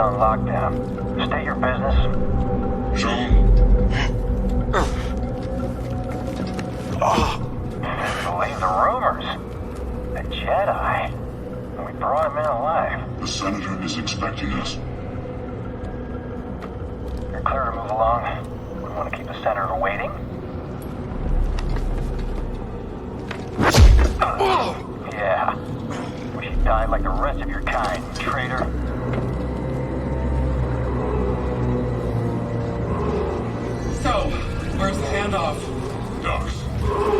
on lockdown. State your business. Shown. Believe the rumors. A Jedi. We brought him in alive. The Senator is expecting us. You're clear to move along. We want to keep the Senator waiting. Yeah. Wish you died like the rest of your kind, traitor. So, where's the handoff? Docs,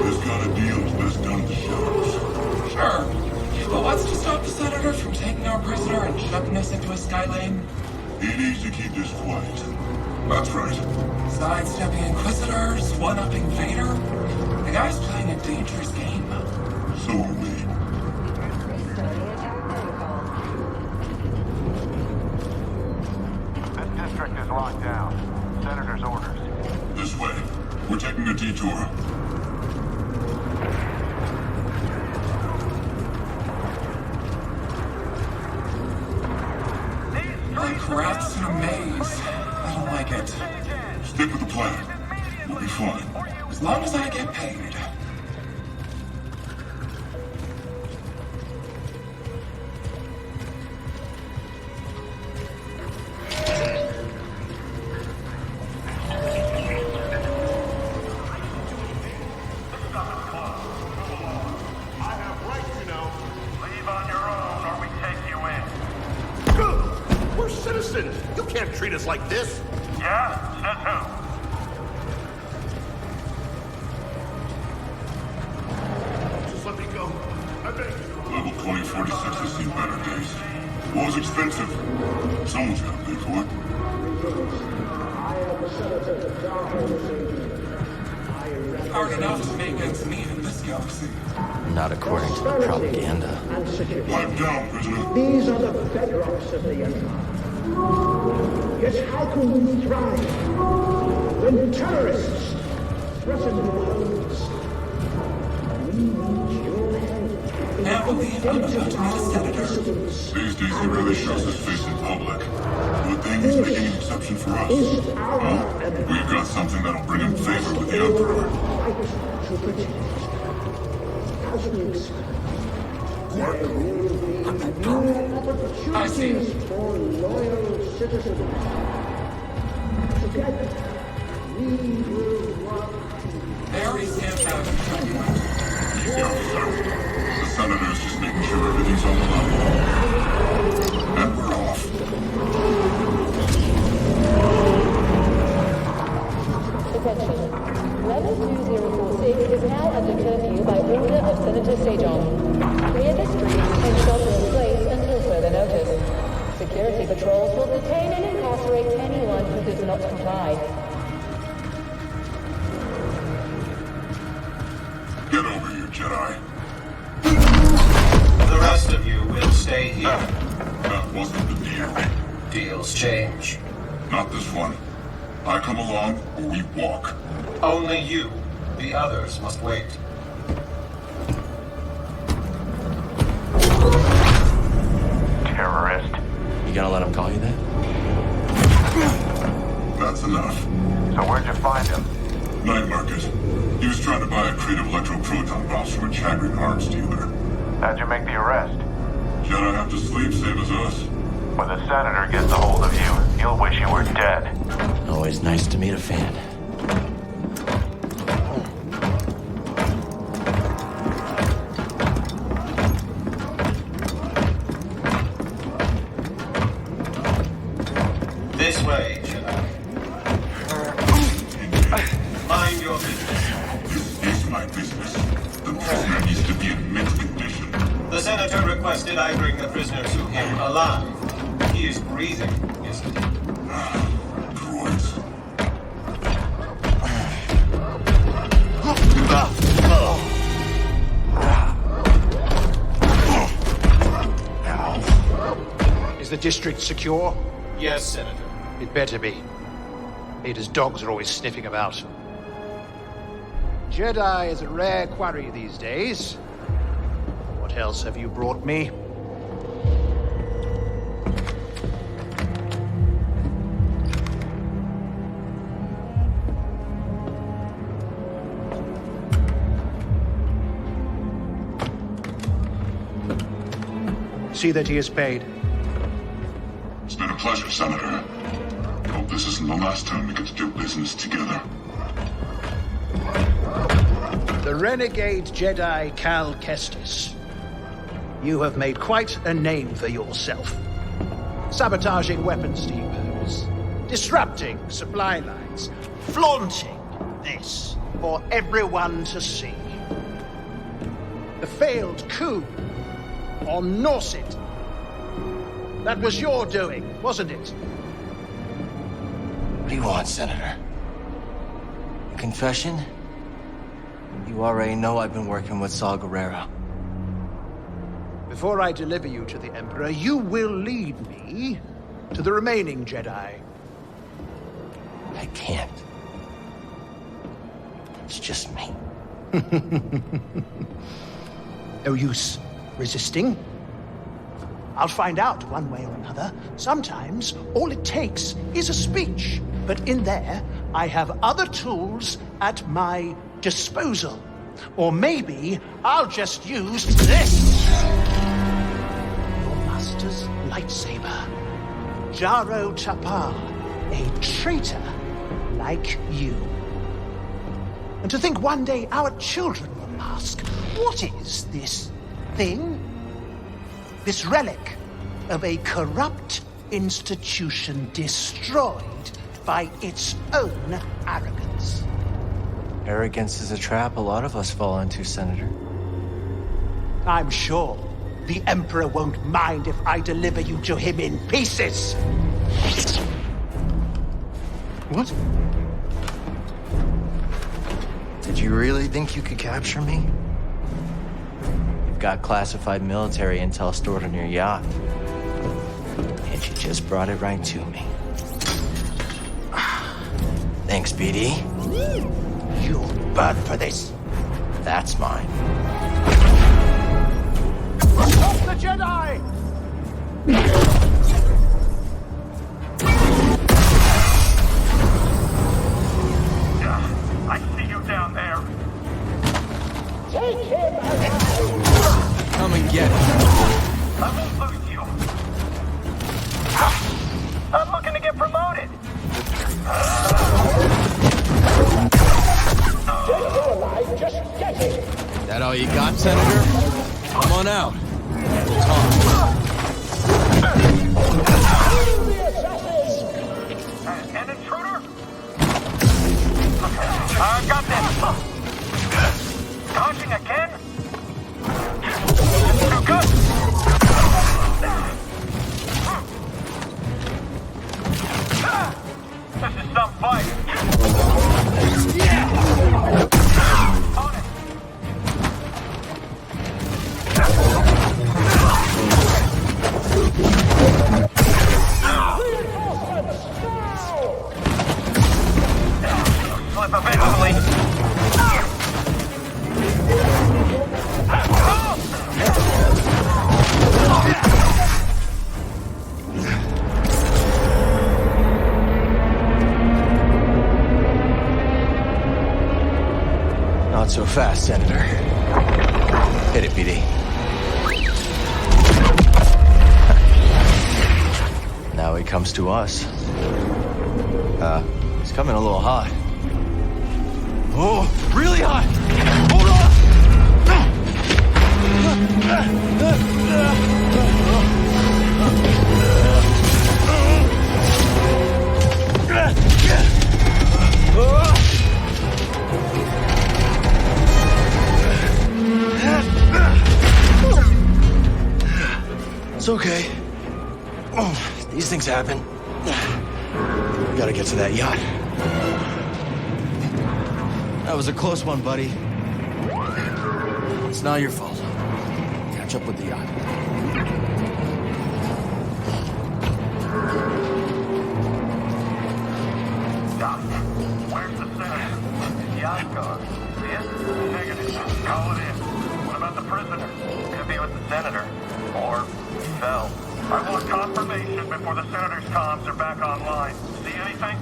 this kind of deal is best done in the shadows. Sure. But what's to stop the Senator from taking our prisoner and shoving us into a sky lane? He needs to keep this quiet. That's right. Sidestepping Inquisitors, one-upping Vader? The guy's playing a dangerous game. So are we. This district is locked down. Senator's orders. This way. We're taking a detour. Like rats in a maze. I don't like it. Stick with the plan. We'll be fine. As long as I get paid. You can't treat us like this. Yeah? Says who? Just let me go. I beg you. Level 2046 has seen better days. War's expensive. Someone's gotta pay for it. Hard enough to make ends meet in this galaxy. Not according to the propaganda. Pipe down, prisoner. These are the bedrocks of the Empire. Yet how can we thrive when terrorists threaten your homes? We need your help. Can't believe I'm about to meet a senator. These days he rarely shows his face in public. Good thing he's making an exception for us. Huh? We've got something that'll bring him favor with the Emperor. Fight to protect. As we expect, there will be new I see. opportunities for loyal citizens. Together, we will work. There he stands out in front of you. He's got us out. The Senator's just making sure everything's on the level. And we're off. Attention. Level 2046 is now under curfew by order of Senator Sejon. Clear the streets and shelter in place until further notice. Security patrols will detain and incarcerate anyone who does not comply. Get over here, Jedi. The rest of you will stay here. That wasn't the deal. Deals change. Not this one. I come along or we walk. Only you. The others must wait. Terrorist. You gonna let him call you that? That's enough. So where'd you find him? Night market. He was trying to buy a crate of electroproton bombs from a Chagrin arms dealer. How'd you make the arrest? Jedi have to sleep, same as us. When the Senator gets a hold of you, you'll wish you were dead. Always nice to meet a fan. This way, Jedi. Mind your business. This is my business. The prisoner needs to be in mint condition. The Senator requested I bring the prisoner to him alive. He is breathing, isn't he? Droids. Is the district secure? Yes, Senator. It better be. Vader's dogs are always sniffing about. Jedi is a rare quarry these days. What else have you brought me? See that he is paid. It's been a pleasure, Senator. Hope this isn't the last time we get to do business together. The renegade Jedi Cal Kestis. You have made quite a name for yourself. Sabotaging weapons depots, disrupting supply lines, flaunting this for everyone to see. The failed coup on Norset. That was your doing, wasn't it? What do you want, Senator? A confession? You already know I've been working with Saw Gerrera. Before I deliver you to the Emperor, you will lead me to the remaining Jedi. I can't. It's just me. No use resisting. I'll find out one way or another. Sometimes all it takes is a speech. But in there, I have other tools at my disposal. Or maybe I'll just use this. Your master's lightsaber. Jaro Tapar, a traitor like you. And to think one day our children will ask, what is this thing? This relic of a corrupt institution destroyed by its own arrogance. Arrogance is a trap a lot of us fall into, Senator. I'm sure the Emperor won't mind if I deliver you to him in pieces. What? Did you really think you could capture me? You've got classified military intel stored on your yacht. And you just brought it right to me. Thanks, BD. You'll burn for this. That's mine. Stop the Jedi! I see you down there. Take him alive! Come and get it. I won't lose you. I'm looking to get promoted. Dead or alive, just get it! That all you got, Senator? Come on out. We'll talk. An intruder? I got this. Dodging again? Too good. This is some fight. On it. Slip eventually. Not so fast, Senator. Hit it, BD. Now he comes to us. He's coming a little hot. Oh, really hot! Hold on! It's okay. These things happen. We gotta get to that yacht. That was a close one, buddy. It's not your fault. Catch up with the yacht. Doc, where's the senator? Yacht gone. Yes? Negative. Call it in. What about the prisoner? Could be with the senator. Or he fell. I want confirmation before the senator's comms are back online. See anything?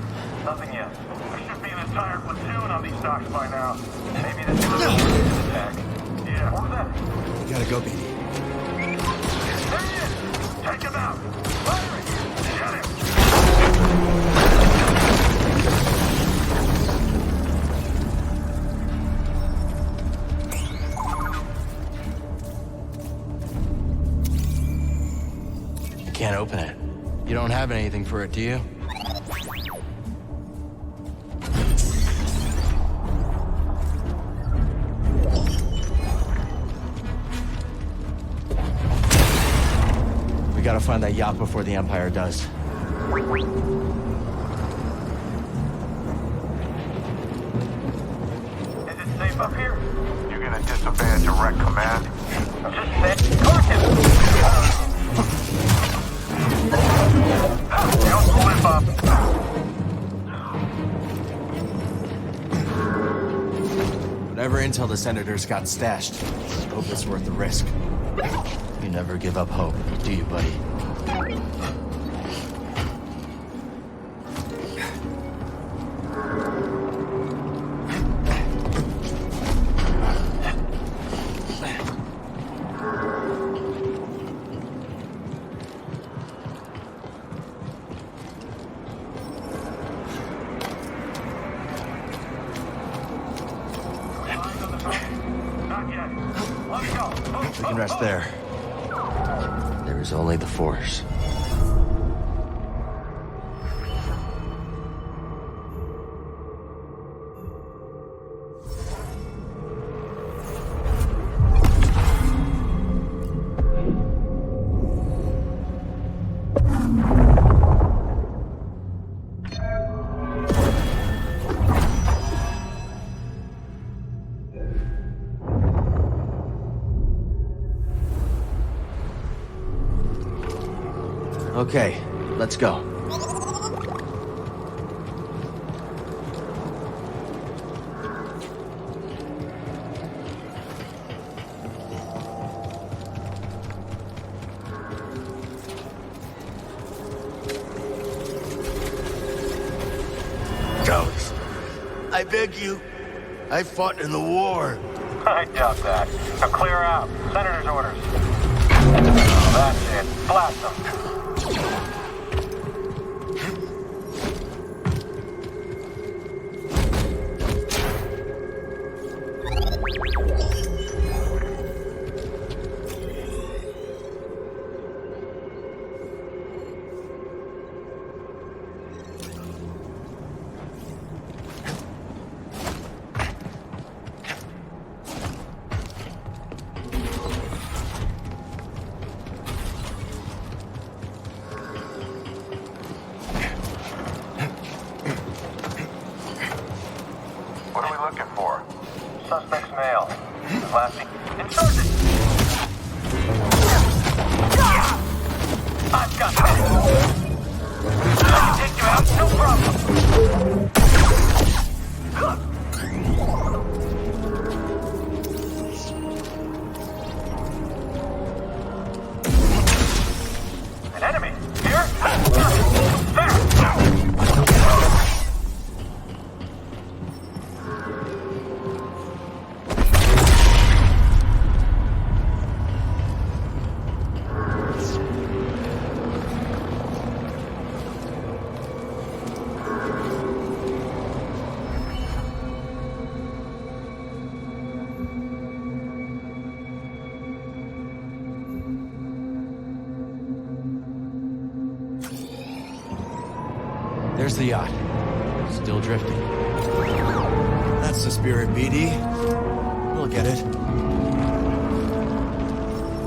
Nothing yet. There should be an entire platoon on these docks by now. Maybe this is an attack. Yeah, what was that? We gotta go, BD. There he is! Take him out! Fire it! Get him! I can't open it. You don't have anything for it, do you? We gotta find that yacht before the Empire does. Is it safe up here? You gonna disobey a direct command? I'm just saying. Cork him! Don't slip up. Whatever intel the Senators got stashed, hope it's worth the risk. You never give up hope, do you, buddy? Not yet. Let's go. We can rest there. There is only the Force. Okay, let's go. Ghost, I beg you. I fought in the war. I doubt that. Now clear out. Senator's orders. That's it. Blast them. What are we looking for? Suspect's male. Classy. Insurgent! I've got this. I can take you out, no problem. An enemy. Here? There! There's the yacht. Still drifting. That's the spirit, BD. We'll get it.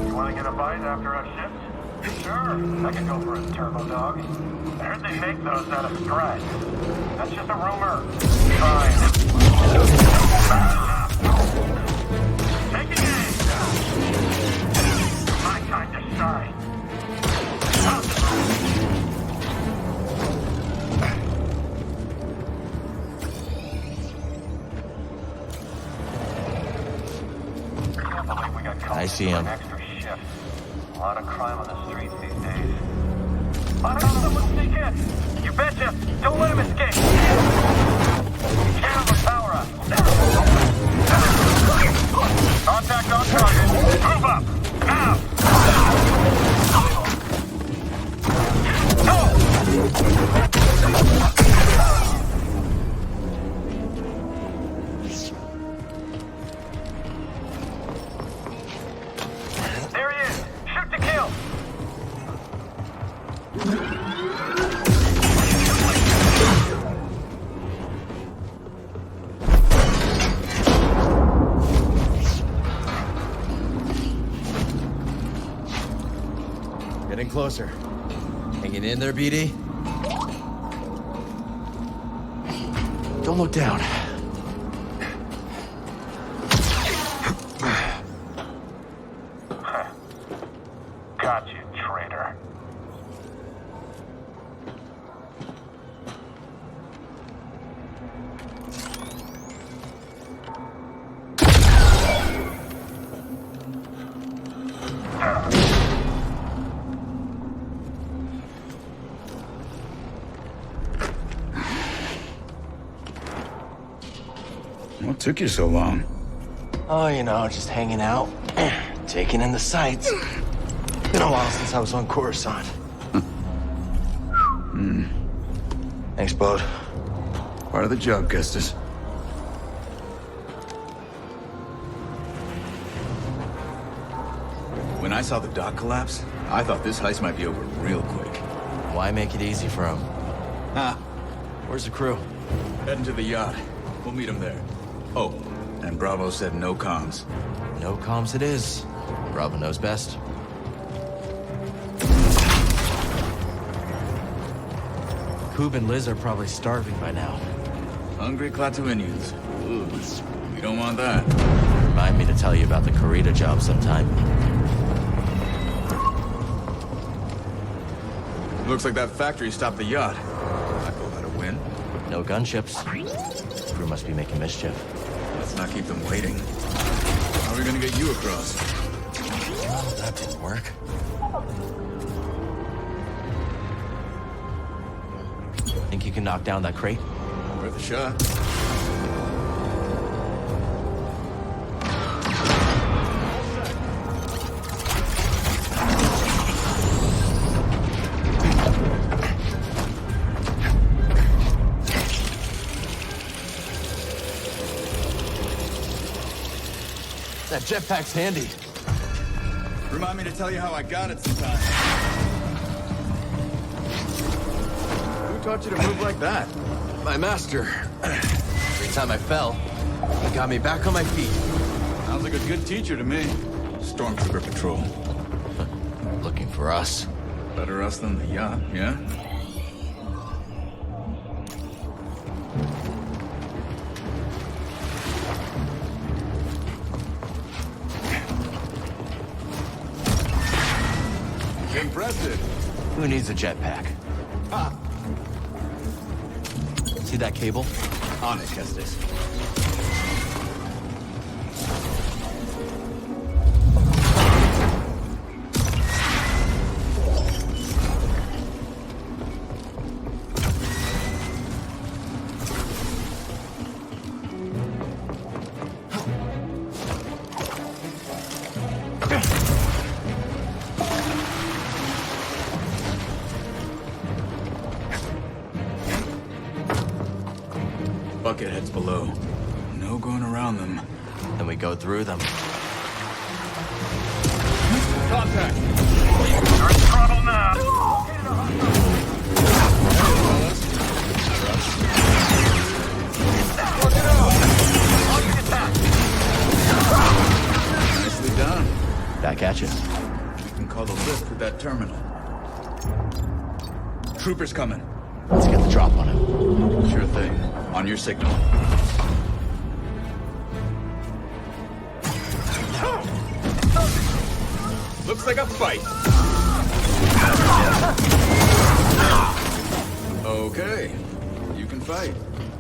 You want to get a bite after our shift? Sure, I could go for a turbo dog. I heard they make those out of stress. That's just a rumor. Fine. Take it easy. My time to shine. I see him. Extra shift. A lot of crime on the streets these days. I don't know someone sneak in. You betcha. Don't let him escape. Can't overpower us. Contact on target. Move up. Now. Getting closer. Hanging in there, BD? Don't look down. Got you, traitor. What took you so long? Oh, you know, just hanging out. Taking in the sights. Been a while since I was on Coruscant. Thanks, bud. Part of the job, Custis. When I saw the dock collapse, I thought this heist might be over real quick. Why make it easy for him? Ah, Where's the crew? heading to the yacht. We'll meet him there. Oh, and Bravo said no comms. No comms it is. Bravo knows best. Coob and Liz are probably starving by now. Hungry Klaatuinians. Ooh, we don't want that. Remind me to tell you about the Corita job sometime. Looks like that factory stopped the yacht. I call that a win. No gunships. Crew must be making mischief. Let's not keep them waiting. How are we gonna get you across? Oh, that didn't work. Think you can knock down that crate? Worth a shot. That jetpack's handy. Remind me to tell you how I got it sometime. Who taught you to move like that? My master. Every time I fell, he got me back on my feet. Sounds like a good teacher to me. Stormtrooper patrol. Looking for us. Better us than the yacht, yeah? Impressive. Who needs a jetpack? Ha! See that cable? On it, Kestis. Bucketheads below. No going around them. Then we go through them. Contact! You're in trouble now. Nicely done. Back at you. We can call the lift with that terminal. Troopers coming. Let's get the drop on him. Sure thing. On your signal. Looks like a fight. Okay. You can fight.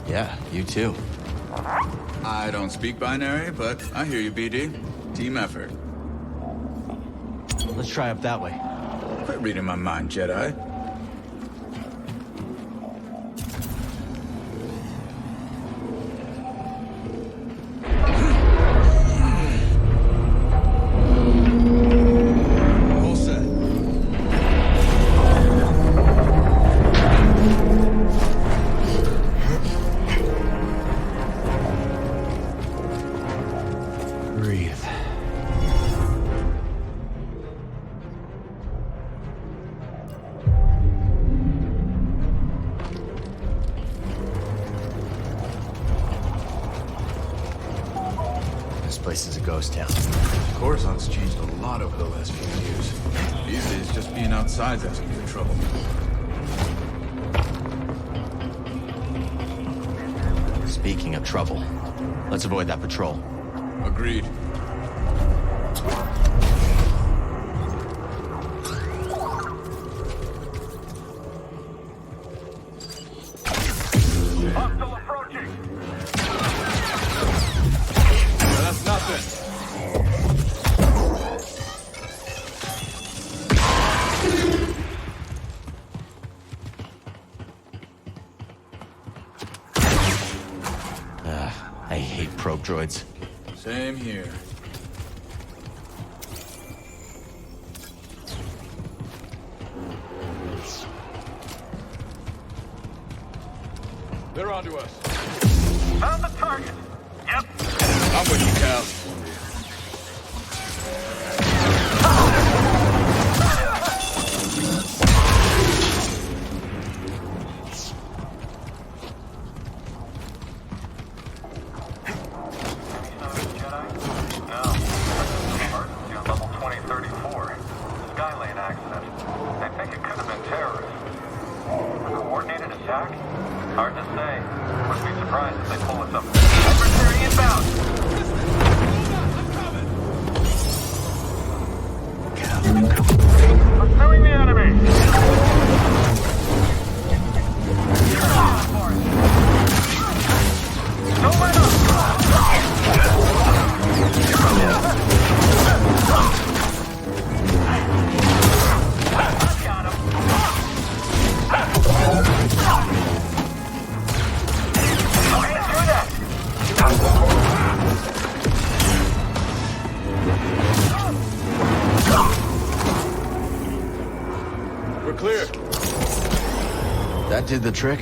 Yeah, you too. I don't speak binary, but I hear you, BD. Team effort. Let's try up that way. Quit reading my mind, Jedi. All set. Breathe. This place is a ghost town. Coruscant's changed a lot over the last few years. These days, just being outside's asking for trouble. Speaking of trouble, let's avoid that patrol. Agreed. Hostile approaching. That's nothing. I hate probe droids. Same here. They're onto us. Found the target. Yep. I'm with you, Cal. Hard to say. Wouldn't be surprised if they pull us up. Adversary inbound! Pursuing the enemy! Don't let up! I've got him! We're clear. That did the trick.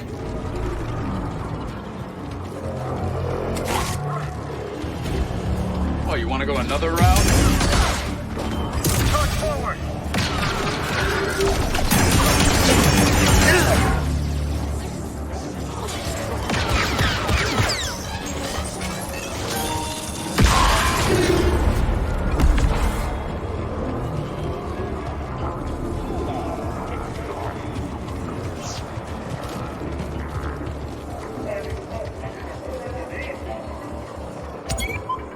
Oh, you want to go another round? Charge forward!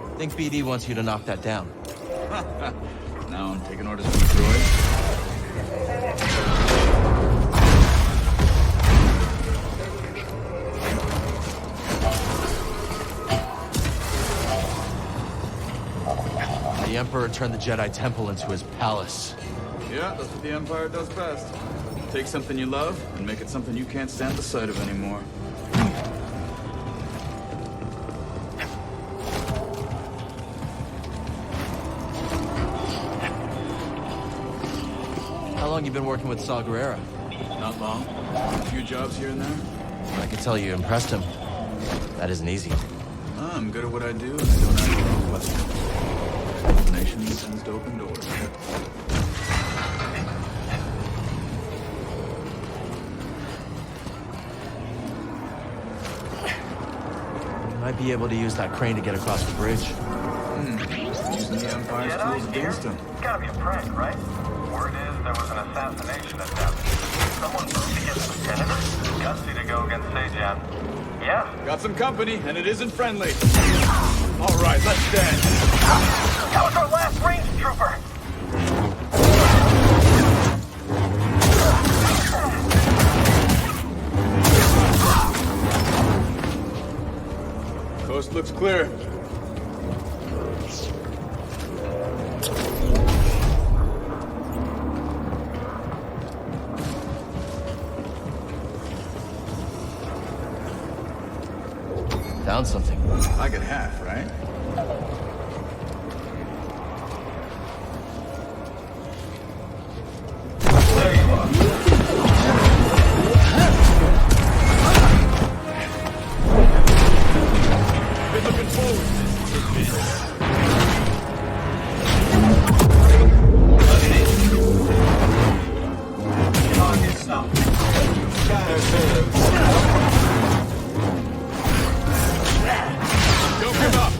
I think BD wants you to knock that down. Now I'm taking orders from the droid. The Emperor turned the Jedi Temple into his palace. Yeah, that's what the Empire does best. Take something you love and make it something you can't stand the sight of anymore. How long you been working with Saw Gerrera? Not long. A few jobs here and there. I can tell you impressed him. That isn't easy. I'm good at what I do, and I don't ask any questions. Explanation tends to open doors. You might be able to use that crane to get across the bridge. Using the Empire's tools against him. It's gotta be a prank, right? Word is there was an assassination attempt. Someone moved against the senator? Gutsy to go against Sejan. Yeah. Got some company, and it isn't friendly. All right, let's stand. That was our last range trooper! Coast looks clear. Found something. I get half, right? There you are. Been looking forward to this. Target stop. Don't give up.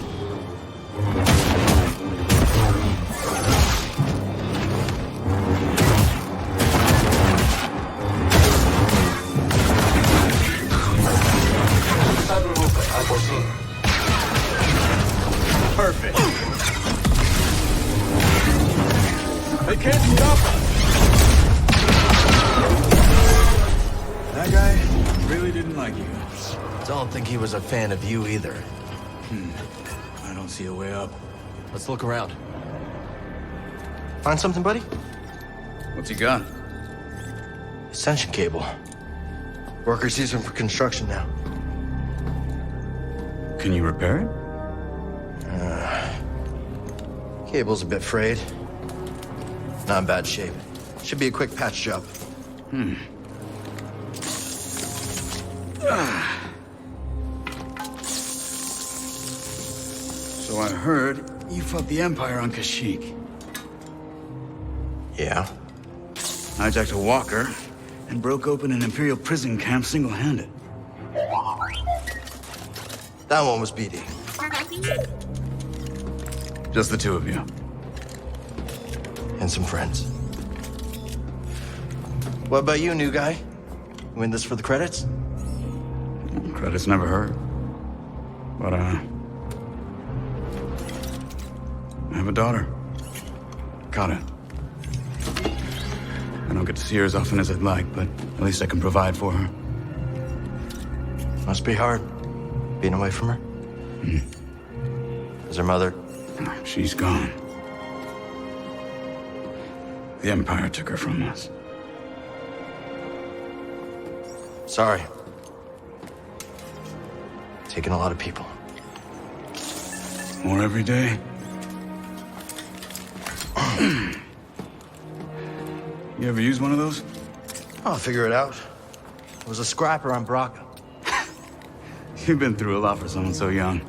didn't like you. Don't think he was a fan of you either. I don't see a way up. Let's look around. Find something, buddy? What's he got? Ascension cable. Workers use them for construction now. Can you repair it? Cable's a bit frayed. Not in bad shape. Should be a quick patch job. So I heard you fought the Empire on Kashyyyk. Yeah? Hijacked a walker and broke open an Imperial prison camp single-handed. That one was BD. Just the two of you. And some friends. What about you, new guy? You in this for the credits? Credits never hurt. But, I have a daughter. Got it. I don't get to see her as often as I'd like, but at least I can provide for her. Must be hard, being away from her. Is her mother? She's gone. The Empire took her from us. Sorry. Taking a lot of people. More every day. You ever use one of those? I'll figure it out. It was a scrapper on Braca. You've been through a lot for someone so young.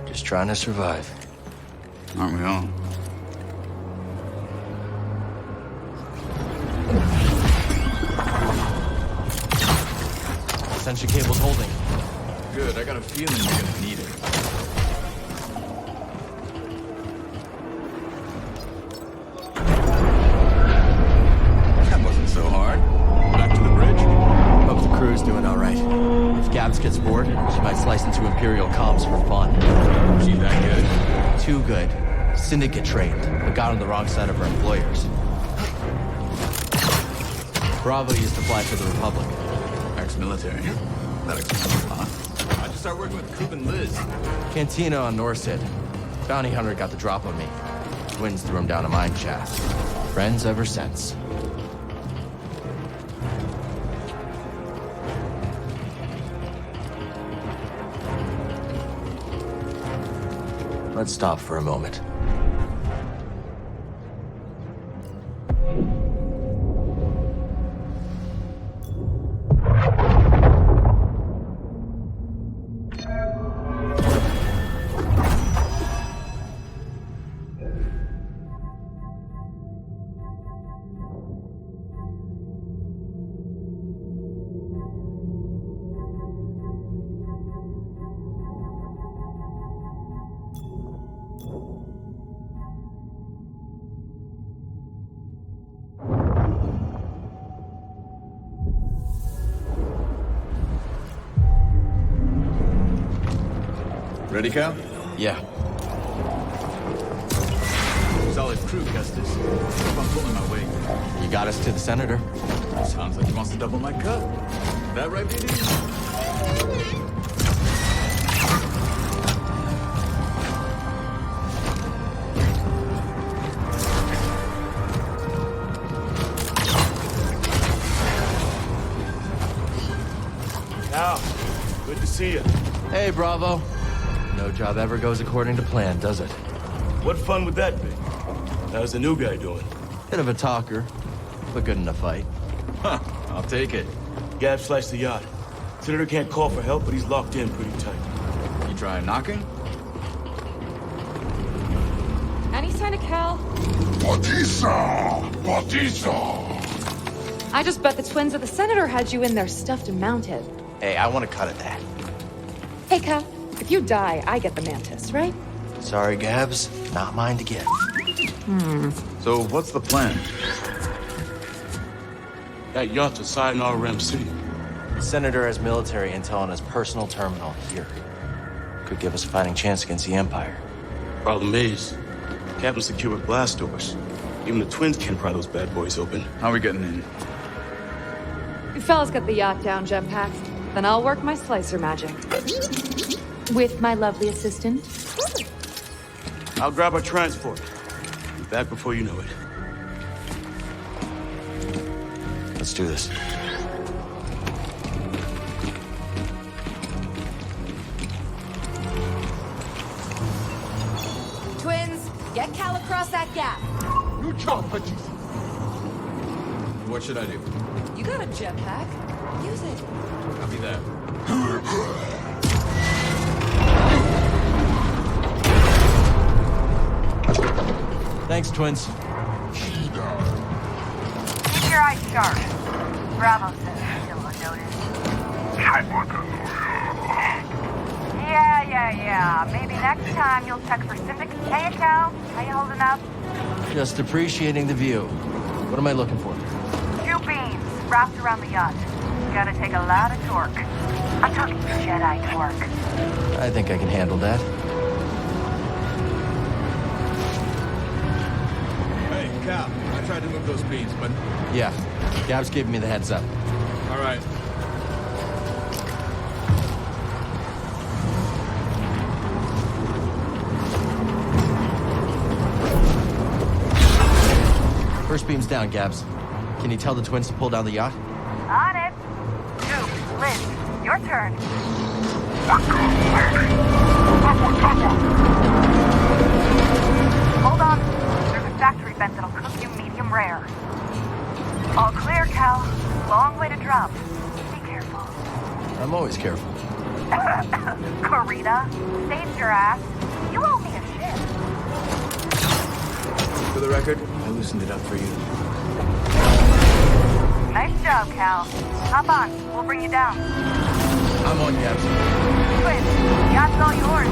Just trying to survive. Aren't we all? Ascension cable's holding. Good, I got a feeling you're gonna need it. That wasn't so hard. Back to the bridge? Hope the crew's doing all right. If Gabs gets bored, she might slice into Imperial comms for fun. She that good? Too good. Syndicate trained, but got on the wrong side of her employers. Bravo used to fly for the Republic. Ex-military. That explains a lot. How'd you start working with Coop and Liz? Cantina on Norset. Bounty hunter got the drop on me. Twins threw him down a mine shaft. Friends ever since. Let's stop for a moment. Ready, Cal? Yeah. Solid crew, Custis. Hope I'm pulling my weight. You got us to the Senator. Sounds like he wants to double my cut. That right, BD? Al, good to see you. Hey, Bravo. No job ever goes according to plan, does it? What fun would that be? How's the new guy doing? Bit of a talker, but good in a fight. Huh, I'll take it. Gab sliced the yacht. Senator can't call for help, but he's locked in pretty tight. You trying knocking? Any sign of Cal? Batista! Batista! I just bet the twins of the Senator had you in there stuffed and mounted. Hey, I want to cut at that. Hey, Cal, if you die, I get the Mantis, right? Sorry, Gabs. Not mine to get. So what's the plan? That yacht's a Sayonara Ram City. The Senator has military intel on his personal terminal here. Could give us a fighting chance against the Empire. Problem is, Captain secured blast doors. Even the twins can't pry those bad boys open. How are we getting in? You fellas got the yacht down, Jetpack. Then I'll work my slicer magic. With my lovely assistant. I'll grab our transport. Be back before you know it. Let's do this. Twins, get Cal across that gap. You chomp it. What should I do? You got a jetpack. Use it. Copy that. Thanks, twins. Keep your eyes sharp. Bravo says still unnoticed. Yeah. Maybe next time you'll check for civics. Hey, Cal. How you holding up? Just appreciating the view. What am I looking for? 2 beams wrapped around the yacht. Gotta take a lot of torque. I'm talking Jedi torque. I think I can handle that. Hey, Cal. I tried to move those beams, but... Yeah, Gab's giving me the heads up. All right. First beam's down, Gabs. Can you tell the twins to pull down the yacht? On it. Goop, Liz, your turn. Hold on. There's a factory vent that'll cook you medium rare. All clear, Cal. Long way to drop. Be careful. I'm always careful. Corita, saved your ass. You owe me a shit. For the record, I loosened it up for you. Nice job, Cal. Hop on. We'll bring you down. I'm on, Gabs. Twins, yacht's all yours.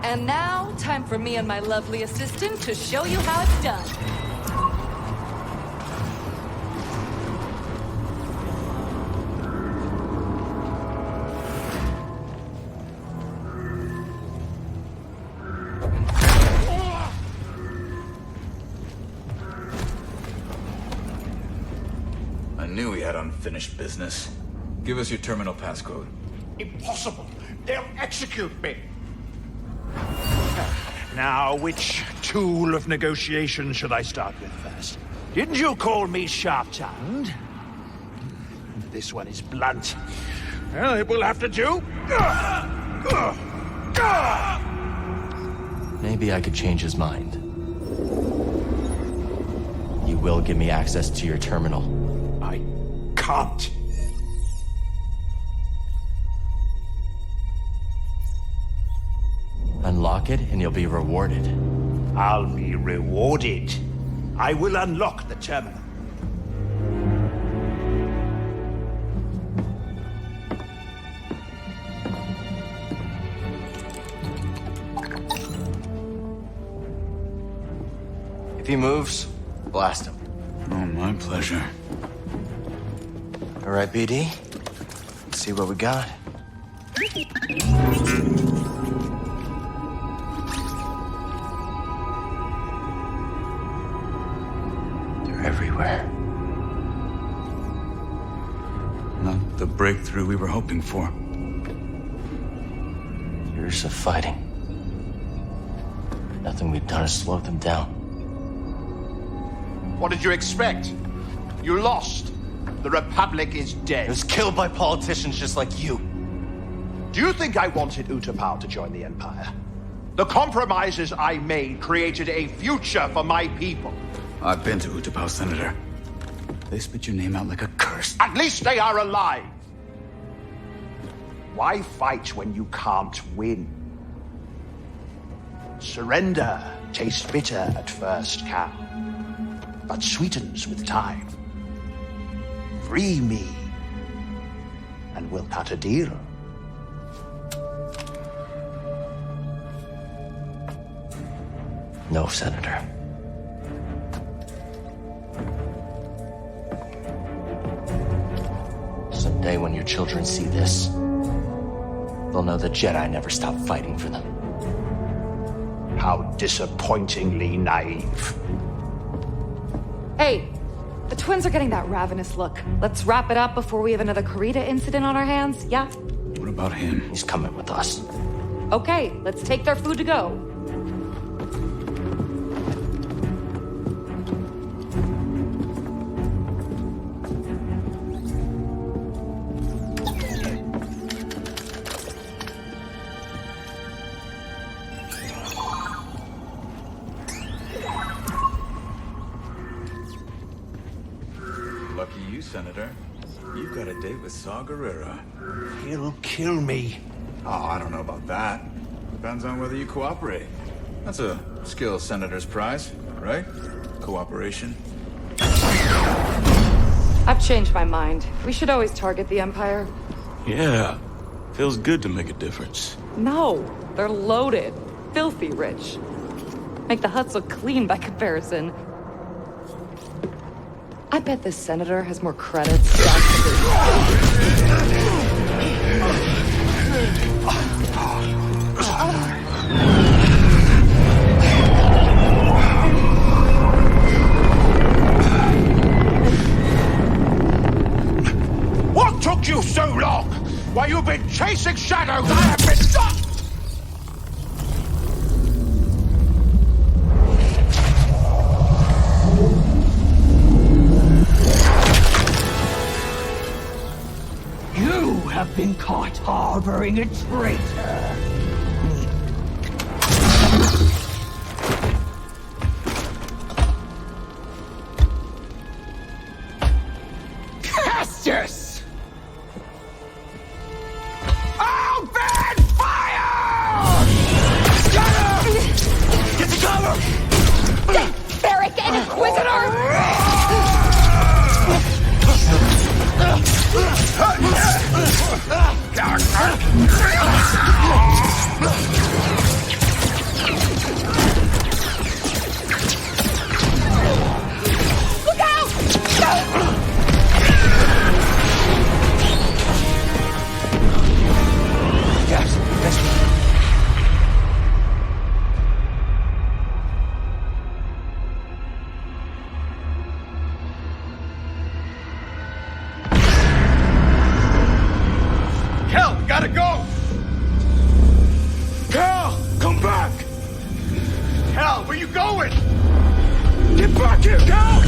And now, time for me and my lovely assistant to show you how it's done. I knew he had unfinished business. Give us your terminal passcode. Impossible. They'll execute me. Now, which tool of negotiation should I start with first? Didn't you call me sharp-tongued? This one is blunt. Well, it will have to do. Maybe I could change his mind. You will give me access to your terminal. I can't. Unlock it and you'll be rewarded. I'll be rewarded. I will unlock the terminal. If he moves, blast him. Oh, my pleasure. All right, BD. Let's see what we got. They're everywhere. Not the breakthrough we were hoping for. Years of fighting. Nothing we've done has slowed them down. What did you expect? You lost. The Republic is dead. It was killed by politicians just like you. Do you think I wanted Utapau to join the Empire? The compromises I made created a future for my people. I've been to Utapau, Senator. They spit your name out like a curse. At least they are alive. Why fight when you can't win? Surrender tastes bitter at first, Cal, but sweetens with time. Free me, and we'll cut a deal. No, Senator. Someday when your children see this, they'll know the Jedi never stopped fighting for them. How disappointingly naive. Hey, the twins are getting that ravenous look. Let's wrap it up before we have another Karita incident on our hands, yeah? What about him? He's coming with us. Okay, let's take their food to go. Lucky you, Senator. You've got a date with Saw Gerrera. He'll kill me. Oh, I don't know about that. Depends on whether you cooperate. That's a skill senator's prize, right? Cooperation. I've changed my mind. We should always target the Empire. Yeah. Feels good to make a difference. No, they're loaded. Filthy rich. Make the huts look clean by comparison. I bet this senator has more credits. What took you so long? While you've been chasing shadows, I have been stuck! You have been caught harboring a traitor. Castus! Open fire! Get to cover! Barrick and Inquisitor! Look out! Yes, yes. Cal, we gotta go! Cal, come back! Cal, where you going? Get back here, Cal!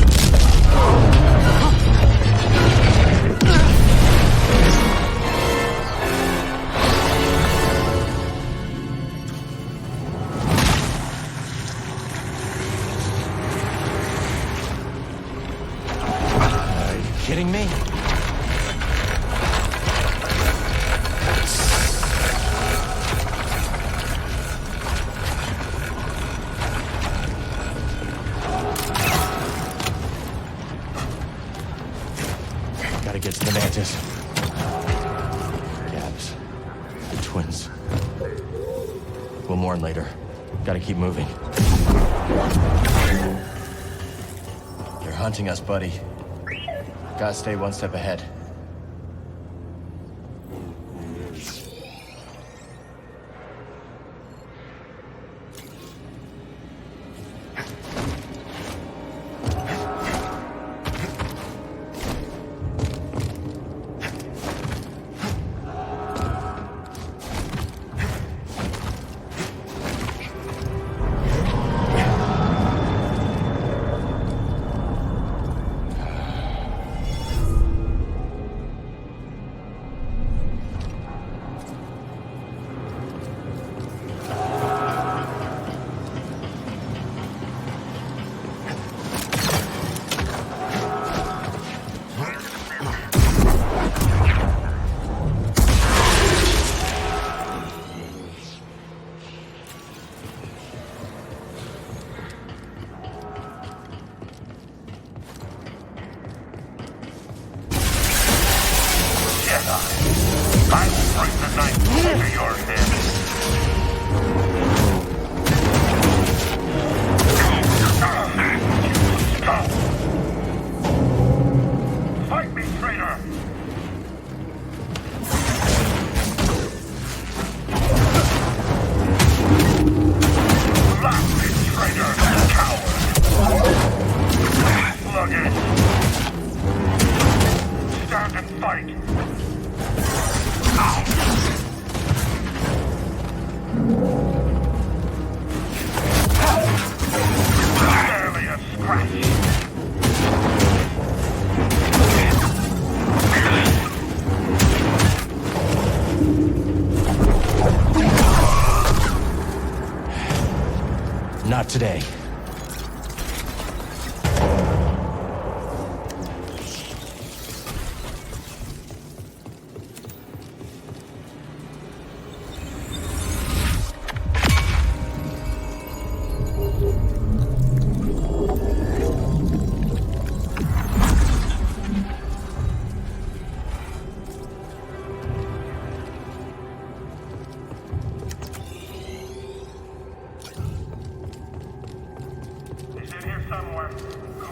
Are you kidding me? Gotta get to the Mantis. Gabs. The twins. We'll mourn later. Gotta keep moving. They're hunting us, buddy. Gotta stay one step ahead. I will bring the knife over your head. Fight me, traitor! fight! Barely a scratch. Not today.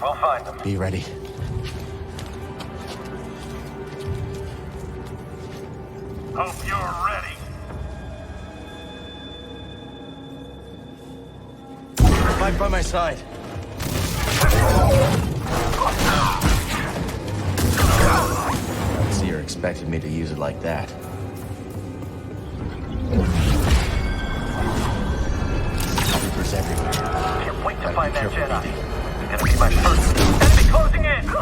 We'll find them. Be ready. Hope you're ready. Fight by my side. So you're expecting me to use it like that? Troopers everywhere. Can't wait to find that Jedi. It's gonna be my first. Enemy closing in! Kill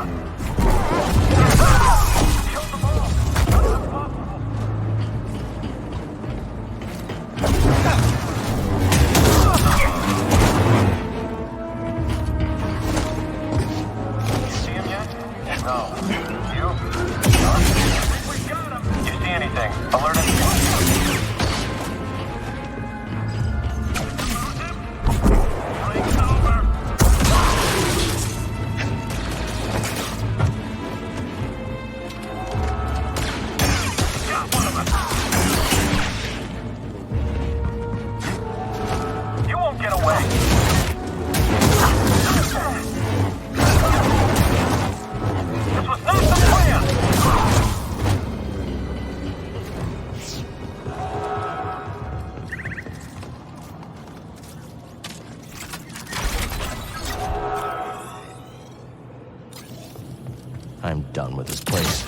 them all! As soon as possible. See him yet? No. You? No. We got him! You see anything? Alert us. I'm done with this place.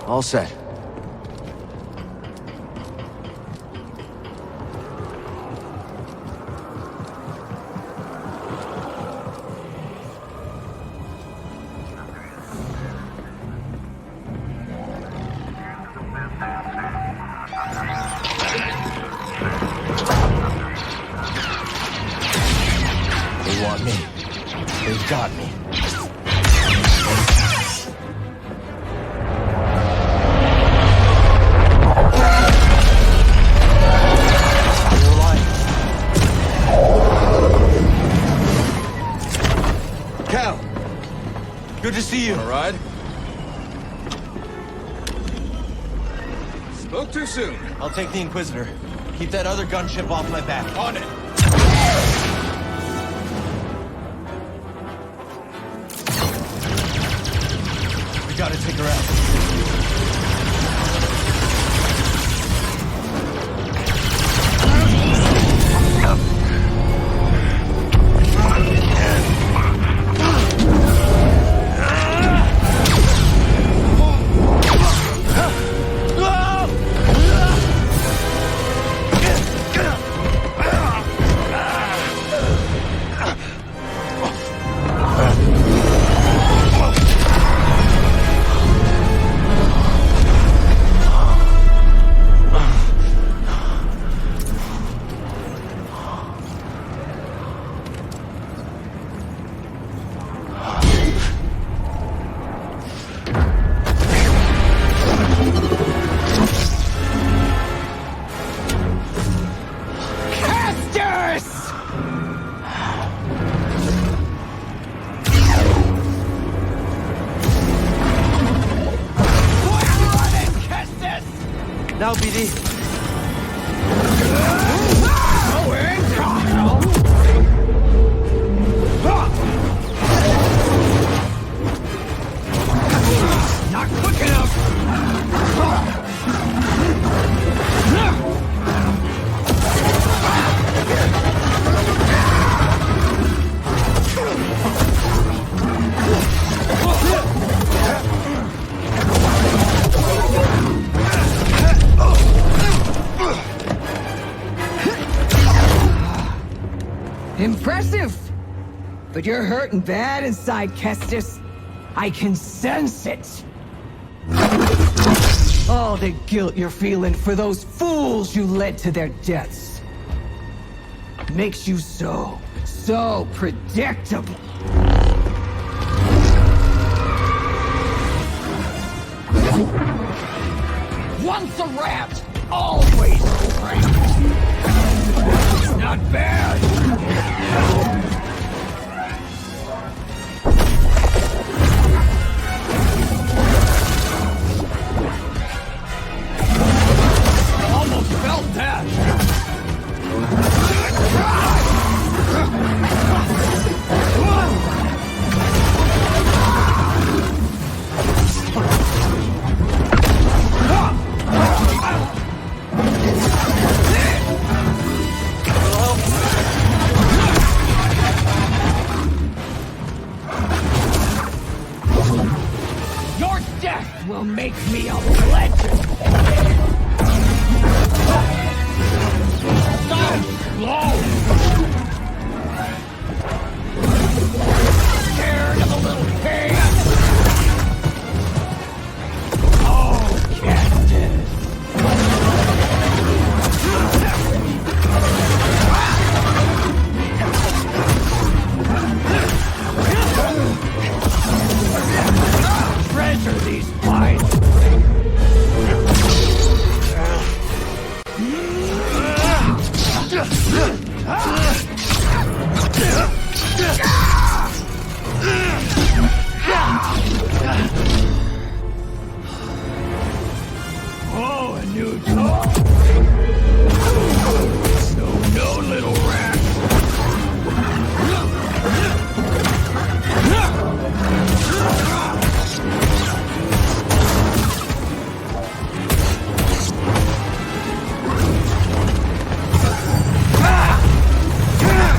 All set. They want me. They've got me. Cal! Good to see you. All right. Spoke too soon. I'll take the Inquisitor. Keep that other gunship off my back. On it. We gotta take her out. Now, BD. Not quick enough! Impressive! But you're hurting bad inside, Kestis. I can sense it. All the guilt you're feeling for those fools you led to their deaths makes you so predictable. Once a rat, always a rat. Not bad. Almost felt that. Your death will make me a legend. So slow. Scared of a little pig. Oh, Captain. Treasure these pines. Oh, a new dog. No, little rat.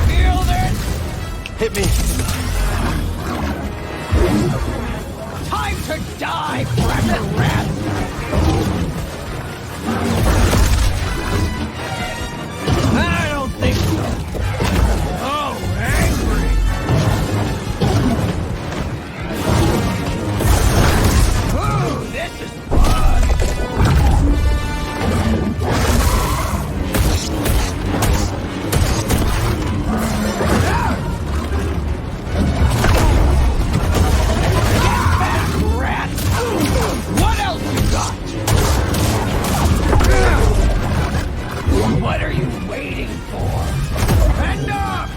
Feel this? Hit me. Time to die, cracker rat! I don't think so. Oh, angry! Ooh, this is fun! Rat! What else you got? What are you waiting for? End up!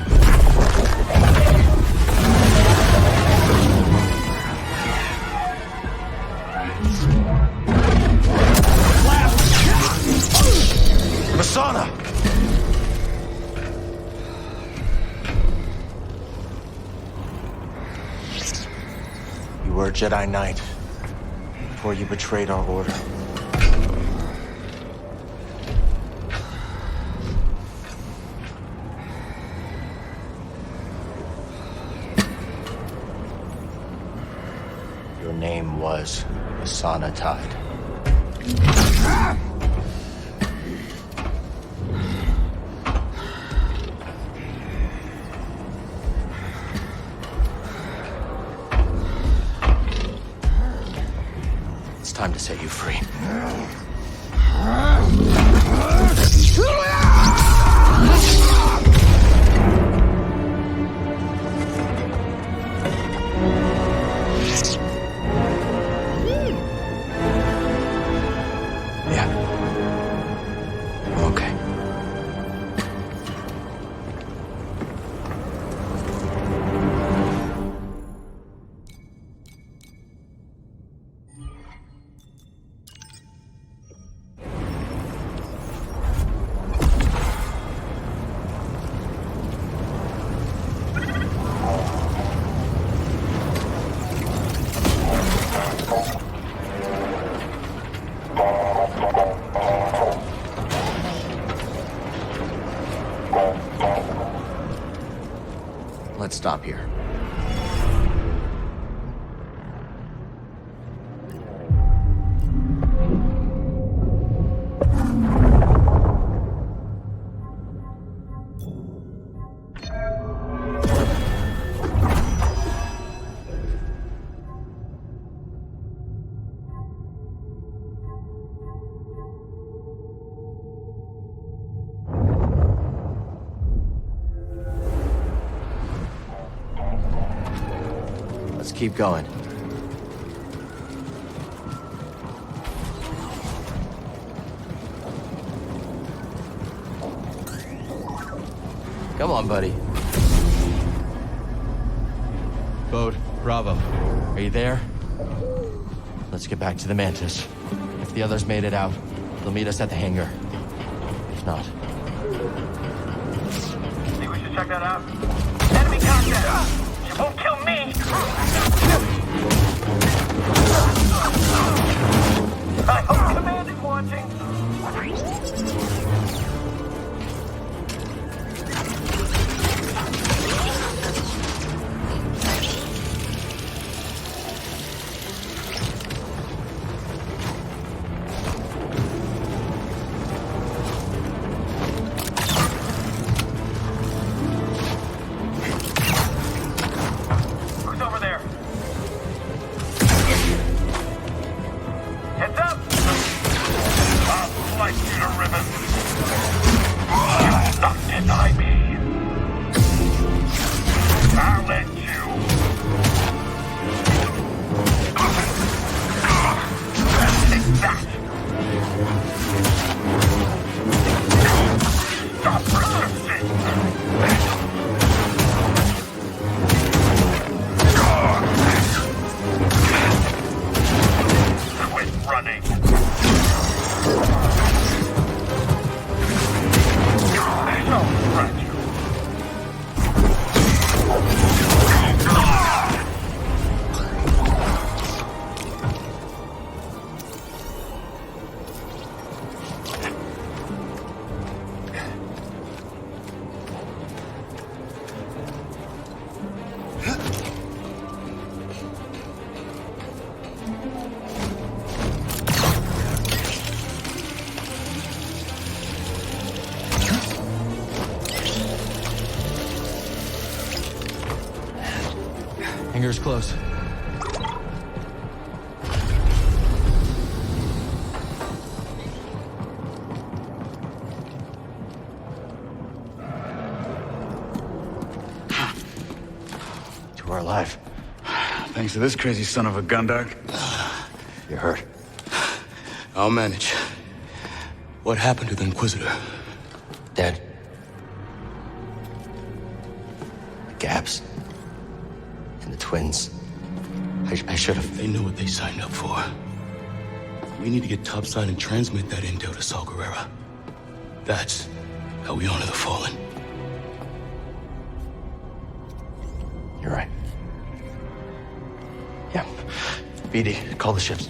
Masana! You were a Jedi Knight before you betrayed our order. Your name was Masana Tide. It's time to set you free. Yeah. Okay. Let's stop here. keep going. Come on, buddy. Boat, Bravo. Are you there? Let's get back to the Mantis. If the others made it out, they'll meet us at the hangar. If not... Think we should check that out? Enemy contact! You won't kill me! I hope Command is watching! Hangar's close. We're alive. Thanks to this crazy son of a gundark. You're hurt. I'll manage. What happened to the Inquisitor? Dead. The Gaps. And the twins. I should have... They know what they signed up for. We need to get topside and transmit that intel to Saw Gerrera. That's how we honor the fallen. You're right. Yeah. BD, call the ships.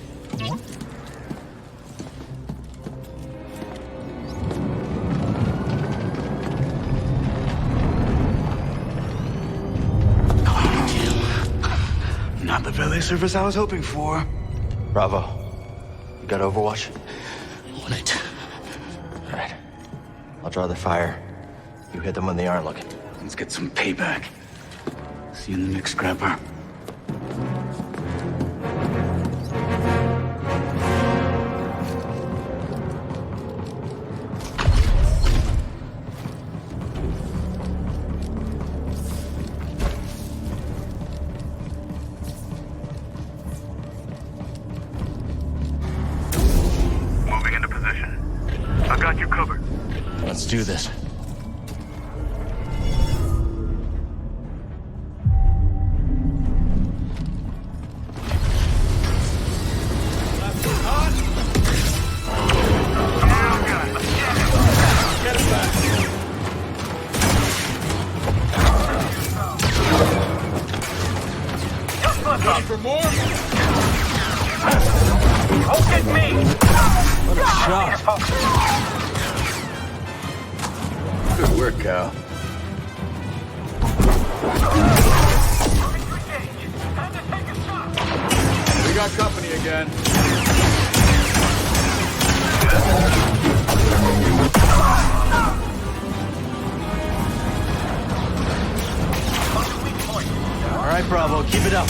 Not the belly service I was hoping for. Bravo. You got Overwatch? On it. All right. I'll draw their fire. You hit them when they aren't looking. Let's get some payback. See you in the mix, Scrapper. Moving into position. I've got you covered. Let's do this. Ready for more? Don't get me! What a shot. Good work, Cal. We got company again. All right, Bravo, keep it up.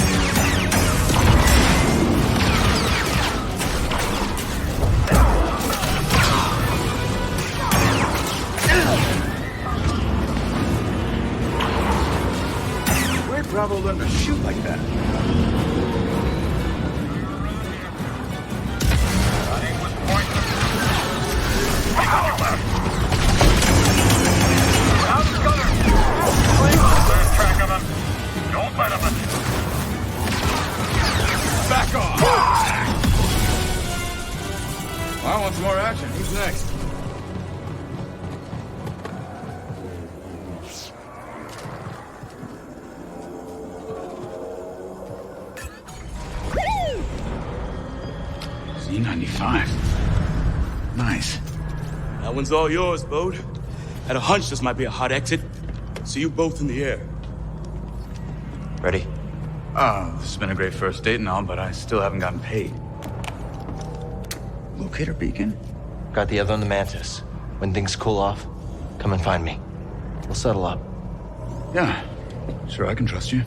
Where'd Bravo learn to shoot like that? Want some more action? Who's next? Z95. Nice. That one's all yours, Bode. Had a hunch this might be a hot exit. See you both in the air. Ready? Oh, this has been a great first date and all, but I still haven't gotten paid. Locator beacon? Got the other on the Mantis. When things cool off, come and find me. We'll settle up. Yeah, sure, I can trust you.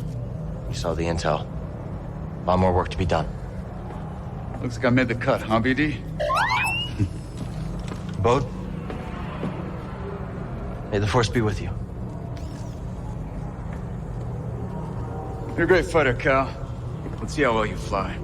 You saw the intel. A lot more work to be done. Looks like I made the cut, huh, BD? Bode? May the Force be with you. You're a great fighter, Cal. Let's see how well you fly.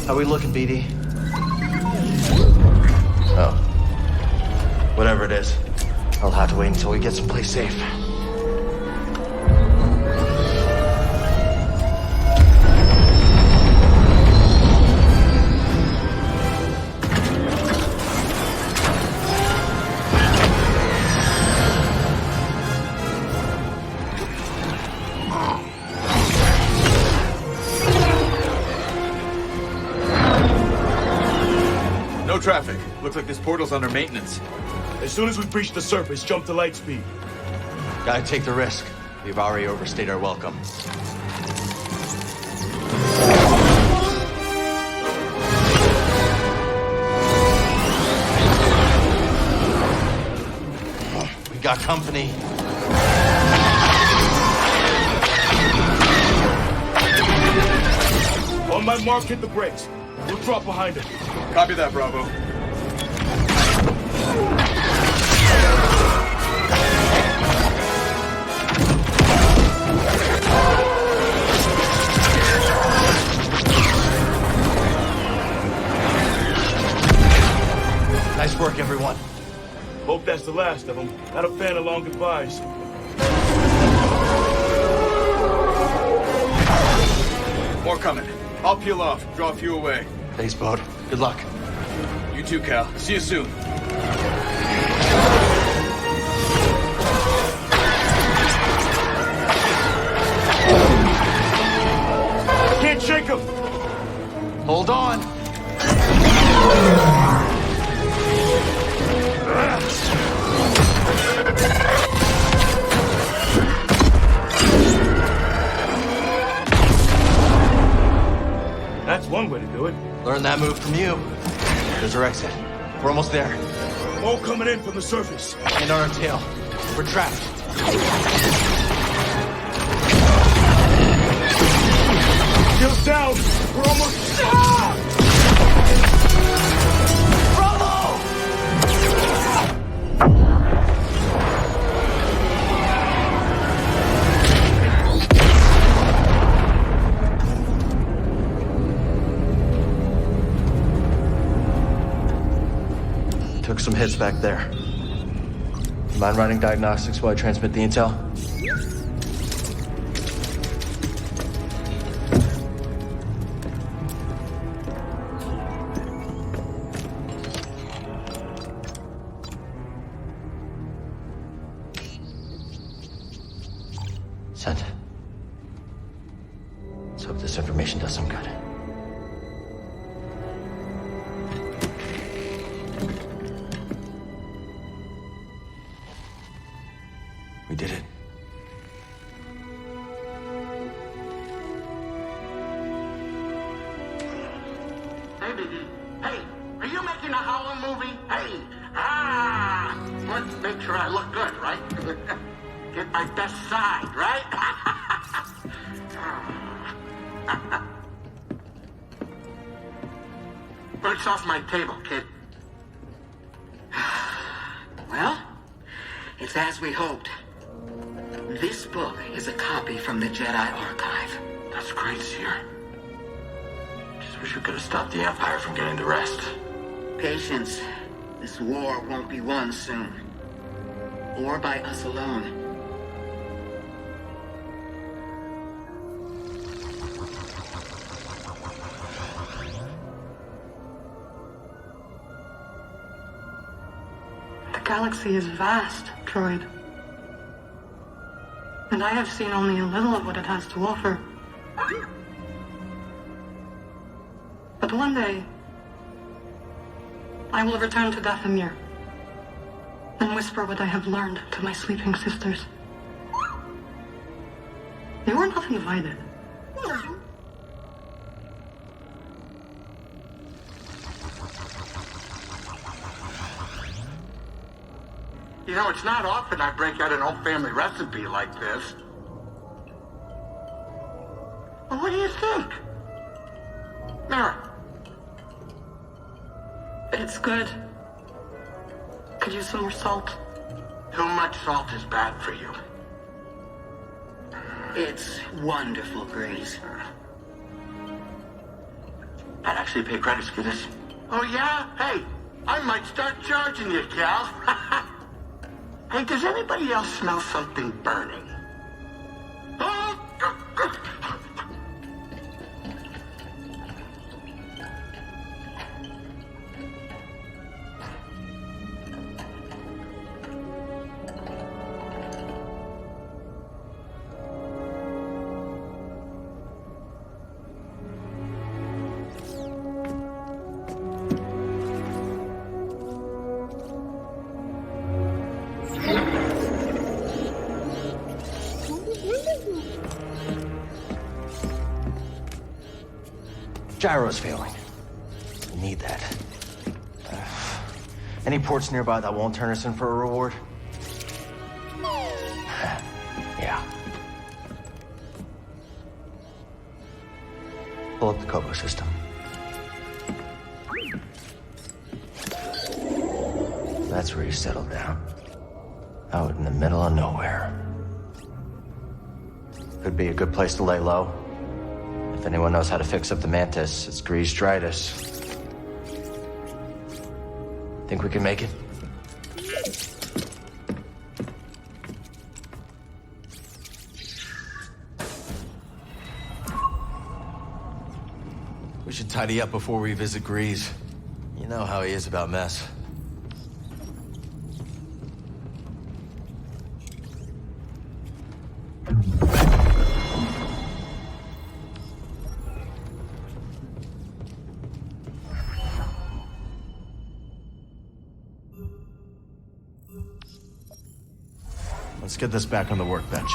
How we looking, BD? Oh. Whatever it is, I'll have to wait until we get someplace safe. No traffic. Looks like this portal's under maintenance. As soon as we breach the surface, jump to light speed. Gotta take the risk. We've already overstayed our welcome. We got company. On my mark, hit the brakes. We'll drop behind it. Copy that, Bravo. Nice work, everyone. Hope that's the last of them. Not a fan of long goodbyes. More coming. I'll peel off, draw a few away. Thanks, Bode. Good luck. You too, Cal. See you soon. Can't shake him! Hold on. That's one way to do it. Learn that move from you. There's our exit. We're almost there. More coming in from the surface. And on our tail. We're trapped. Shields down! We're almost... Ah! Took some hits back there. Mind running diagnostics while I transmit the intel? Sent. Let's hope this information does some good. We did it. Hey, baby. Hey, are you making a Howler movie? Hey, let's make sure I look good, right? Get my best side, right? Birds off my table, kid. Well, it's as we hoped. This book is a copy from the Jedi Archive. That's great, Seer. Just wish we could have stopped the Empire from getting the rest. Patience. This war won't be won soon. Or by us alone. The galaxy is vast, droid. And I have seen only a little of what it has to offer. But one day, I will return to Dathomir and whisper what I have learned to my sleeping sisters. You are not invited. You know, it's not often I break out an old family recipe like this. Well, what do you think? Mara. It's good. Could use some more salt. Too much salt is bad for you. It's wonderful, Grease. I'd actually pay credits for this. Oh, yeah? Hey, I might start charging you, Cal. Hey, does anybody else smell something burning? Gyro's failing. We need that. Any ports nearby that won't turn us in for a reward? Yeah. Pull up the Kobo system. That's where you settle down. Out in the middle of nowhere. Could be a good place to lay low. If anyone knows how to fix up the Mantis, it's Grease Dritus. Think we can make it? We should tidy up before we visit Grease. You know how he is about mess. Let's get this back on the workbench.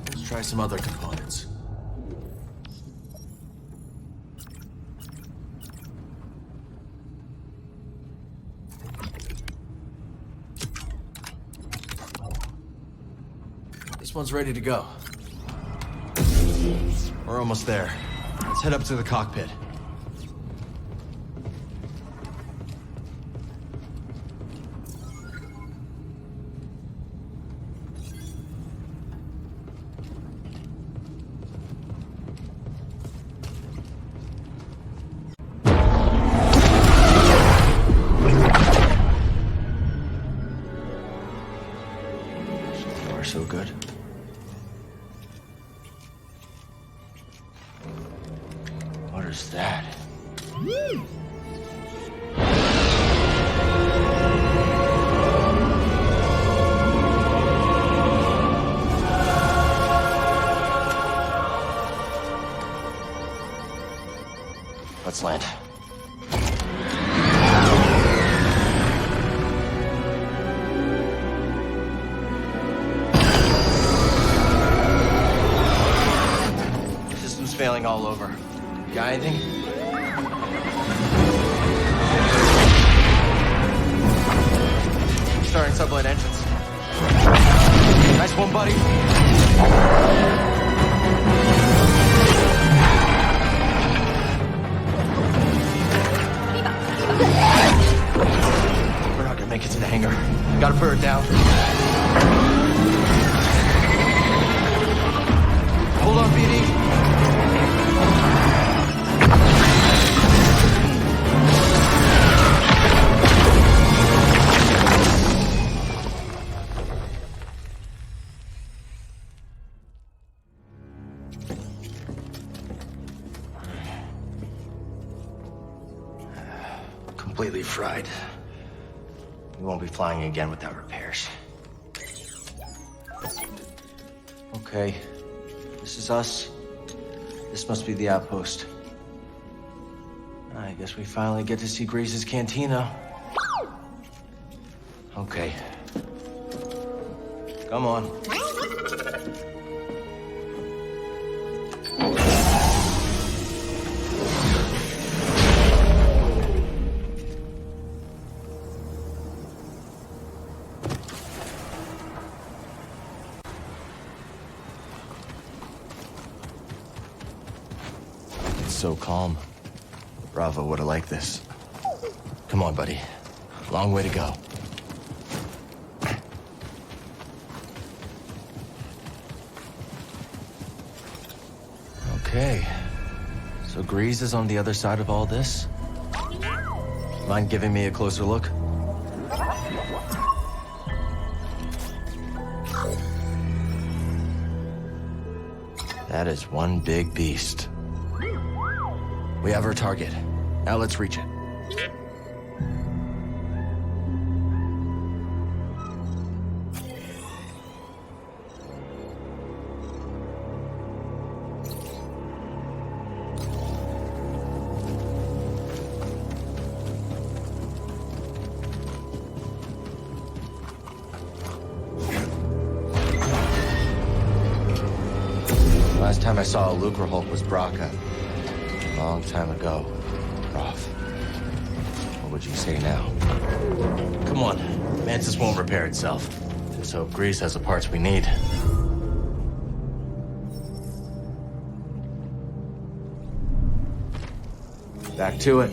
Let's try some other components. This one's ready to go. We're almost there. Let's head up to the cockpit. So far, so good. What is that? Let's land. System's failing all over. Got anything? Starting sublight engines. Nice one, buddy. We're not gonna make it to the hangar. Gotta put her down. Hold on, BD. Completely fried. We won't be flying again without repairs. Okay, this is us. This must be the outpost. I guess we finally get to see Grease's cantina. Okay. Come on. So calm. Bravo would have liked this. Come on, buddy. Long way to go. Okay. So Grease is on the other side of all this? Mind giving me a closer look? That is one big beast. We have our target. Now let's reach it. Last time I saw a Lucre Hulk was Braca. Long time ago, Prof. What would you say now? Come on, Mantis won't repair itself. Just hope Grease has the parts we need. Back to it.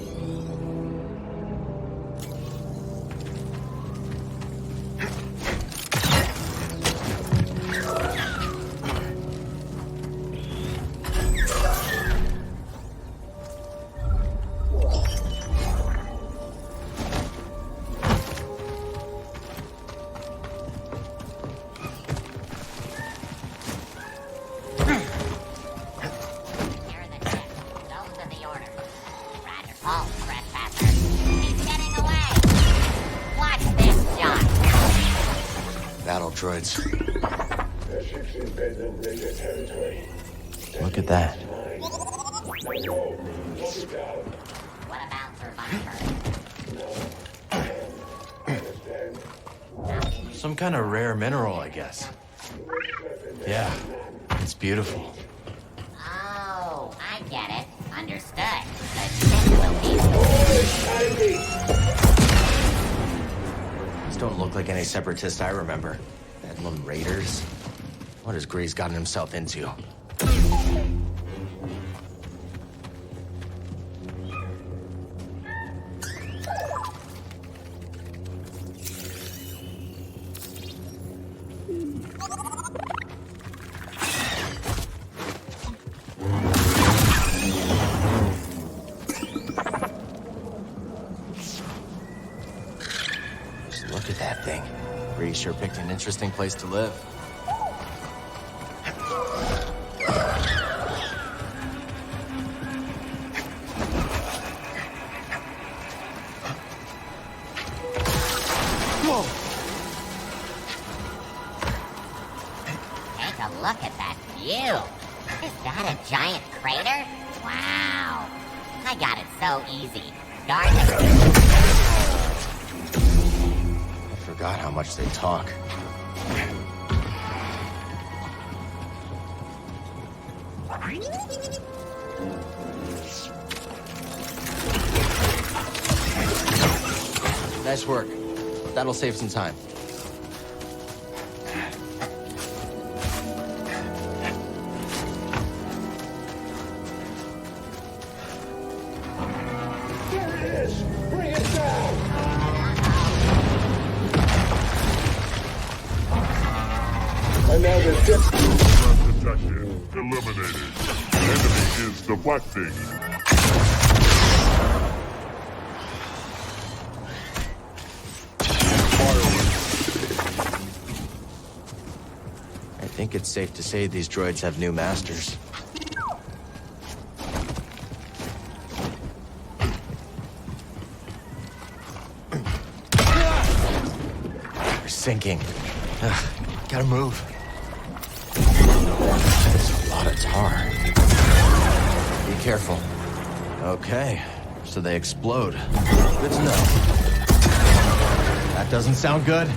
Battle droids. Look at that. What about Survivor? Some kind of rare mineral, I guess. Yeah, it's beautiful. Oh, I get it. Understood. These don't look like any separatists I remember. Bedlam Raiders? What has Grease gotten himself into? Look at that thing. Grease sure picked an interesting place to live. Whoa! Take a look at that view. Is that a giant crater? Wow. I got it so easy. Darn it. I forgot how much they talk. Nice work. That'll save some time. There it is! Bring it down! And now the depth. Detected. Eliminated. Enemy is the Blackpig. I think it's safe to say these droids have new masters. They're sinking. Ugh, gotta move. There's a lot of tar. Be careful. Okay, so they explode. Good to know. That doesn't sound good.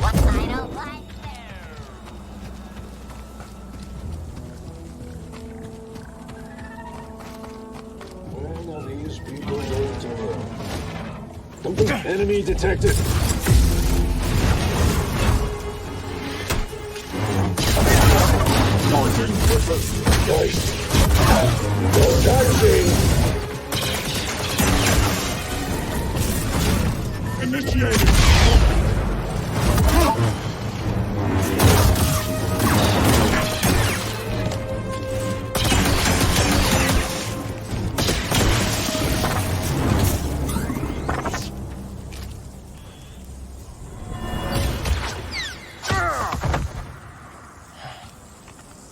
What I don't like. When are these people going to hell? Enemy detected. Nice. No touching. Initiated.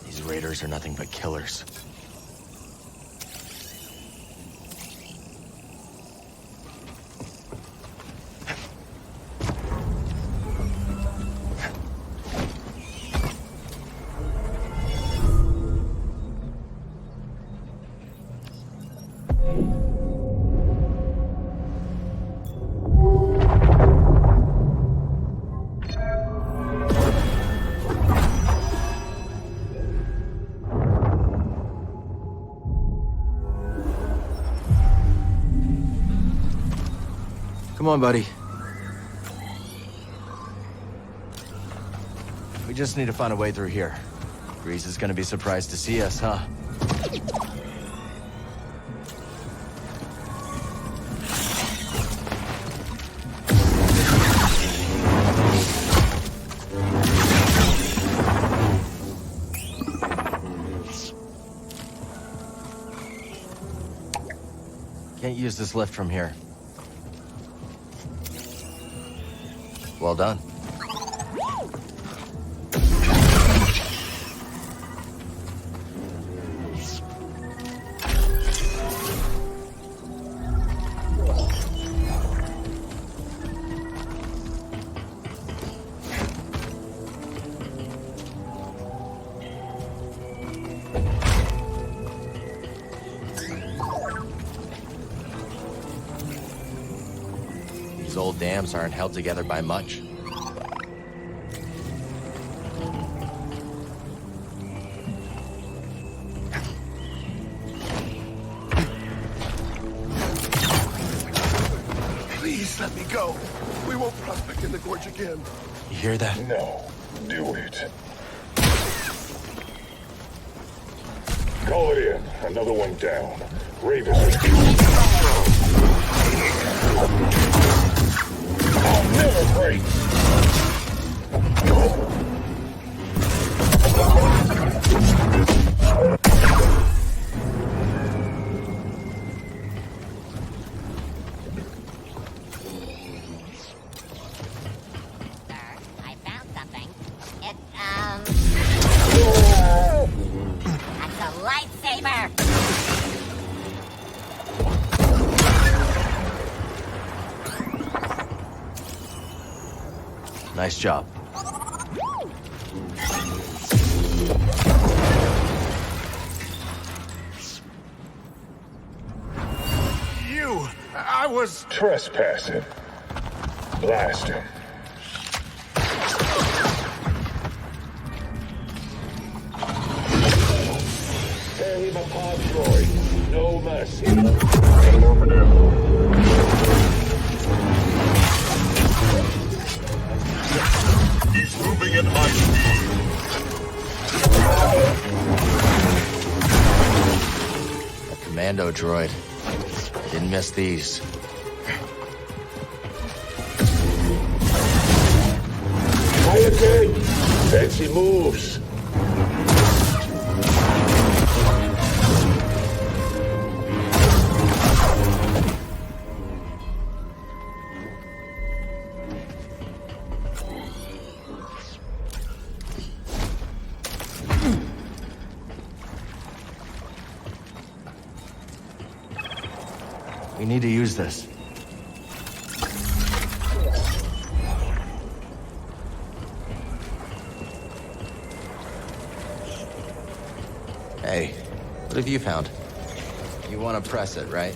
These raiders are nothing but killers. Come on, buddy. We just need to find a way through here. Grease is gonna be surprised to see us, huh? Can't use this lift from here. Well done. These old dams aren't held together by much. Please let me go. We won't prospect in the gorge again. You hear that? No. Do it. Call it in. Another one down. Raiders are... I'll never break. That's a lightsaber! Nice job. I was trespassing. Blast him. Tear him apart, droid. No mercy. He's moving at high speed. A commando droid. Didn't miss these. Try again. Fancy moves. We need to use this. Hey, what have you found? You want to press it, right?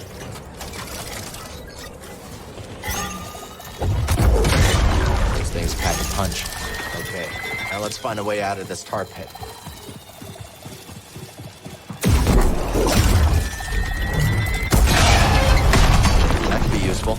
Those things pack a punch. Okay, now let's find a way out of this tar pit. That could be useful.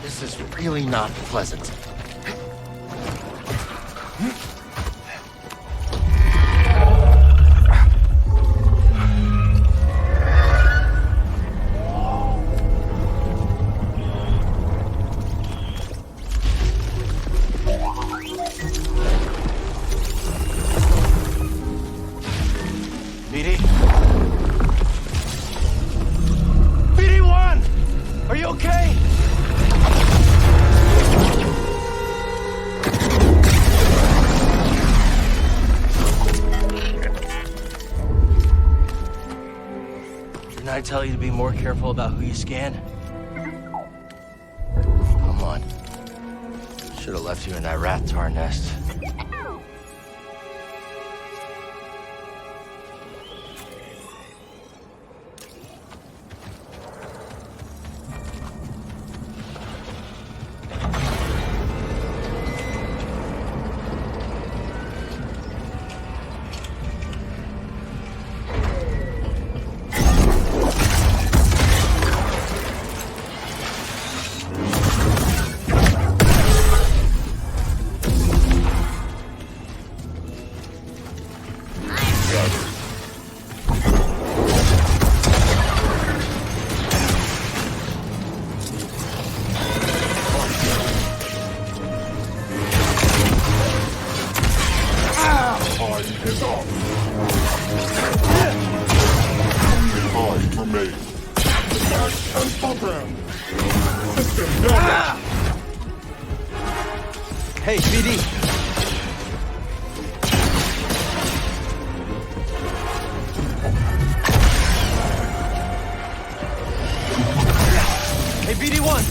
This is really not pleasant. BD? BD-1! Are you okay? Didn't I tell you to be more careful about who you scan? Come on. Should have left you in that rat tar nest. Hey, BD! Hey, BD-1!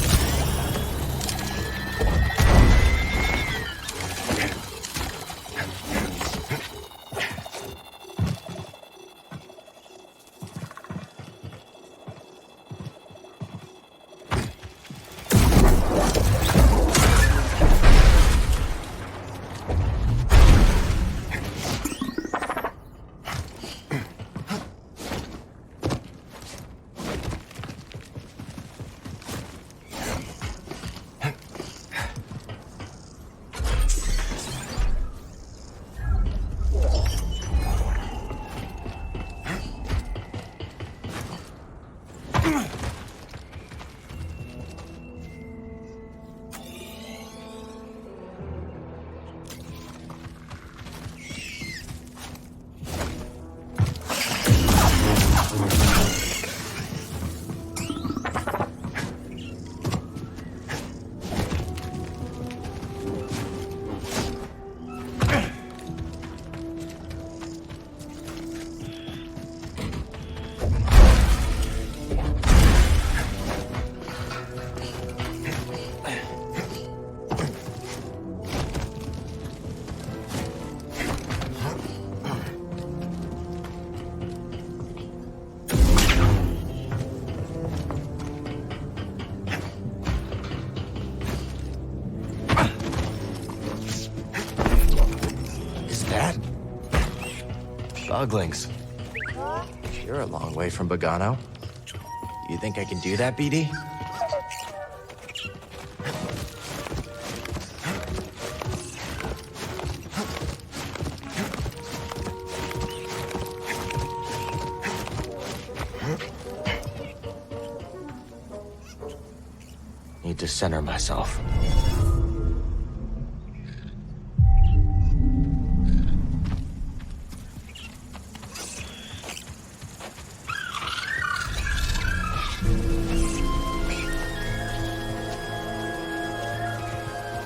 Uglings. You're a long way from Bogano. You think I can do that, BD? Need to center myself.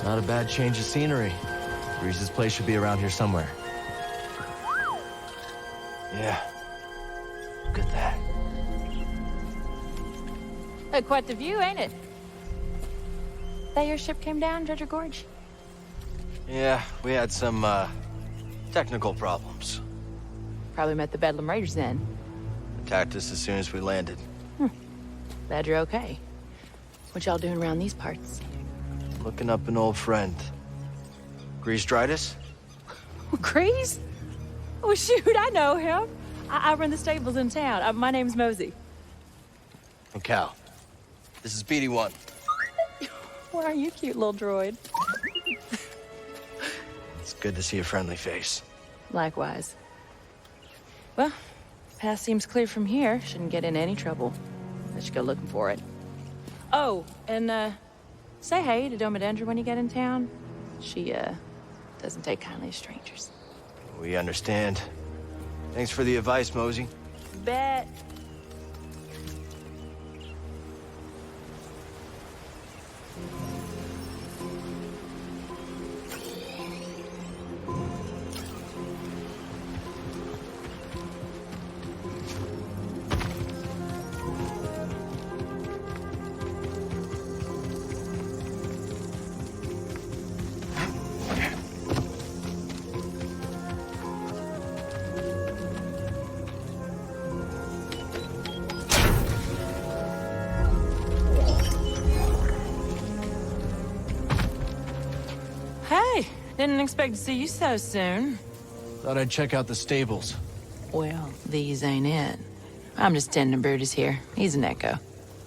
Not a bad change of scenery. Reese's place should be around here somewhere. Yeah. Look at that. Hey, quite the view, ain't it? That your ship came down, Dredger Gorge? Yeah, we had some, technical problems. Probably met the Bedlam Raiders then. Attacked us as soon as we landed. Glad you're okay. What y'all doing around these parts? Looking up an old friend. Grease-dritis? Grease? Oh, shoot, I know him. I run the stables in town. My name's Mosey. And Cal. This is BD1. Why are you cute, little droid? It's good to see a friendly face. Likewise. Well, path seems clear from here. Shouldn't get in any trouble. Let's go looking for it. Oh, and, say hey to Domodendra when you get in town. She, doesn't take kindly to strangers. We understand. Thanks for the advice, Mosey. Bet. Didn't expect to see you so soon. Thought I'd check out the stables. Well, these ain't it. I'm just tending Brutus here. He's an echo.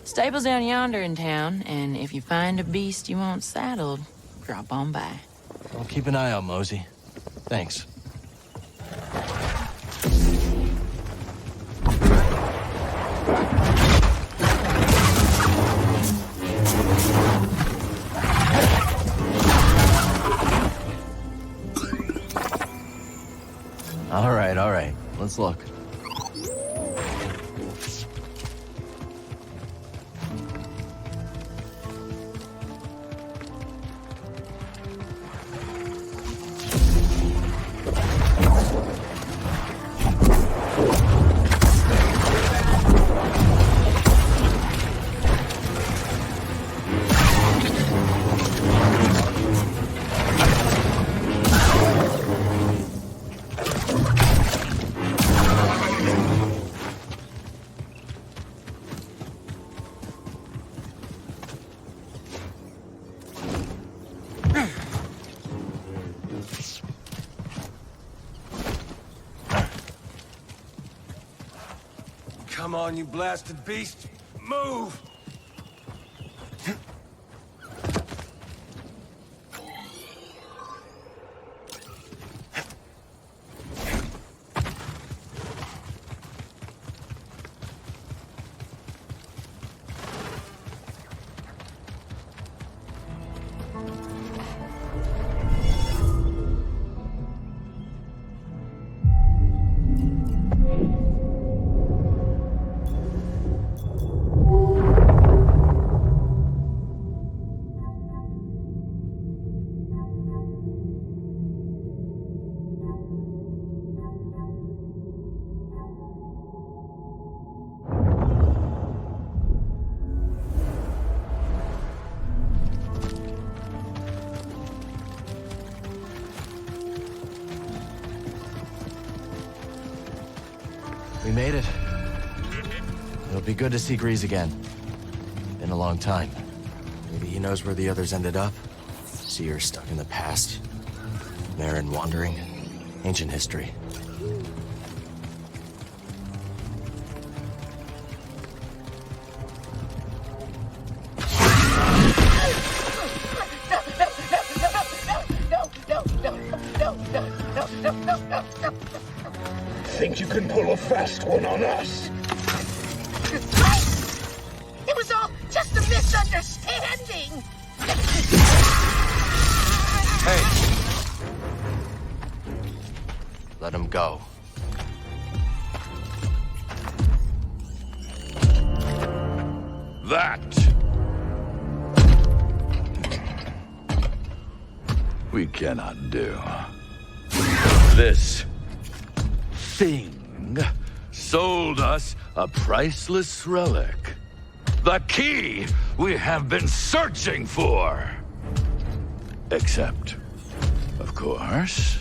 Stable's down yonder in town, and if you find a beast you want saddled, drop on by. I'll keep an eye out, Mosey. Thanks. All right. Let's look. Come on, you blasted beast. Move! made it. It'll be good to see Grease again. Been a long time. Maybe he knows where the others ended up. See her stuck in the past. Marin wandering. Ancient history. Think you can pull a fast one on us? It was all just a misunderstanding! Hey! Let him go. That we cannot do. This thing sold us a priceless relic. The key we have been searching for. Except, of course,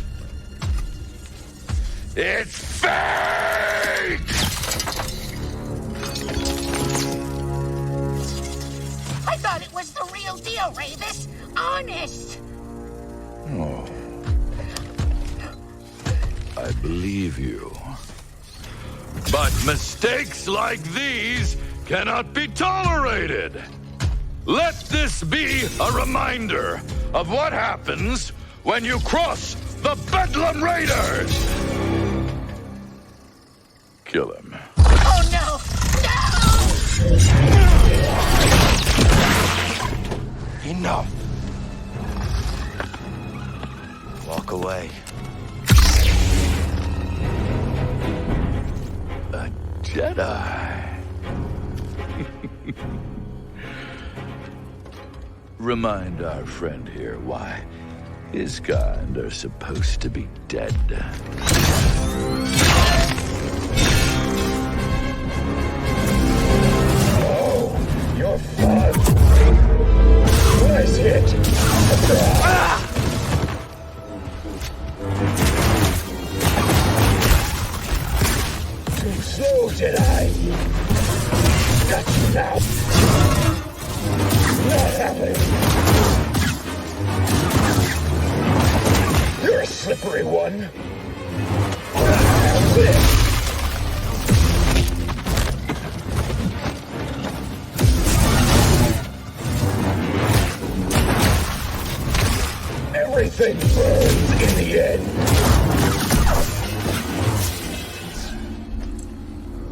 it's fake! I thought it was the real deal, Ravis. Honest. Oh. I believe you. But mistakes like these cannot be tolerated. Let this be a reminder of what happens when you cross the Bedlam Raiders! Kill him. Oh no! No! Enough! Walk away. A Jedi. Remind our friend here why his kind are supposed to be dead. Oh, you're fun. Nice hit. Ah! Too slow, Jedi. Got you now. Not happening. You're a slippery one. How's this? Everything burns in the end.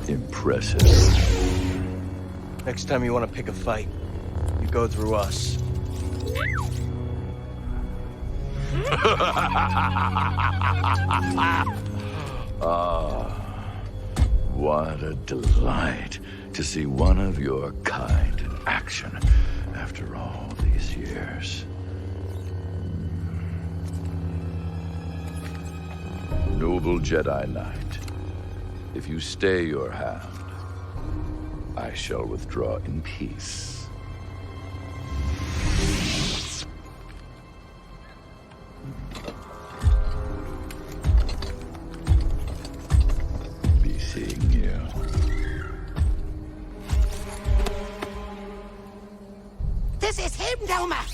Impressive. Next time you want to pick a fight, you go through us. Ah, what a delight to see one of your kind in action after all these years. Noble Jedi Knight, if you stay your hand, I shall withdraw in peace. Be seeing you. This is him, Doma!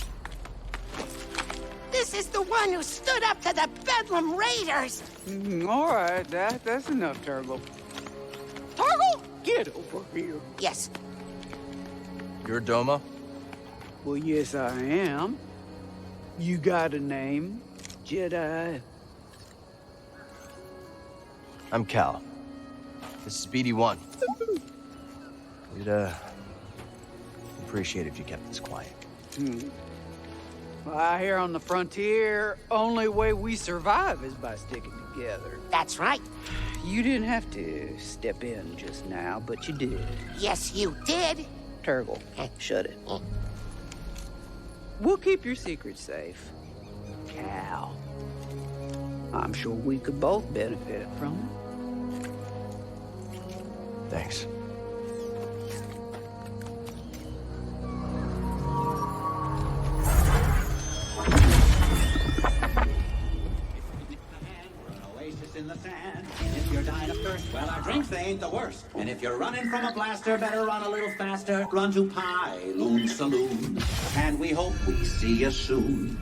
This is the one who stood up to the Bedlam Raiders! All right, that's enough, Turgle. Turgle, get over here. Yes. You're Doma? Well, yes, I am. You got a name, Jedi? I'm Cal. This is BD1. We'd, appreciate it if you kept this quiet. Well, out here on the frontier, only way we survive is by sticking together. That's right. You didn't have to step in just now, but you did. Yes, you did. Turgle, shut it. We'll keep your secret safe. Cal. I'm sure we could both benefit from it. Thanks. In the sand. If you're dying of thirst, well, our drinks, they ain't the worst. And if you're running from a blaster, better run a little faster. Run to Pyloon Saloon. And we hope we see you soon.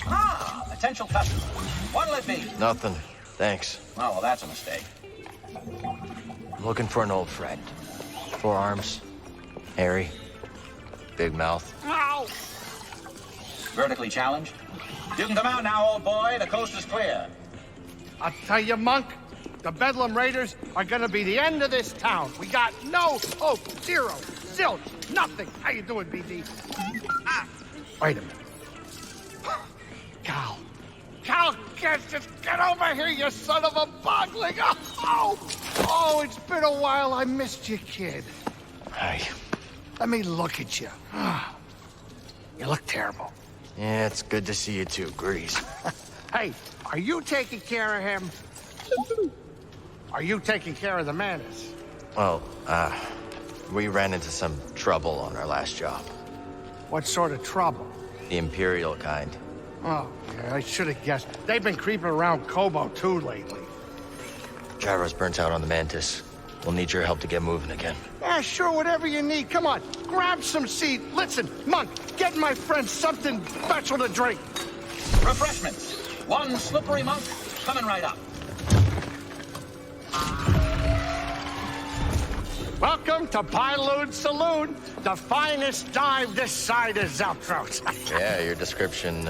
Ah, potential customer. What'll it be? Nothing. Thanks. Oh, well, that's a mistake. I'm looking for an old friend. 4 arms, hairy, big mouth. Ow! Vertically challenged? You can come out now, old boy. The coast is clear. I'll tell you, Monk, the Bedlam Raiders are gonna be the end of this town. We got no hope. Zero. Zilch. Nothing. How you doing, BD? Wait a minute. Cal. Cal, just get over here, you son of a bogling. Oh, it's been a while. I missed you, kid. Hey. Let me look at you. You look terrible. Yeah, it's good to see you too, Grease. Hey, are you taking care of him? Are you taking care of the Mantis? Well, we ran into some trouble on our last job. What sort of trouble? The Imperial kind. Oh, yeah, I should have guessed. They've been creeping around Kobo, too, lately. Gyro's burnt out on the Mantis. We'll need your help to get moving again. Yeah, sure, whatever you need. Come on, grab some seed. Listen, Monk, get my friend something special to drink. Refreshments. One slippery monk coming right up. Welcome to Pyloon Saloon, the finest dive this side of Zeltros. Yeah, your description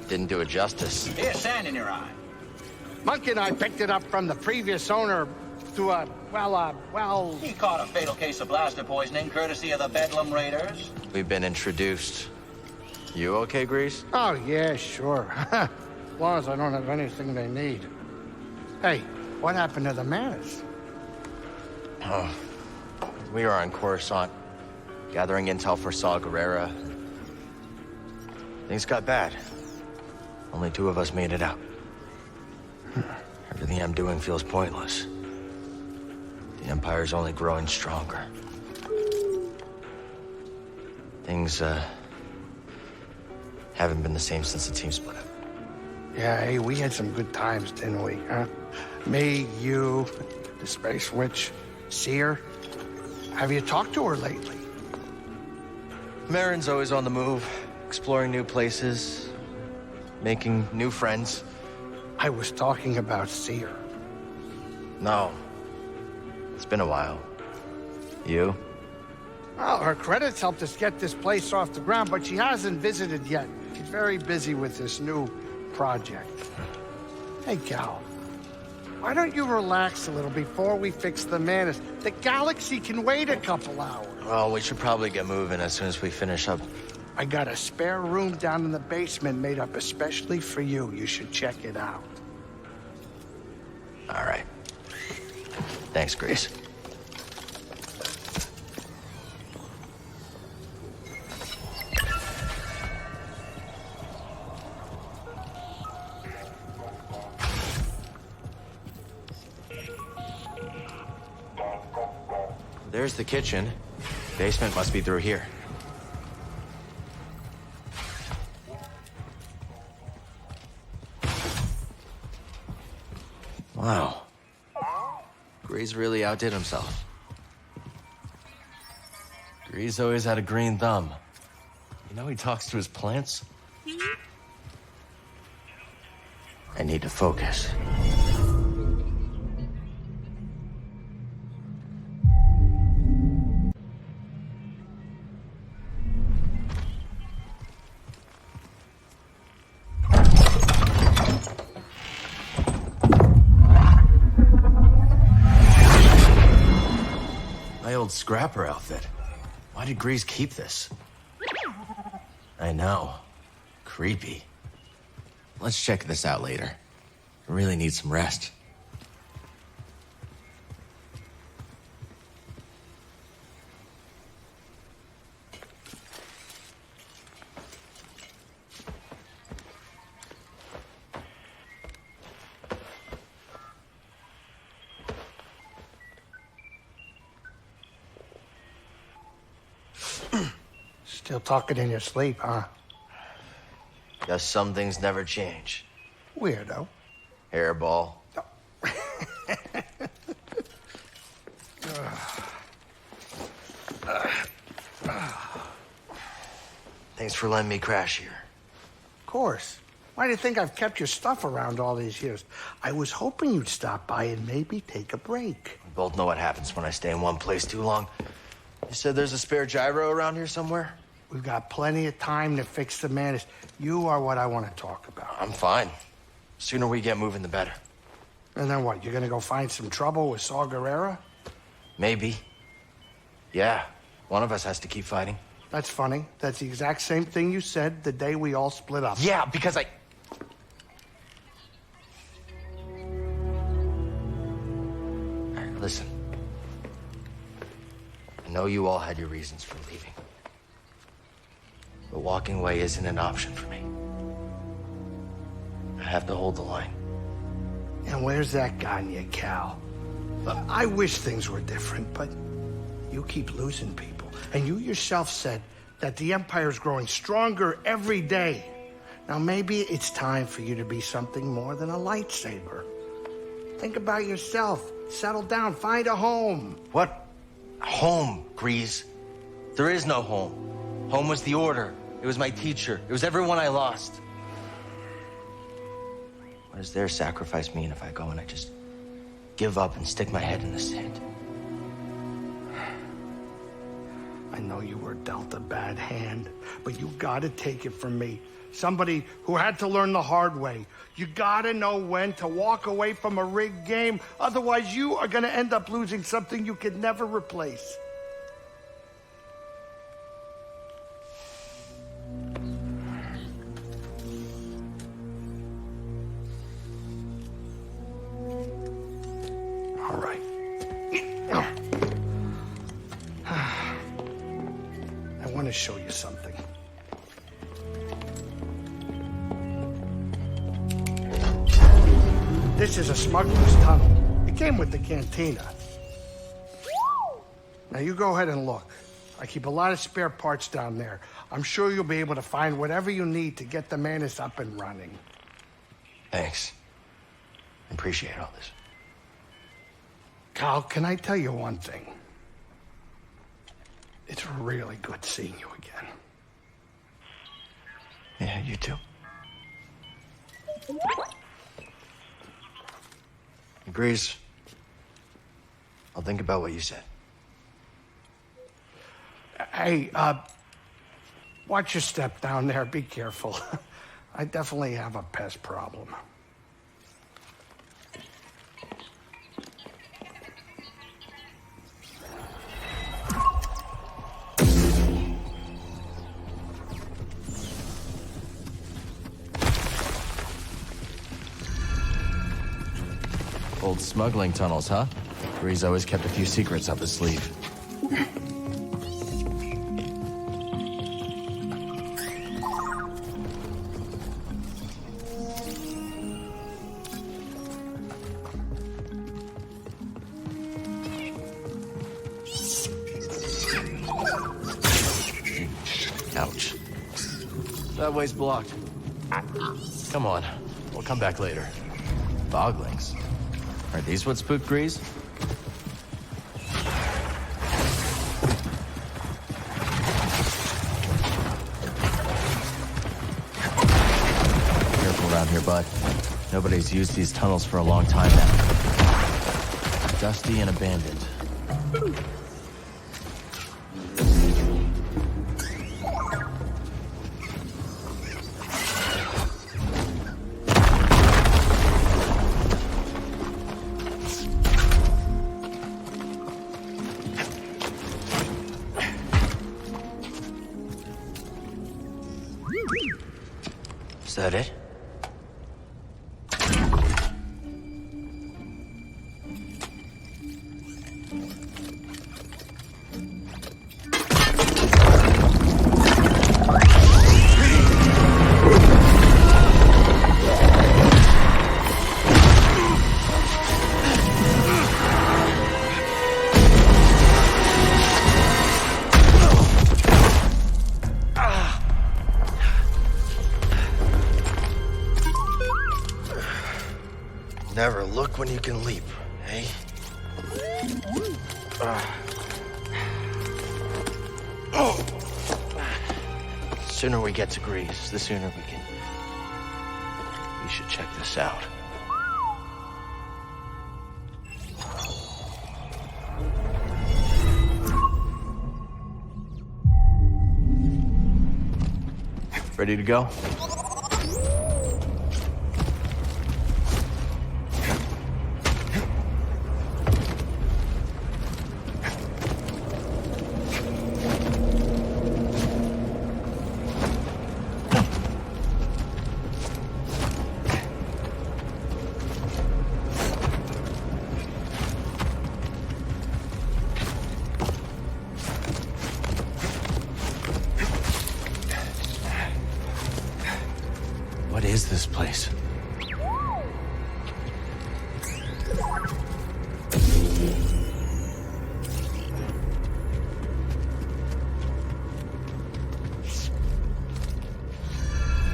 didn't do it justice. Here's sand in your eye. Monk and I picked it up from the previous owner through well... He caught a fatal case of blaster poisoning courtesy of the Bedlam Raiders. We've been introduced. You okay, Grease? Oh, yeah, sure. As long as I don't have anything they need. Hey, what happened to the Mantis? Oh, we were on Coruscant, gathering intel for Saw Gerrera. Things got bad. Only 2 of us made it out. Everything I'm doing feels pointless. The Empire's only growing stronger. Things, haven't been the same since the team split up. Yeah, hey, we had some good times, didn't we, huh? Me, you, the Space Witch, Seer. Have you talked to her lately? Marin's always on the move, exploring new places, making new friends. I was talking about Seer. No. It's been a while. You? Well, her credits helped us get this place off the ground, but she hasn't visited yet. She's very busy with this new project. Hey, Cal. Why don't you relax a little before we fix the Mantis? The galaxy can wait a couple hours. Well, we should probably get moving as soon as we finish up. I got a spare room down in the basement made up especially for you. You should check it out. All right. Thanks, Grease. There's the kitchen. Basement must be through here. Wow. Grease really outdid himself. Grease always had a green thumb. You know he talks to his plants? I need to focus. My old scrapper outfit. Why did Grease keep this? I know. Creepy. Let's check this out later. I really need some rest. Still talking in your sleep, huh? Guess some things never change. Weirdo. Hairball. Thanks for letting me crash here. Of course. Why do you think I've kept your stuff around all these years? I was hoping you'd stop by and maybe take a break. We both know what happens when I stay in one place too long. You said there's a spare gyro around here somewhere? We've got plenty of time to fix the madness. You are what I want to talk about. I'm fine. Sooner we get moving, the better. And then what? You're gonna go find some trouble with Saw Gerrera? Maybe. Yeah, one of us has to keep fighting. That's funny. That's the exact same thing you said the day we all split up. Yeah, because I... All right, listen. I know you all had your reasons for leaving. But walking away isn't an option for me. I have to hold the line. And where's that gotten you, Cal? I wish things were different, but you keep losing people. And you yourself said that the Empire's growing stronger every day. Now maybe it's time for you to be something more than a lightsaber. Think about yourself. Settle down. Find a home. What? Home, Grease. There is no home. Home was the Order. It was my teacher. It was everyone I lost. What does their sacrifice mean if I go and I just give up and stick my head in the sand? I know you were dealt a bad hand, but you gotta take it from me. Somebody who had to learn the hard way. You gotta know when to walk away from a rigged game. Otherwise, you are gonna end up losing something you could never replace. All right. I want to show you something. This is a smuggler's tunnel. It came with the cantina. Now you go ahead and look. I keep a lot of spare parts down there. I'm sure you'll be able to find whatever you need to get the Manus up and running. Thanks. I appreciate all this. Cal, can I tell you one thing? It's really good seeing you again. Yeah, you too. Agrees. I'll think about what you said. Hey, watch your step down there. Be careful. I definitely have a pest problem. Old smuggling tunnels, huh? Breeze always kept a few secrets up his sleeve. Ouch. That way's blocked. Come on, we'll come back later. Boglings. Are these what spooked Grease? Careful around here, bud. Nobody's used these tunnels for a long time now. Dusty and abandoned. Is that it? Never look when you can leap, eh? The sooner we get to Greece, the sooner we can... We should check this out. Ready to go? What is this place?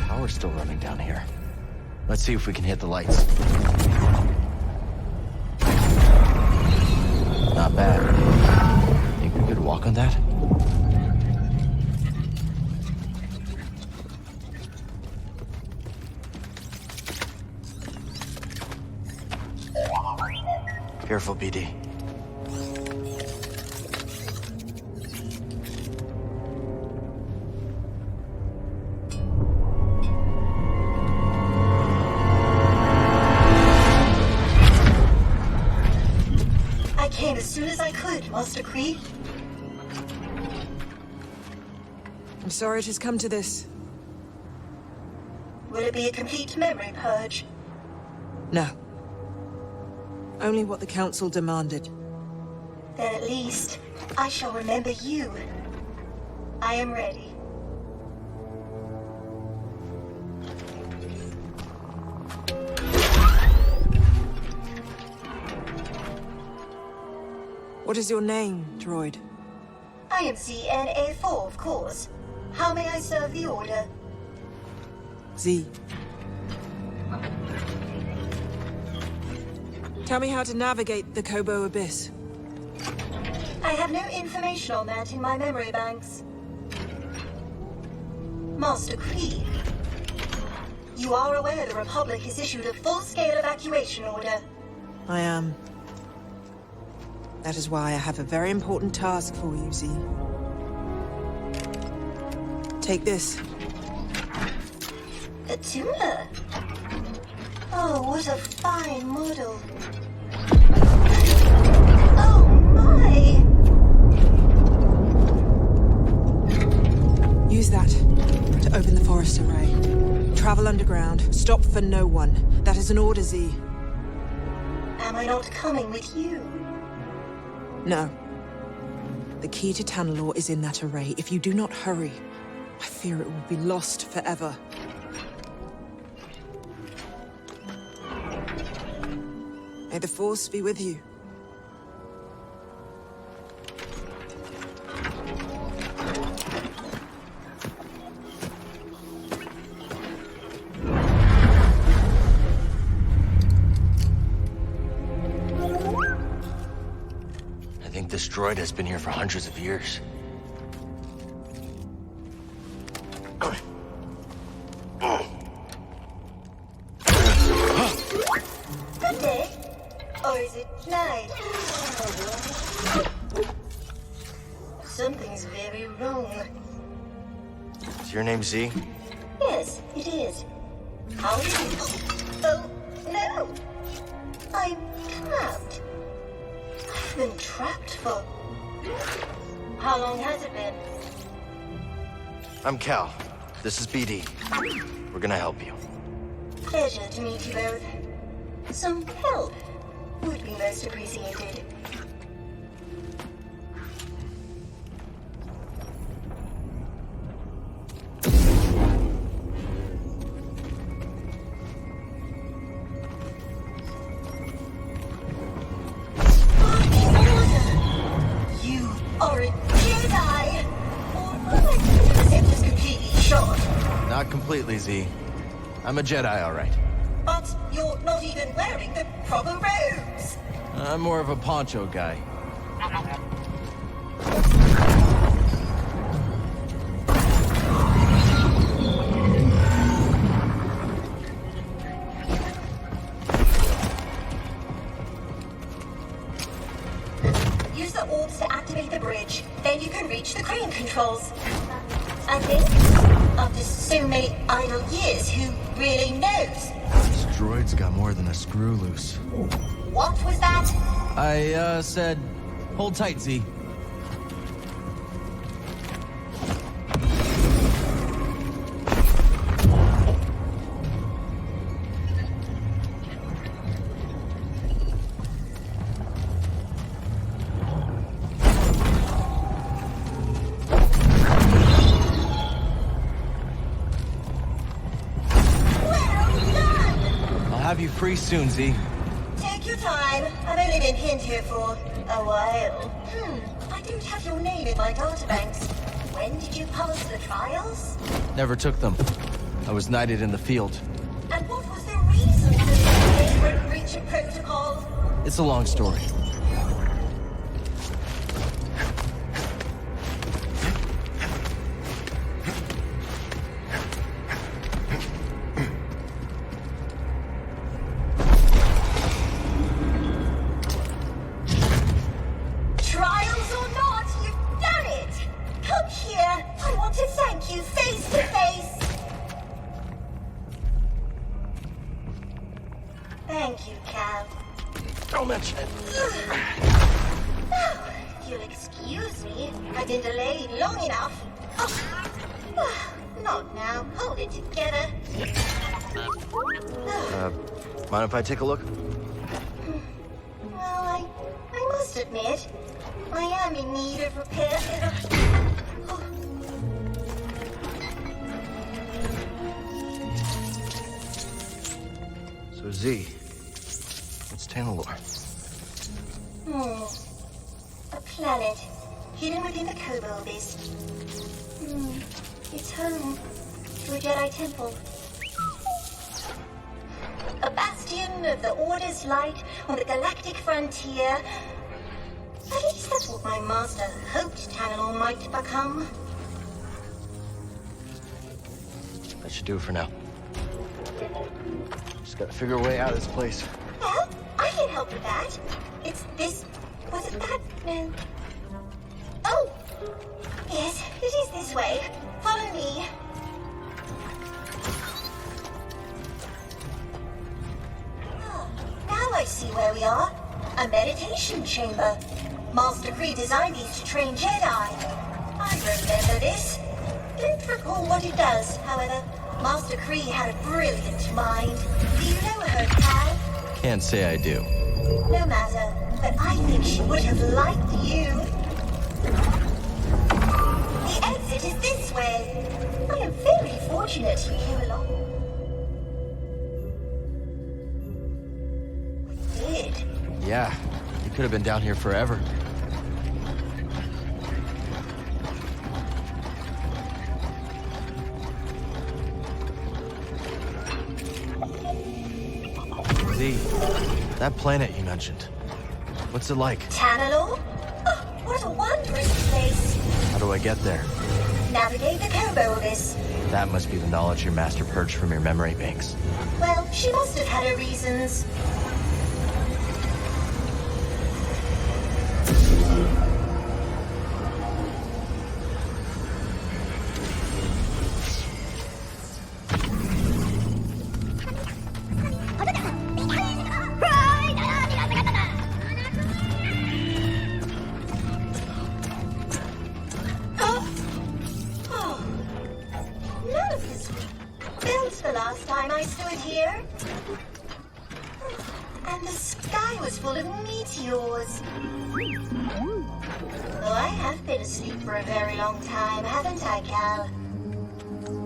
Power's still running down here. Let's see if we can hit the lights. Not bad. Think we could walk on that? Careful, BD. I came as soon as I could, Master Creed. I'm sorry it has come to this. Will it be a complete memory purge? No. Only what the Council demanded. Then at least I shall remember you. I am ready. What is your name, droid? I am ZNA4, of course. How may I serve the Order? Z. Tell me how to navigate the Kobo Abyss. I have no information on that in my memory banks. Master Creed, you are aware the Republic has issued a full-scale evacuation order. I am. That is why I have a very important task for you, Z. Take this. A tuner? Oh, what a fine model. Oh, my! Use that to open the forest array. Travel underground. Stop for no one. That is an order, Z. Am I not coming with you? No. The key to Tanalor is in that array. If you do not hurry, I fear it will be lost forever. May the Force be with you. I think this droid has been here for hundreds of years. Good day. Or is it night? Something's very wrong. Is your name Z? Yes, it is. How is it? Oh, no! I'm trapped. I've been trapped for... How long has it been? I'm Cal. This is BD. We're gonna help you. Pleasure to meet you both. Some help would be most appreciated. You are a Jedi! Or am I just completely shot? Not completely, Z. I'm a Jedi, all right. But You're not even wearing the proper robes. I'm more of a poncho guy. Use the orbs to activate the bridge. Then you can reach the crane controls. I think, after so many idle years, who really knows? This droid's got more than a screw loose. What was that? I, said, hold tight, Z. Have you free soon, Z. Take your time. I've only been pinned here for a while. I don't have your name in my databanks. When did you pass the trials? Never took them. I was knighted in the field. And what was the reason for this favorite breach of protocol? It's a long story. Thank you, Cal. Don't mention it. Now, if you'll excuse me, I've been delayed long enough. Not now. Hold it together. Mind if I take a look? Well, I must admit, I am in need of repair. So, Z, what's Tanalorr? A planet hidden within the Kobo abyss. It's home to a Jedi temple. A bastion of the Order's light on the galactic frontier. At least that's what my master hoped Tanalorr might become. That should do it for now. Just gotta figure a way out of this place. Well, I can help with that. It's this... Was it that? No. Oh! Yes, it is this way. Follow me. Now I see where we are. A meditation chamber. Master Kree designed these to train Jedi. I remember this. Don't recall what it does, however. Master Kree had a brilliant mind. Do you know her, Cal? Can't say I do. No matter, but I think she would have liked you. The exit is this way. I am very fortunate you came along. We did. Yeah, you could have been down here forever. Z, that planet you mentioned, what's it like? Tanalorr? Oh, what a wondrous place. How do I get there? Navigate the Kobo abyss. That must be the knowledge your master purged from your memory banks. Well, she must have had her reasons.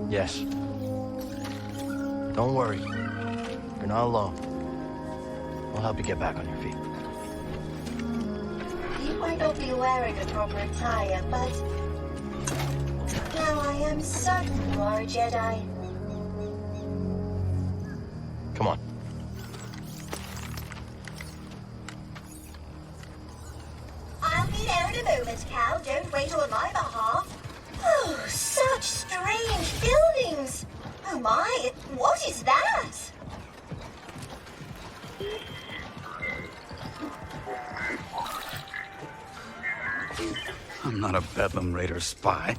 Yes. Don't worry. You're not alone. We'll help you get back on your feet. You might not be wearing a proper attire, but now I am certain you are a Jedi. Come on. Cal. Don't wait on my behalf. Oh, such strange buildings. Oh my, what is that? I'm not a Bedlam Raider spy.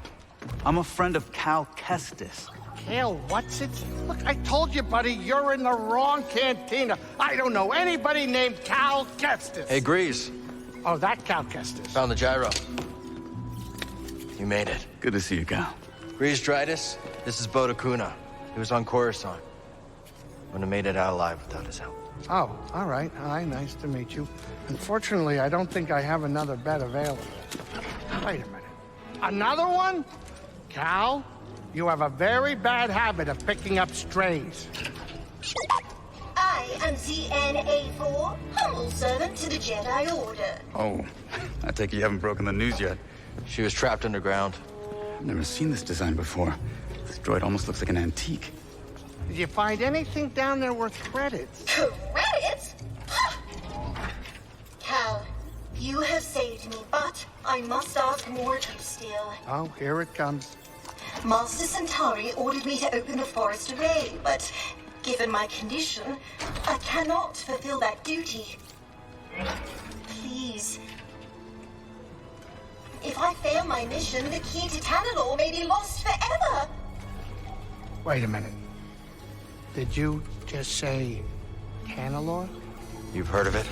I'm a friend of Cal Kestis. Cal, what's it? Look, I told you, buddy, you're in the wrong cantina. I don't know anybody named Cal Kestis. Hey, Grease. Oh, that Cal Kestis. Found the gyro. You made it. Good to see you, Cal. Grease Dritus, this is Boda Kuna. He was on Coruscant. Wouldn't have made it out alive without his help. Oh, all right. Hi, nice to meet you. Unfortunately, I don't think I have another bed available. Wait a minute. Another one? Cal, you have a very bad habit of picking up strays. I am ZNA4, humble servant to the Jedi Order. Oh, I take it you haven't broken the news yet. She was trapped underground. I've never seen this design before. This droid almost looks like an antique. Did you find anything down there worth credits? Credits? Cal, you have saved me, but I must ask more of you still. Oh, here it comes. Master Centauri ordered me to open the forest array, but given my condition, I cannot fulfill that duty. Please. If I fail my mission, the key to Tanalorr may be lost forever. Wait a minute. Did you just say Tanalorr? You've heard of it?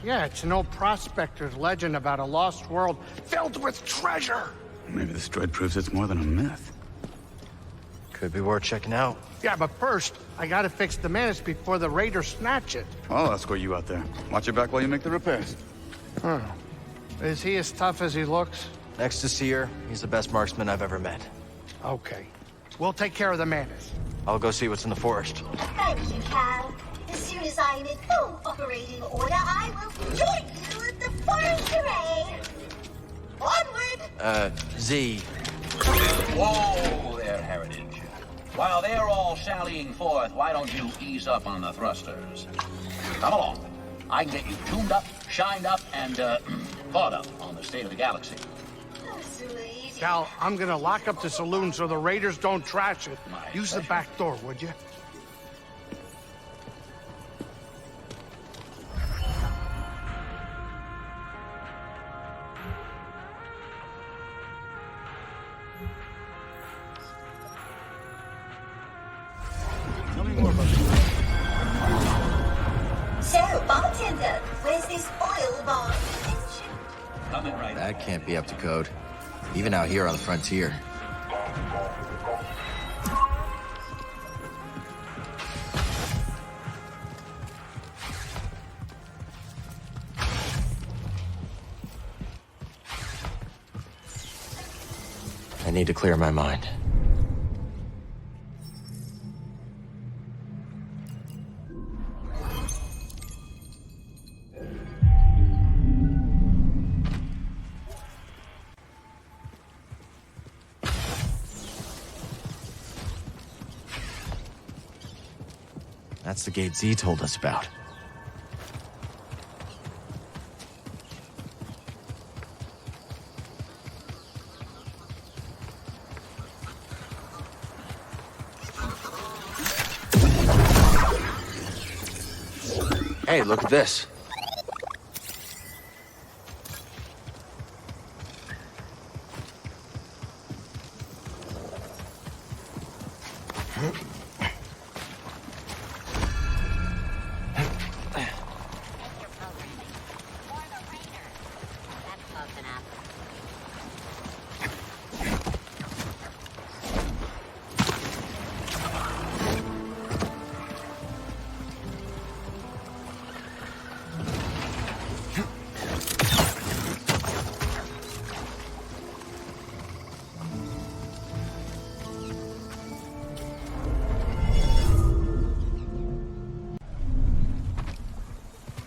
Yeah, it's an old prospector's legend about a lost world filled with treasure. Maybe this droid proves it's more than a myth. Could be worth checking out. Yeah, but first, I gotta fix the Mantis before the Raiders snatch it. I'll escort you out there. Watch your back while you make the repairs. Huh. Is he as tough as he looks? Next to Seer, he's the best marksman I've ever met. Okay. We'll take care of the Mantis. I'll go see what's in the forest. Thank you, Cal. As soon as I'm in full operating order, I will join you at the forest array. Onward! Z. Whoa there, Heritage. While they're all sallying forth, why don't you ease up on the thrusters? Come along. I can get you tuned up, shined up, and, caught up on the state of the galaxy. Cal, I'm gonna lock up the saloon so the Raiders don't trash it. Use the back door, would you? Tell me more about this. So, bartender, where's this oil bar? Coming right. That can't be up to code. Even out here on the frontier. I need to clear my mind. That's the gate Z told us about. Hey, look at this.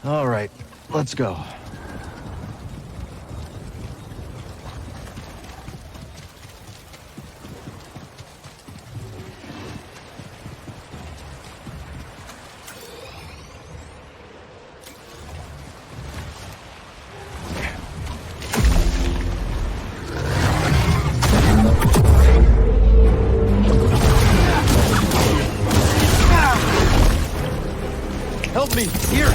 All right, let's go. Help me! Here!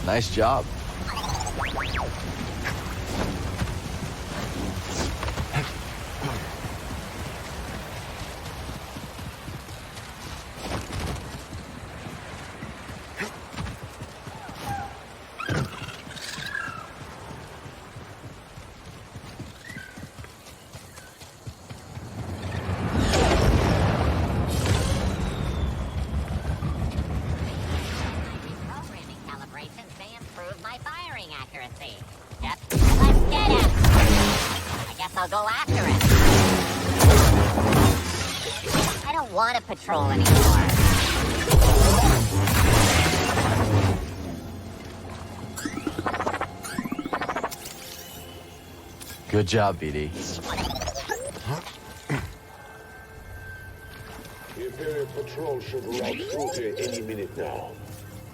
Nice job. I'll go after it. I don't want to patrol anymore. Good job, BD. The Imperial Patrol should route through here any minute now.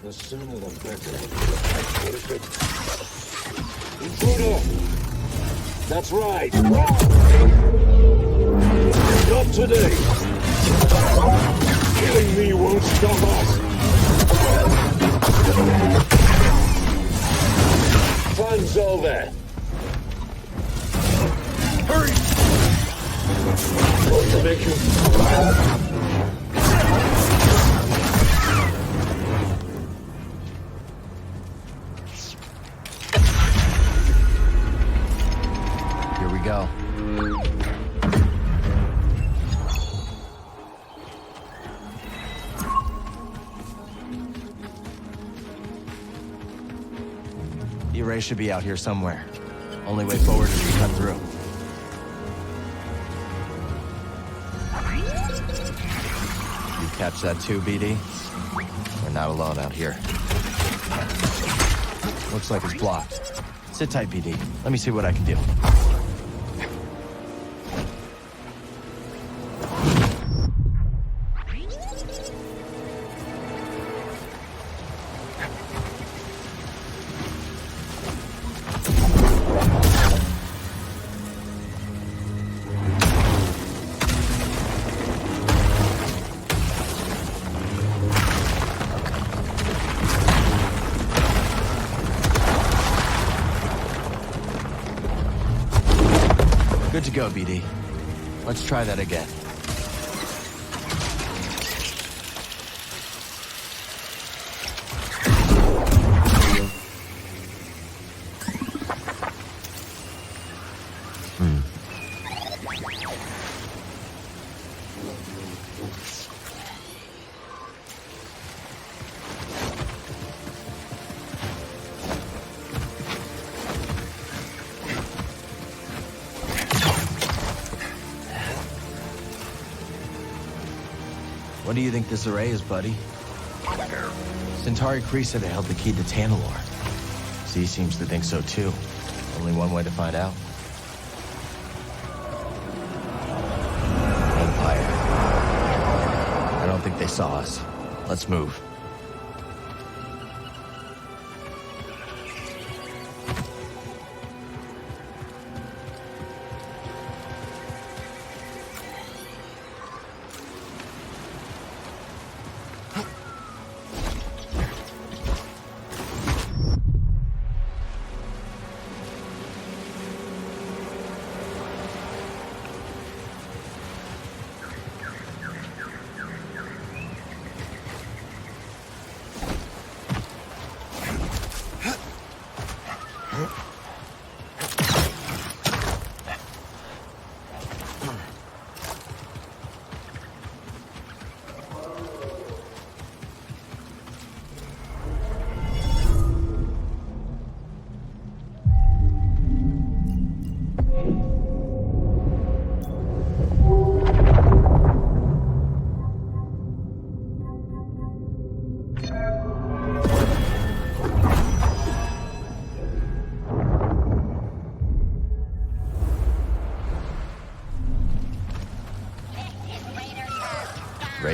The sooner the better. What is it? Intruder! That's right. Not today. Killing me won't stop us. Fun's over. Hurry! Going to make you... Go. The array should be out here somewhere. Only way forward is to cut through. You catch that too, BD? We're not alone out here. Looks like it's blocked. Sit tight, BD. Let me see what I can do. Good to go, BD. Let's try that again. What do you think this array is, buddy? Centauri Kree said it held the key to Tanalorr. Z seems to think so too. Only one way to find out. Empire. I don't think they saw us. Let's move.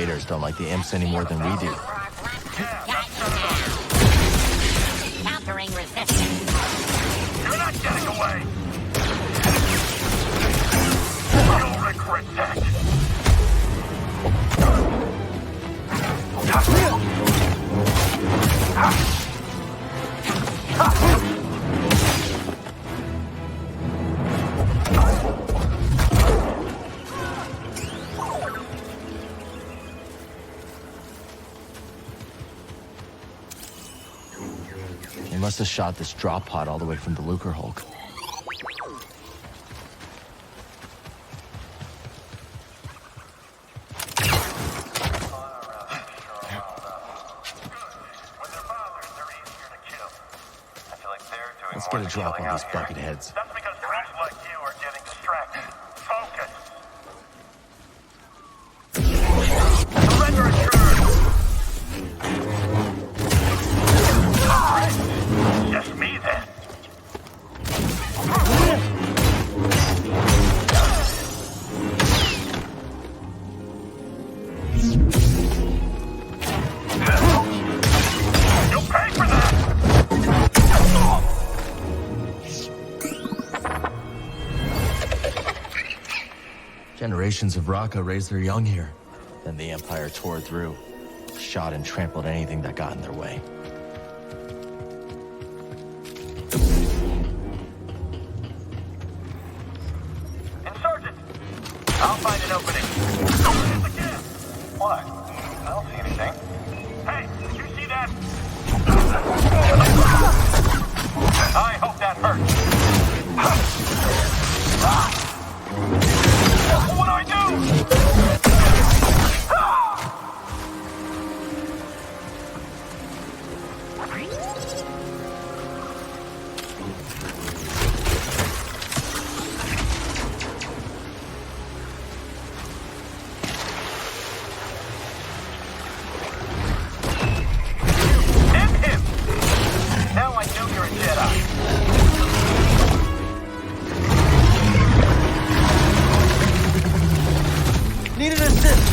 Raiders don't like the imps any more than we do. Countering resistance. You're not getting away! You'll regret that! They must have shot this drop pod all the way from the Lucre Hulk. Let's get a drop on these bucket heads. That's because freaks like you are getting distracted. Focus! Surrender assured! Just me then. You'll pay for that! Generations of Raqqa raised their young here. Then the Empire tore through, shot and trampled anything that got in their way. Insurgent! I'll find an opening. Open this again! What? I don't see anything. Hey, did you see that? I hope that hurts. What do I do? Hit him! Now I know you're a Jedi. Need an assist!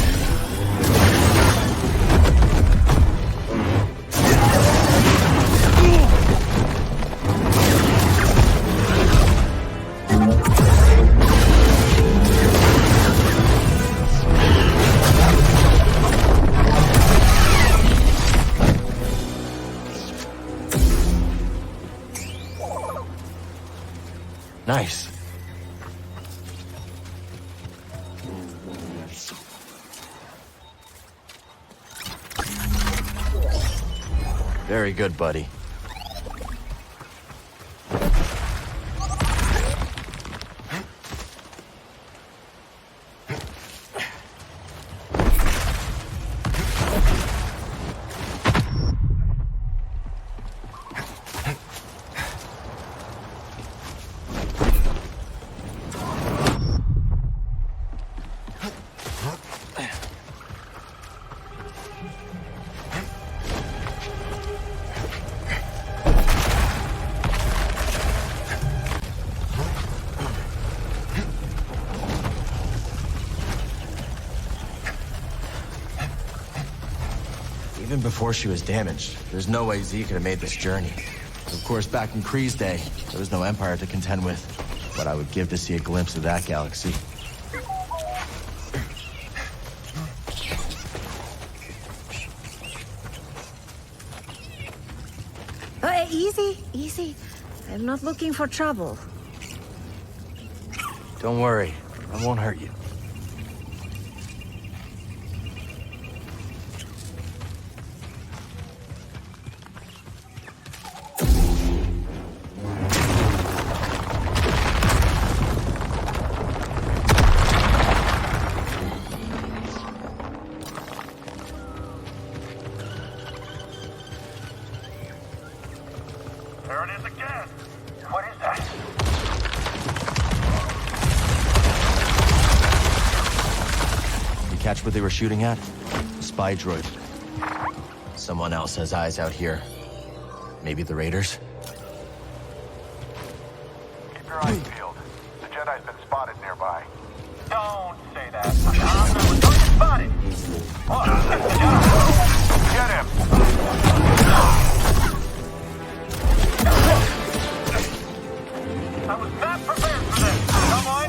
Nice. Very good, buddy. Even before she was damaged, there's no way Z could have made this journey. Of course, back in Kree's day, there was no Empire to contend with. But I would give to see a glimpse of that galaxy. Easy, easy. I'm not looking for trouble. Don't worry, I won't hurt you. There it is again. What is that? You catch what they were shooting at? A spy droid. Someone else has eyes out here. Maybe the Raiders? Keep your eyes peeled. The Jedi's been spotted nearby. Don't say that. We're spotted. What? I was not prepared for this. Come on.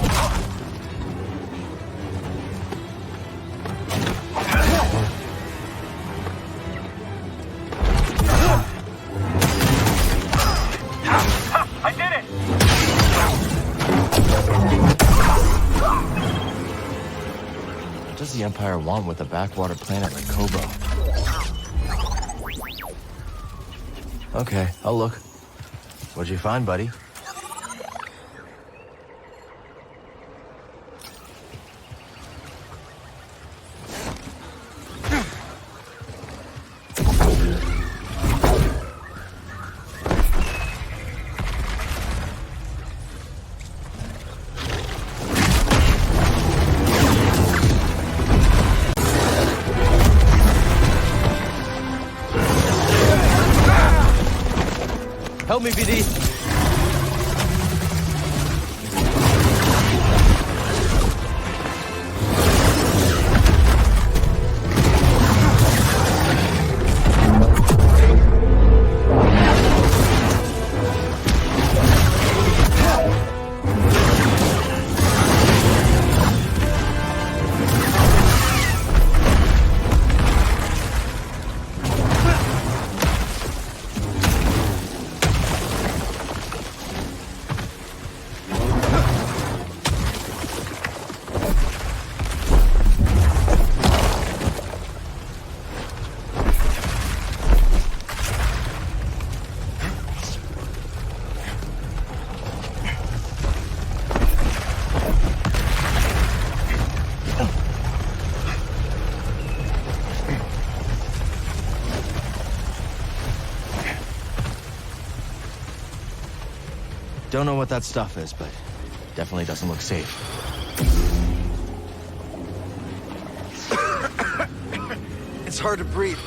I did it! What does the Empire want with a backwater planet like Kobo? Okay, I'll look. What'd you find, buddy? Help me, BD. Don't know what that stuff is, but definitely doesn't look safe. It's hard to breathe.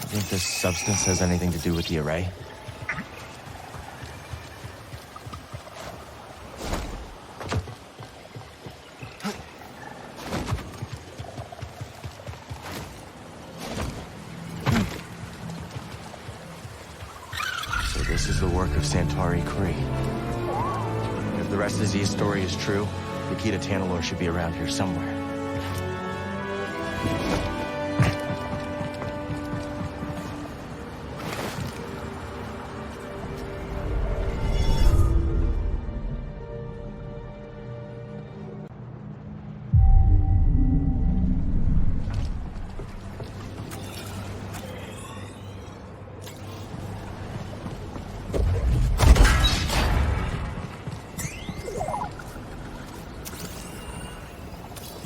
Think this substance has anything to do with the array? So this is the work of Centauri Kree. If the rest of Z's story is true, the key to Tanalorr should be around here somewhere.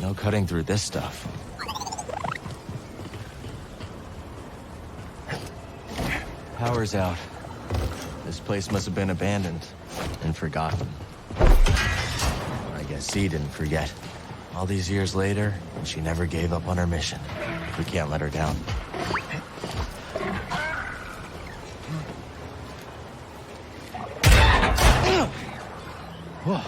No cutting through this stuff. Power's out. This place must have been abandoned and forgotten. I guess Z didn't forget. All these years later, and she never gave up on her mission. We can't let her down. Whoa.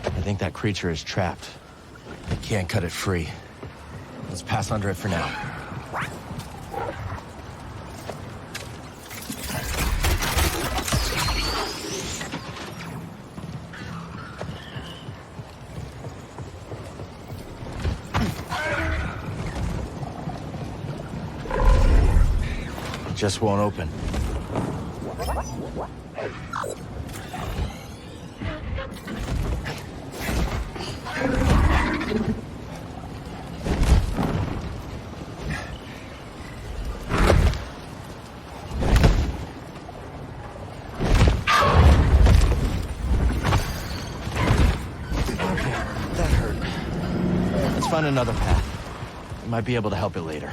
I think that creature is trapped. I can't cut it free. Let's pass under it for now. just won't open. Find another path. I might be able to help it later.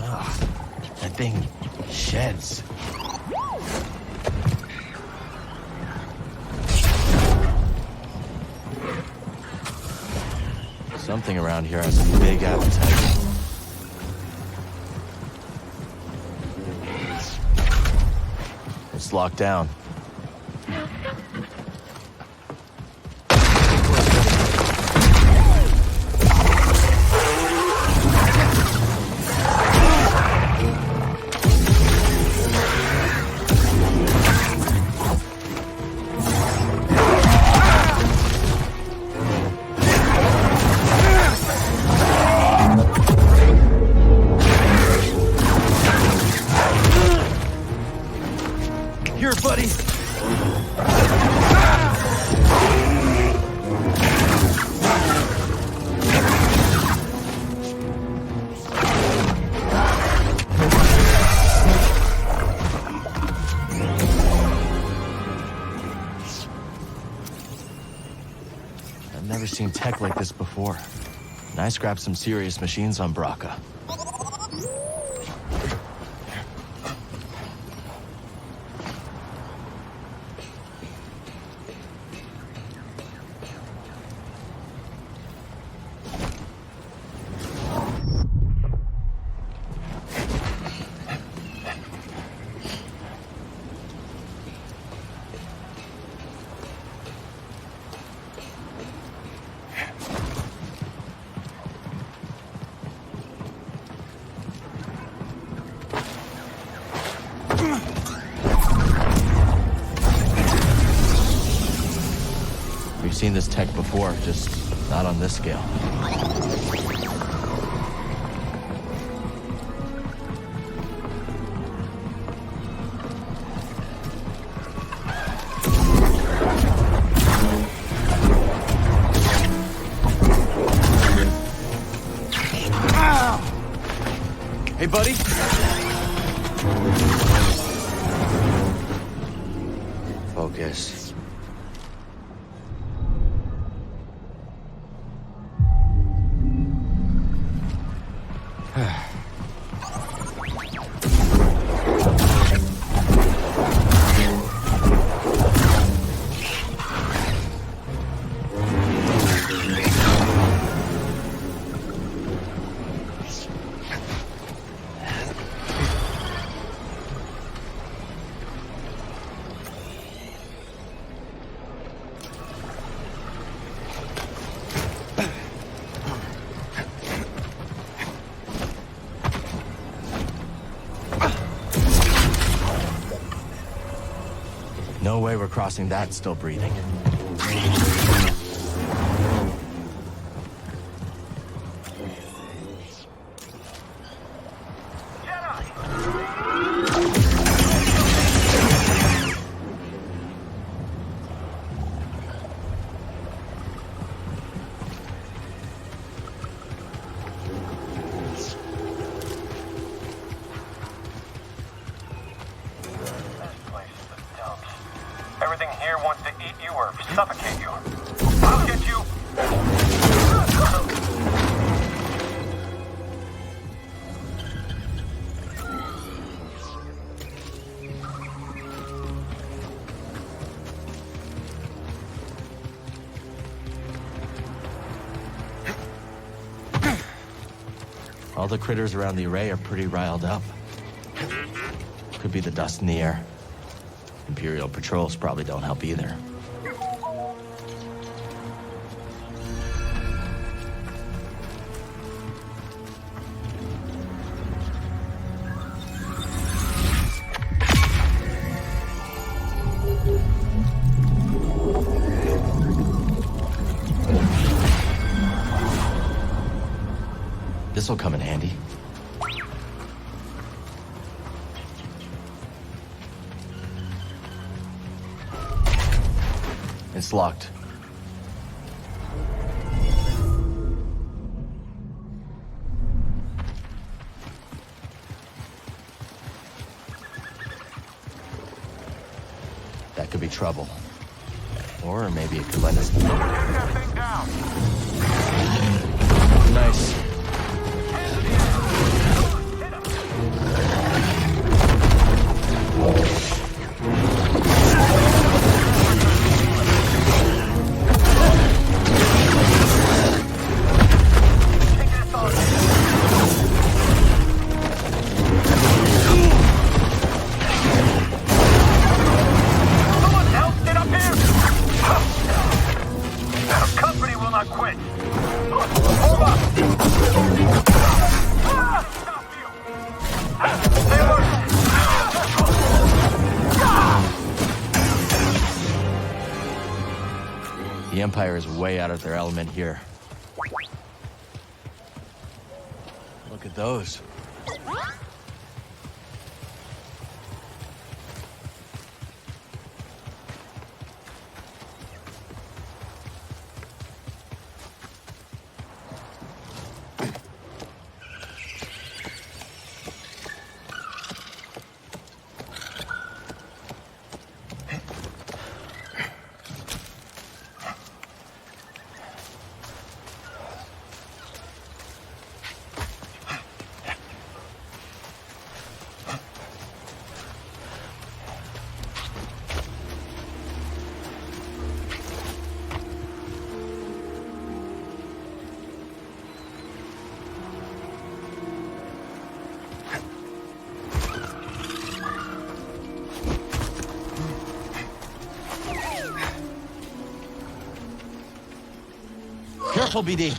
Ugh, that thing sheds. Something around here has a big appetite. It's locked down. Seen tech like this before. And I scrapped some serious machines on Braca. Seen this tech before, just not on this scale. Hey, buddy. Focus. No way we're crossing that still breathing. Everything here wants to eat you or suffocate you. I'll get you. All the critters around the array are pretty riled up. Could be the dust in the air. Imperial patrols probably don't help either. This'll come in handy. It's locked. That could be trouble. Or maybe it could let us... Nice. The Empire is way out of their element here. Look at those. Careful, BD.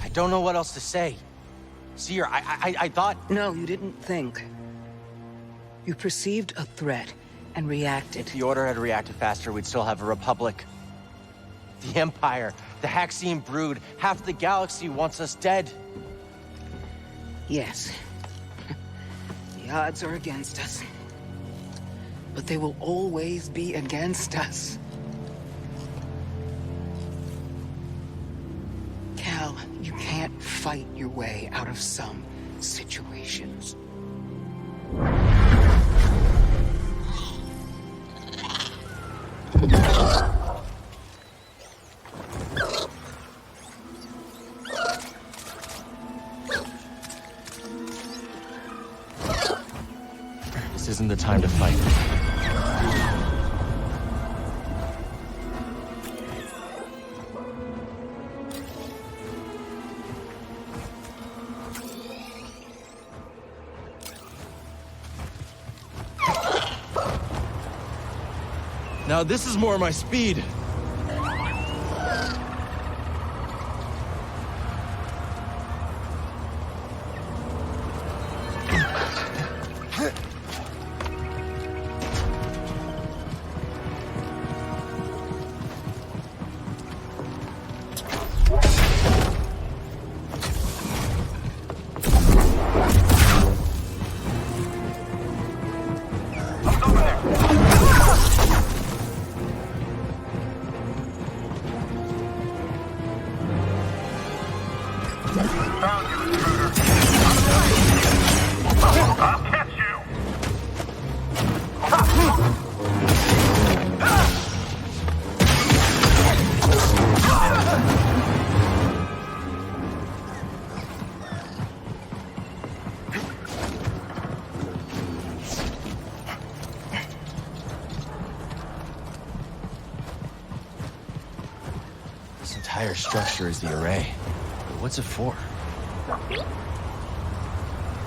I don't know what else to say. Seer, I thought... No, you didn't think. You perceived a threat and reacted. If the Order had reacted faster, we'd still have a Republic. The Empire, the Haxian brood, half the galaxy wants us dead. Yes. The odds are against us. But they will always be against us. Cal, you can't fight your way out of some situations. This isn't the time to fight. Now this is more my speed. This entire structure is the array. But what's it for?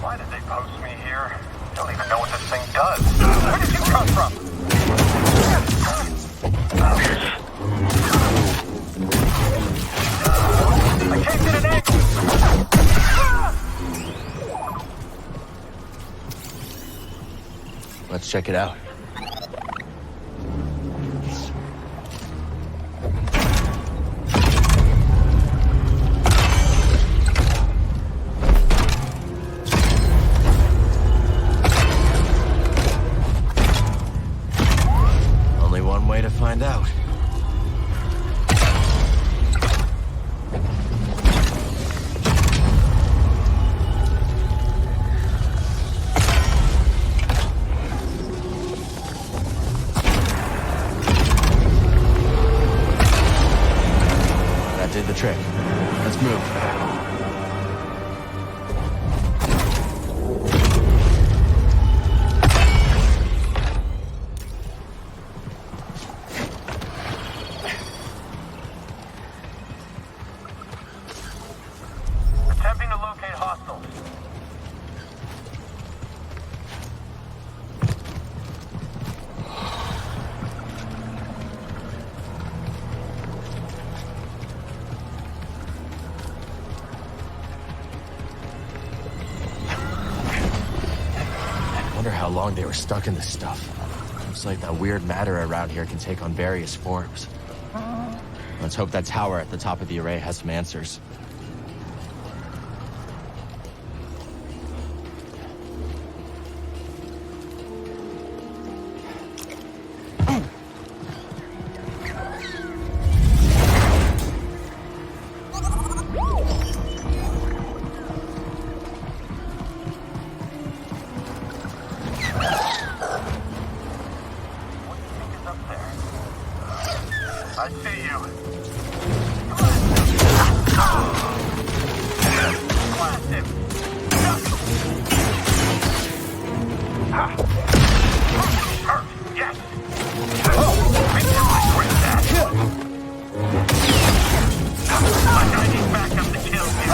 Why did they post me here? Don't even know what this thing does. Where did you come from? I can't get an angle. Let's check it out. how long they were stuck in this stuff. Looks like that weird matter around here can take on various forms. Let's hope that tower at the top of the array has some answers. I see you. Blast him. Perfect, yes. I knew I'd regret that. Like I need backup to kill you.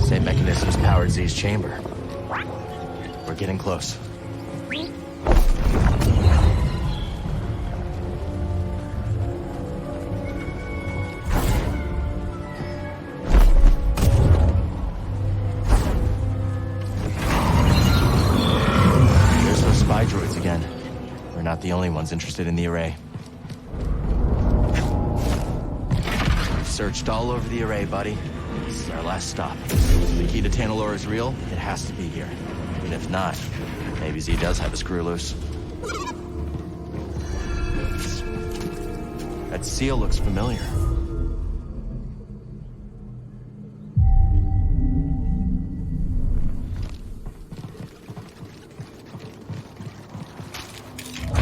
Same mechanisms powered Z's chamber. We're getting close. There's those spy droids again. We're not the only ones interested in the array. We've searched all over the array, buddy. This is our last stop. If the key to Tanalorr is real, it has to be here. And if not, maybe Z does have a screw loose. That seal looks familiar.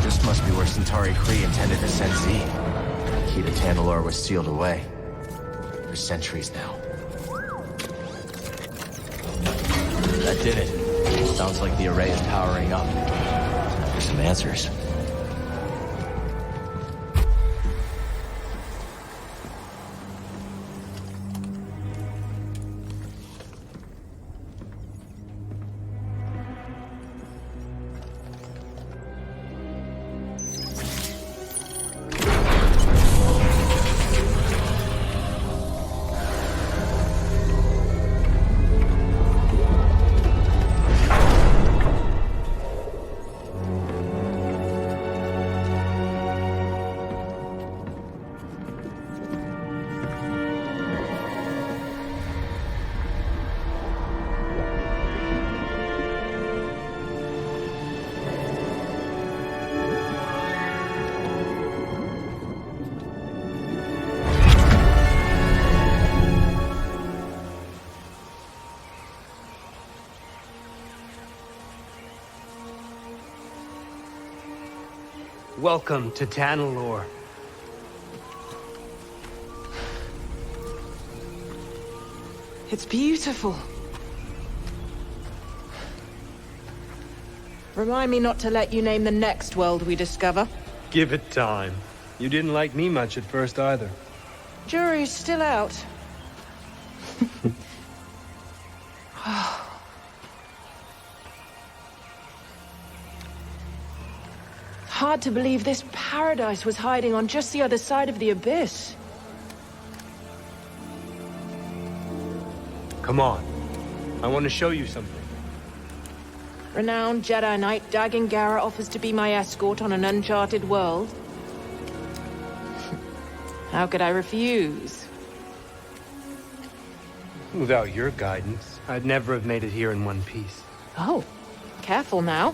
This must be where Centauri Kree intended to send Z. The key to Tanalorr was sealed away. For centuries now. That did it. Sounds like the array is powering up. Time for some answers. Welcome to Tanalorr. It's beautiful. Remind me not to let you name the next world we discover. Give it time. You didn't like me much at first either. Jury's still out. Hard to believe this paradise was hiding on just the other side of the abyss. Come on. I want to show you something. Renowned Jedi Knight Dagan Gera offers to be my escort on an uncharted world. How could I refuse? Without your guidance, I'd never have made it here in one piece. Oh, careful now.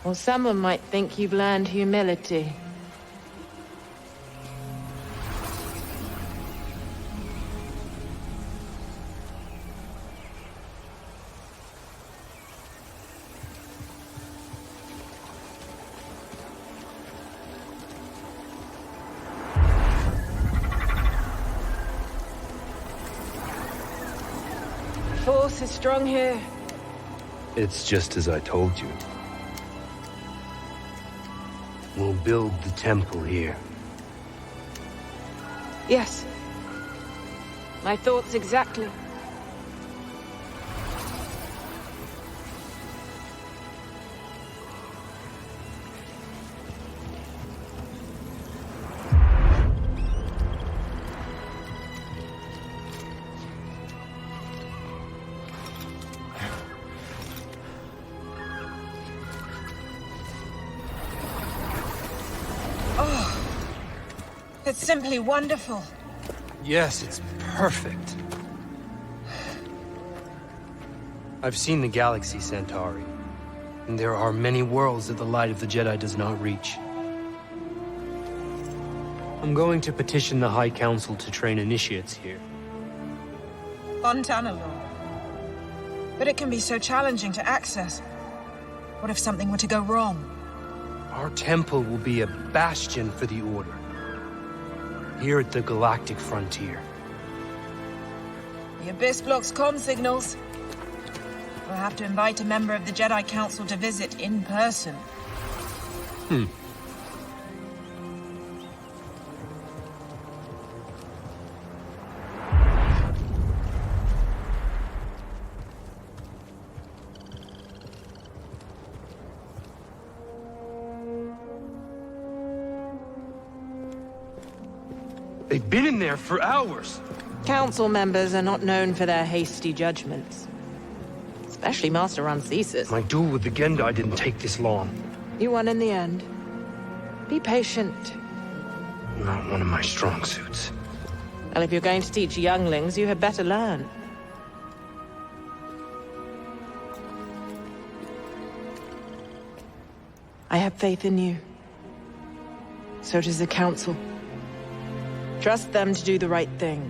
Or someone might think you've learned humility. The Force is strong here. It's just as I told you. We'll build the temple here. Yes. My thoughts exactly. It's simply wonderful. Yes, it's perfect. I've seen the galaxy, Centauri. And there are many worlds that the light of the Jedi does not reach. I'm going to petition the High Council to train initiates here. On Tanalorr. But it can be so challenging to access. What if something were to go wrong? Our temple will be a bastion for the Order. Here at the galactic frontier. The Abyss blocks comm signals. We'll have to invite a member of the Jedi Council to visit in person. They've been in there for hours. Council members are not known for their hasty judgments. Especially Master Rancesis. My duel with the Gendai didn't take this long. You won in the end. Be patient. Not one of my strong suits. Well, if you're going to teach younglings, you had better learn. I have faith in you. So does the Council. Trust them to do the right thing.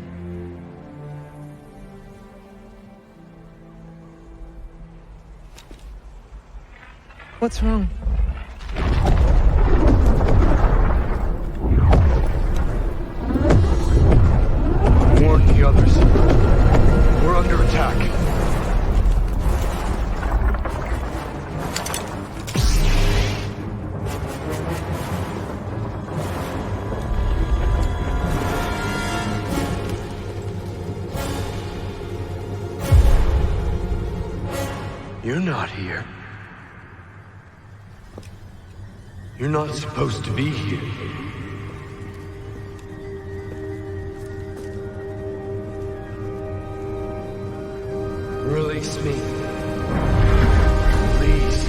What's wrong? Warn the others. We're under attack. You're not here. You're not supposed to be here. Release me. Please.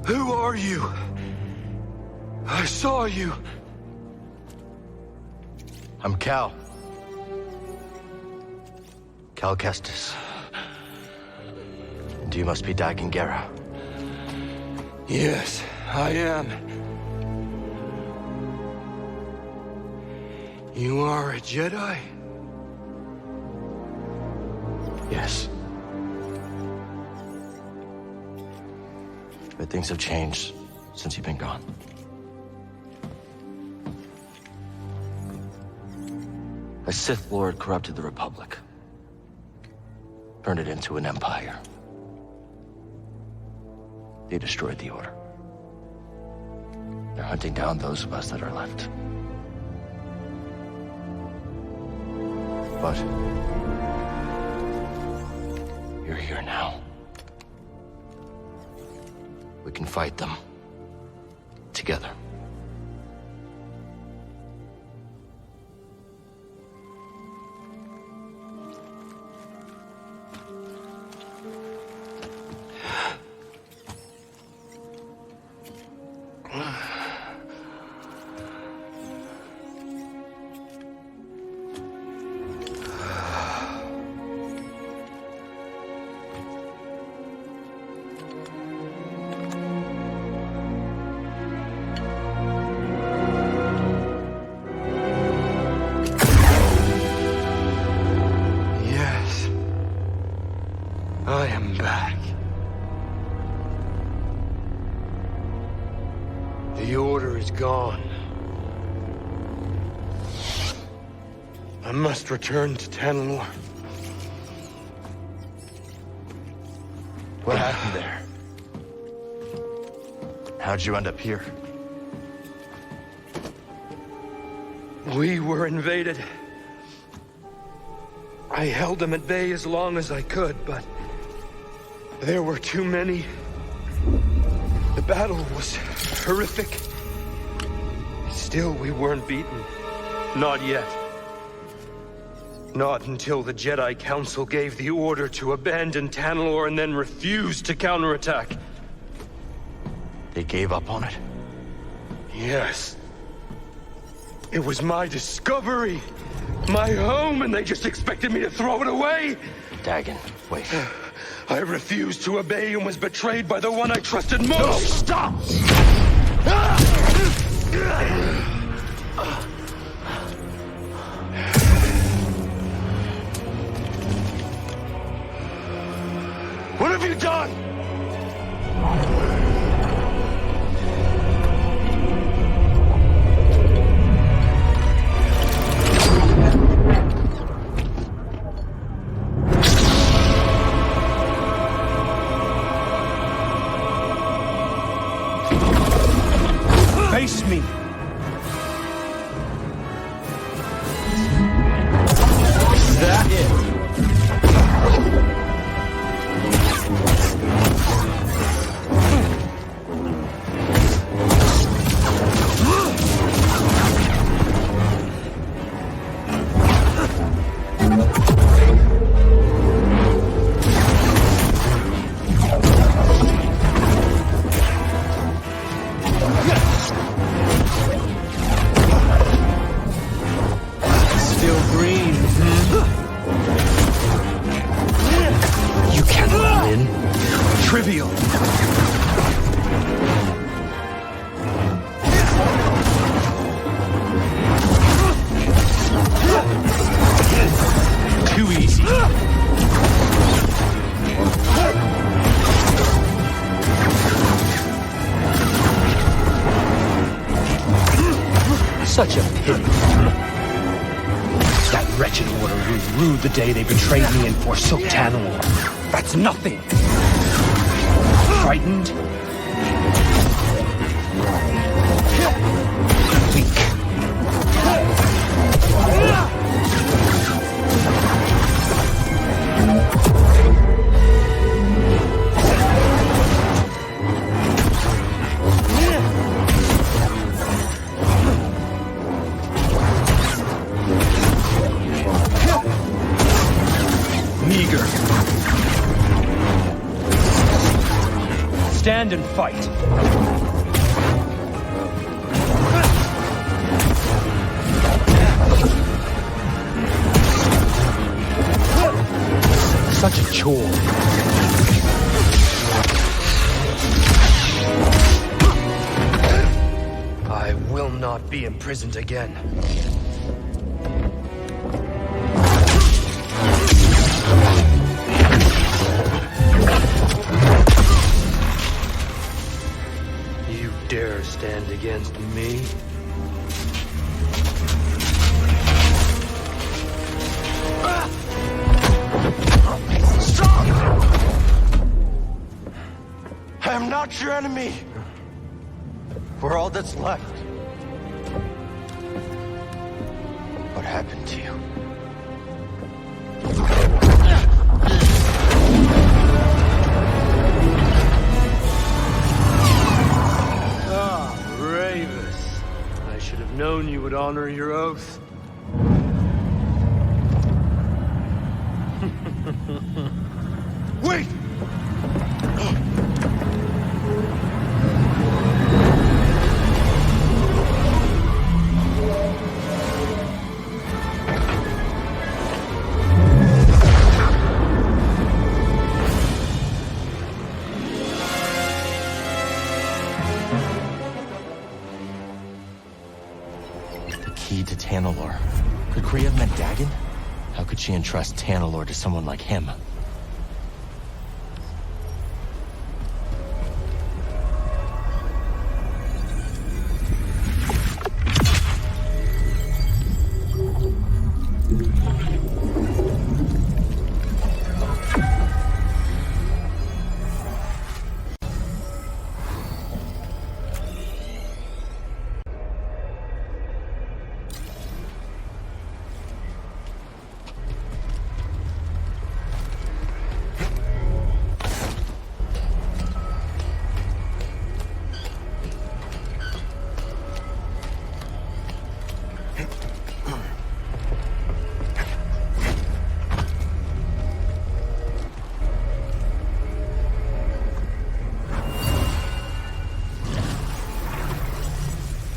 Who are you? I saw you. I'm Cal. Cal Kestis. And you must be Dagan Gera. Yes, I am. You are a Jedi? Yes. But things have changed since you've been gone. A Sith Lord corrupted the Republic. Turned it into an empire. They destroyed the Order. They're hunting down those of us that are left. But you're here now. We can fight them together. I am back. The Order is gone. I must return to Tanalorr. What happened there? How'd you end up here? We were invaded. I held them at bay as long as I could, but there were too many. The battle was horrific. Still, we weren't beaten. Not yet. Not until the Jedi Council gave the order to abandon Tanalorr and then refused to counterattack. They gave up on it? Yes. It was my discovery, my home, and they just expected me to throw it away? Dagan, wait. I refused to obey and was betrayed by the one I trusted most! No, stop! What have you done? Face me! Is that it? Trivial. Too easy. Such a pity. That wretched order grew rude the day they betrayed me and forsook Tanalorr. That's nothing. Frightened? Weak. Meager. Stand and fight. Such a chore. not be imprisoned again. You dare stand against me? Stop! I am not your enemy. We're all that's left. What happened to you? Ah, Ravis. I should have known you would honor your oath. Wait! Key to Tanalor. Could Kree have meant Dagon? How could she entrust Tanalor to someone like him?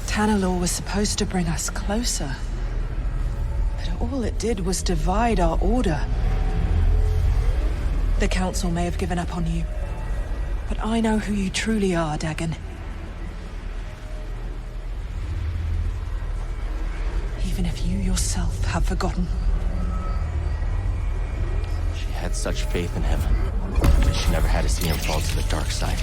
Tanalor was supposed to bring us closer. But all it did was divide our order. The Council may have given up on you, but I know who you truly are, Dagon. Even if you yourself have forgotten. She had such faith in him. But she never had to see him fall to the dark side.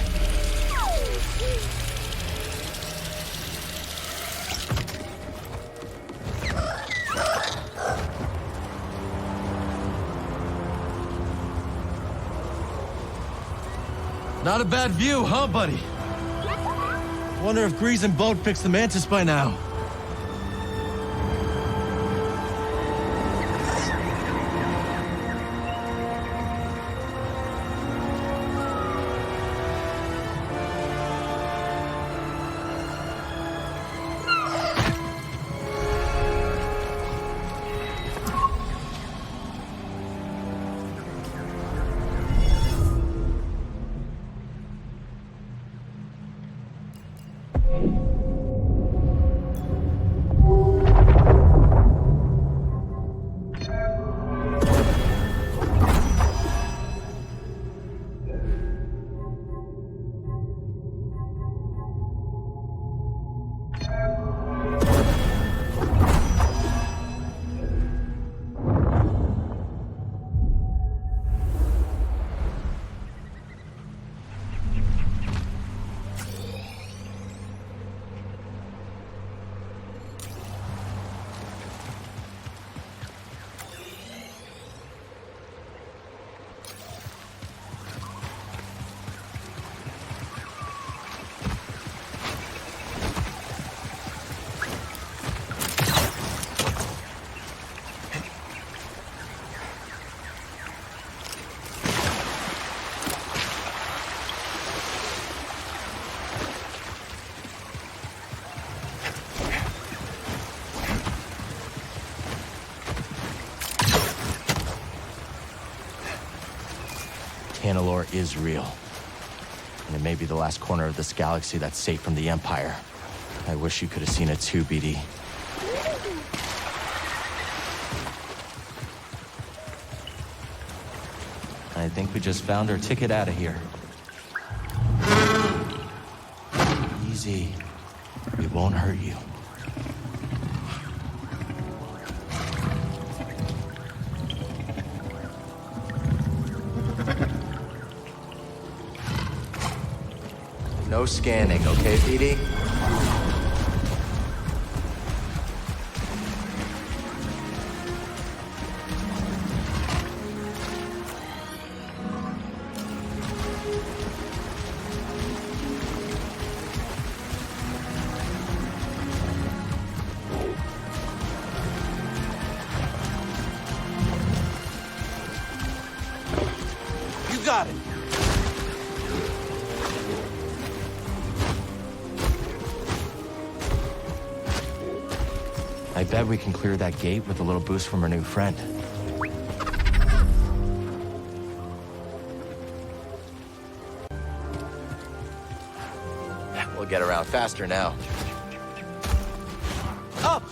Not a bad view, huh, buddy? Wonder if Grease and Boat fixed the Mantis by now. Tanalor is real. And it may be the last corner of this galaxy that's safe from the Empire. I wish you could have seen it too, BD. I think we just found our ticket out of here. Easy. We won't hurt you. No scanning, okay, BD? You got it. I bet we can clear that gate with a little boost from our new friend. We'll get around faster now. Up!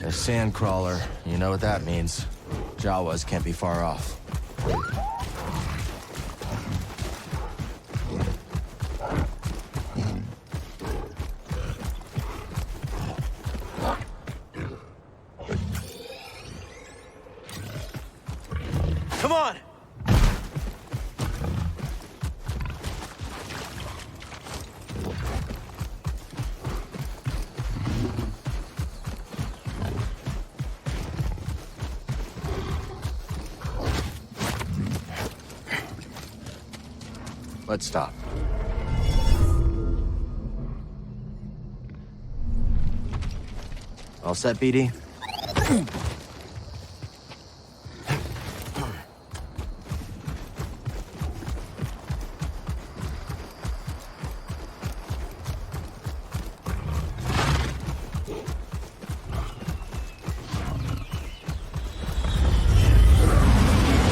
A sand crawler. You know what that means. Jawas can't be far off. Come on! Let's stop. All set, BD?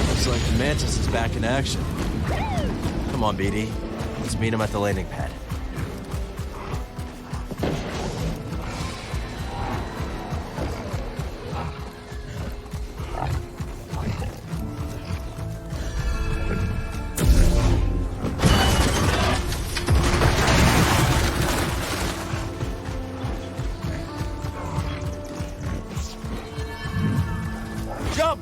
Looks like the Mantis is back in action. Come on, BD. Let's meet him at the landing pad. Jump!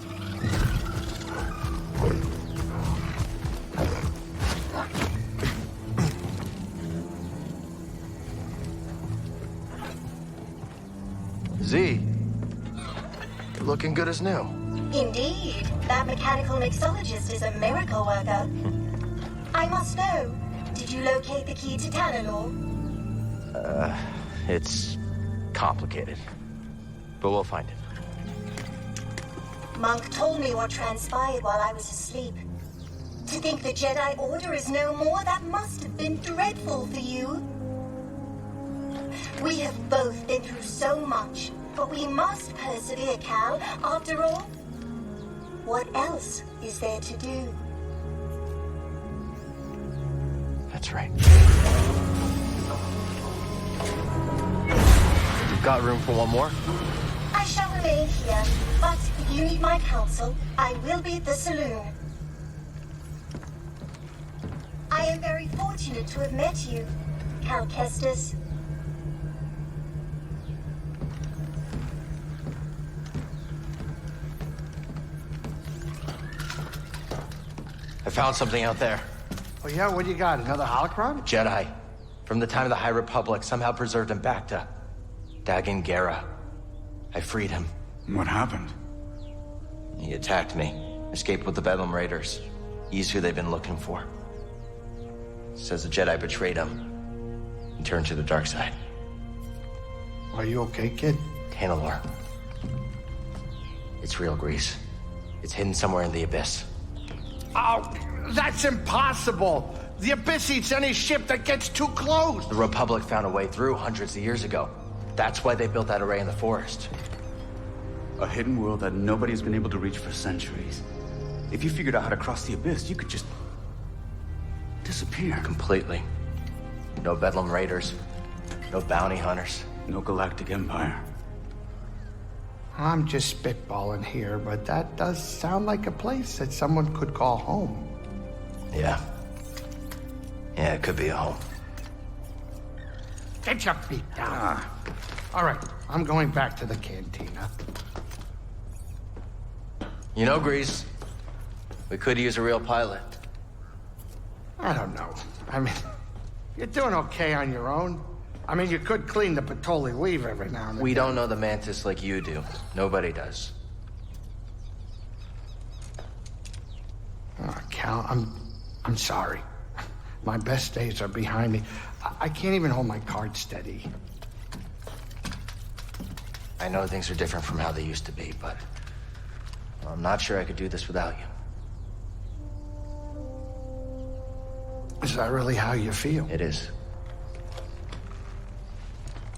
Z, you're looking good as new. Indeed, that mechanical mixologist is a miracle worker. I must know, did you locate the key to Tanalor? It's complicated, but we'll find it. Monk told me what transpired while I was asleep. To think the Jedi Order is no more, that must have been dreadful for you. We have both been through so much, but we must persevere, Cal. After all, what else is there to do? That's right. You've got room for one more? I shall remain here, but if you need my counsel, I will be at the saloon. I am very fortunate to have met you, Cal Kestis. I found something out there. Oh yeah, what do you got? Another holocron? Jedi. From the time of the High Republic, somehow preserved in Bacta. Dagan Gera. I freed him. What happened? He attacked me. Escaped with the Bedlam Raiders. He's who they've been looking for. Says the Jedi betrayed him and turned to the dark side. Are you okay, kid? Tanalor. It's real, Grease. It's hidden somewhere in the Abyss. Oh, that's impossible! The Abyss eats any ship that gets too close! The Republic found a way through hundreds of years ago. That's why they built that array in the forest. A hidden world that nobody's been able to reach for centuries. If you figured out how to cross the Abyss, you could just disappear. Completely. No Bedlam Raiders. No bounty hunters. No galactic empire. I'm just spitballing here, but that does sound like a place that someone could call home. Yeah. Yeah, it could be a home. Get your feet down. All right, I'm going back to the cantina. You know, Grease, we could use a real pilot. I don't know. I mean, you're doing okay on your own. I mean, you could clean the Patoli weave every now and then. We don't know the Mantis like you do. Nobody does. Oh, Cal, I'm sorry. My best days are behind me. I can't even hold my cards steady. I know things are different from how they used to be, but I'm not sure I could do this without you. Is that really how you feel? It is.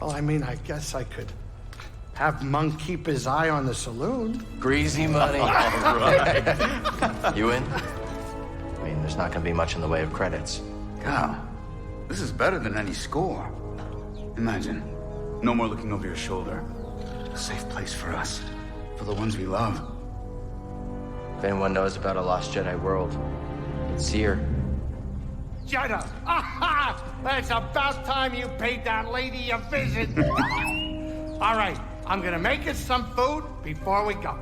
Well, I mean, I guess I could have Monk keep his eye on the saloon. Greasy money. All right. You in? I mean, there's not gonna be much in the way of credits. Cal, this is better than any score. Imagine, no more looking over your shoulder. A safe place for us, for the ones we love. If anyone knows about a lost Jedi world, it's here. Jedi! Aha! It's about time you paid that lady a visit. All right, I'm gonna make us some food before we go.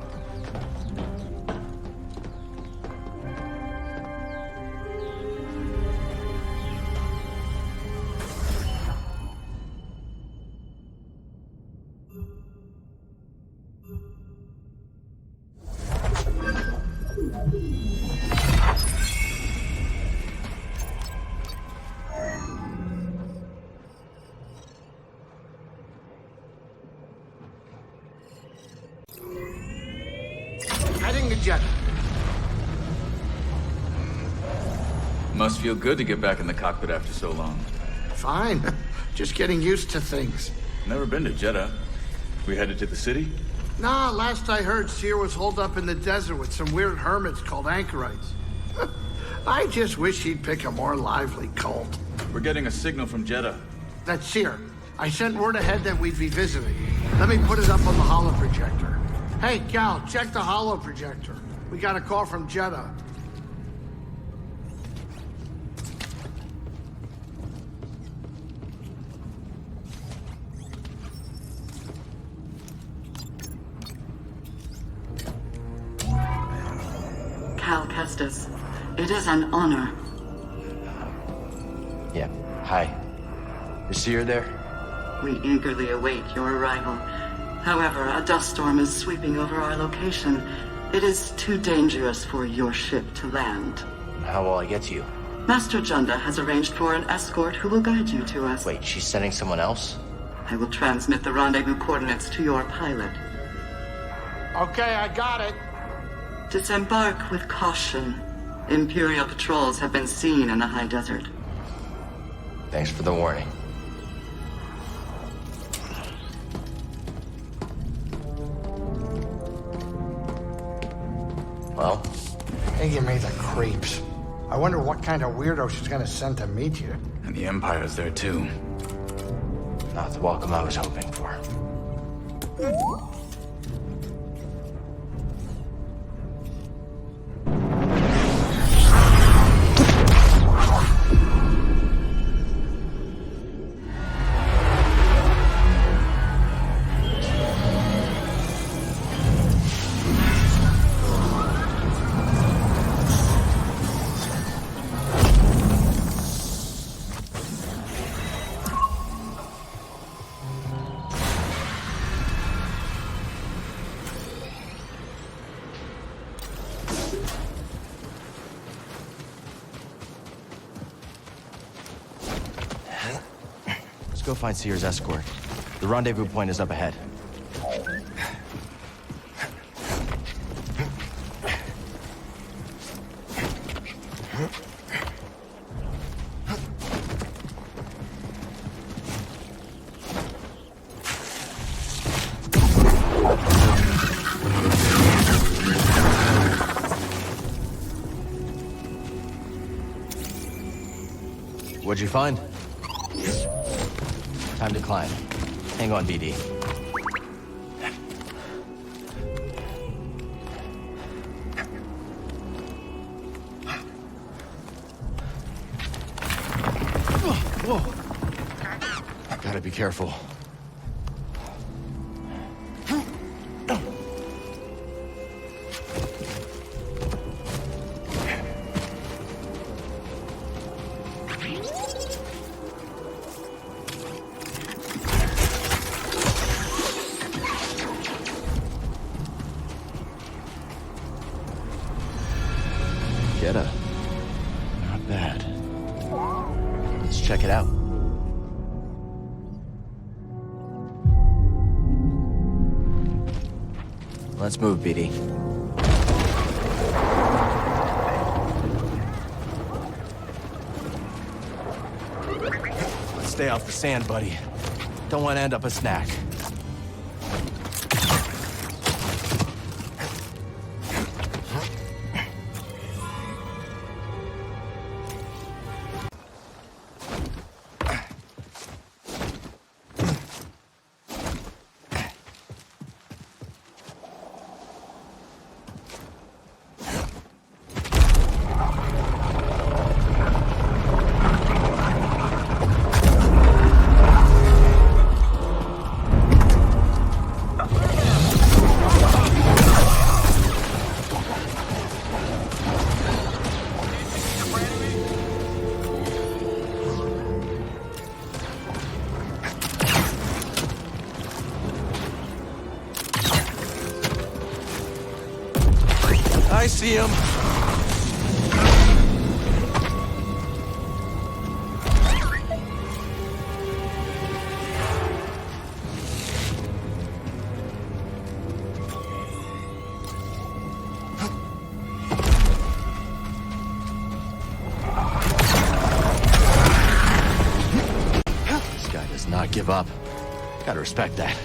Heading to Jeddah. Must feel good to get back in the cockpit after so long. Fine. Just getting used to things. Never been to Jeddah. We headed to the city? Nah, last I heard, Seer was holed up in the desert with some weird hermits called anchorites. I just wish he'd pick a more lively cult. We're getting a signal from Jeddah. That's Seer. I sent word ahead that we'd be visiting. Let me put it up on the holo projector. Hey, Cal, check the holo projector. We got a call from Jeddah. Cal Kestis, it is an honor. Yeah, hi. Is Seer there? We eagerly await your arrival. However, a dust storm is sweeping over our location. It is too dangerous for your ship to land. How will I get to you? Master Junda has arranged for an escort who will guide you to us. Wait, she's sending someone else? I will transmit the rendezvous coordinates to your pilot. Okay, I got it. Disembark with caution. Imperial patrols have been seen in the high desert. Thanks for the warning. Well? They give me the creeps. I wonder what kind of weirdo she's gonna send to meet you. And the Empire's there too. Not the welcome I was hoping for. Go find Seer's escort. The rendezvous point is up ahead. What'd you find? Time to climb. Hang on, BD. Whoa. Gotta be careful. Jedi. Not bad. Let's check it out. Let's move, BD. Let's stay off the sand, buddy. Don't want to end up a snack. I see him. This guy does not give up. Gotta respect that.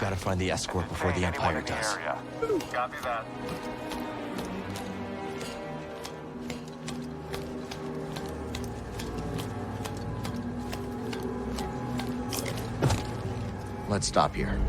Gotta find the escort before the Empire does. Copy that. Let's stop here.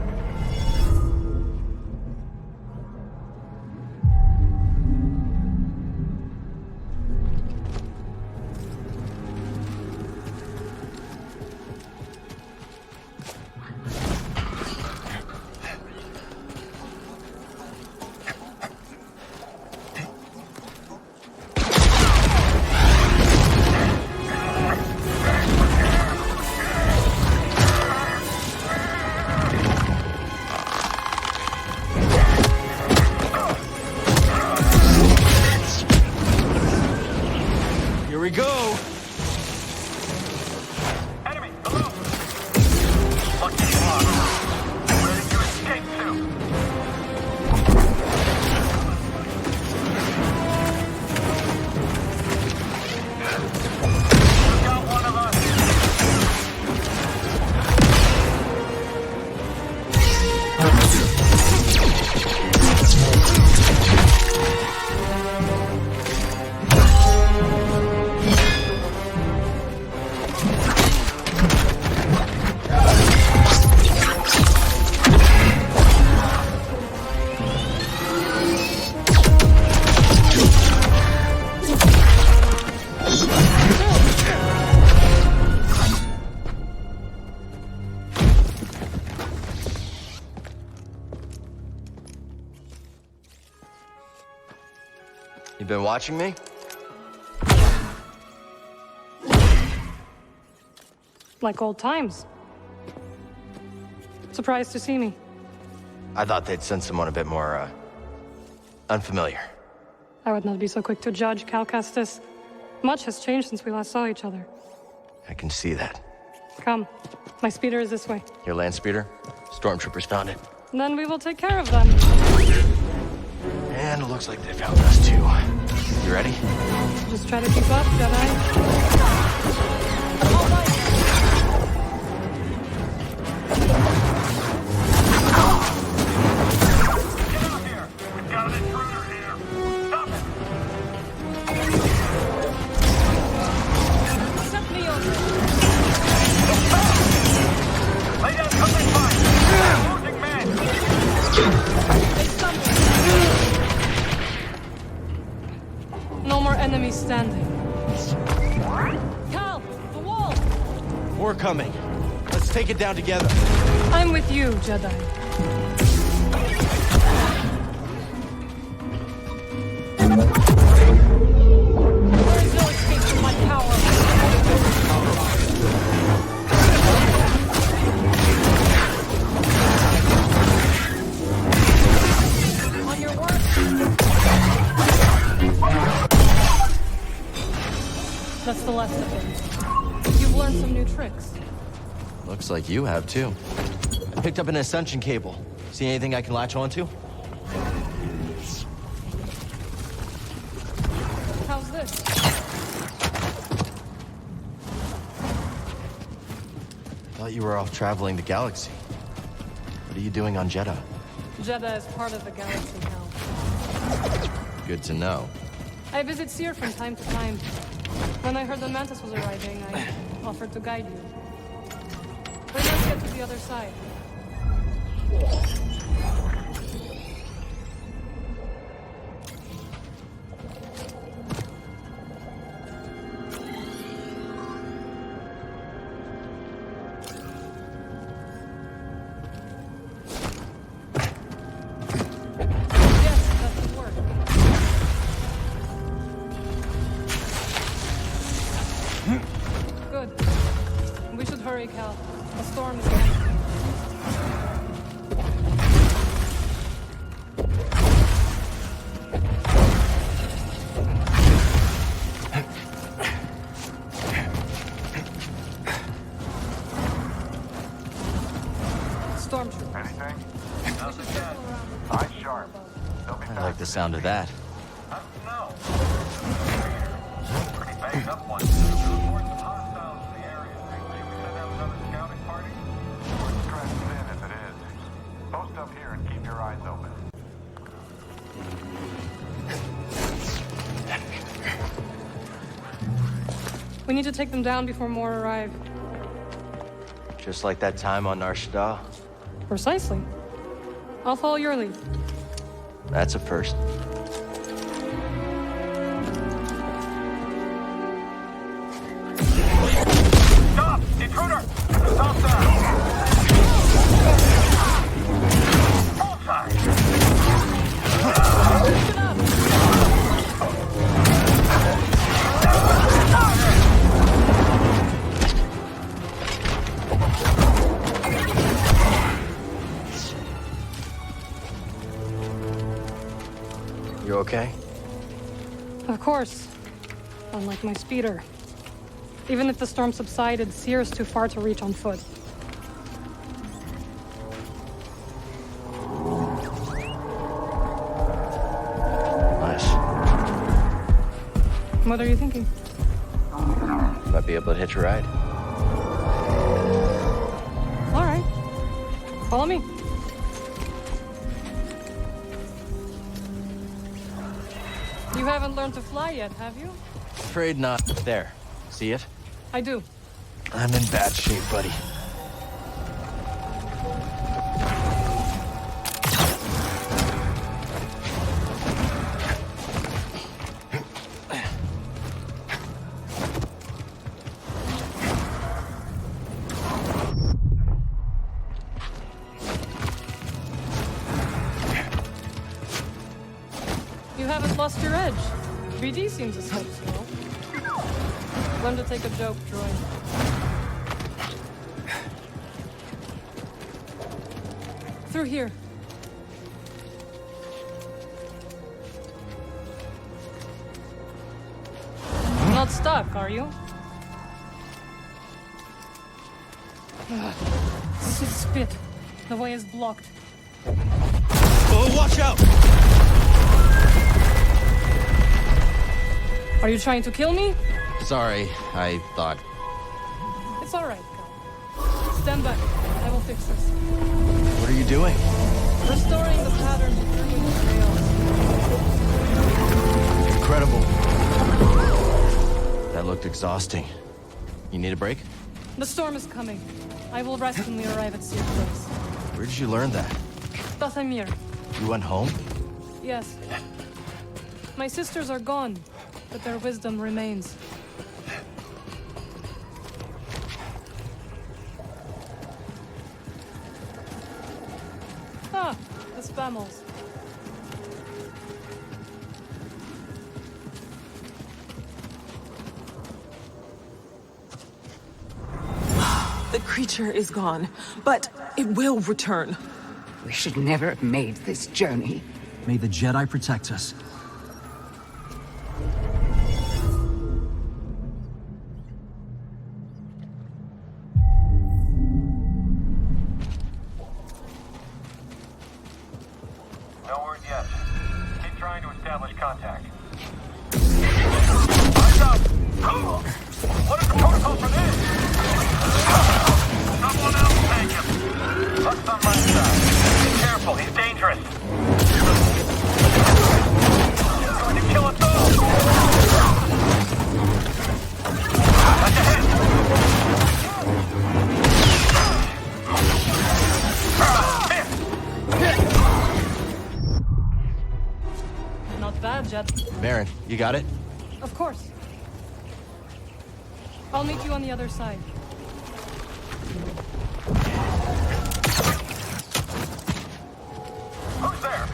Here we go. You been watching me? Like old times. Surprised to see me. I thought they'd send someone a bit more, unfamiliar. I would not be so quick to judge, Cal Kestis. Much has changed since we last saw each other. I can see that. Come. My speeder is this way. Your land speeder? Stormtroopers found it. Then we will take care of them. And it looks like they found us too. You ready? Just try to keep up, Jedi. No more enemies standing. Cal, the wall! We're coming. Let's take it down together. I'm with you, Jedi. There is no escape from my power. On your work. That's the last of it. You've learned some new tricks. Looks like you have too. I picked up an ascension cable. See anything I can latch onto? How's this? Thought you were off traveling the galaxy. What are you doing on Jeddah? Jeddah is part of the galaxy now. Good to know. I visit Seer from time to time. When I heard the Mantis was arriving, I offered to guide you. But let's get to the other side. Good. We should hurry, Cal. A storm is coming. Stormtrooper. Anything? Nothing yet. Eyes sharp. They'll be I like the sound of that. No. Pretty banged up one. Reports of hostiles in the area. Should we send out another scouting party? We're stressed thin as it is. Post up here and keep your eyes open. We need to take them down before more arrive. Just like that time on Nar Shaddaa. Precisely. I'll follow your lead. That's a first. Stop! Intruder! Stop that! You okay? Of course. Unlike my speeder. Even if the storm subsided, Seer is too far to reach on foot. Nice. What are you thinking? Might be able to hitch a ride. All right. Follow me. You haven't learned to fly yet, have you? Afraid not. There. See it? I do. I'm in bad shape, buddy. You haven't lost your edge. 3D seems a step slow. Learn to take a joke, droid. Through here. Not stuck, are you? Spit. The way is blocked. Oh, watch out! Are you trying to kill me? Sorry, I thought. It's all right, Cal. Stand back. I will fix this. What are you doing? Restoring the pattern between the rails. Incredible. That looked exhausting. You need a break? The storm is coming. I will rest when we arrive at Seer Place. Where did you learn that? Dathamir. You went home? Yes. My sisters are gone, but their wisdom remains. Ah, the spammels. The creature is gone, but it will return. We should never have made this journey. May the Jedi protect us. No word yet. Keep trying to establish contact. What is the protocol for this? Someone else take him. Huck's on my side. Be careful, he's dangerous. He's going to kill us all. That's ahead. Not bad, Jed. Baron, you got it? Of course. I'll meet you on the other side. Who's there?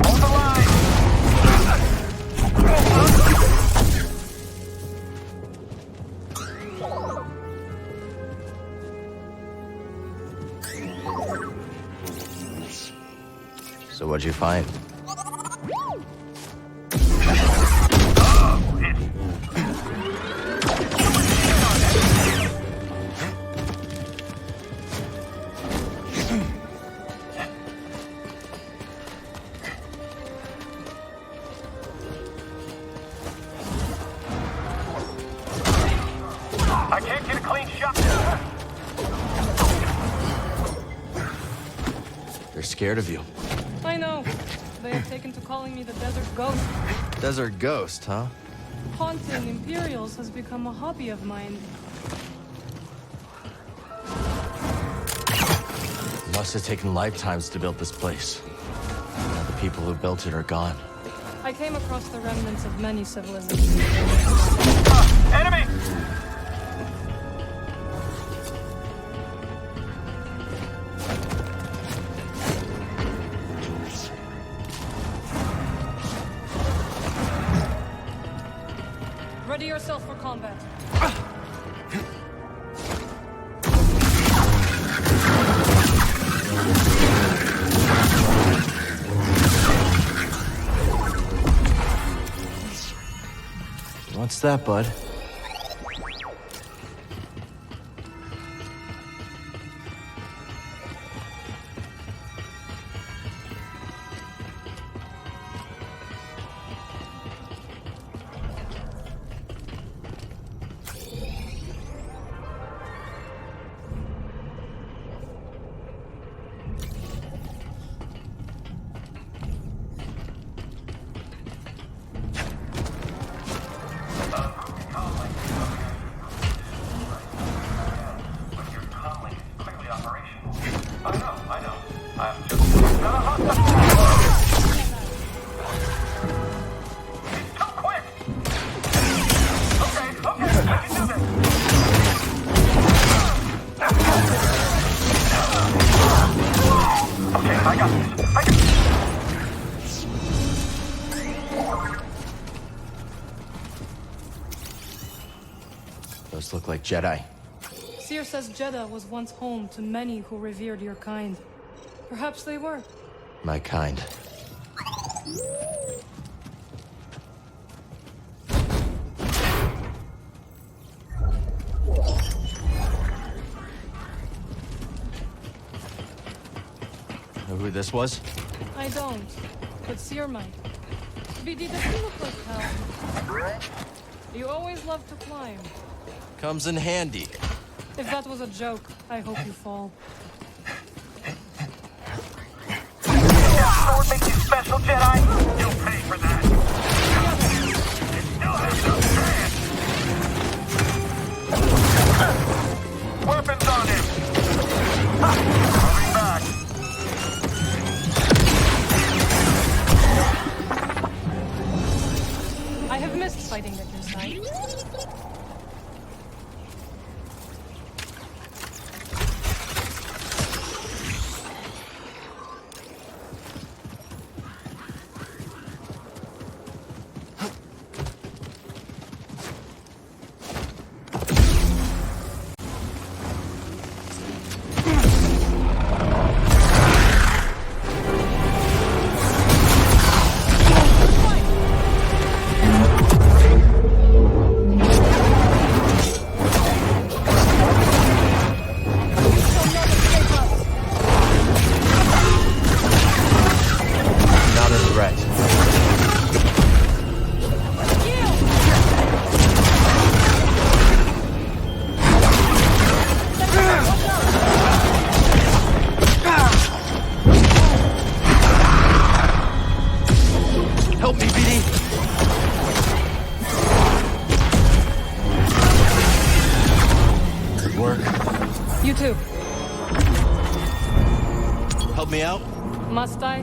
Hold the line! So what'd you find? I can't get a clean shot. They're scared of you. I know. They have taken to calling me the Desert Ghost. Desert Ghost, huh? Haunting Imperials has become a hobby of mine. Must have taken lifetimes to build this place. Now the people who built it are gone. I came across the remnants of many civilizations. Enemy! Ready yourself for combat. What's that, bud? Jedi. Seer says Jeddah was once home to many who revered your kind. Perhaps they were. My kind. Know who this was? I don't, but Seer might. BD, does he look like Cal? You always love to climb. Comes in handy. If that was a joke, I hope you fall. Sword makes you special, Jedi? You'll pay for that. It still has no chance. Weapons on him. Coming back. I have missed fighting at your side. Help me out? Must I?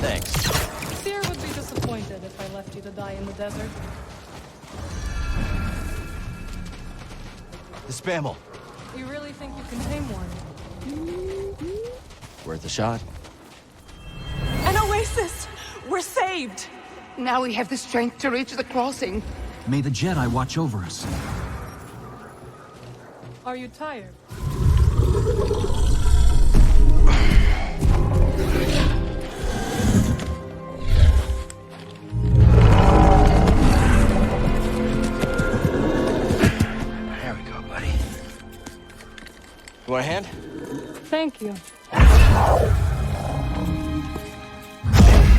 Thanks. Seer would be disappointed if I left you to die in the desert. The Spammel. You really think you can tame one? Worth a shot. An oasis! We're saved! Now we have the strength to reach the crossing. May the Jedi watch over us. Are you tired? There we go, buddy. You want a hand? Thank you.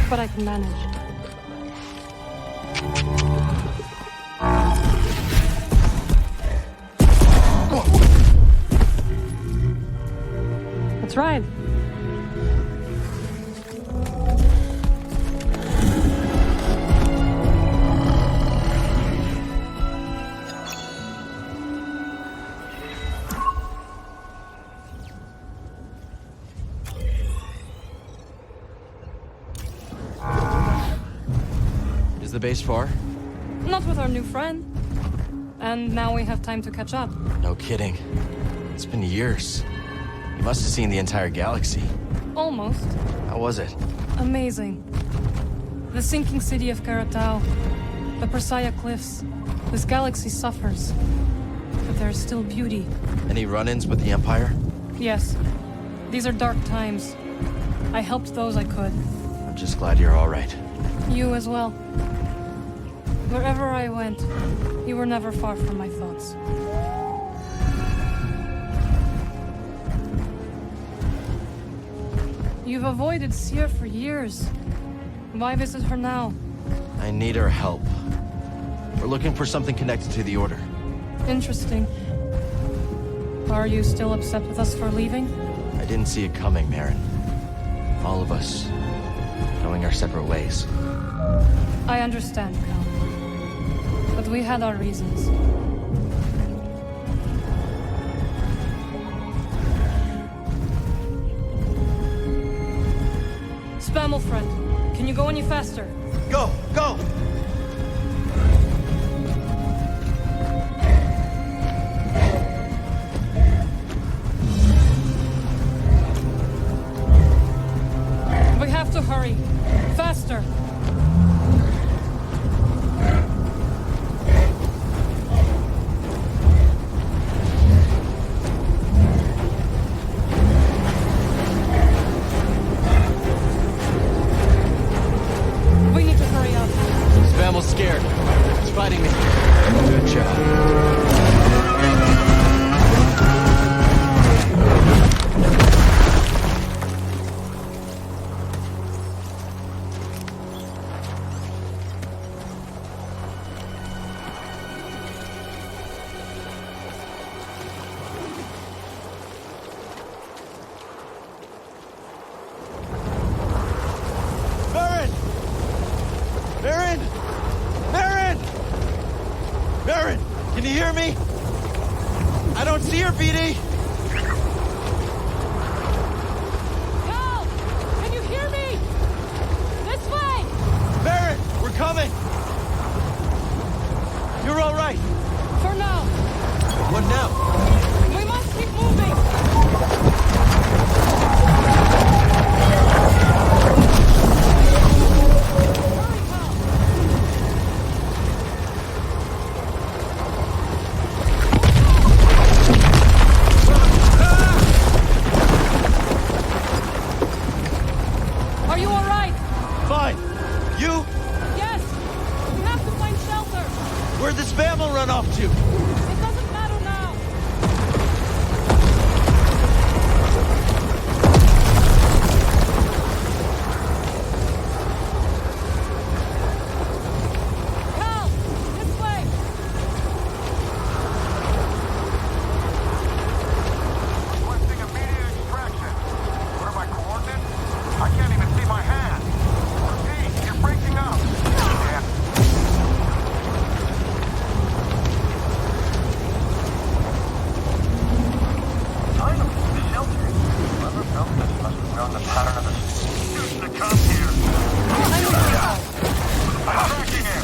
But I can manage. That's right. Is the base far? Not with our new friend. And now we have time to catch up. No kidding. It's been years. You must have seen the entire galaxy. Almost. How was it? Amazing. The sinking city of Karatau, the Persaya Cliffs. This galaxy suffers. But there is still beauty. Any run-ins with the Empire? Yes. These are dark times. I helped those I could. I'm just glad you're all right. You as well. Wherever I went, you were never far from my thoughts. You've avoided Seer for years. Why visit her now? I need her help. We're looking for something connected to the Order. Interesting. Are you still upset with us for leaving? I didn't see it coming, Marin. All of us going our separate ways. I understand, Cal. But we had our reasons. Spammel friend, can you go any faster? Go! Go! We have to hurry. Faster! scared. He's fighting me. Good job. Can you hear me? I don't see her, BD! Cal! Can you hear me? This way! Baron, we're coming! You're all right. For now. What now? We must keep moving! Where'd this mammal run off to? It doesn't matter now. Cal, this way. Requesting immediate extraction. What are my coordinates? I can't even see my hand. Hey, you're breaking up. Yeah. The pattern of the student to come here. I'm tracking him.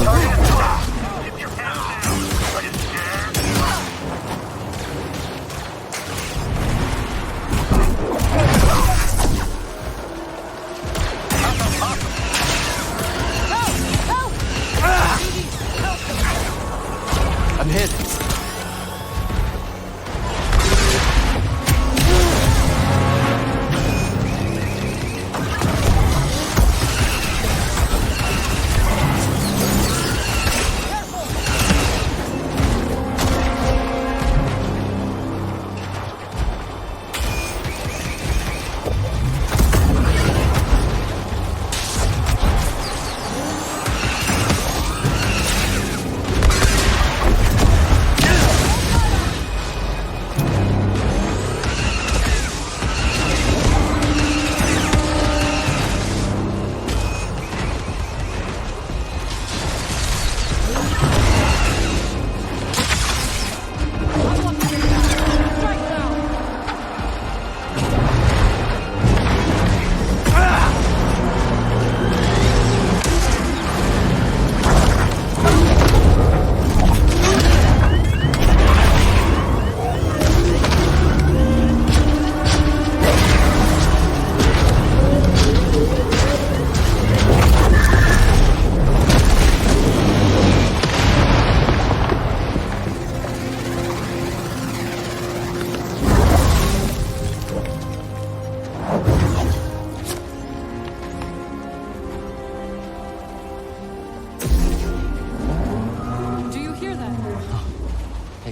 Target is close. Keep your hands down. Are you scared? I'm hit.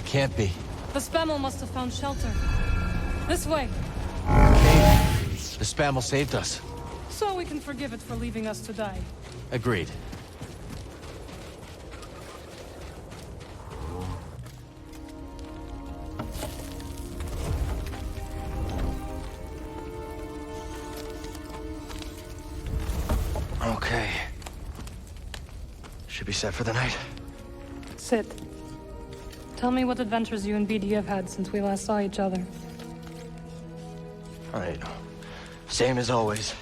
Can't be. The Spammel must have found shelter. This way. The Spammel saved us. So we can forgive it for leaving us to die. Agreed. Okay. Should be set for the night. Sit. Tell me what adventures you and BD have had since we last saw each other. All right. Same as always.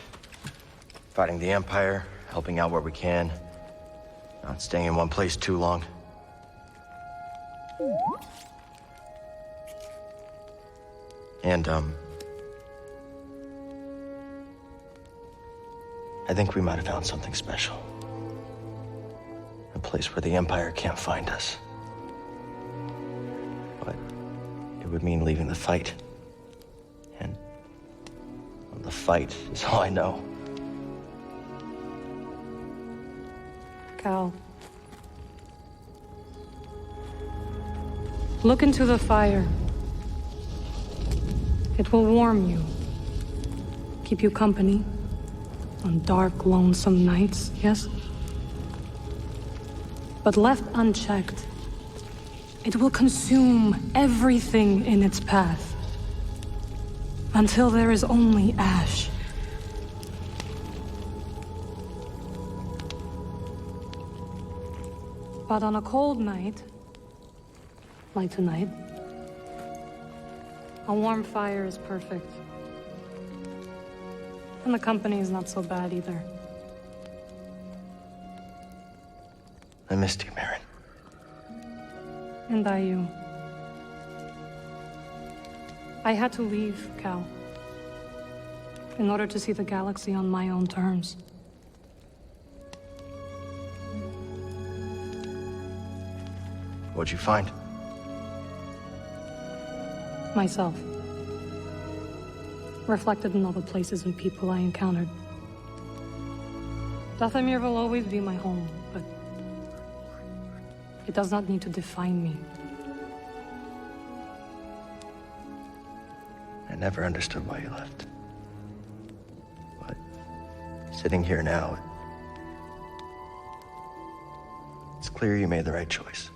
Fighting the Empire, helping out where we can. Not staying in one place too long. And, I think we might have found something special. A place where the Empire can't find us. But it would mean leaving the fight. And the fight is all I know. Cal. Look into the fire. It will warm you. Keep you company on dark, lonesome nights, yes? But left unchecked, it will consume everything in its path until there is only ash. But on a cold night, like tonight, a warm fire is perfect. And the company is not so bad either. I missed you, Marin. And I you. I had to leave, Cal, in order to see the galaxy on my own terms. What'd you find? Myself. Reflected in all the places and people I encountered. Dathomir will always be my home, but it does not need to define me. I never understood why you left. But sitting here now, it's clear you made the right choice.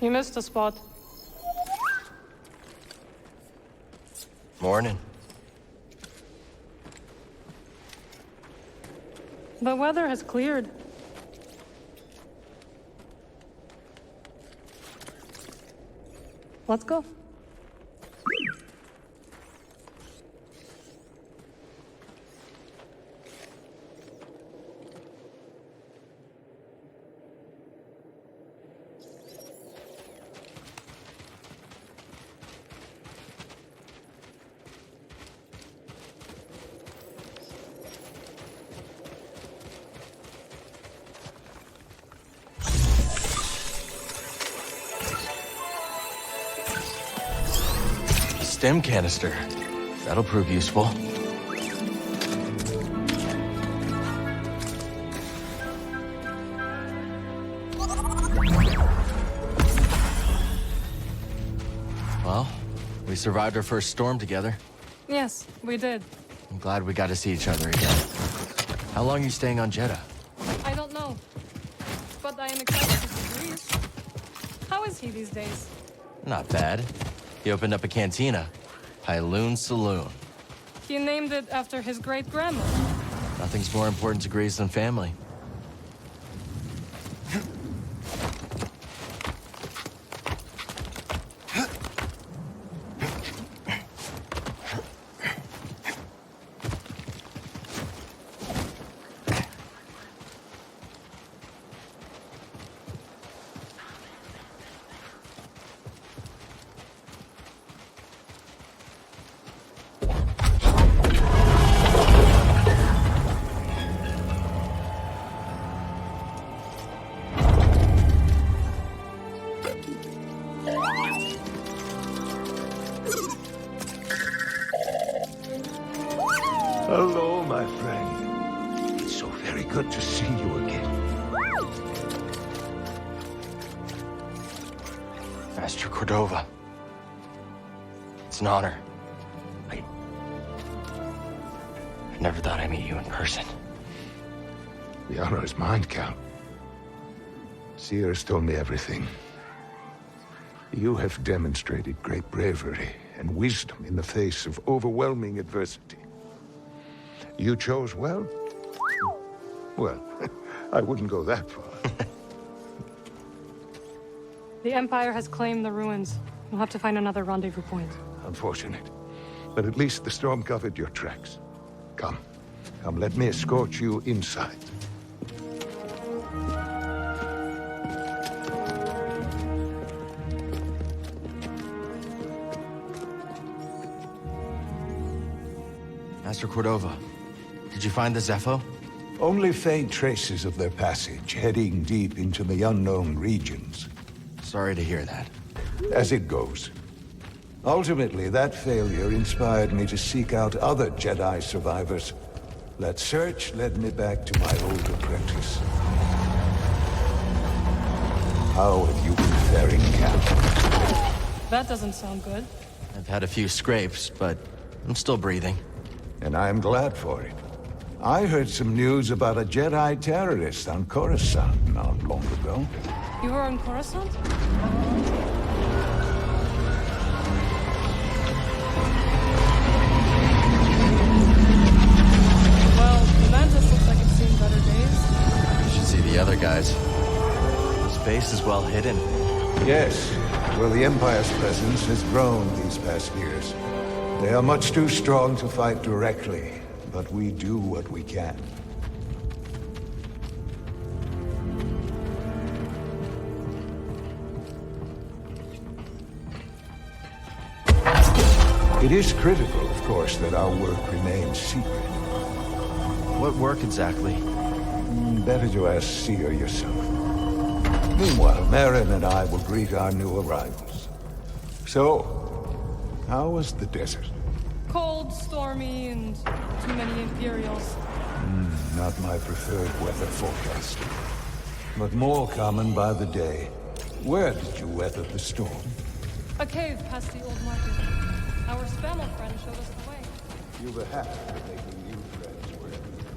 You missed a spot. Morning. The weather has cleared. Let's go. Stem canister. That'll prove useful. Well, we survived our first storm together. Yes, we did. I'm glad we got to see each other again. How long are you staying on Jeddah? I don't know, but I am excited to see Grease. How is he these days? Not bad. He opened up a cantina, Pyloon Saloon. He named it after his great-grandmother. Nothing's more important to Grease than family. Hello, my friend. It's so very good to see you again. Master Cordova. It's an honor. I never thought I'd meet you in person. The honor is mine, Cal. Seers told me everything. You have demonstrated great bravery and wisdom in the face of overwhelming adversity. You chose well? Well, I wouldn't go that far. The Empire has claimed the ruins. We'll have to find another rendezvous point. Unfortunate. But at least the storm covered your tracks. Come, let me escort you inside. Master Cordova, did you find the Zepho? Only faint traces of their passage, heading deep into the unknown regions. Sorry to hear that. As it goes. Ultimately, that failure inspired me to seek out other Jedi survivors. That search led me back to my old apprentice. How have you been faring, Captain? That doesn't sound good. I've had a few scrapes, but I'm still breathing. And I'm glad for it. I heard some news about a Jedi terrorist on Coruscant not long ago. You were on Coruscant? Well, the Mantis looks like it's seen better days. You should see the other guys. This base is well hidden. Yes. Well, the Empire's presence has grown these past years. They are much too strong to fight directly, but we do what we can. It is critical, of course, that our work remains secret. What work exactly? Better to ask Seer yourself. Meanwhile, Marin and I will greet our new arrivals. So, how was the desert? Cold, stormy, and too many Imperials. Not my preferred weather forecast. But more common by the day. Where did you weather the storm? A cave past the old market. Our Spamel friend showed us the way. You were happy with making new friends wherever you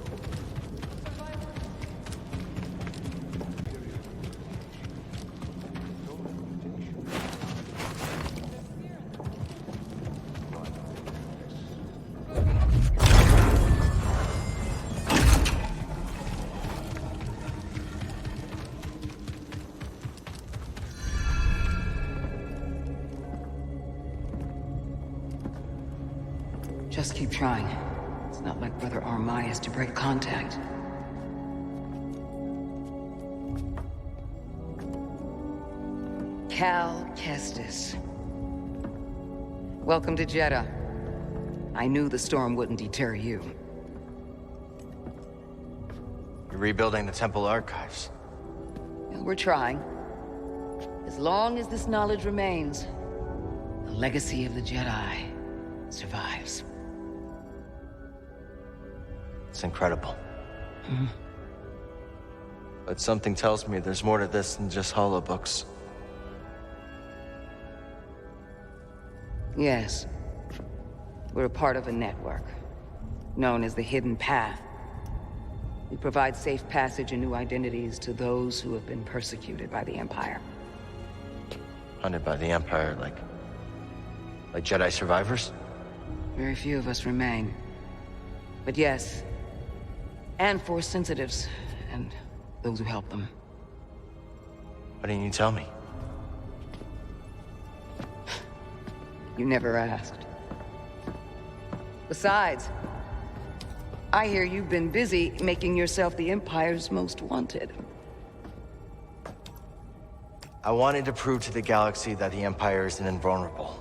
Just keep trying. It's not like Brother Armai is to break contact. Cal Kestis. Welcome to Jeddah. I knew the storm wouldn't deter you. You're rebuilding the temple archives. We're trying. As long as this knowledge remains, the legacy of the Jedi survives. It's incredible. But something tells me there's more to this than just holobooks. Yes. We're a part of a network, known as the Hidden Path. We provide safe passage and new identities to those who have been persecuted by the Empire. Hunted by the Empire, like Jedi survivors? Very few of us remain. But yes, and Force sensitives, and those who help them. Why didn't you tell me? You never asked. Besides, I hear you've been busy making yourself the Empire's most wanted. I wanted to prove to the galaxy that the Empire isn't invulnerable.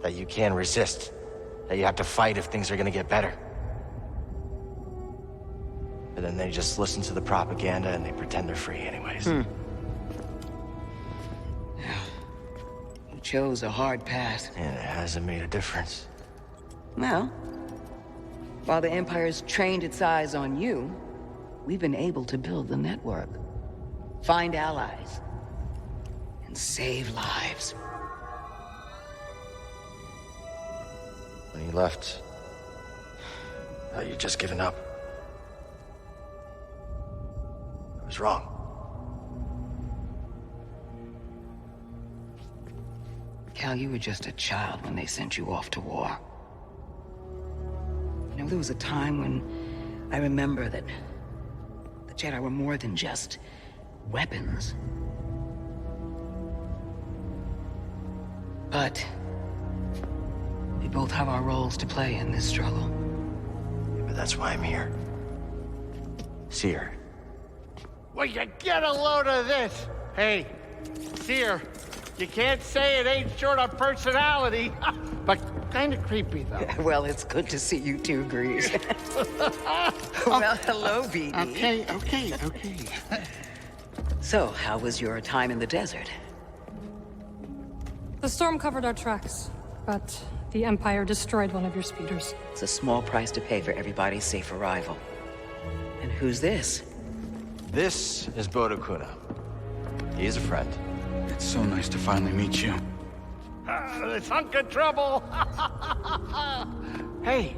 That you can resist. That you have to fight if things are gonna get better. But then they just listen to the propaganda and they pretend they're free anyways. You chose a hard path. And it hasn't made a difference. Well, while the Empire's trained its eyes on you, we've been able to build the network. Find allies. And save lives. When you left, I thought you'd just given up. I was wrong. Cal, you were just a child when they sent you off to war. You know, there was a time when I remember that the Jedi were more than just weapons. But we both have our roles to play in this struggle. But that's why I'm here. Seer. Will you get a load of this? Hey, Seer, you can't say it ain't short of personality, but kind of creepy, though. Well, it's good to see you too, Grease. Well, hello, BD. Okay. So, how was your time in the desert? The storm covered our tracks, but the Empire destroyed one of your speeders. It's a small price to pay for everybody's safe arrival. And who's this? This is Bodo Kuna. He is a friend. It's so nice to finally meet you. This hunk of trouble. Hey,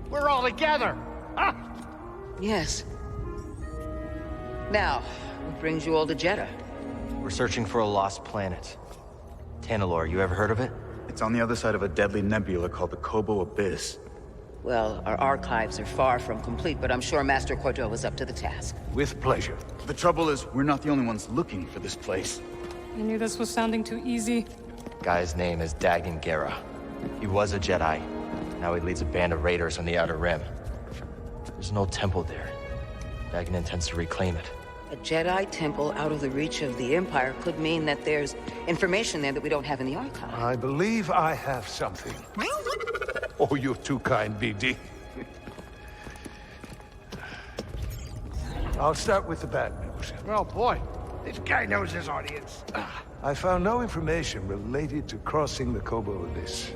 we're all together. Huh? Yes. Now, what brings you all to Jeddah? We're searching for a lost planet. Tanalorr, you ever heard of it? It's on the other side of a deadly nebula called the Kobo Abyss. Well, our archives are far from complete, but I'm sure Master Cordo is up to the task. With pleasure. The trouble is, we're not the only ones looking for this place. I knew this was sounding too easy. Guy's name is Dagan Gera. He was a Jedi. Now he leads a band of raiders on the Outer Rim. There's an old temple there. Dagan intends to reclaim it. A Jedi temple out of the reach of the Empire could mean that there's information there that we don't have in the archive. I believe I have something. Oh, you're too kind, BD. I'll start with the bad news. Oh, boy. This guy knows his audience. I found no information related to crossing the Kobo Abyss.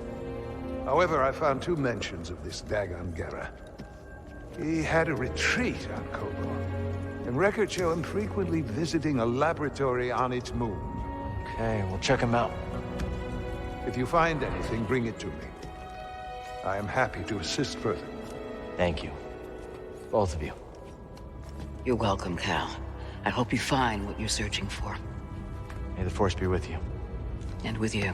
However, I found 2 mentions of this Dagan Gera. He had a retreat on Kobo, and records show him frequently visiting a laboratory on its moon. Okay, we'll check him out. If you find anything, bring it to me. I am happy to assist further. Thank you. Both of you. You're welcome, Cal. I hope you find what you're searching for. May the Force be with you. And with you.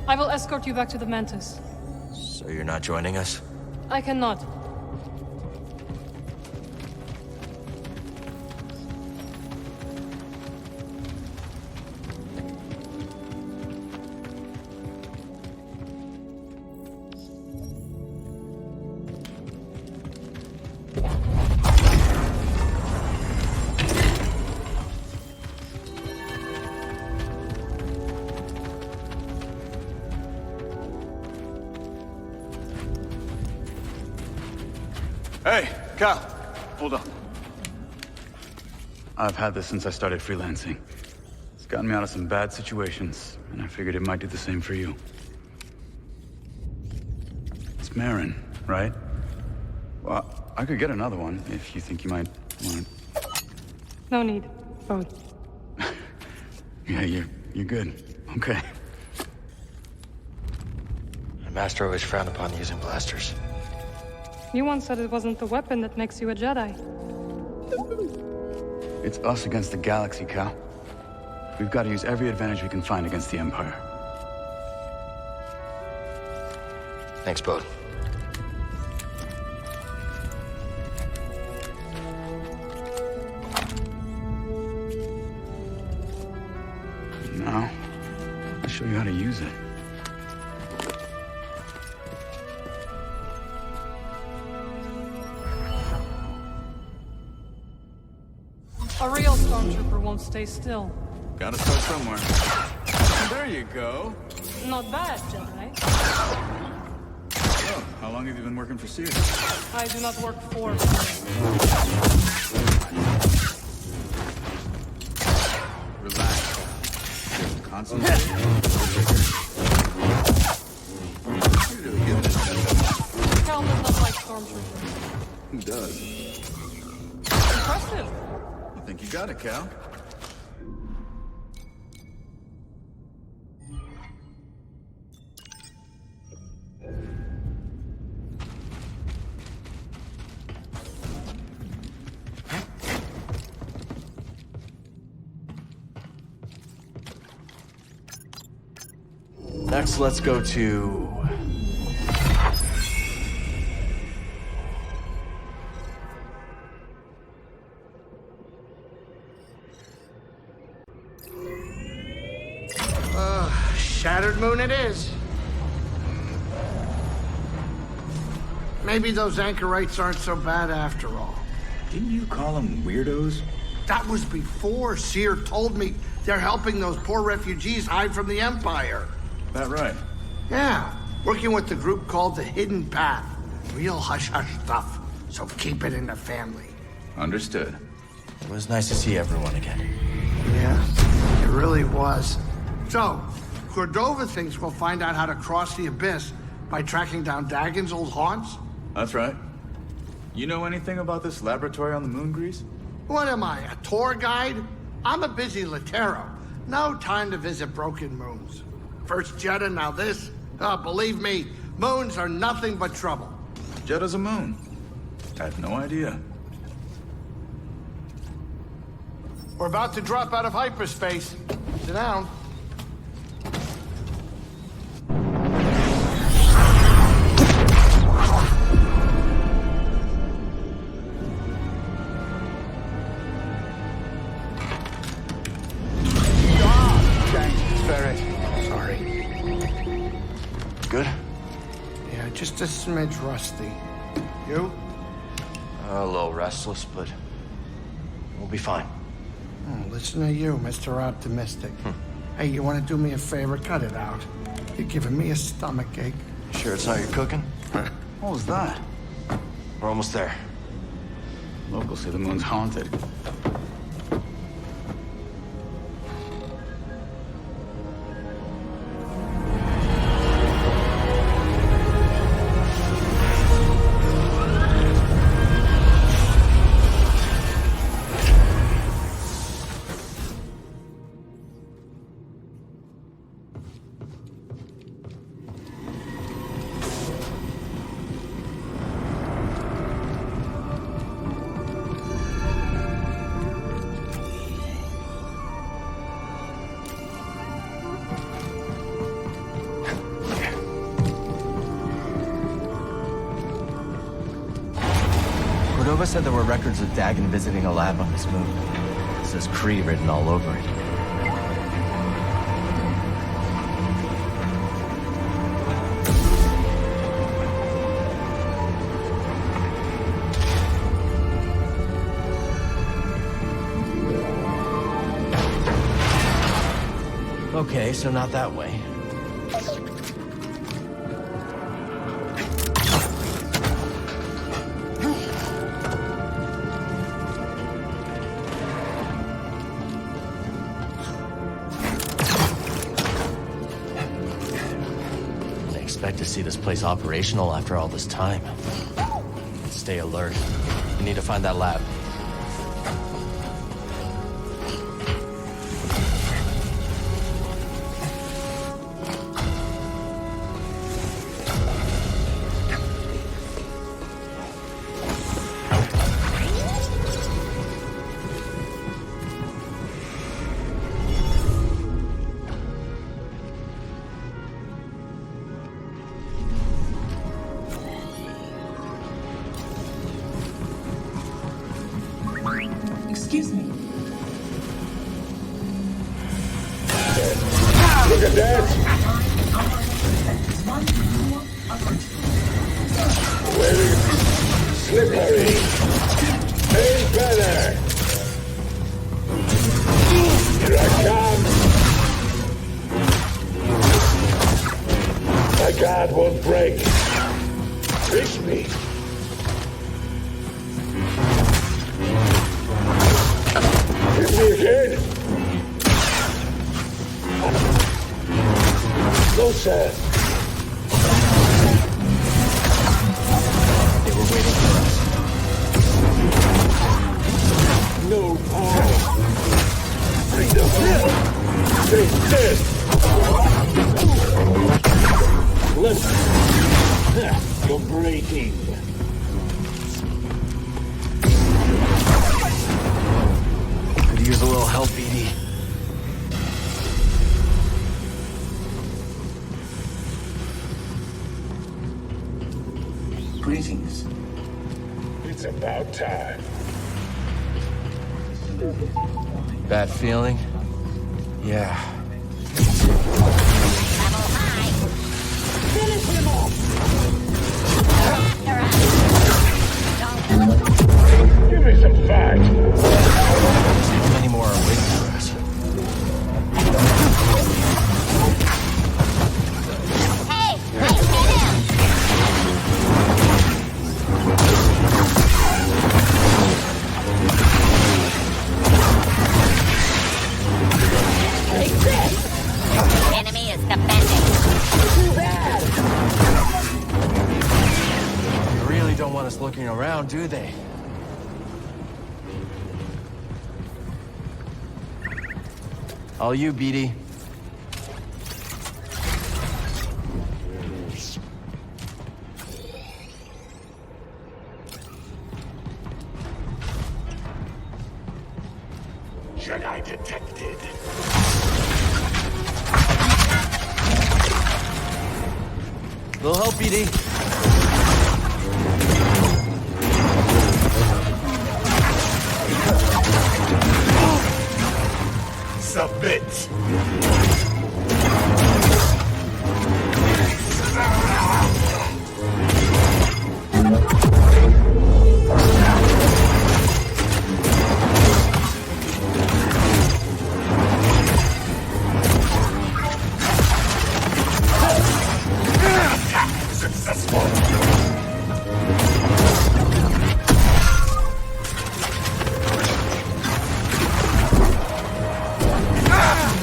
I will escort you back to the Mantis. So you're not joining us? I cannot. Hey, Cal, hold on. I've had this since I started freelancing. It's gotten me out of some bad situations, and I figured it might do the same for you. It's Marin, right? Well, I could get another one if you think you might want it. No need. Both. Yeah, you're good. Okay. My master always frowned upon using blasters. You once said it wasn't the weapon that makes you a Jedi. It's us against the galaxy, Cal. We've got to use every advantage we can find against the Empire. Thanks, Bode. Now, I'll show you how to use it. A real stormtrooper won't stay still. Gotta start somewhere. There you go. Not bad, Jedi. Oh, how long have you been working for Sears? I do not work for. Relax. Just concentrate. You're really good at this. Cal does not like stormtroopers. Who does? Impressive. think you got it, Cal. Next, let's go to... Shattered moon it is. Maybe those anchorites aren't so bad after all. Didn't you call them weirdos? That was before Seer told me they're helping those poor refugees hide from the Empire. That right? Yeah, working with the group called the Hidden Path. Real hush-hush stuff, so keep it in the family. Understood. It was nice to see everyone again. Yeah, it really was. So, Cordova thinks we'll find out how to cross the abyss by tracking down Dagon's old haunts? That's right. You know anything about this laboratory on the moon, Grease? What am I, a tour guide? I'm a busy Latero. No time to visit broken moons. First Jeddah, now this. Believe me, moons are nothing but trouble. Jeddah's a moon. I had no idea. We're about to drop out of hyperspace. Sit down. Good? Yeah, just a smidge rusty. You? A little restless, but we'll be fine. Oh, listen to you, Mr. Optimistic. Hey, you want to do me a favor? Cut it out. You're giving me a stomachache. Sure it's not your cooking? What was that? We're almost there. Locals say the moon's haunted. Cordova said there were records of Dagon visiting a lab on this moon. It says Kree written all over it. Okay, so not that way. To see this place operational after all this time. Stay alert. We need to find that lab. Excuse me. Look at that! Very slippery. Ain't better. Here I come. My guard won't break. Reach me. Hit me again. Closer. They were waiting for us. No power. Take this! Listen. You're breaking. Could use a little help, Edie. Greetings. It's about time. Bad feeling? Yeah. Finish him off! Give me some fight. See how many more are waiting for us. Hey, hit him! Take this! Enemy is defending. Too bad! They really don't want us looking around, do they? All you, BD. Jedi detected. Little help, BD. Submit. Successful.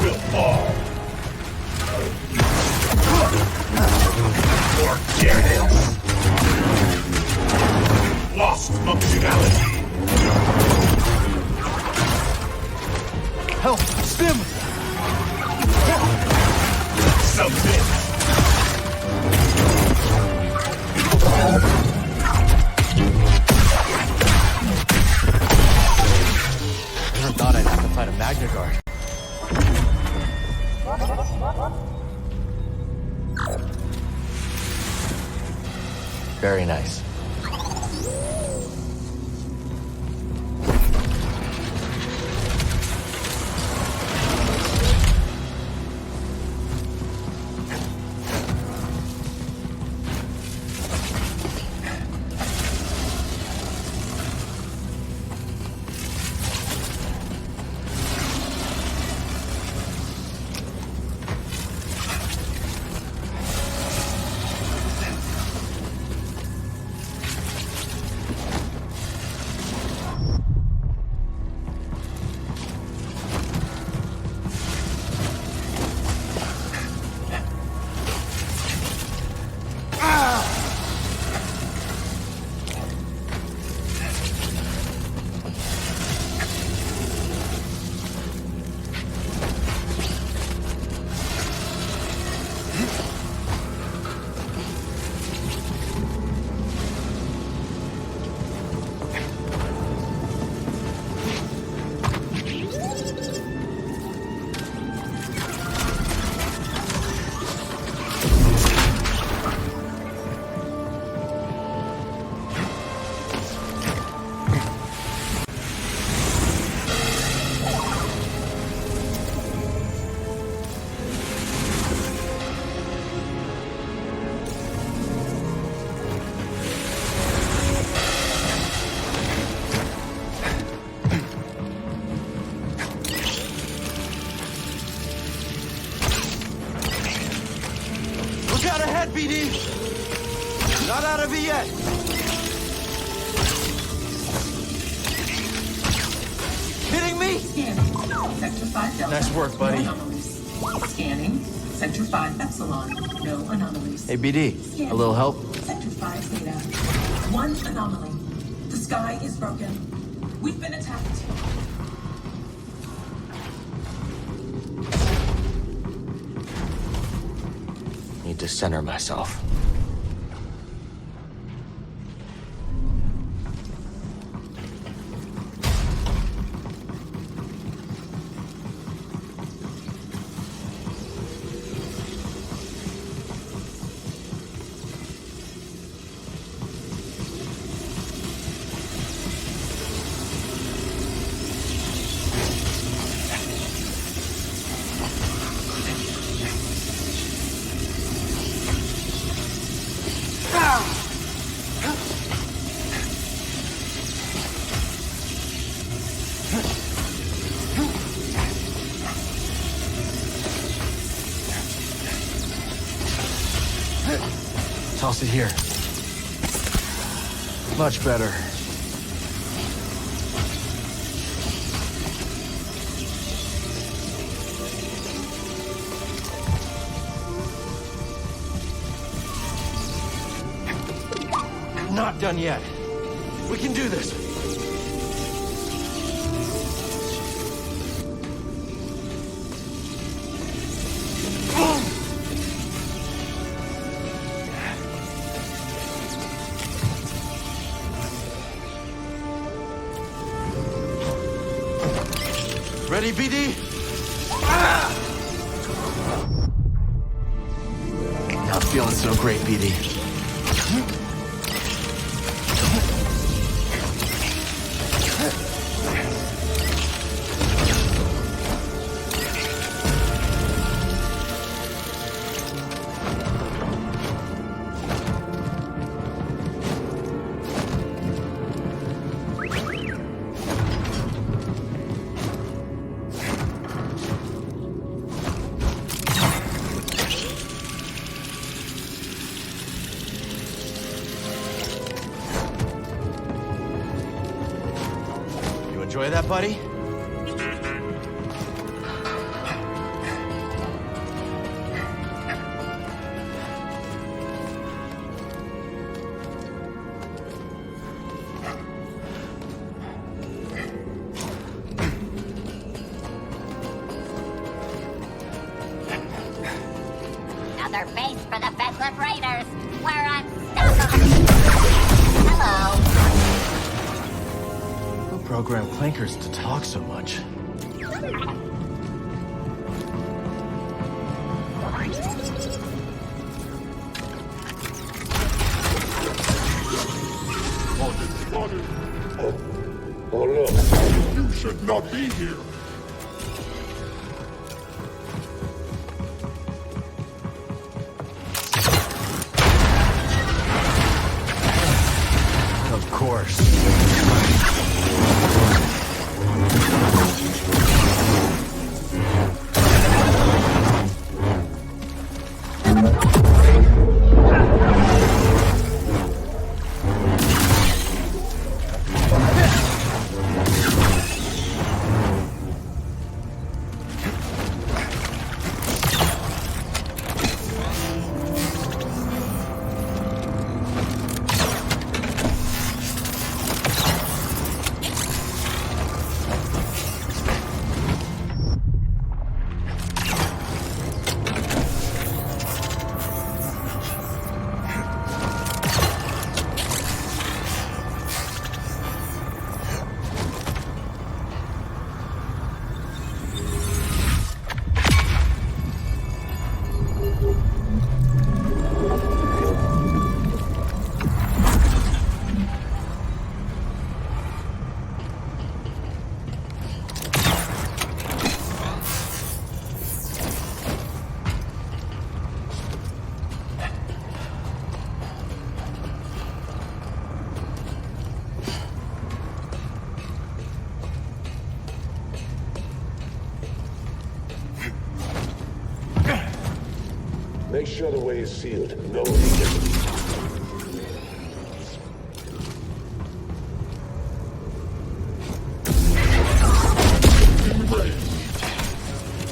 Will fall. Forget it. Lost functionality. Help! Stim! Submit. Never thought I'd have to fight a Magna Guard. Very nice. Look out ahead, BD! Not out of it yet! Kidding me? Scanning. Sector 5 Delta. Nice work, buddy. No anomalies. Scanning. Sector 5 Epsilon. No anomalies. Hey, BD. Scanning. A little help? Sector 5 Theta. One anomaly. The sky is broken. We've been attacked. to center myself. Toss it here. Much better. Not done yet. We can do this. Ready, BD? Not feeling so great, BD. Enjoy that, buddy? Another base for the Bedlam Raiders. We're unstoppable. Hello. Program clankers to talk so much. Oh, look. You should not be here. Of course. Make sure the way is sealed. No leakage.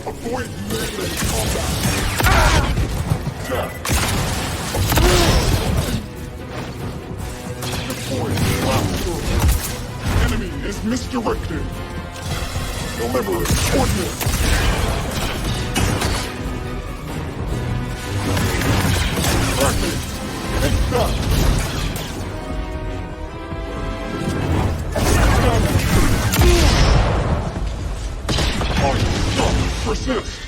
Avoid melee combat. Deploy blast. Enemy is misdirected. Deliver coordinates. Persist!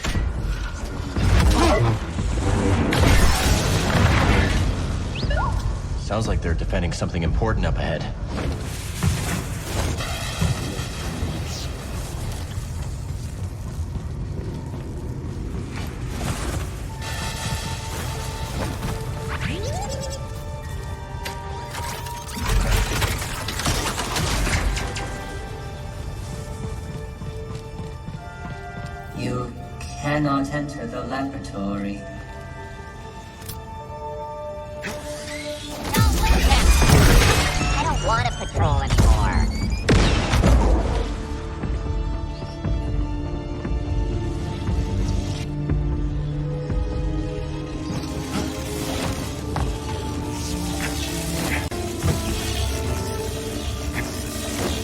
Sounds like they're defending something important up ahead. You cannot enter the laboratory. I don't want to patrol anymore.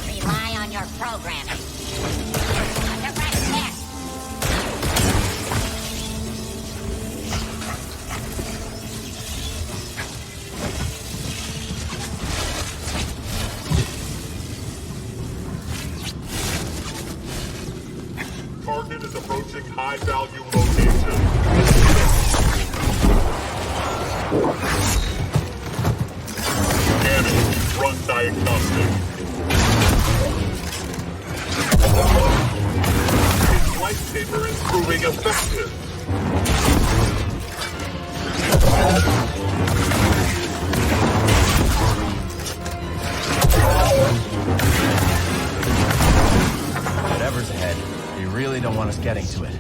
Rely on your programming. Direct hit. Target is approaching high-value location. Scanning. Run diagnostic. His lightsaber is proving effective. Whatever's ahead, you really don't want us getting to it.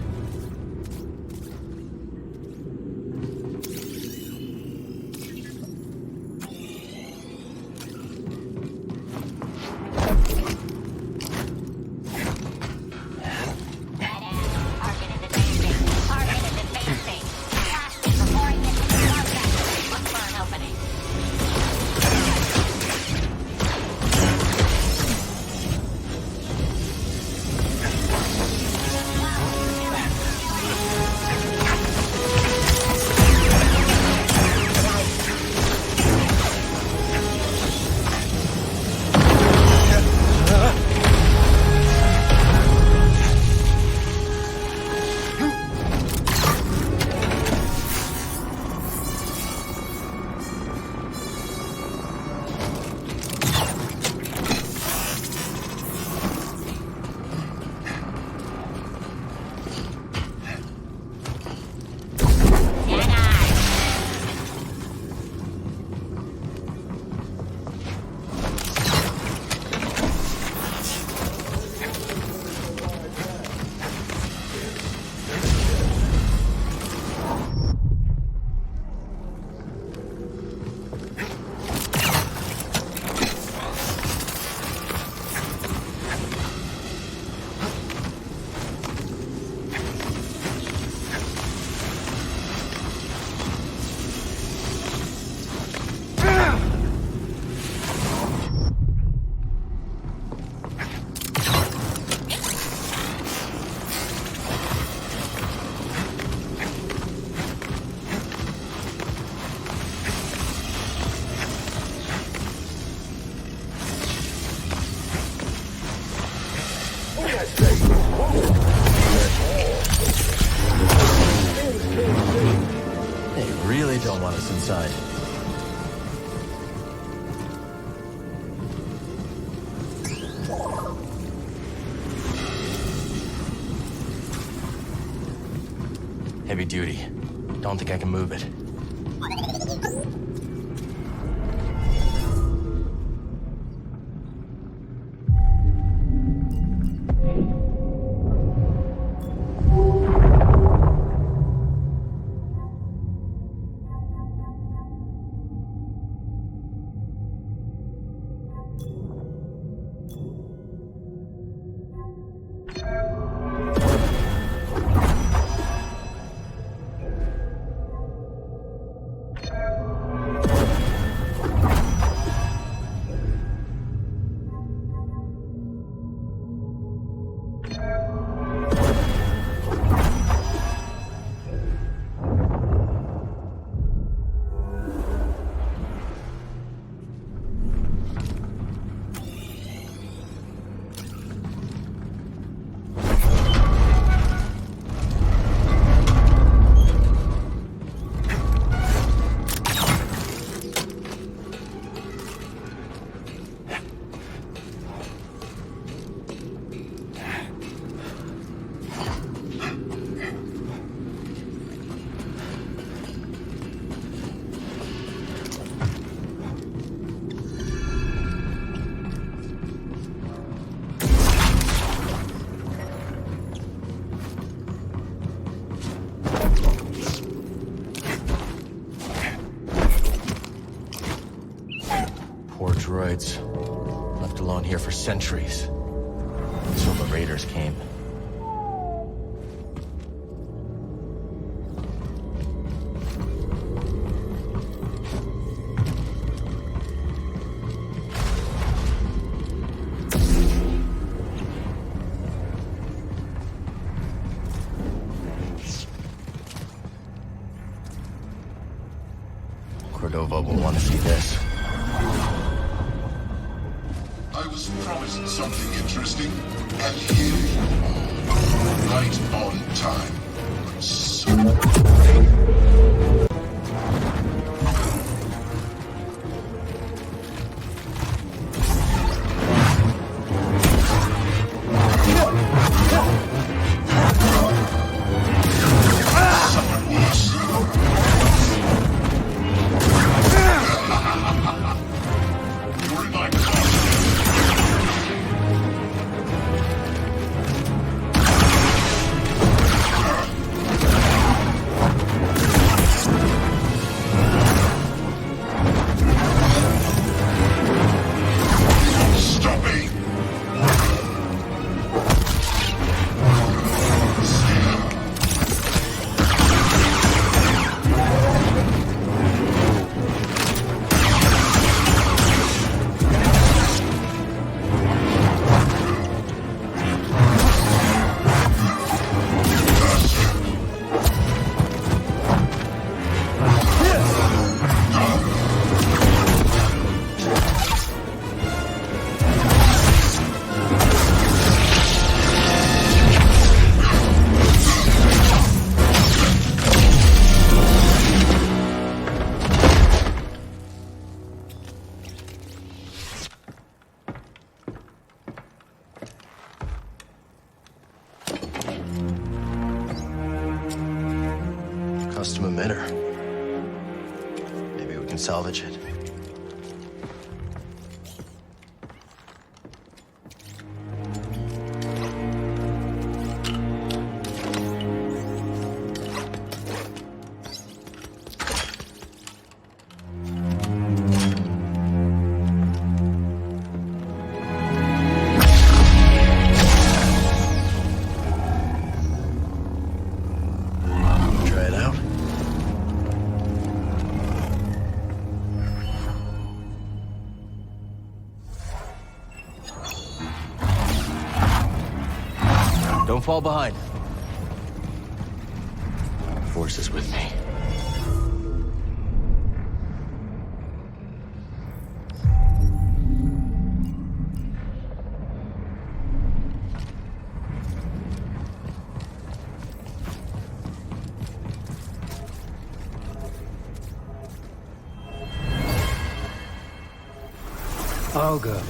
They really don't want us inside. Heavy duty. Don't think I can move it. droids, left alone here for centuries, until the Raiders came. Cordova will want to see this. I was promised something interesting, and here you are. Right on time. Custom emitter. Maybe we can salvage it. Don't fall behind. Force is with me. I'll go.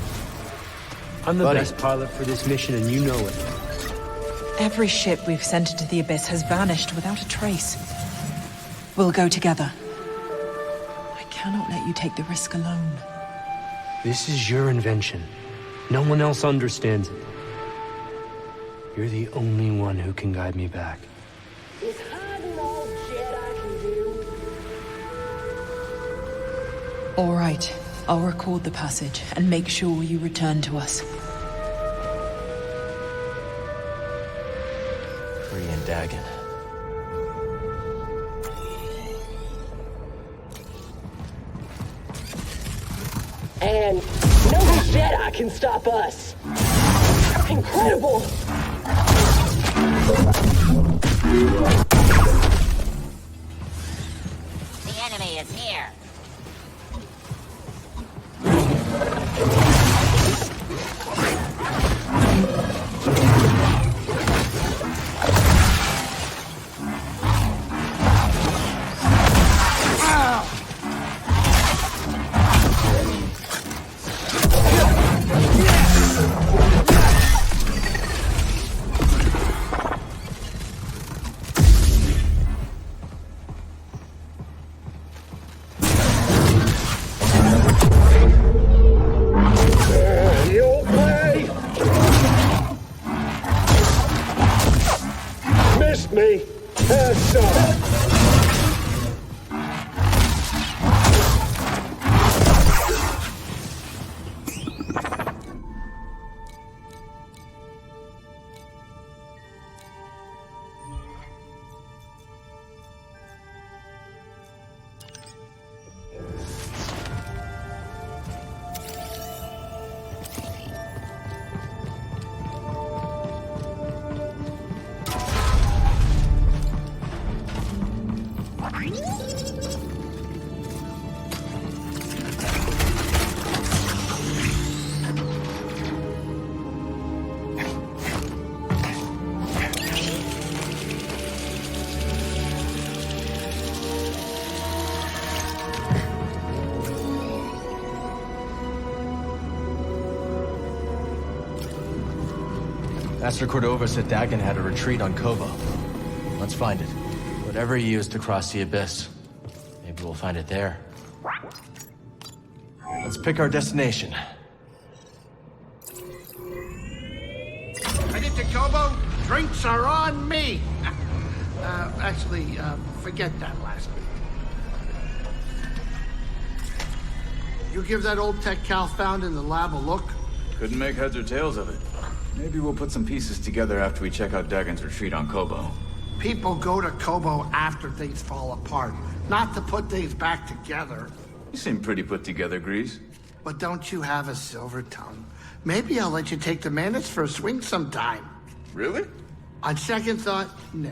I'm the best pilot for this mission, and you know it. Every ship we've sent into the Abyss has vanished without a trace. We'll go together. I cannot let you take the risk alone. This is your invention. No one else understands it. You're the only one who can guide me back. Is hiding all Jedi can do? All right. I'll record the passage and make sure you return to us. Free and Dagon. And no Jedi can stop us. Incredible! The enemy is here. Me, pass up. Master Cordova said Dagon had a retreat on Kobo. Let's find it. Whatever he used to cross the abyss. Maybe we'll find it there. Let's pick our destination. Headed to Kobo? Drinks are on me! Actually, forget that last bit. You give that old tech Cal found in the lab a look? Couldn't make heads or tails of it. Maybe we'll put some pieces together after we check out Dagon's retreat on Kobo. People go to Kobo after things fall apart, not to put things back together. You seem pretty put together, Grease. But don't you have a silver tongue? Maybe I'll let you take the Manus for a swing sometime. Really? On second thought, no.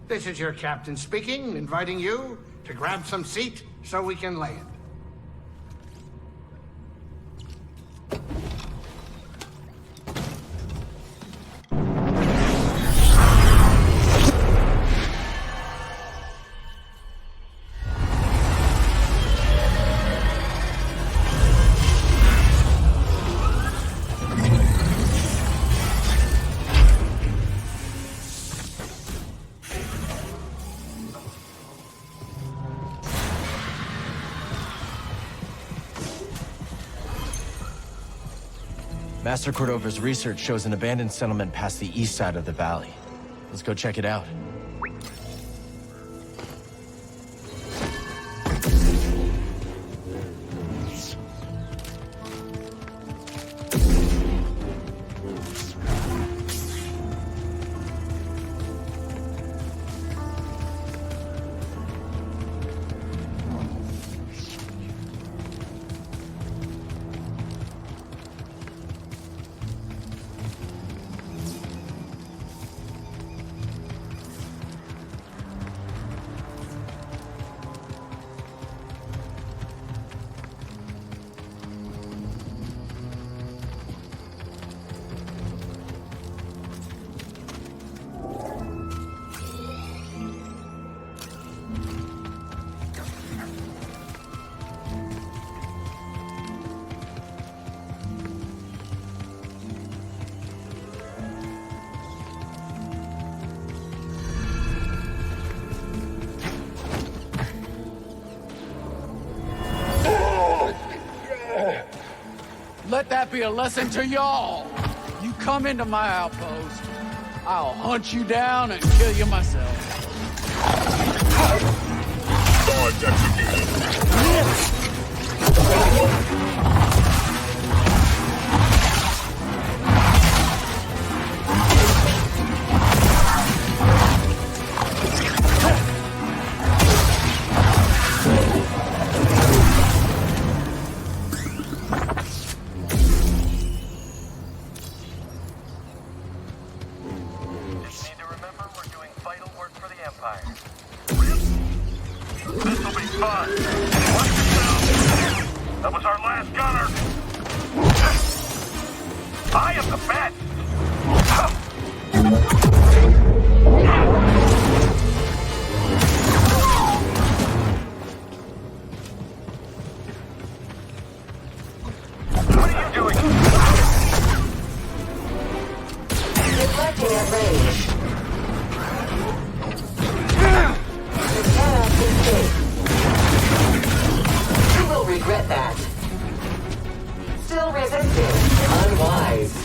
This is your captain speaking, inviting you to grab some seat so we can land. Master Cordova's research shows an abandoned settlement past the east side of the valley. Let's go check it out. Let that be a lesson to y'all. You come into my outpost, I'll hunt you down and kill you myself. Charge executed. That was our last gunner. I am the best. What are you doing? Deflecting at range. You cannot escape. You will regret that. Still resisting. Unwise.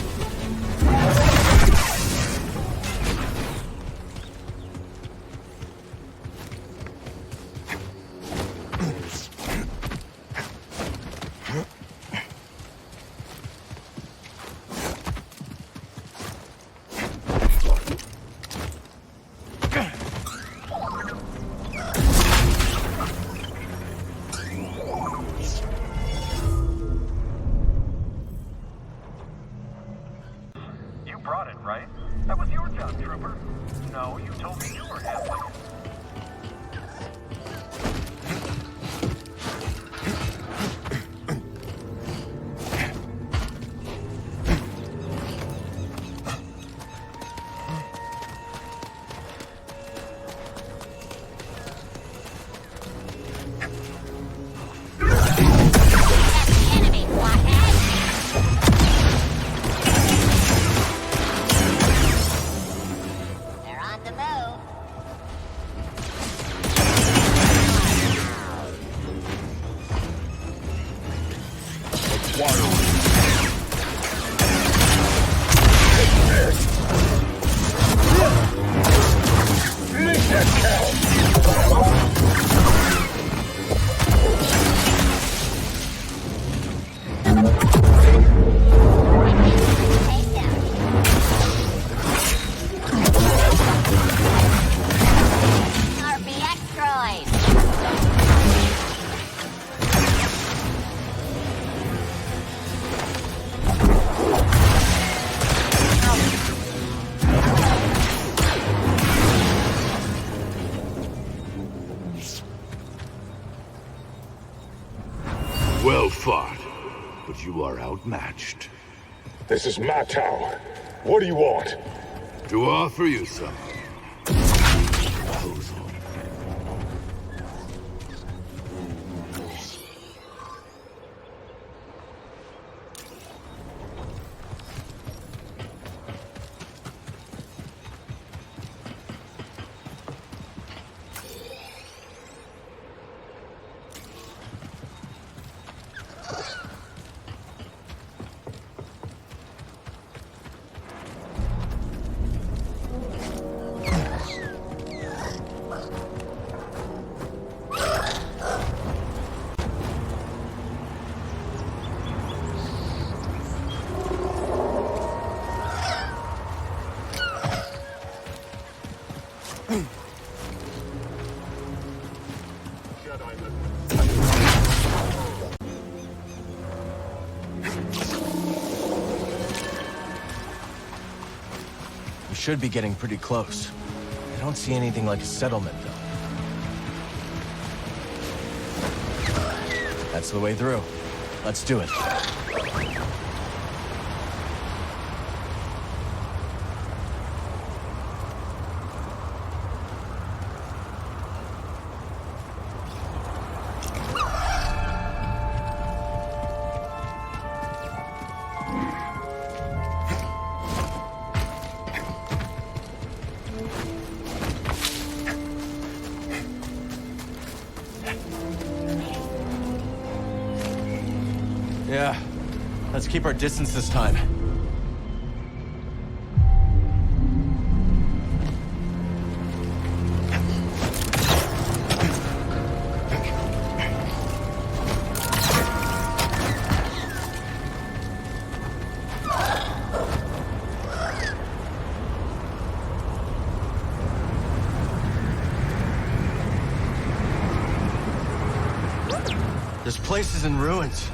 RBX droid. Well fought, but you are outmatched. This is my tower. What do you want? To offer you something. Proposal. We should be getting pretty close. I don't see anything like a settlement, though. That's the way through. Let's do it. Yeah, let's keep our distance this time. This place is in ruins.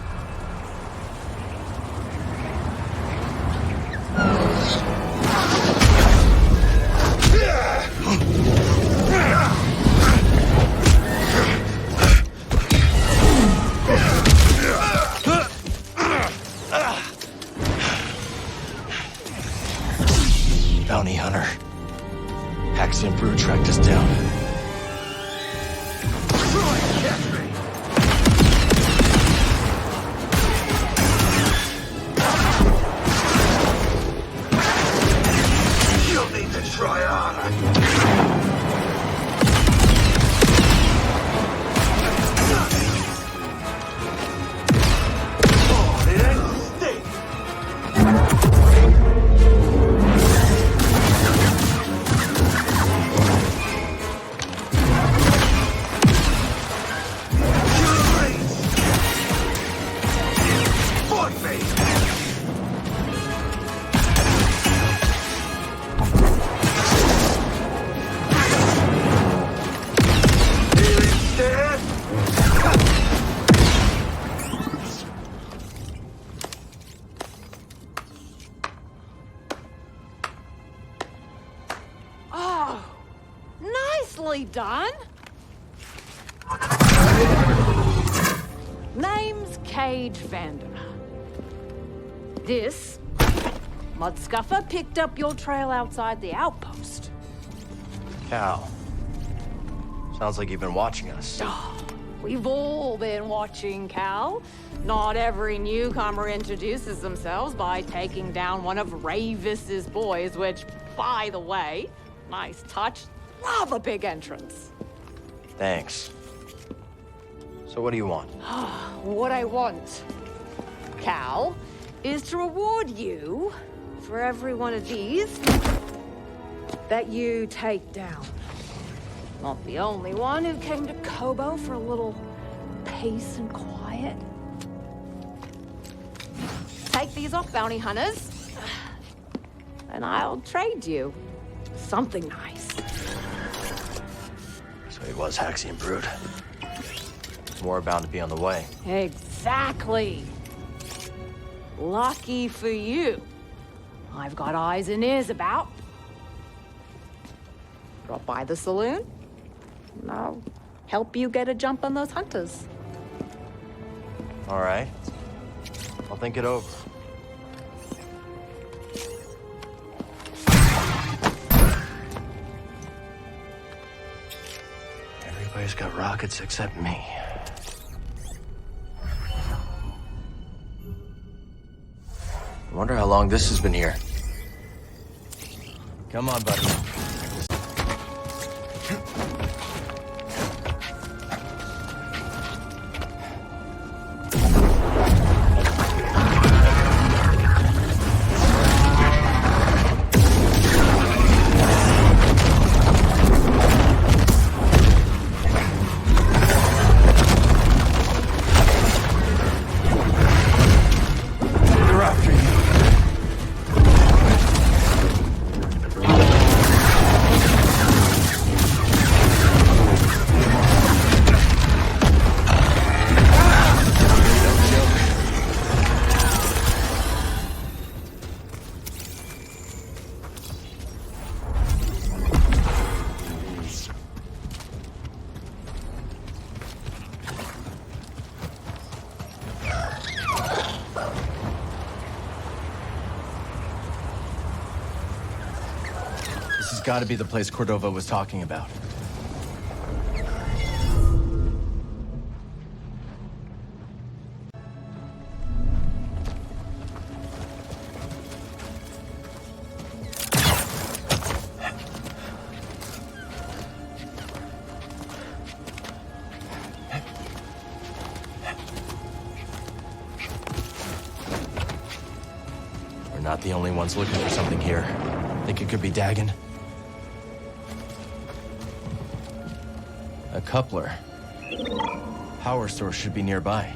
Bounty hunter. Haxian Brew tracked us down. You'll need to try harder. Oh, nicely done. Name's Cage Vander. This Mudscuffer picked up your trail outside the outpost. Cal. Sounds like you've been watching us. We've all been watching, Cal. Not every newcomer introduces themselves by taking down one of Ravis's boys, which, by the way, nice touch. Love a big entrance. Thanks. So what do you want? What I want. Cal, is to reward you for every one of these that you take down. Not the only one who came to Kobo for a little peace and quiet. Take these off, bounty hunters, and I'll trade you something nice. So he was Haxian Brood. More bound to be on the way. Exactly. Lucky for you. I've got eyes and ears about. Drop by the saloon, and I'll help you get a jump on those hunters. All right. I'll think it over. Everybody's got rockets except me. I wonder how long this has been here. Come on, buddy. This has got to be the place Cordova was talking about. We're not the only ones looking for something here. Think it could be Dagon? A coupler. Power source should be nearby.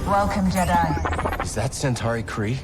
Welcome, Jedi. Is that Centauri Kree?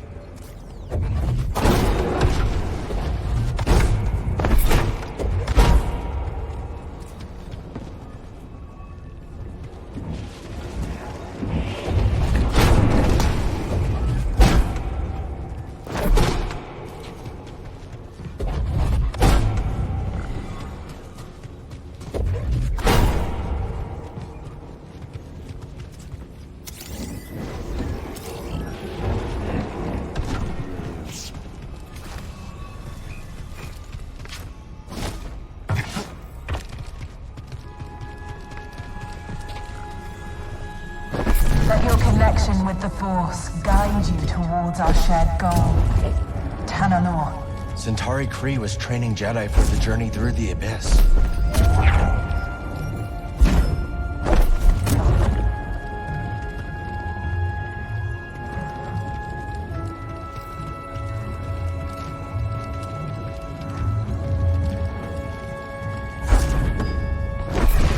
Let your connection with the Force guide you towards our shared goal. Tanalor. Centauri Kree was training Jedi for the journey through the Abyss.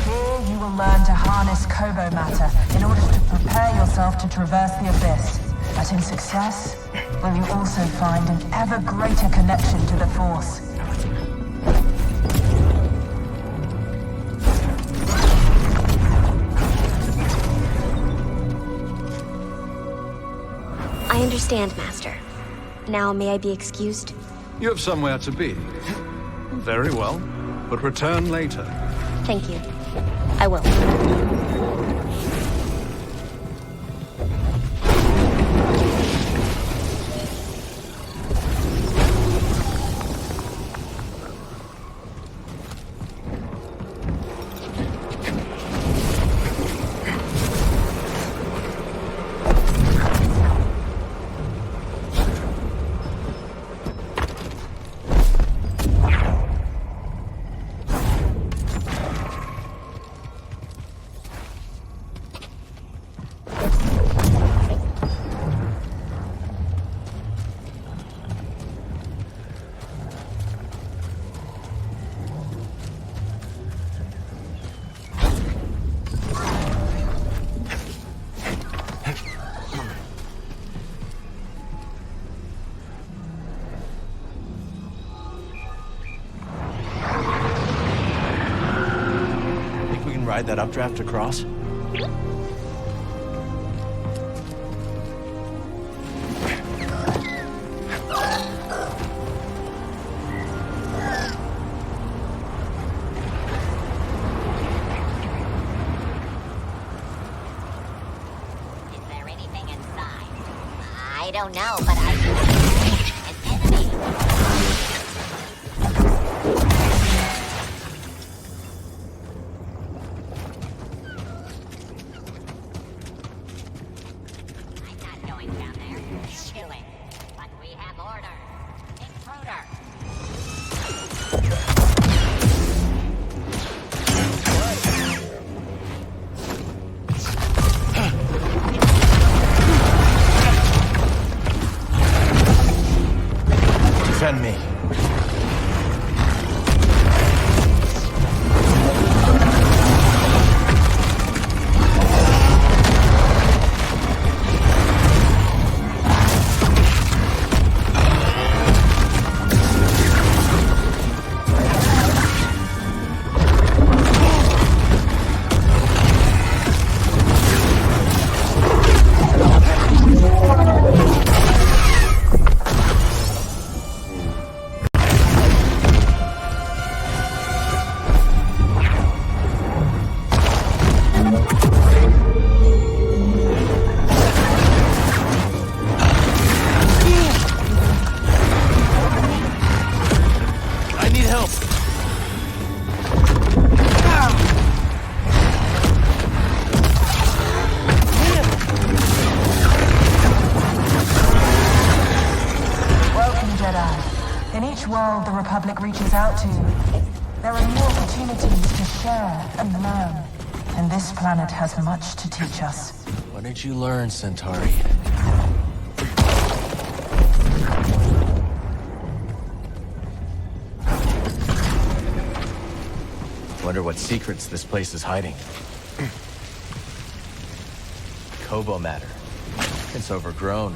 Here you will learn to harness Kobo matter in order to prepare yourself to traverse the Abyss. But in success, will you also find an ever greater connection to the Force. I understand, Master. Now may I be excused? You have somewhere to be. Very well, but return later. Thank you. I will. ride that updraft across? I don't know, but I an enemy. I'm not going down there. Do it. But we have order. Intruder. Defend me. world the Republic reaches out to, there are new opportunities to share and learn. And this planet has much to teach us. What did you learn, Centauri? Wonder what secrets this place is hiding. Kobo matter. It's overgrown.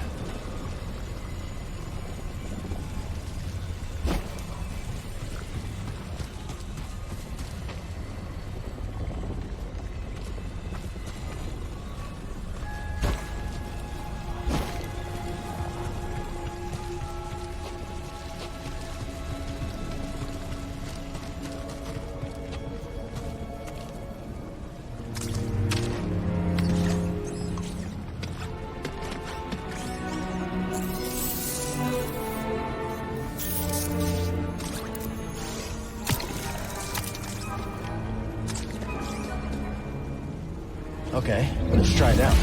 Okay, let's try it out.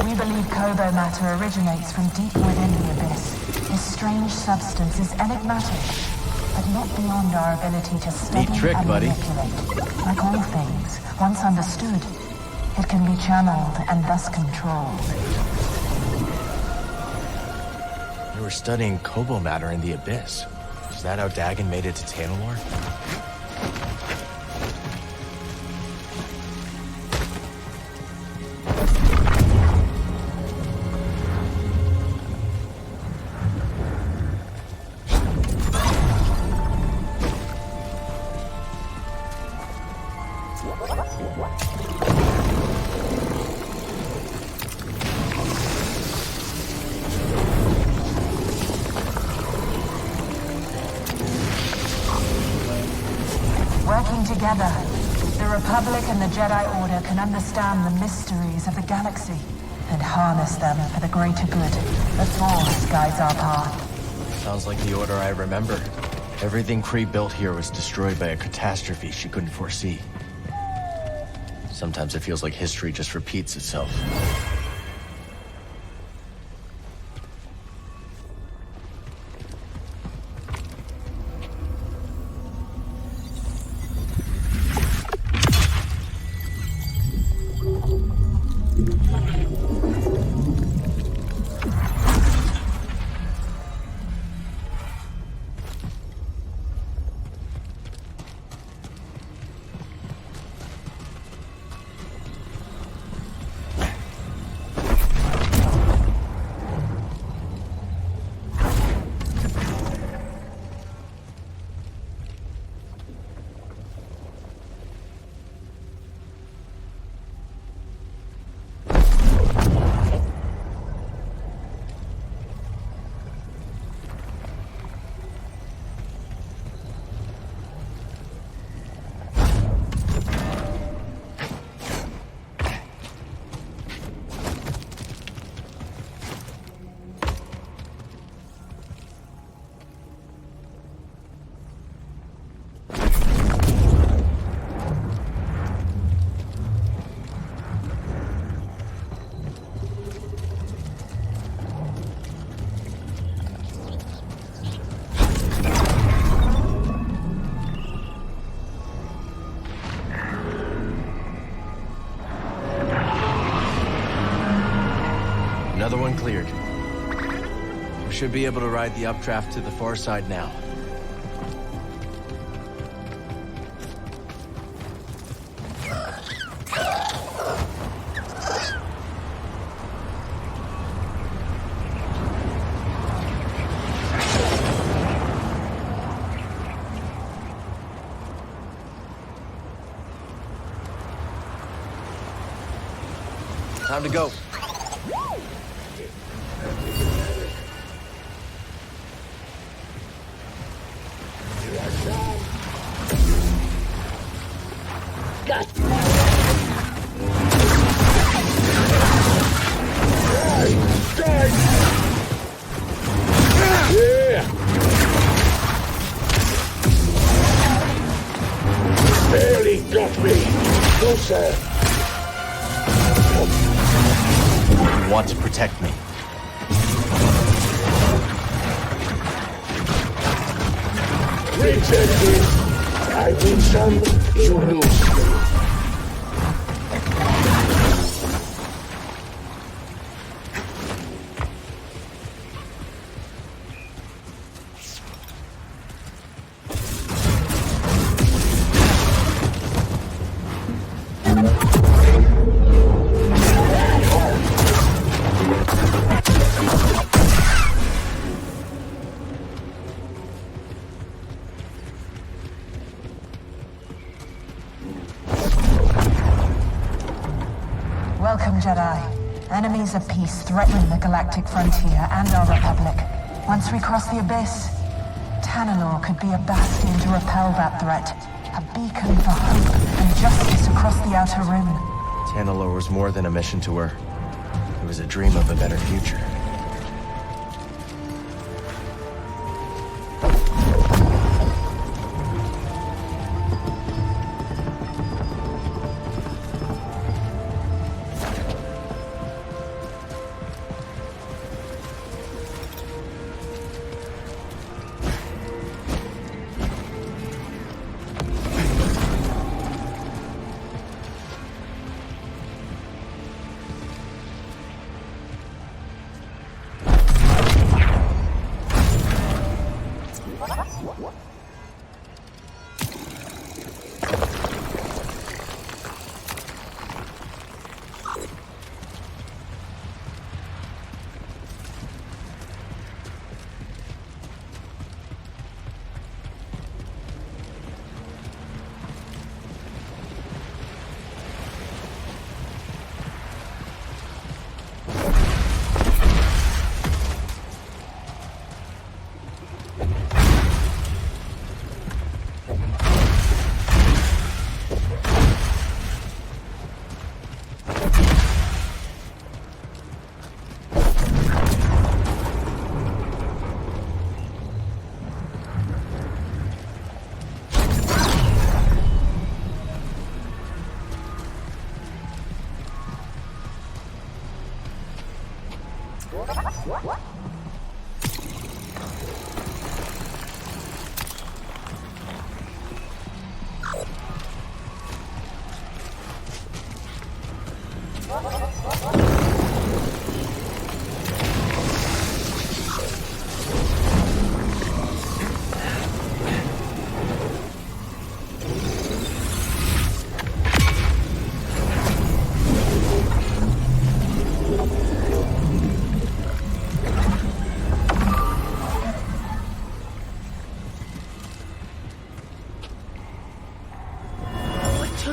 We believe Kobo matter originates from deep within the Abyss. This strange substance is enigmatic, but not beyond our ability to study Neat trick, and buddy. manipulate. Like all things, once understood, it can be channeled and thus controlled. You were studying Kobo matter in the Abyss. Is that how Dagon made it to Tanalorr? Working together, the Republic and the Jedi Order can understand the mysteries of the galaxy and harness them for the greater good. The Force guides our path. Sounds like the Order I remember. Everything Kree built here was destroyed by a catastrophe she couldn't foresee. Sometimes it feels like history just repeats itself. Should be able to ride the updraft to the far side now. Time to go. Barely got me. Closer. You want to protect me. Rejected. I win some, you lose. Welcome, Jedi. Enemies of peace threaten the galactic frontier and our Republic. Once we cross the Abyss, Tanalorr could be a bastion to repel that threat. A beacon for hope and justice across the Outer Rim. Tanalorr was more than a mission to her. It was a dream of a better future.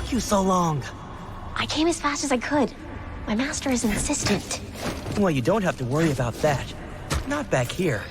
You so long? I came as fast as I could. My master is insistent. Well, you don't have to worry about that. Not back here.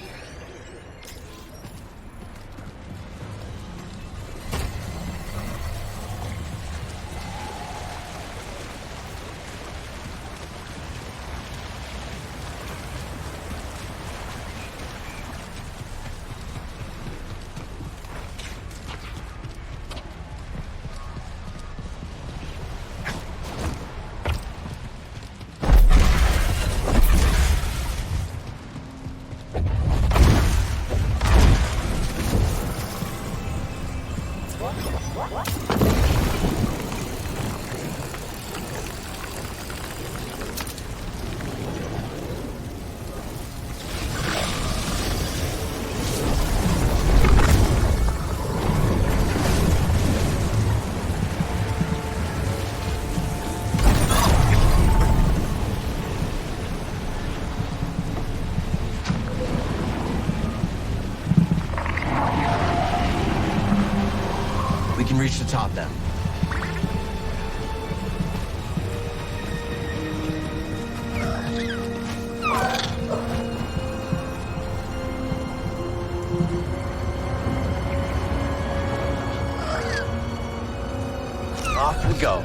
reach the top now. Off we go.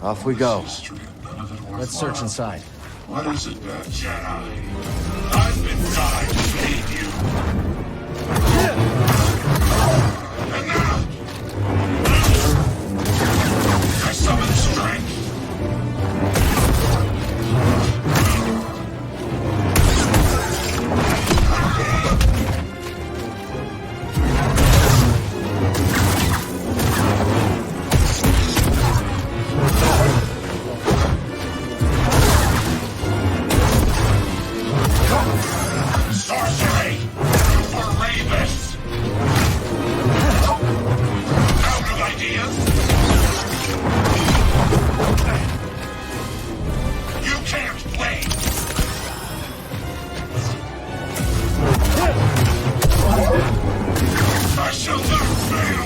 Off we go. Let's search inside. What is it, bad Jedi? I've been dying to save you. And now, I summon strength. Sorcery for Ravis. Out of ideas. You can't play. I shall not fail.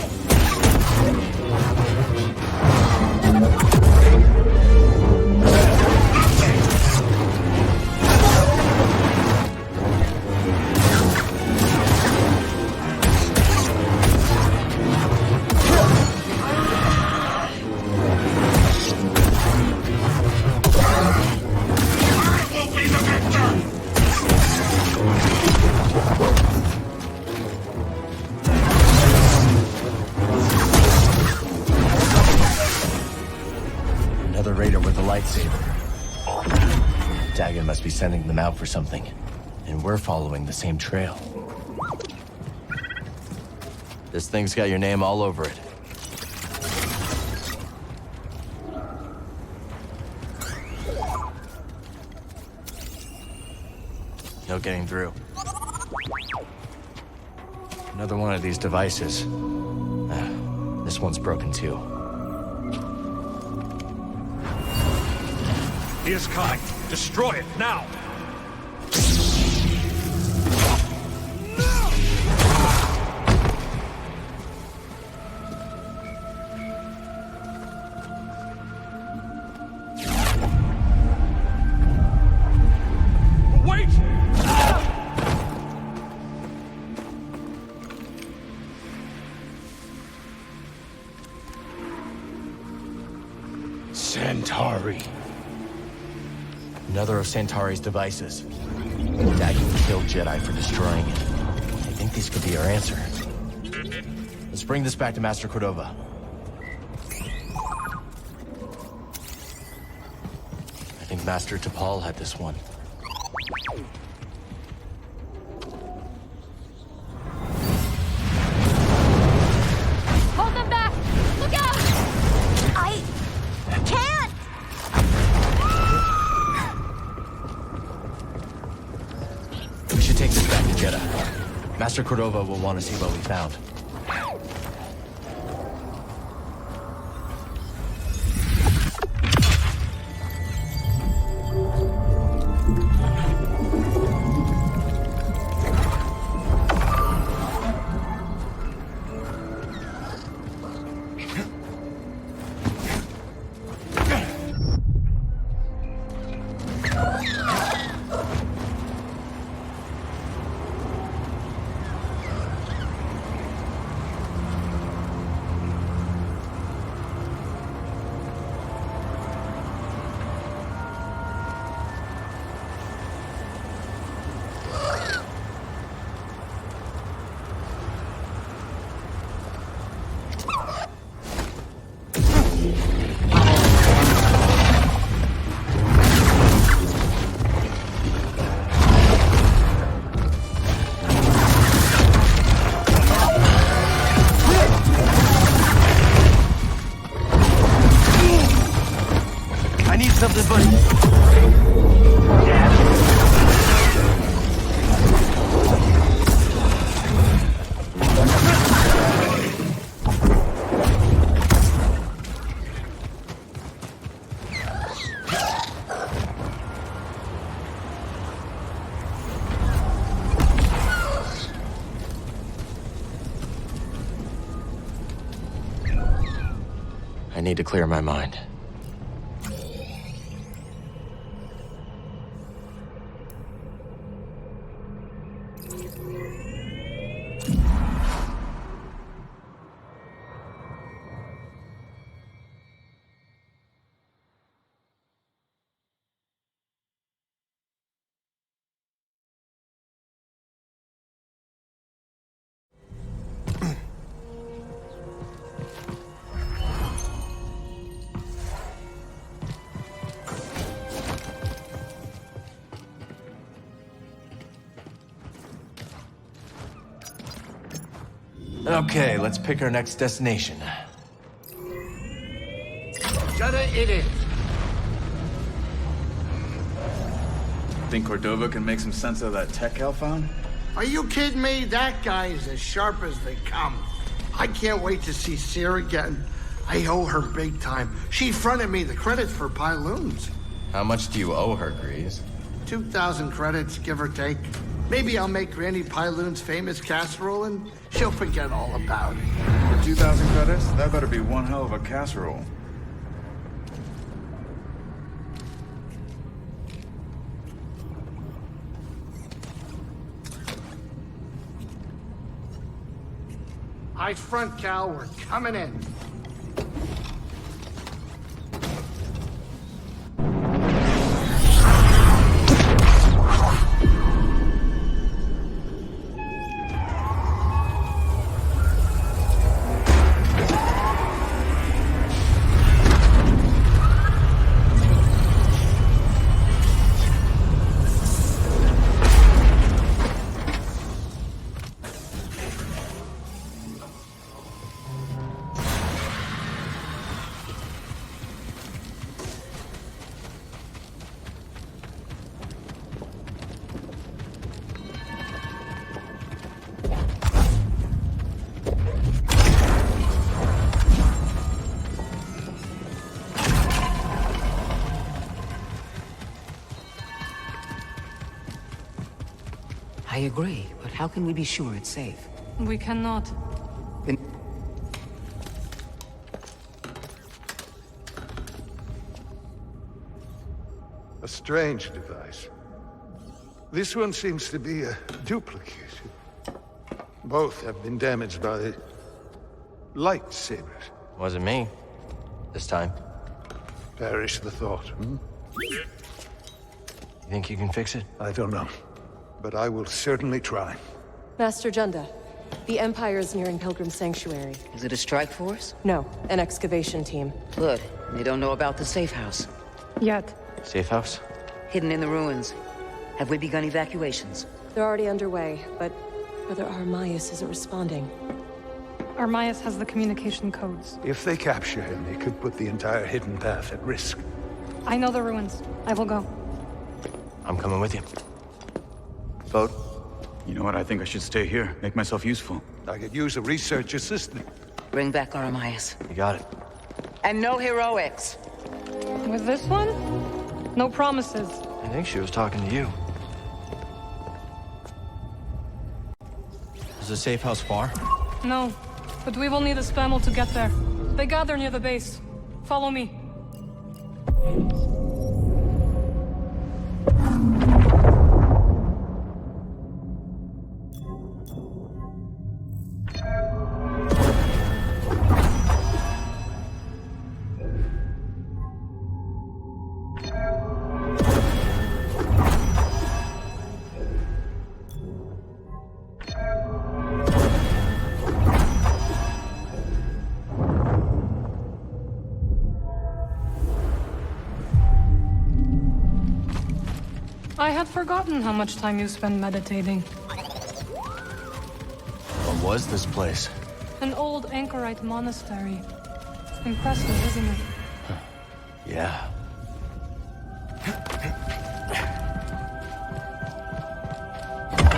Another raider with a lightsaber. Dagon must be sending them out for something. And we're following the same trail. This thing's got your name all over it. No getting through. Another one of these devices. This one's broken too. He is coming. Destroy it now. Wait! Centauri. Another of Centauri's devices. Dagon killed Jedi for destroying it. I think this could be our answer. Let's bring this back to Master Cordova. I think Master T'Pol had this one. Hold them back! Look out! I can't! We should take this back to Jeddah. Master Cordova will want to see what we found. Something, buddy. I need to clear my mind. Okay, let's pick our next destination. Jedi it is. Think Cordova can make some sense of that tech Cal found? Are you kidding me? That guy is as sharp as they come. I can't wait to see Seer again. I owe her big time. She fronted me the credits for Pyloons. How much do you owe her, Grease? 2,000 credits, give or take. Maybe I'll make Granny Pyloon's famous casserole and she'll forget all about it. For 2,000 credits? That better be one hell of a casserole. Eyes front, Cal. We're coming in. I agree, but how can we be sure it's safe? We cannot. Then A strange device. This one seems to be a duplicate. Both have been damaged by lightsabers. Wasn't me. This time. Perish the thought, hmm? You think you can fix it? I don't know. But I will certainly try. Master Junda, the Empire is nearing Pilgrim Sanctuary. is it a strike force? No, an excavation team. Good. They don't know about the safe house. Yet. Safe house? Hidden in the ruins. Have we begun evacuations? They're already underway, but Brother Armias isn't responding. Armias has the communication codes. If they capture him, they could put the entire hidden path at risk. I know the ruins. I will go. I'm coming with you. Vote. You know what? I think I should stay here. Make myself useful. I could use a research assistant. Bring back Armias. You got it. And no heroics. With this one? No promises. I think she was talking to you. Is the safe house far? No, but we will need a spammel to get there. They gather near the base. Follow me. I had forgotten how much time you spend meditating. What was this place? An old anchorite monastery. Impressive, isn't it? Yeah.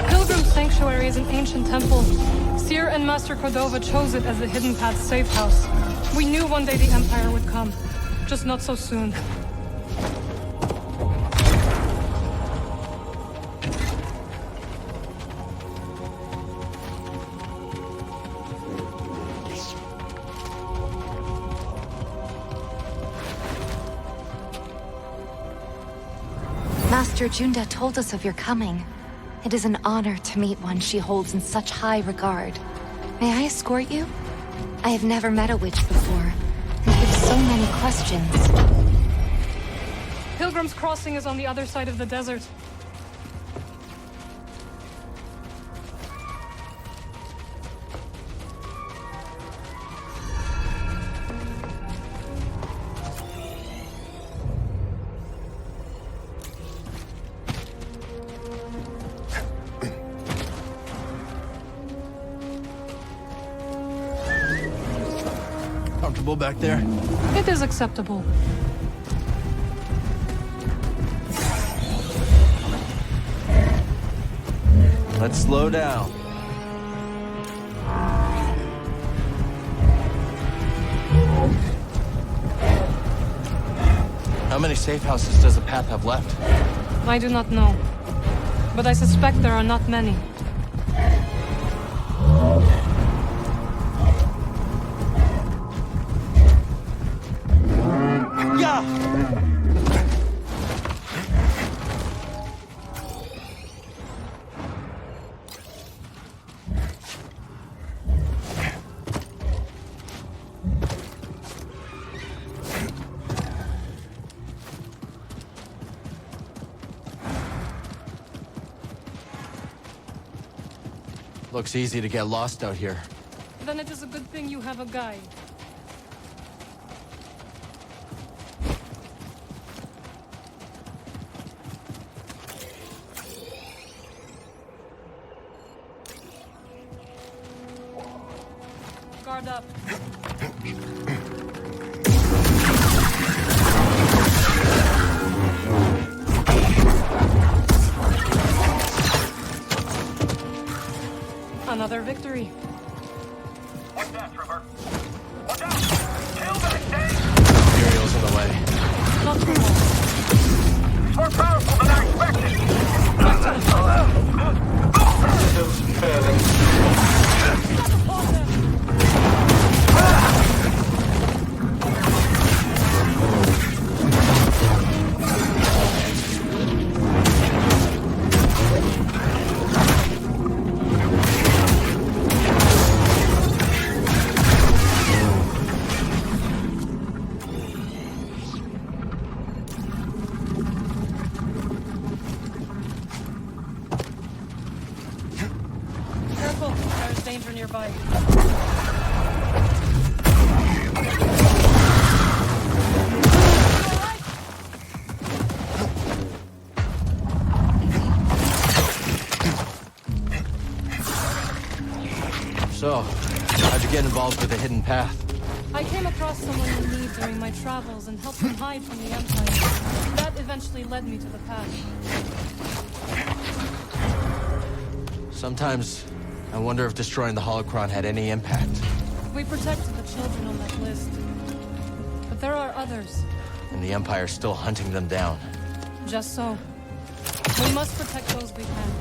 Pilgrim Sanctuary is an ancient temple. Seer and Master Cordova chose it as the Hidden Path safe house. We knew one day the Empire would come. Just not so soon. Master Junda told us of your coming. It is an honor to meet one she holds in such high regard. May I escort you? I have never met a witch before, and I have so many questions. Pilgrim's Crossing is on the other side of the desert. Comfortable back there? It is acceptable. Let's slow down. How many safe houses does the path have left? I do not know, but I suspect there are not many. Looks easy to get lost out here. Then it is a good thing you have a guide. Guard up. Another victory. What's that, Trevor? Watch out! Kill that thing! Imperials in the way. Not too long. It's more powerful than I expected! Systems failing. Danger nearby. So, how'd you get involved with the hidden path? I came across someone in need during my travels and helped them hide from the Empire. That eventually led me to the path. Sometimes I wonder if destroying the holocron had any impact. We protected the children on that list. But there are others. And the Empire's still hunting them down. Just so. We must protect those we can.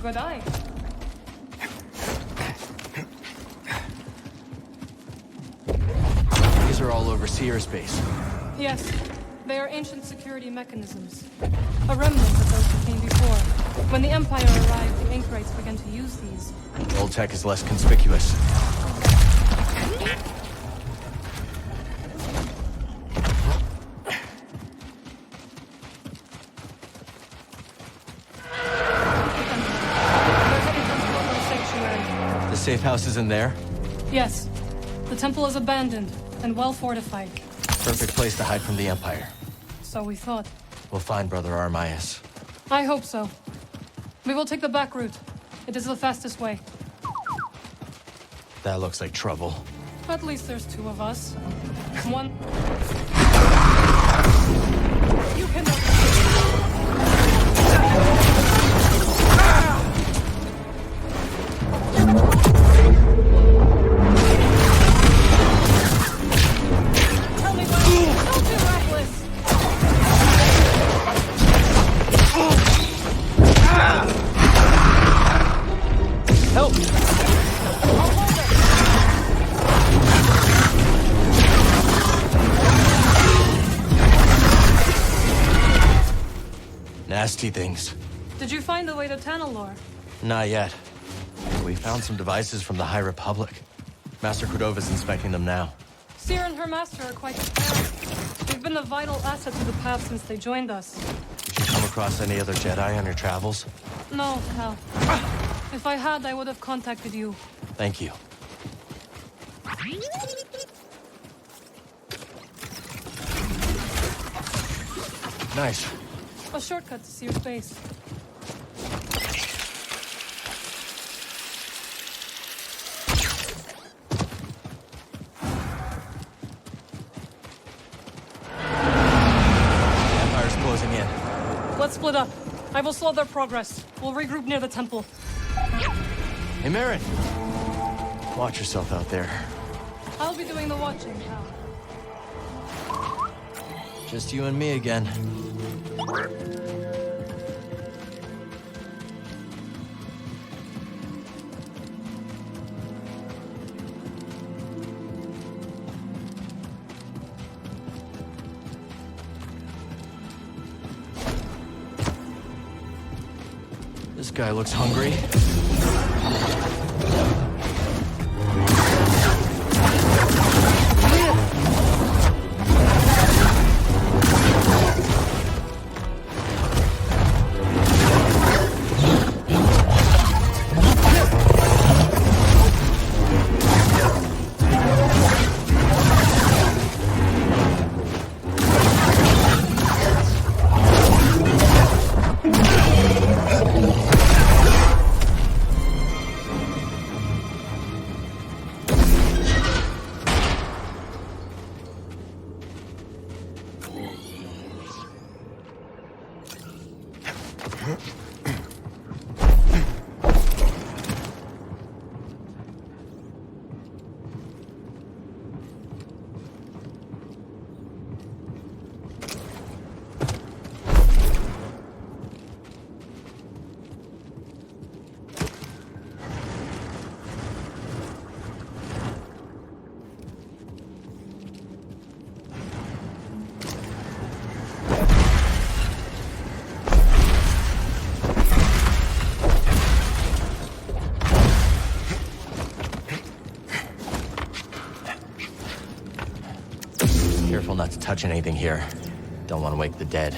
Good eye. These are all overseer's base. Yes, they are ancient security mechanisms. A remnant of those who came before. When the Empire arrived, the Inkrites began to use these. Old tech is less conspicuous. safe house is in there? Yes. The temple is abandoned and well fortified. Perfect place to hide from the Empire. So we thought. We'll find Brother Armias. I hope so. We will take the back route. It is the fastest way. That looks like trouble. At least there's two of us. One... You cannot... Tell me what... Don't be reckless! Help! Nasty things. Did you find the way to Tanalor? Not yet. We found some devices from the High Republic. Master Cordova's inspecting them now. Seer and her master are quite prepared. They've been a vital asset to the path since they joined us. Did you come across any other Jedi on your travels? No, Cal. If I had, I would have contacted you. Thank you. Nice. A shortcut to Seer's base. Empire's closing in. Let's split up. I will slow their progress. We'll regroup near the temple. Hey, Marin. Watch yourself out there. I'll be doing the watching, Cal. Just you and me again. This guy looks hungry. Careful not to touch anything here. Don't want to wake the dead.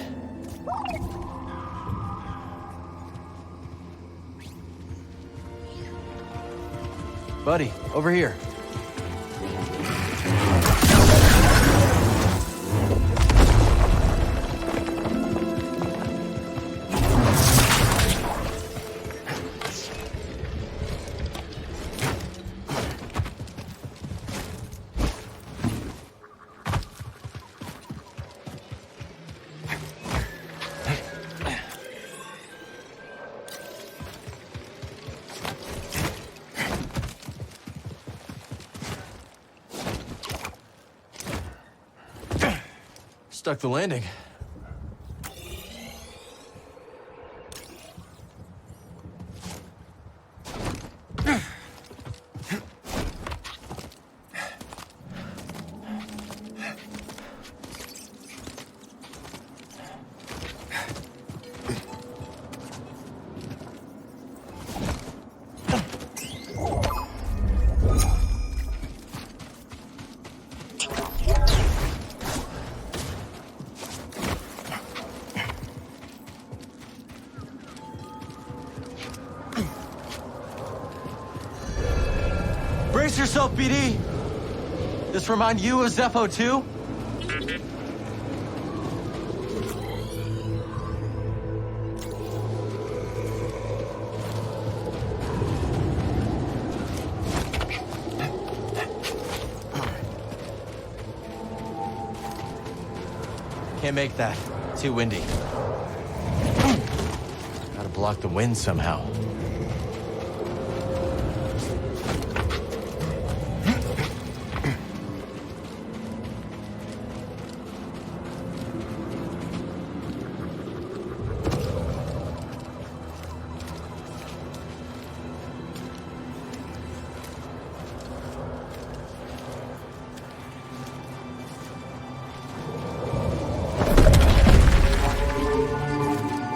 Buddy, over here. Stuck the landing. yourself, BD! This remind you of Zepho too? Can't make that. Too windy. Gotta block the wind somehow.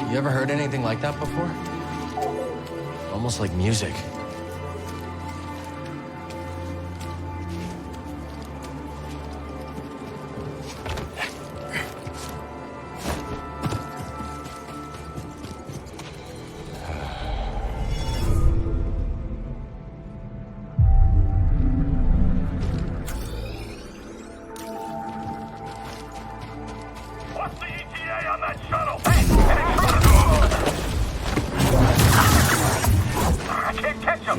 You ever heard anything like that before? Almost like music. What's the ETA on that shuttle? I can't catch him!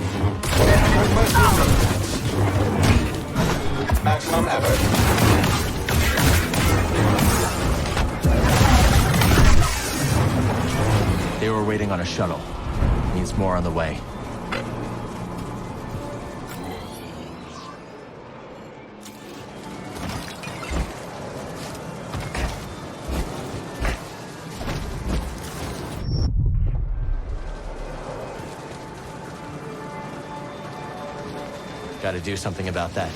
Maximum effort. They were waiting on a shuttle. Means more on the way. Gotta do something about that.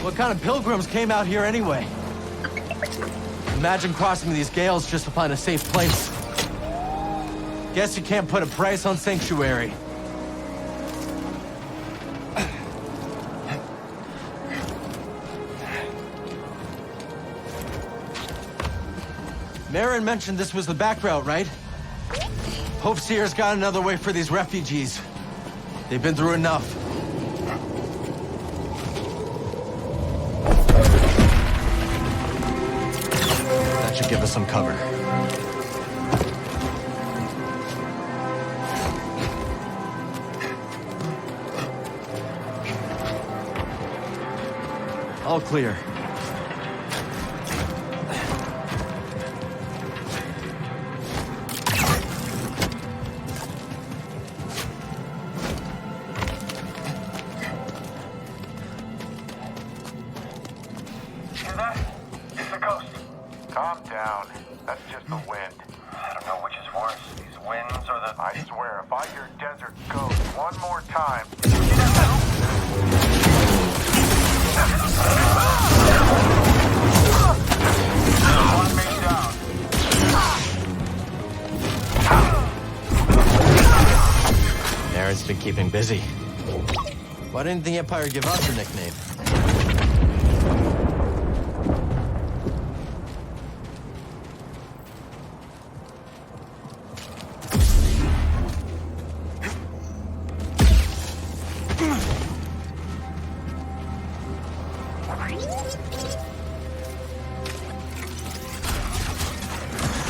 What kind of pilgrims came out here anyway? Imagine crossing these gales just to find a safe place. Guess you can't put a price on sanctuary. Marin mentioned this was the back route, right? Hope Seer's got another way for these refugees. They've been through enough. That should give us some cover. All clear. Hear that? It's a ghost. Calm down. That's just the wind. I don't know which is worse, these winds or the... I swear, if I hear desert ghost one more time... One me down. Marin's been keeping busy. Why didn't the Empire give us a nickname?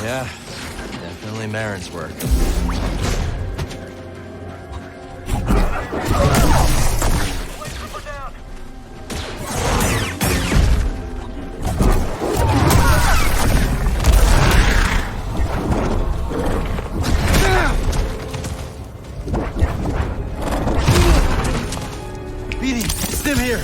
Yeah, definitely Marin's work. BD, it's them here.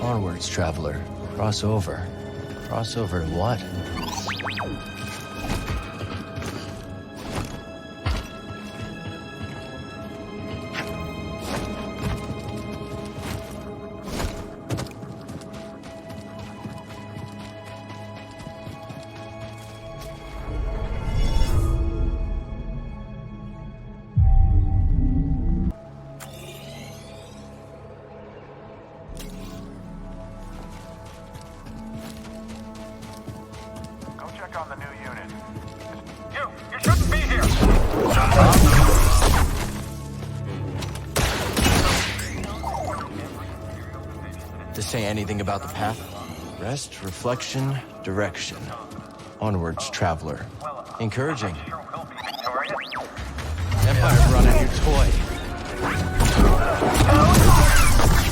Onwards, traveler. Cross over. Cross over to what? On the new unit. You shouldn't be here! This say anything about the path? Rest, reflection, direction. Onwards, traveler. Encouraging. Empire brought a new toy.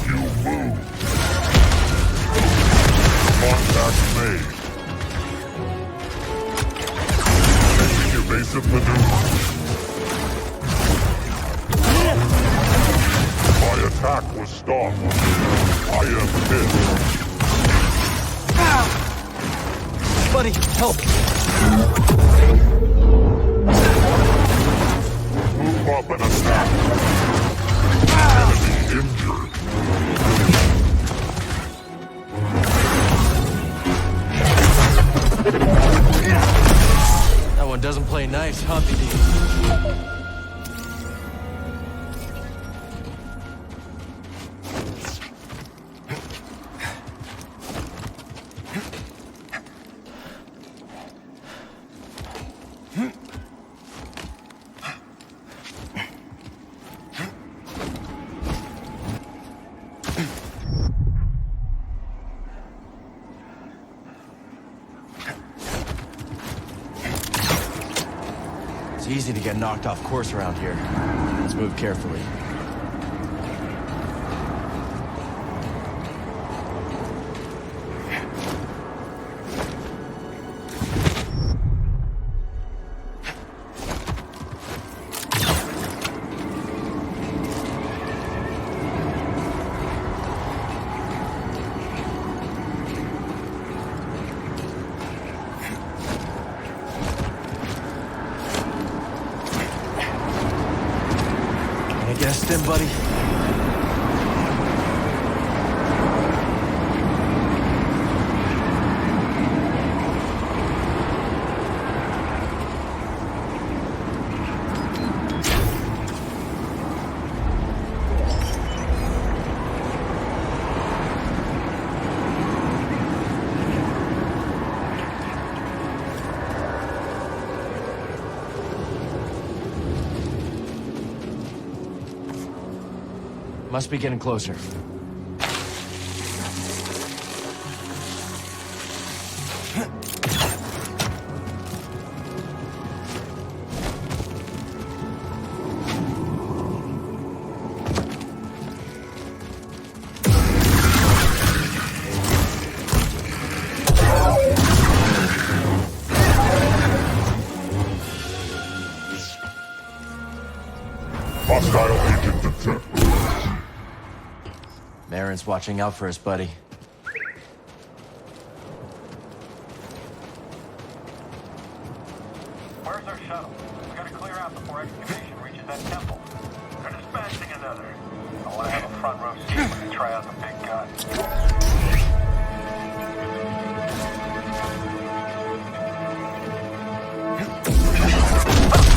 You move. Contact made. Evasive maneuver. My attack was stopped. I am hit. Buddy, help! Move up and attack. Enemy injured. That one doesn't play nice, huh, BD? It's easy to get knocked off course around here. Let's move carefully. Get a stim, buddy. Must be getting closer. Baron's watching out for us, buddy. Where's our shuttle? We gotta clear out before excavation reaches that temple. They're dispatching another. I wanna have a front row seat when they try out the big gun.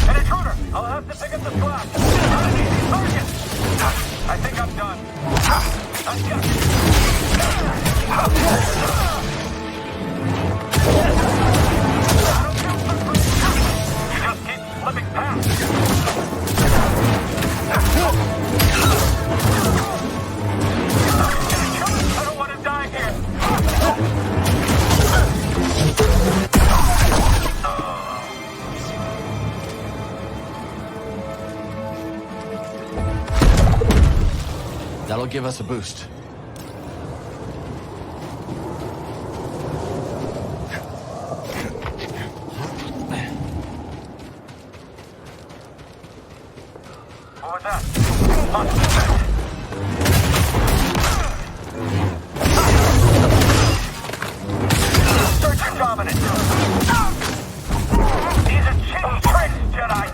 An intruder! I'll have to pick up the slack. Not an easy target! I think I'm done. I got you. You just keep slipping past. I don't want to die here. That'll give us a boost. What was that? Search your dominance. These are cheap tricks, Jedi.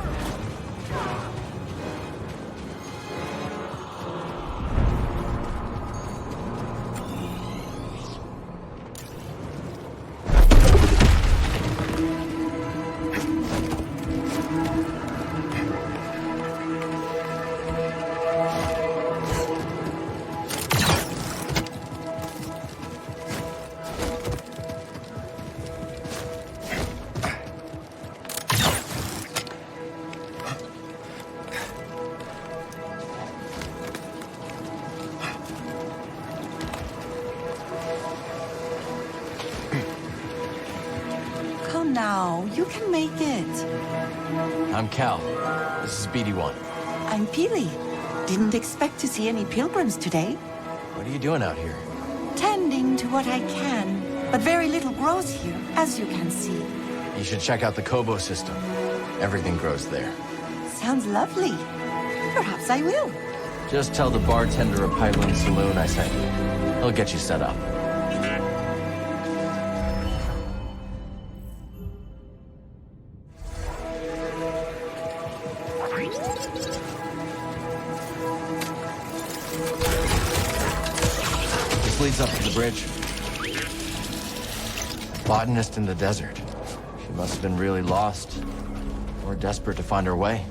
Come now, you can make it. I'm Cal. This is BD1. I'm Peely. Didn't expect to see any pilgrims today. What are you doing out here? Tending to what I can, but very little grows here, as you can see. You should check out the Kobo system. Everything grows there. Sounds lovely. Perhaps I will. Just tell the bartender at Pyloon Saloon I sent you. He'll get you set up. This leads up to the bridge. A botanist in the desert. She must have been really lost, or desperate to find her way.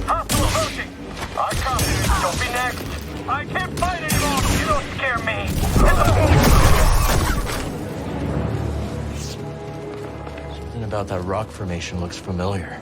Hostile approaching! I come. Don't be next. I can't fight anymore. You don't scare me. Something about that rock formation looks familiar.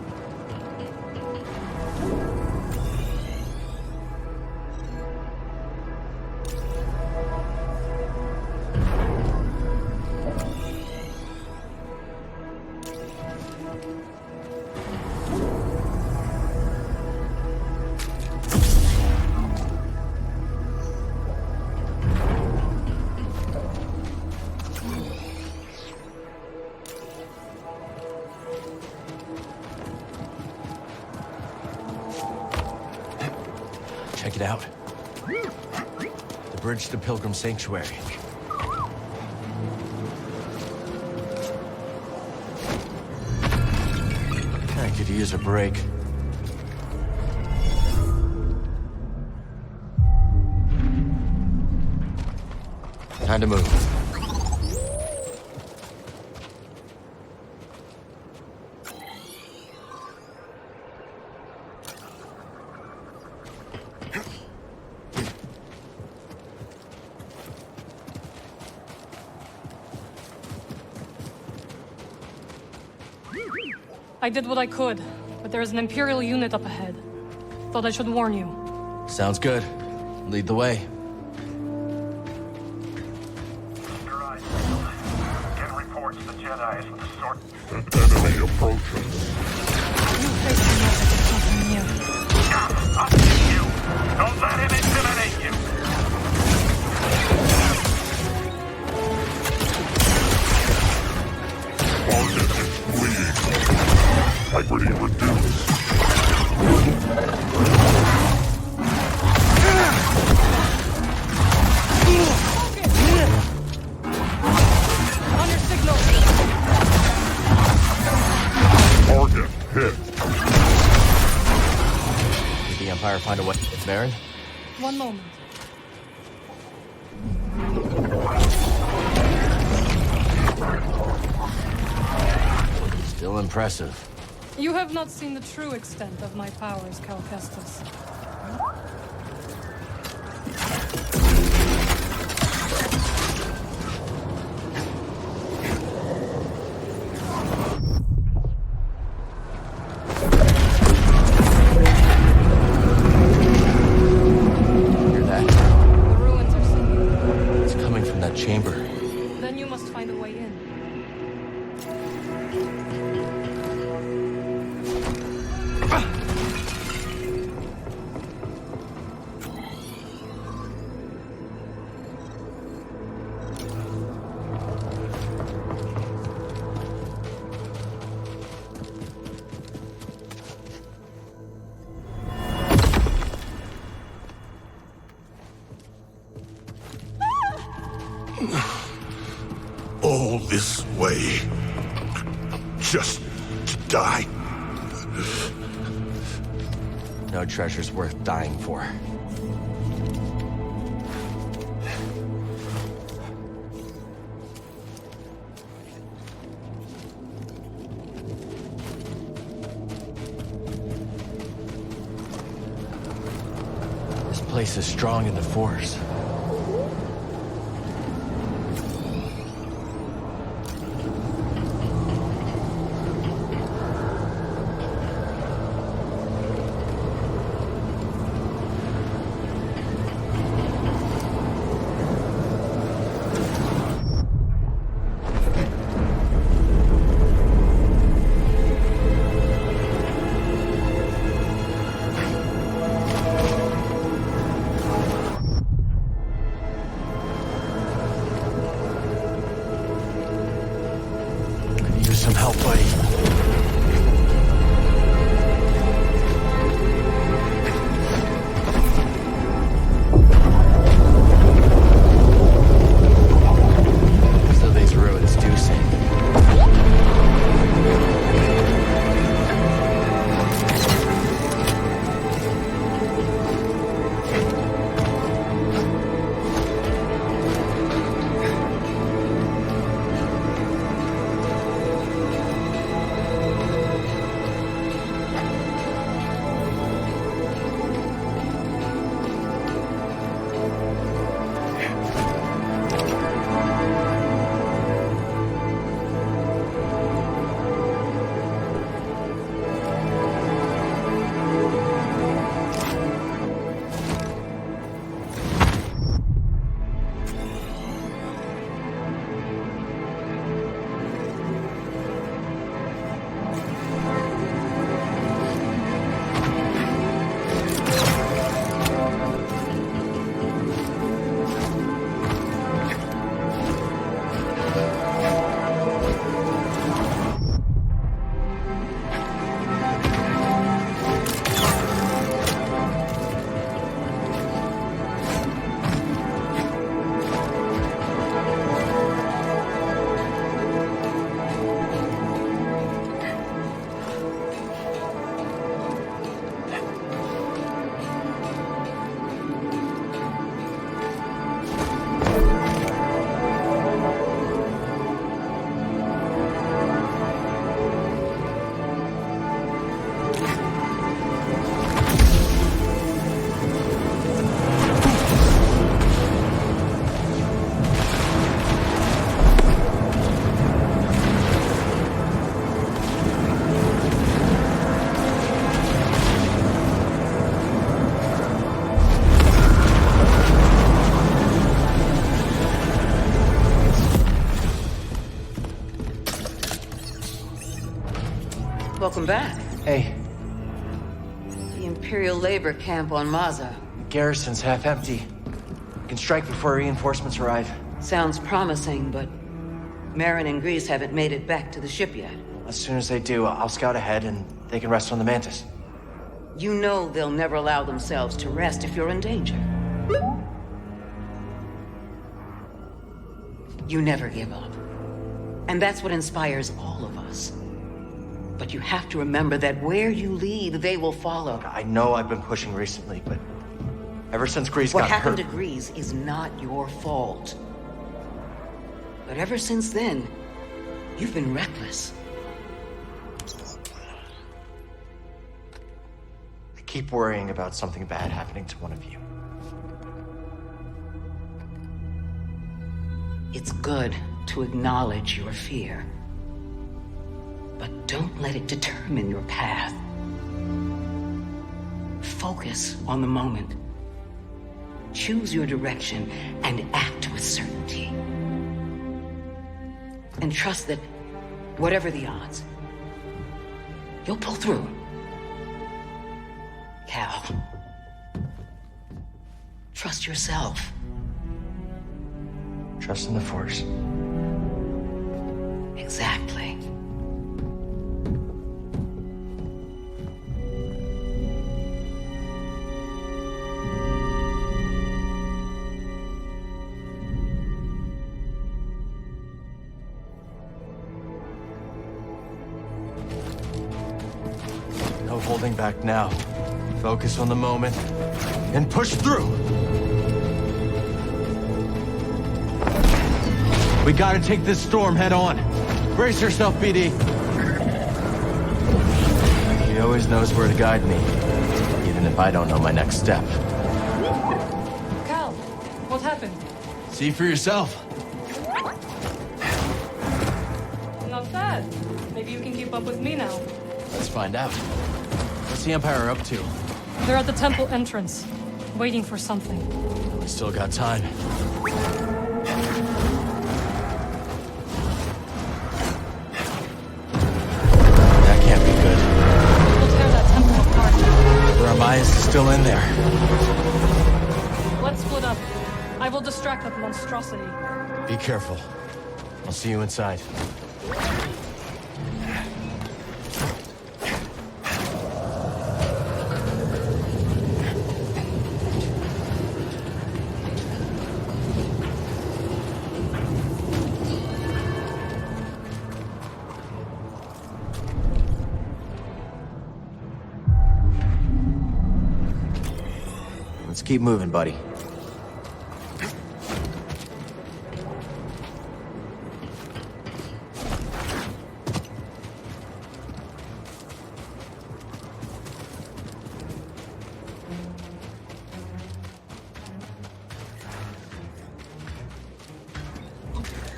Check it out. The bridge to Pilgrim Sanctuary. I could use a break. Time to move. I did what I could, but there is an Imperial unit up ahead. Thought I should warn you. Sounds good. Lead the way. Your eyes peeled. Get reports the Jedi is the sort. An enemy approaching. I'll see you. Don't let him intimidate you. integrity reduced. On your signal! Target hit. Did the Empire find a way to get Baron? One moment. Still impressive. You have not seen the true extent of my powers, Cal Kestis. Hear that? The ruins are singing. It's coming from that chamber. Then you must find a way in. All this way. Just to die. No treasure's worth dying for. This place is strong in the Force. Could use some help, buddy. So these ruins do sing. Welcome back. Hey, The Imperial labor camp on Maza. the garrison's half empty. We can strike before reinforcements arrive. Sounds promising, but Marin and Grease haven't made it back to the ship yet. A As soon as they do, I'll scout ahead and they can rest on the Mantis. You know they'll never allow themselves to rest if you're in danger. You never give up. And that's what inspires all of us. But you have to remember that where you lead, they will follow. I know I've been pushing recently, but ever since Grease What got happened hurt... to Grease is not your fault. But ever since then, you've been reckless. I keep worrying about something bad happening to one of you. It's good to acknowledge your fear. But don't let it determine your path. Focus on the moment. Choose your direction and act with certainty. And trust that, whatever the odds, you'll pull through. Cal, trust yourself. Trust in the Force. Exactly. No holding back now. Focus on the moment and push through. We gotta take this storm head on. Brace yourself, BD. He always knows where to guide me, even if I don't know my next step. Cal, what happened? See for yourself. Not bad. Maybe you can keep up with me now. Let's find out. What's the Empire up to? They're at the temple entrance, waiting for something. We still got time. Is still in there. Let's split up. I will distract that monstrosity. Be careful. I'll see you inside. Let's keep moving, buddy.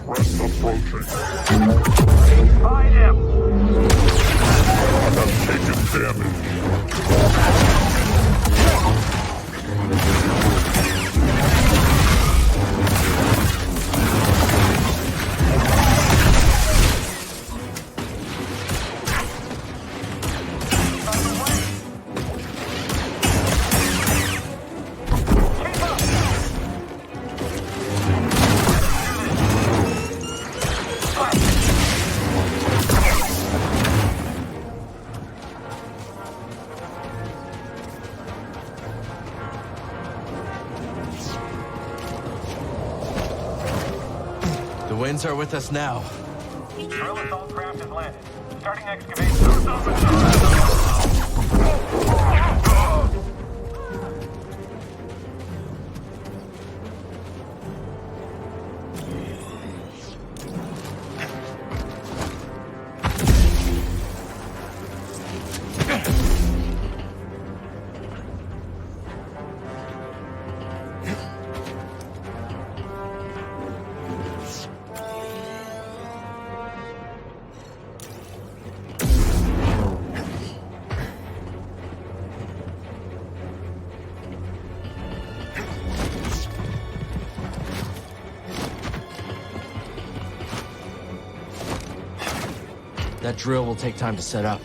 Threat approaching. Find him! I have taken damage. The winds are with us now. Drill assault craft has landed. Starting excavation. That drill will take time to set up.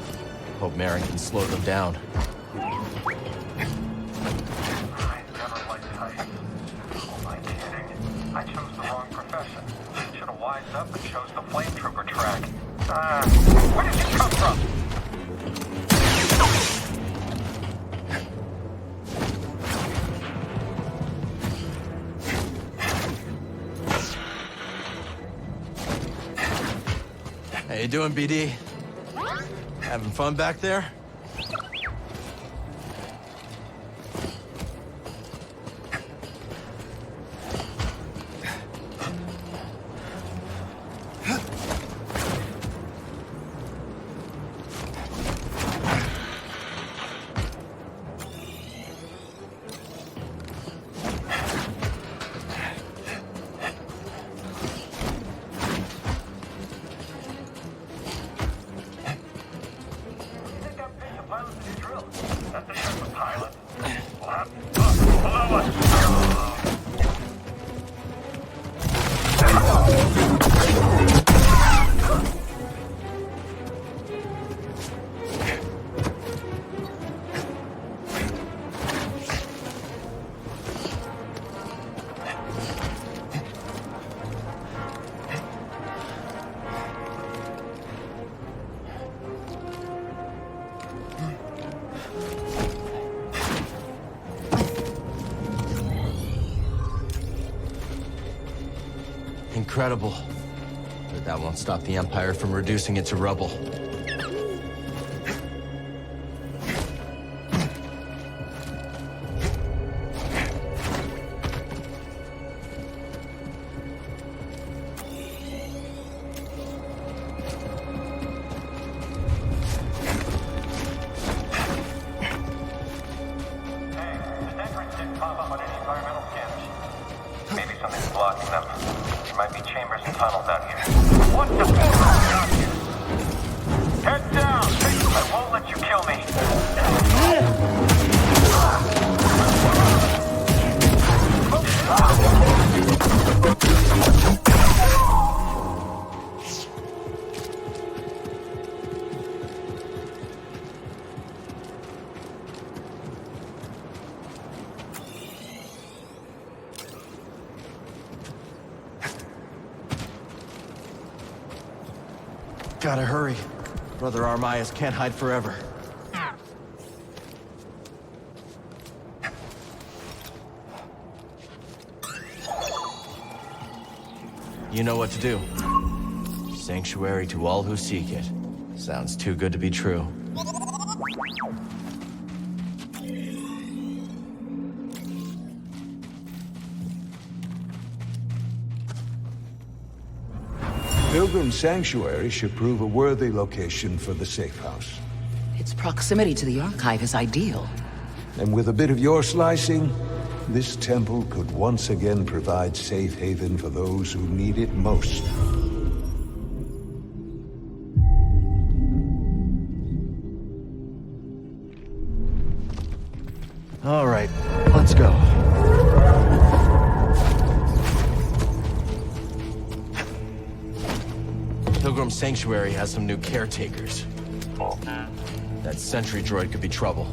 Hope Marin can slow them down. I never liked heights. Who am I kidding? I chose the wrong profession. Should have wised up and chose the flame trooper track. Where did you come from? How you doing, BD? Having fun back there? Incredible. But that won't stop the Empire from reducing it to rubble. Gotta hurry. Brother Armias can't hide forever. You know what to do. Sanctuary to all who seek it. Sounds too good to be true. Pilgrim Sanctuary should prove a worthy location for the safe house. Its proximity to the Archive is ideal. And with a bit of your slicing, this temple could once again provide safe haven for those who need it most. All right, let's go. Pilgrim Sanctuary has some new caretakers. That sentry droid could be trouble.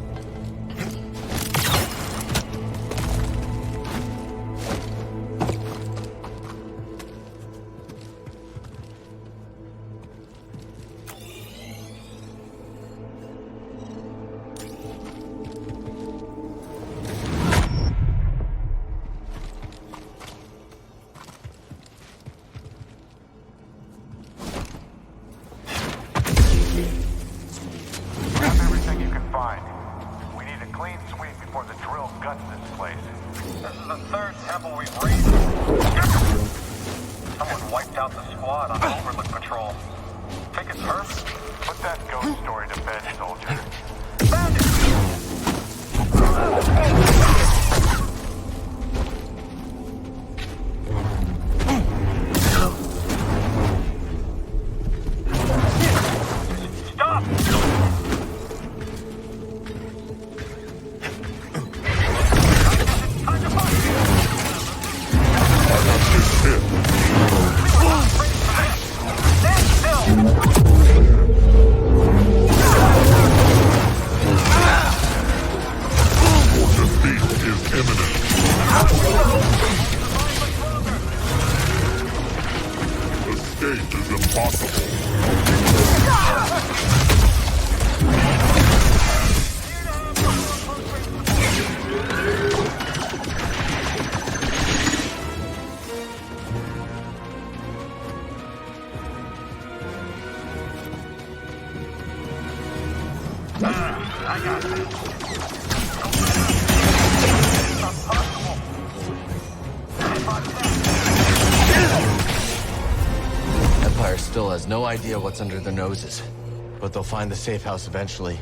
I got this. Empire still has no idea what's under their noses, but they'll find the safe house eventually.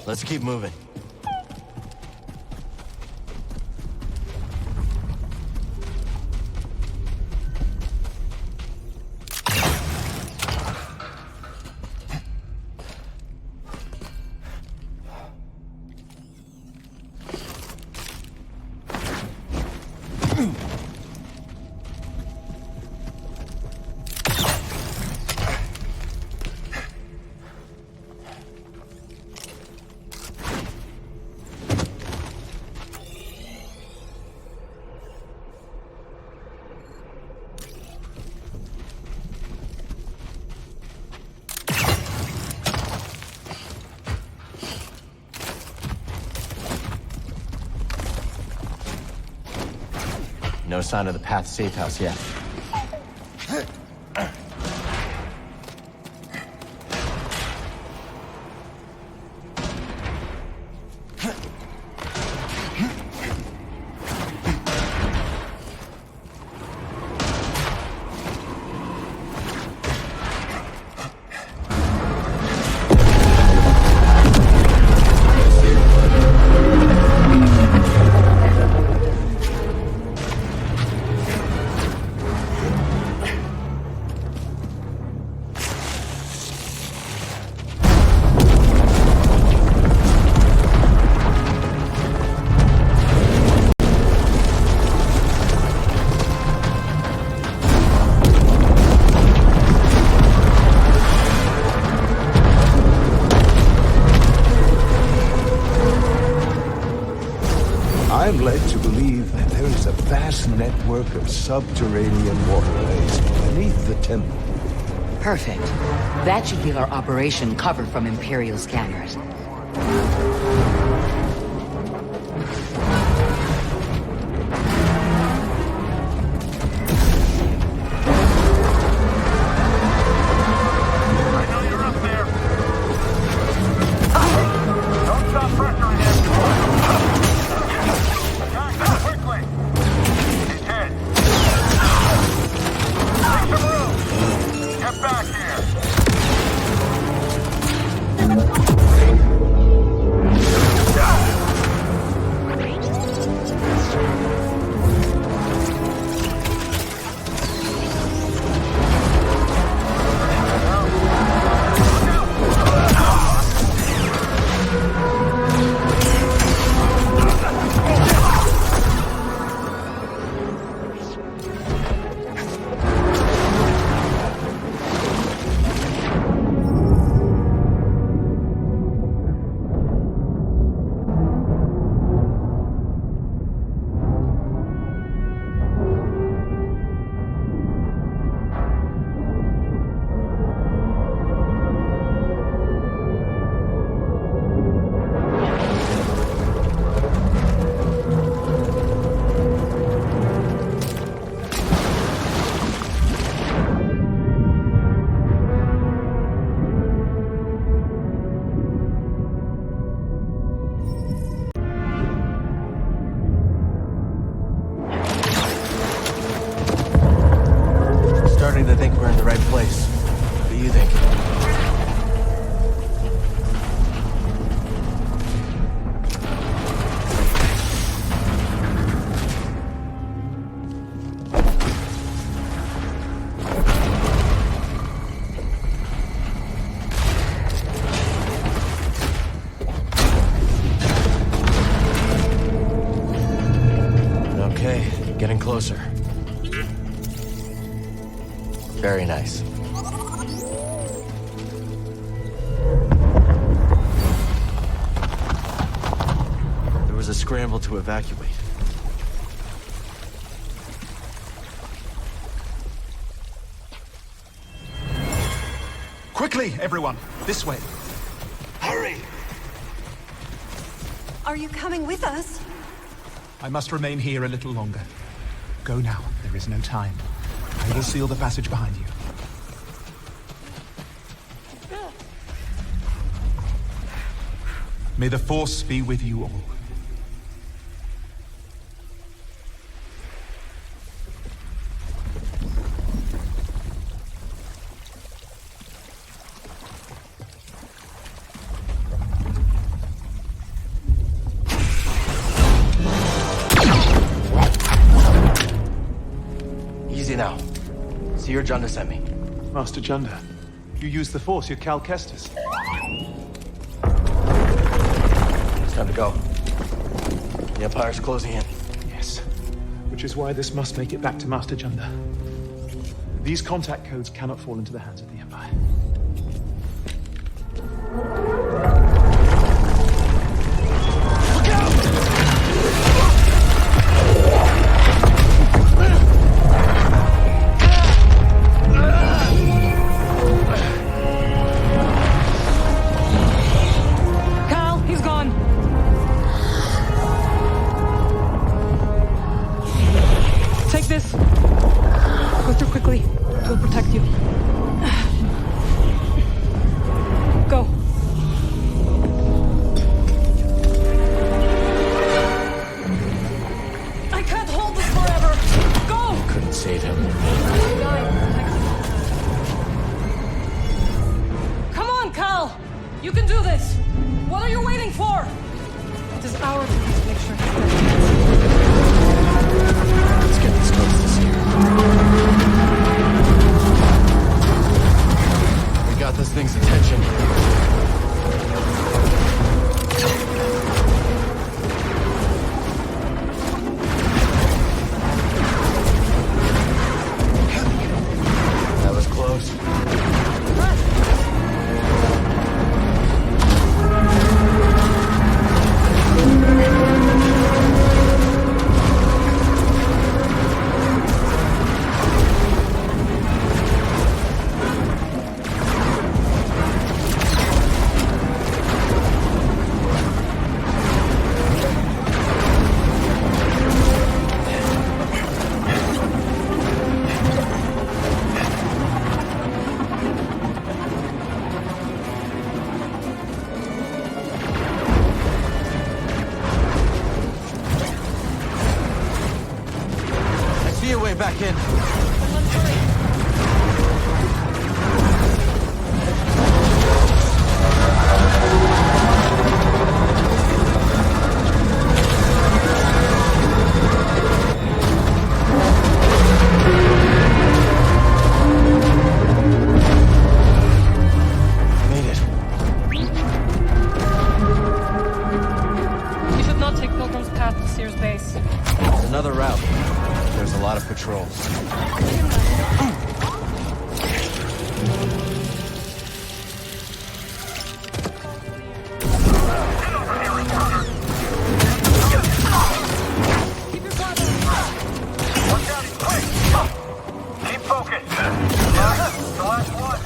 Let's keep moving. No sign of the path safe house yet. I'm led to believe that there is a vast network of subterranean waterways beneath the temple. Perfect. That should give our operation cover from Imperial scanners. To think we're in the right place. What do you think? Okay, getting closer. Very nice. There was a scramble to evacuate. Quickly, everyone! This way. Hurry! Are you coming with us? I must remain here a little longer. Go now. There is no time. I will seal the passage behind you. May the Force be with you all. Easy now. See your Junda sent me. Master Junda, you use the Force, you're Cal Kestis. It's time to go. The Empire's closing in. Yes, which is why this must make it back to Master Junda. These contact codes cannot fall into the hands of the Empire. Back in. Made it. We should not take Pilgrim's Path to Sears Base. There's another route. There's a lot of patrols. Keep focused. The last one.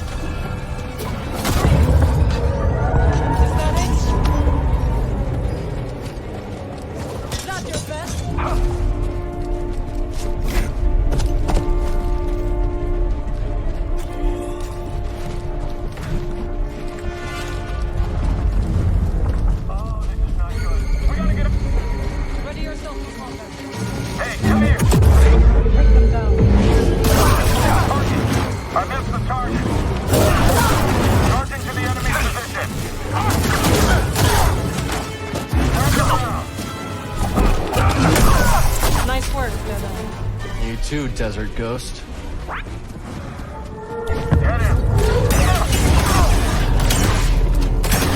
Is that it? Is that your best? I missed the target. Charging to the enemy position. Nice work, Jedi. You too, Desert Ghost. Get him.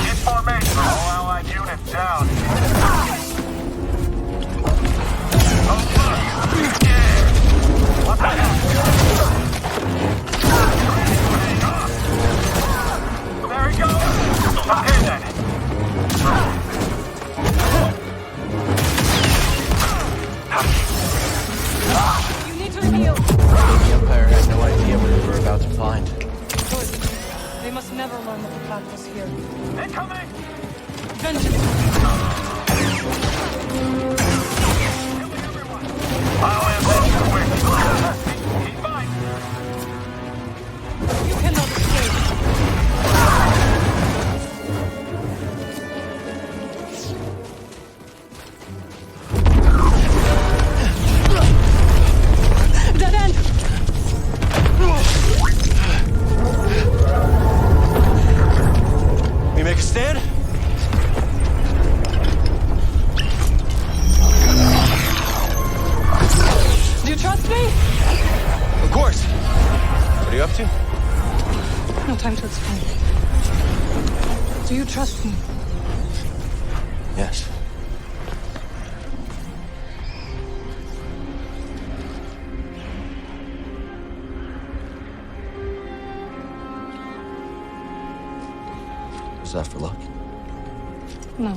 In formation. All allied units down. What the hell? There he goes! Okay then. You need to heal. The Empire had no idea what we were about to find. Good. They must never learn that the path was here. Incoming! Vengeance! I'll answer quick. He's fine. You cannot escape. Take a stand? Do you trust me? Of course. What are you up to? No time to explain. Do you trust me? Yes. Was that for luck? No.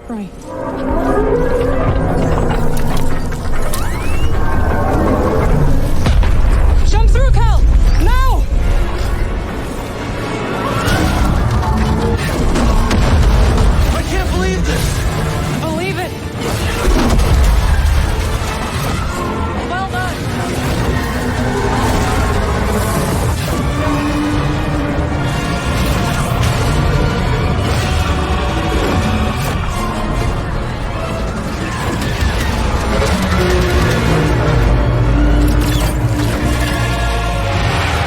For me. Jump through, Cal! Now! I can't believe this! Believe it! Well done!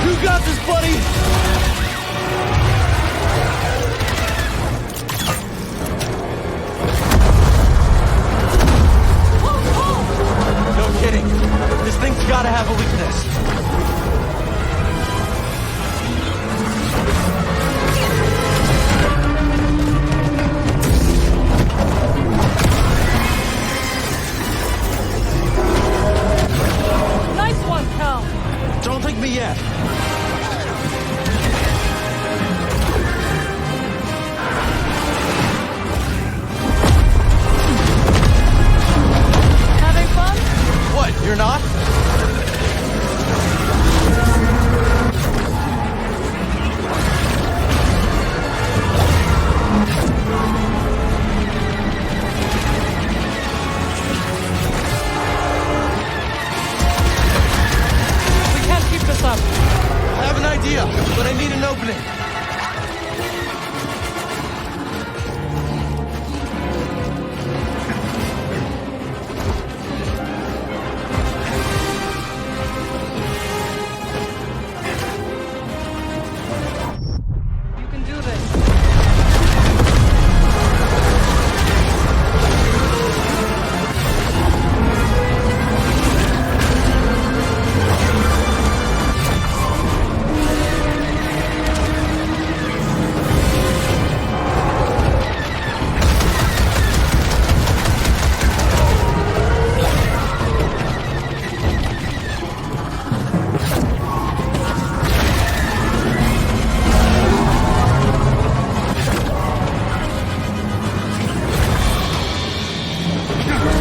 You got this, buddy! No kidding. This thing's gotta have a weakness. Nice one, Cal! Don't think me yet. Having fun? What, you're not? We can't keep this up. I have an idea, but I need an opening. You can do this.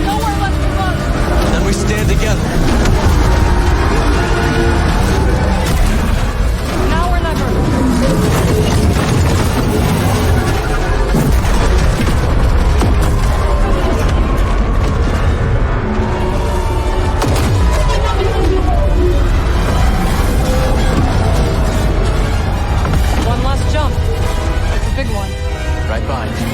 Nowhere left to run! Then we stand together. Now or never. One last jump. It's a big one. Right behind you.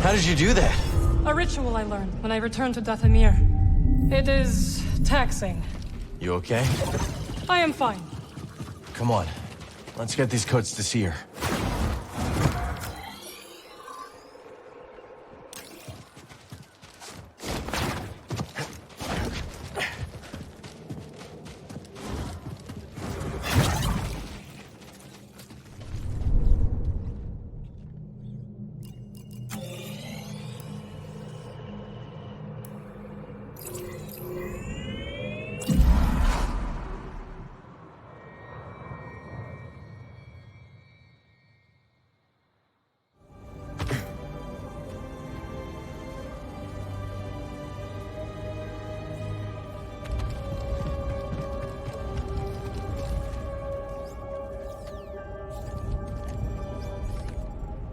How did you do that? A ritual I learned when I returned to Dathomir. It is taxing. You okay? I am fine. Come on. Let's get these codes to see her.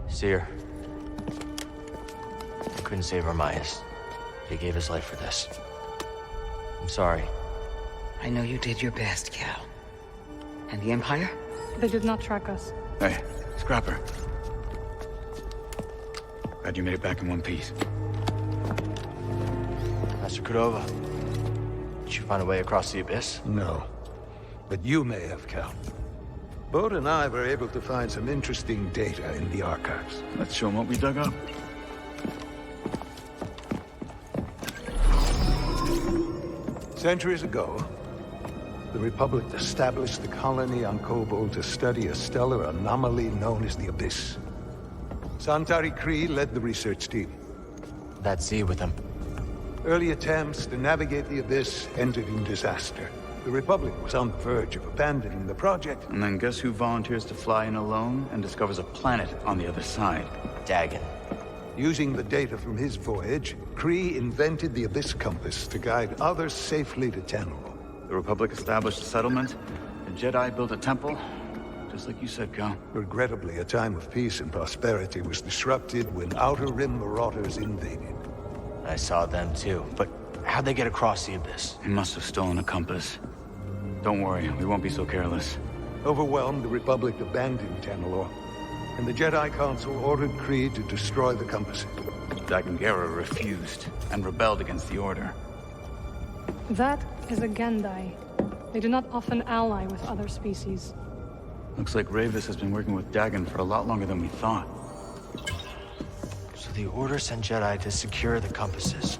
See her. couldn't save Armaias. He gave his life for this. I'm sorry. I know you did your best, Cal. And the Empire? They did not track us. Hey, Scrapper. Glad you made it back in one piece. Master Cordova, did you find a way across the abyss? No. But you may have, Cal. Bode and I were able to find some interesting data in the archives. Let's show them what we dug up. Centuries ago, the Republic established the colony on Kobol to study a stellar anomaly known as the Abyss. Santari Kree led the research team. That Z with him. Early attempts to navigate the Abyss ended in disaster. The Republic was on the verge of abandoning the project. And then guess who volunteers to fly in alone and discovers a planet on the other side? Dagon. Using the data from his voyage, Kree invented the Abyss Compass to guide others safely to Tenel. The Republic established a settlement. The Jedi built a temple. Just like you said, Cal. Regrettably, a time of peace and prosperity was disrupted when Outer Rim marauders invaded. I saw them too, but how'd they get across the Abyss? He must have stolen a compass. Don't worry, we won't be so careless. Overwhelmed, the Republic abandoned Tenelor, and the Jedi Council ordered Kree to destroy the compasses. Dagon Gera refused and rebelled against the Order. That is a Gendai. They do not often ally with other species. Looks like Ravis has been working with Dagon for a lot longer than we thought. So the Order sent Jedi to secure the compasses.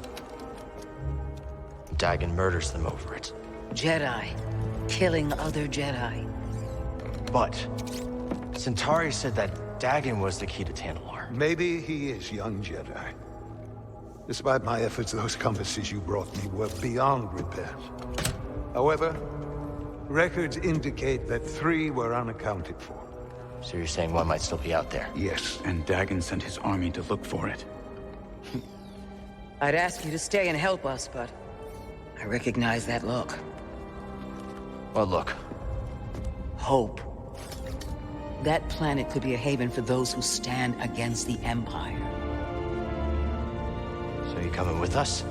Dagon murders them over it. Jedi. Killing other Jedi. But Centauri said that Dagon was the key to Tantalor. Maybe he is, young Jedi. Despite my efforts, those compasses you brought me were beyond repair. However, records indicate that 3 were unaccounted for. So you're saying one might still be out there? Yes. And Dagon sent his army to look for it. I'd ask you to stay and help us, but I recognize that look. What look? Hope. That planet could be a haven for those who stand against the Empire. So you coming with us?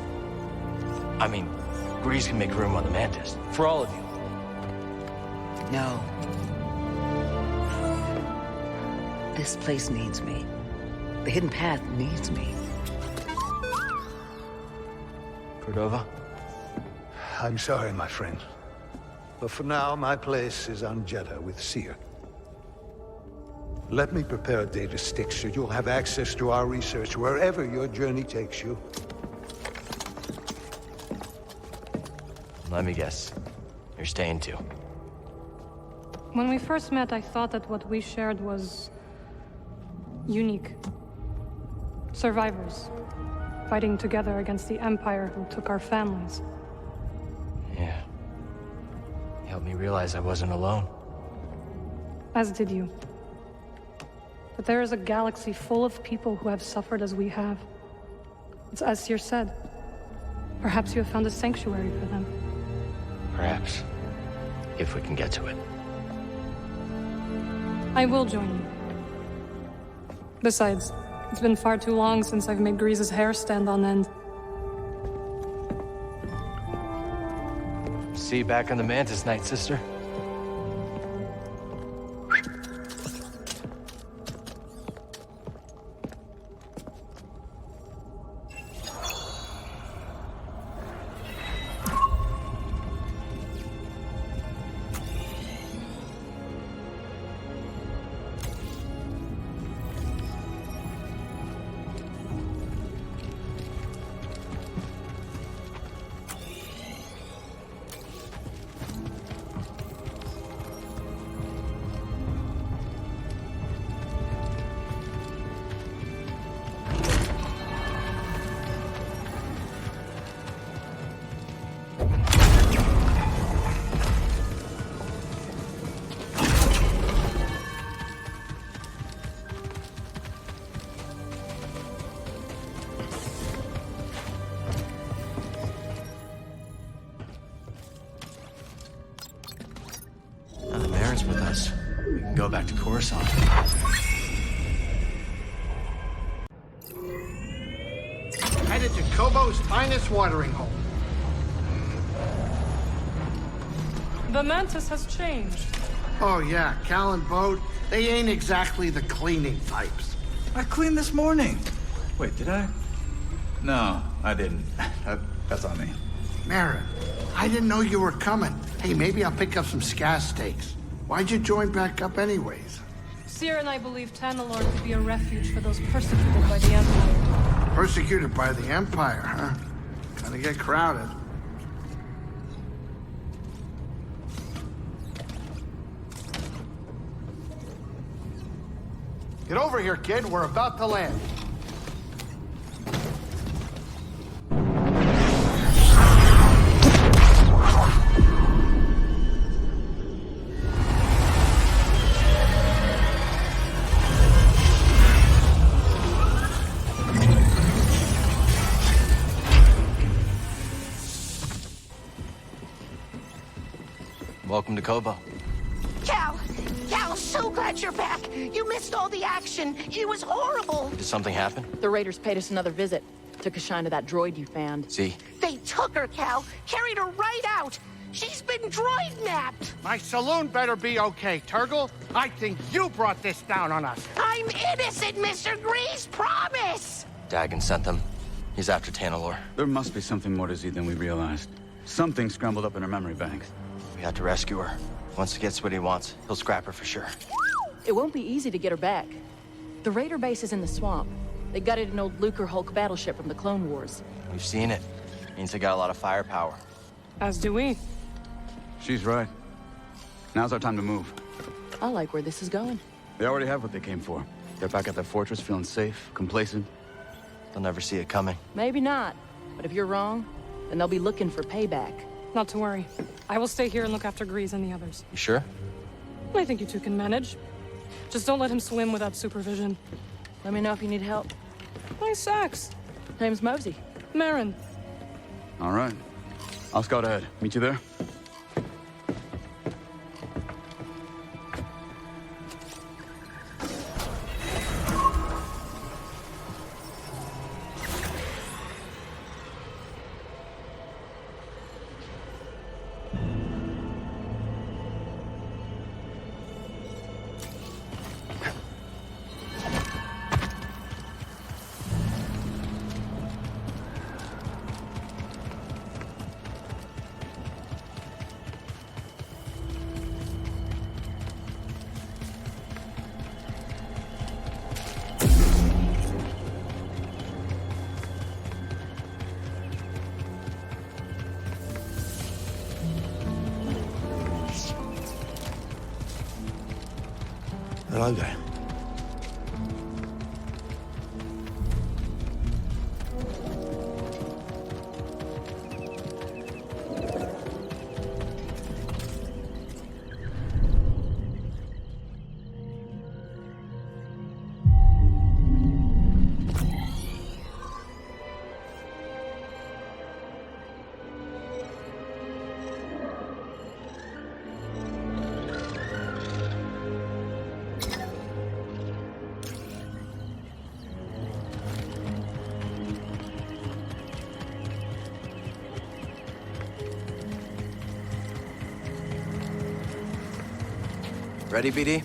I mean, Grease can make room on the Mantis. For all of you. No. This place needs me. The Hidden Path needs me. Cordova? I'm sorry, my friend. But for now, my place is on Jeddah with Seer. Let me prepare a data stick so you'll have access to our research wherever your journey takes you. Let me guess. You're staying too. When we first met, I thought that what we shared was unique. Survivors, fighting together against the Empire who took our families. Yeah. You helped me realize I wasn't alone. As did you. But there is a galaxy full of people who have suffered as we have. It's as Seer said. Perhaps you have found a sanctuary for them. Perhaps. If we can get to it. I will join you. Besides, it's been far too long since I've made Grease's hair stand on end. See you back on the Mantis, Night Sister. With us. We can go back to Coruscant. headed to Kobo's finest watering hole. The Mantis has changed. Oh yeah, Cal and Bode, they ain't exactly the cleaning types. I cleaned this morning. Wait, did I? No, I didn't. That's on me. Marin, I didn't know you were coming. Hey, maybe I'll pick up some scat steaks. Why'd you join back up anyways? Sierra and I believe Tanalorn could be a refuge for those persecuted by the Empire. Persecuted by the Empire, huh? Gonna get crowded. Get over here, kid. We're about to land. Welcome to Kobo. Cal, so glad you're back. You missed all the action. It was horrible. Did something happen? The Raiders paid us another visit. Took a shine to that droid you found. See? They took her, Cal. Carried her right out. She's been droid-napped. My saloon better be okay, Turgle. I think you brought this down on us. I'm innocent, Mr. Grease. Promise. Dagon sent them. He's after Tanalor. There must be something more to Z than we realized. Something scrambled up in her memory banks. We have to rescue her. Once he gets what he wants, he'll scrap her for sure. It won't be easy to get her back. The Raider base is in the swamp. They gutted an old Lucre Hulk battleship from the Clone Wars. We've seen it. Means they got a lot of firepower. As do we. She's right. Now's our time to move. I like where this is going. They already have what they came for. They're back at their fortress, feeling safe, complacent. They'll never see it coming. Maybe not. But if you're wrong, then they'll be looking for payback. Not to worry. I will stay here and look after Grease and the others. You sure? I think you two can manage. Just don't let him swim without supervision. Let me know if you need help. Nice axe. Name's Mosey. Marin. All right. I'll scout ahead. Meet you there? Hello there. Ready, BD?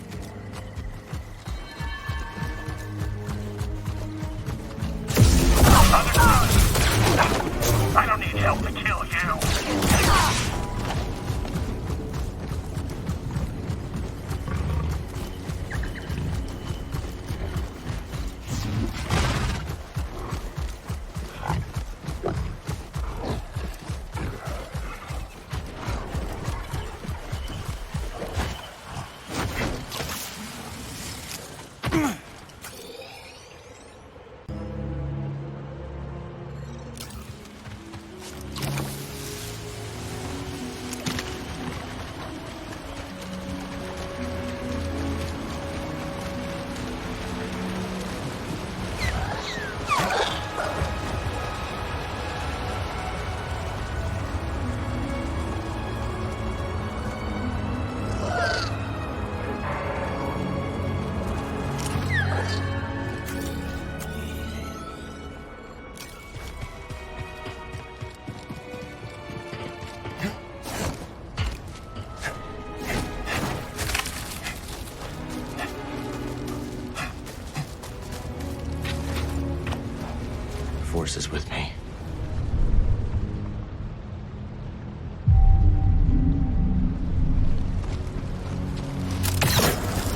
I don't need help to kill you. Force is with me.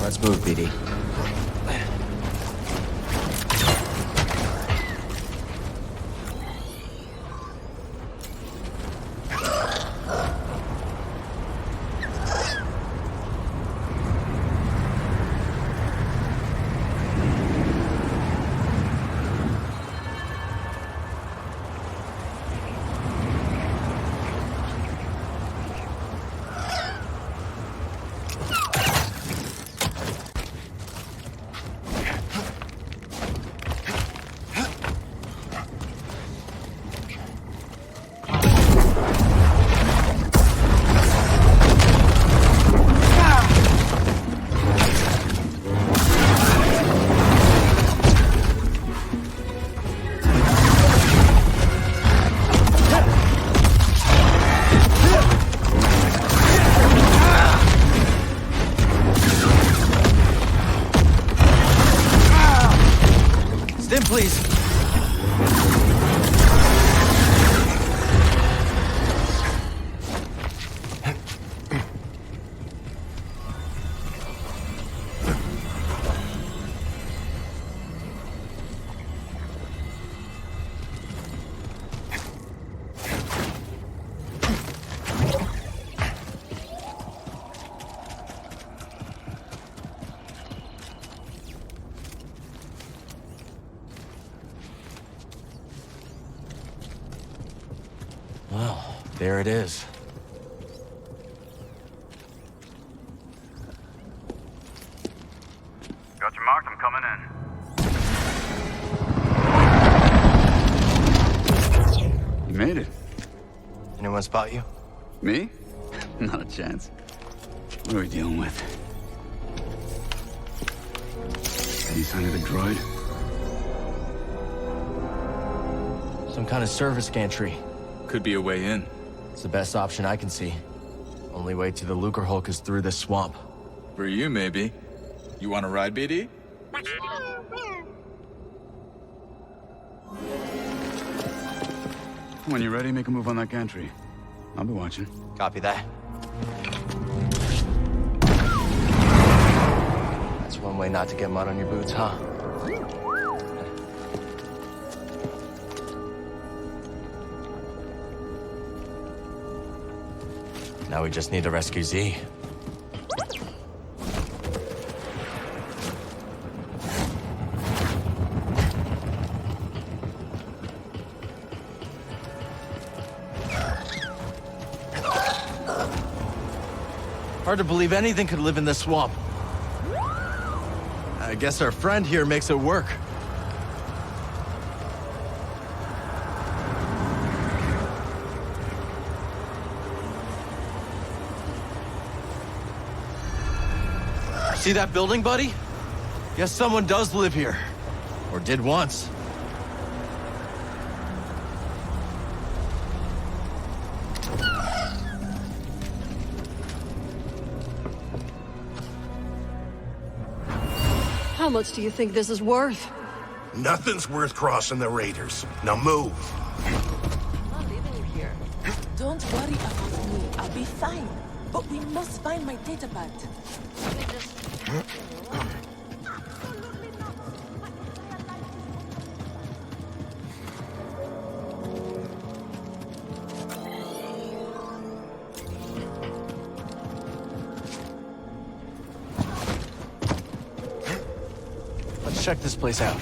Let's move, BD. Please. Well, there it is. Got your mark, I'm coming in. You made it. Anyone spot you? Me? Not a chance. What are we dealing with? Any sign of the droid? Some kind of service gantry. Could be a way in. It's the best option I can see. Only way to the Lucre Hulk is through this swamp. For you, maybe. You want to ride, BD? When you're ready, make a move on that gantry. I'll be watching. Copy that. That's one way not to get mud on your boots, huh? Now we just need to rescue Z. Hard to believe anything could live in this swamp. I guess our friend here makes it work. See that building, buddy? Guess someone does live here. Or did once. How much do you think this is worth? Nothing's worth crossing the Raiders. Now move. I'm leaving you here. Don't worry about me. I'll be fine. But we must find my data pad. Let's check this place out.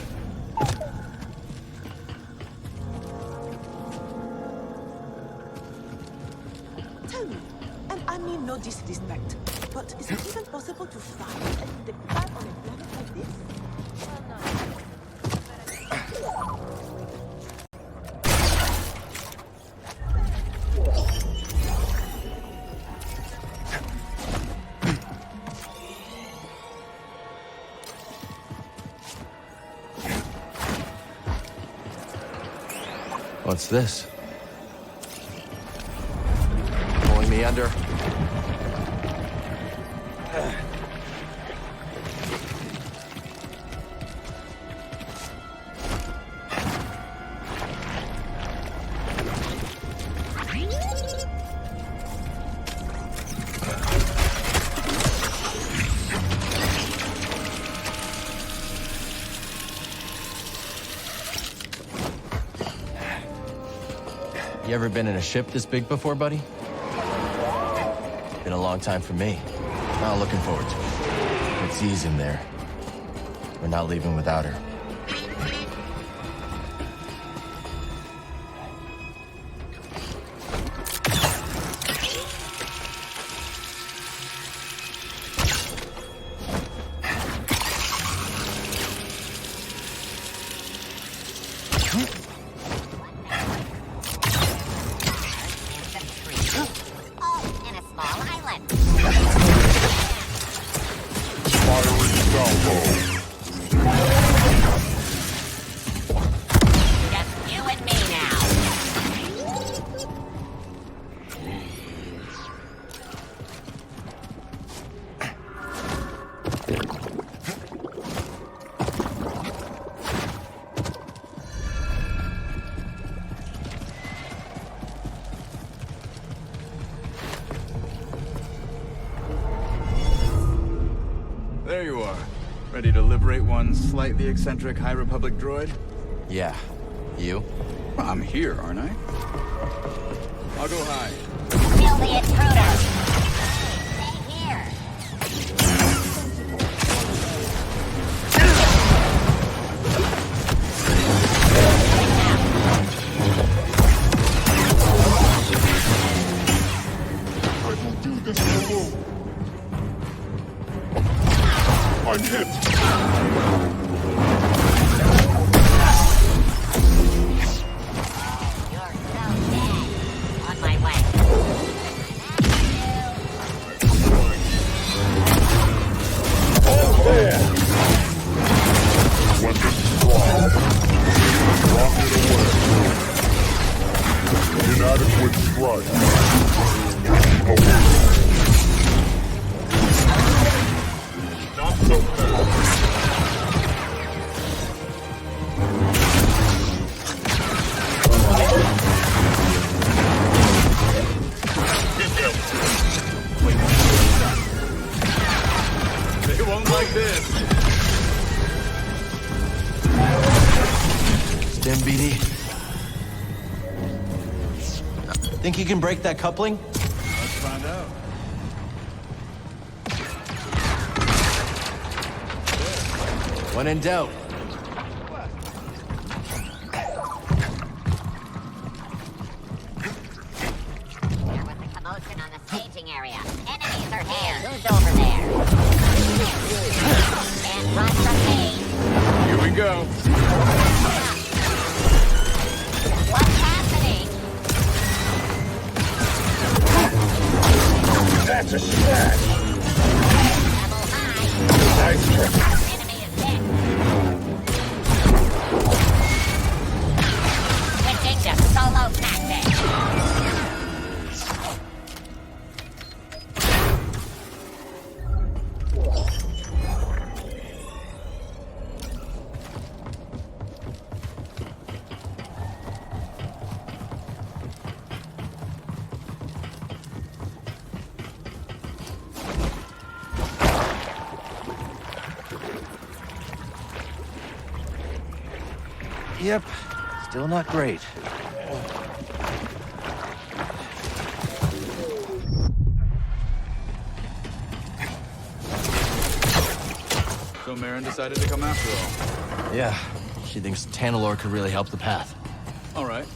Tell me, and I mean no disrespect, but is it even possible to find and depart on a planet like this? What's this? Pulling me under. You ever been in a ship this big before, buddy? Been a long time for me. Not looking forward to it. It's easy in there. We're not leaving without her. There you are. Ready to liberate one slightly eccentric High Republic droid? Yeah. You? I'm here, aren't I? I'll go high. Kill the intruder! Stay here! I will do this alone. I'm hit. Inadequate strike. Away. Not so fast. They won't like this. Stim, BD. Think you can break that coupling? Let's find out. When in doubt. There was a commotion on the staging area. Enemies are here. Who's over there? And run from me. Here we go. What's happening? That's a smash. Level high. Nice trick. Enemy is hit. Switching to solo tactics. Yep. Still not great. So Marin decided to come after all. Yeah. She thinks Tanalor could really help the path. All right.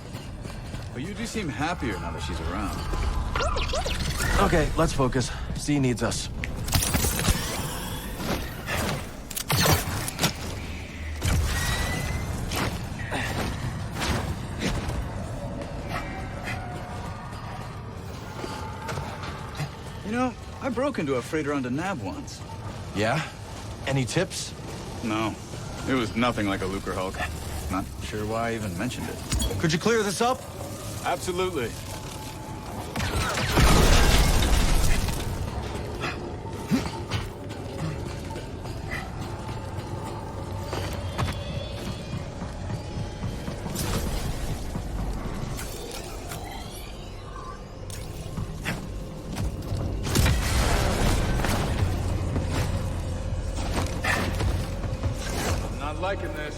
But you do seem happier now that she's around. Okay, let's focus. C needs us. You know, I broke into a freighter on Nab once. Yeah? Any tips? No. It was nothing like a Lucre Hulk. Not sure why I even mentioned it. Could you clear this up? Absolutely. Liking this.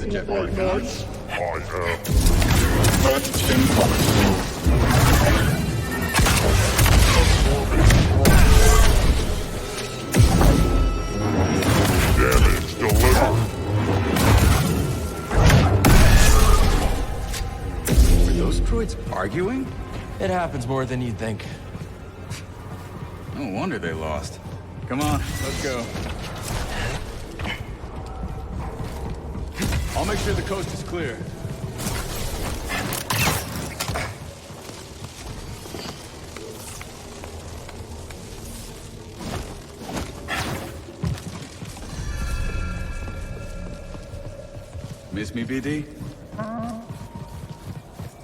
Jet nightmares? I am. Damage delivered. Were those droids arguing? It happens more than you'd think. No wonder they lost. Come on, let's go. I'll make sure the coast is clear. Miss me, BD?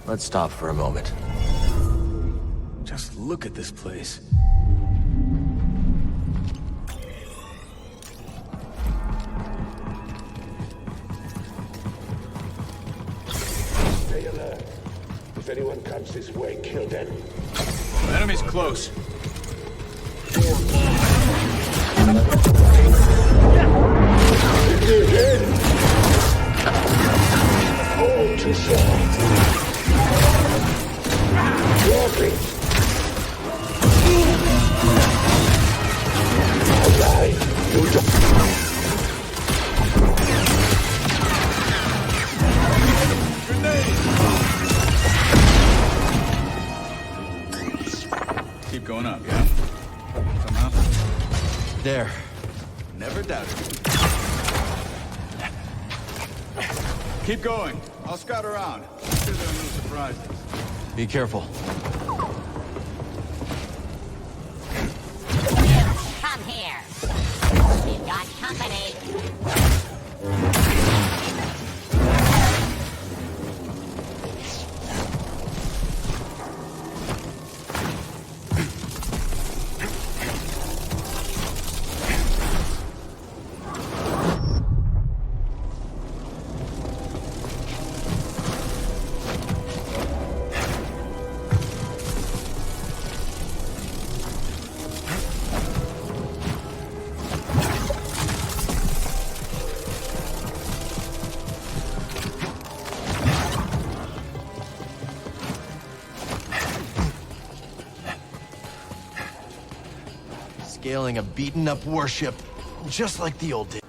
Let's stop for a moment. Just look at this place. Stay alert. If anyone comes this way, kill them. The enemy's close. All too soft. Dropping. Alright, you Keep going up, yeah? Somehow? There. Never doubted you. Keep going. I'll scout around. I'm sure there are no surprises. Be careful. Come here. We've got company. Scaling a beaten-up warship, just like the old days.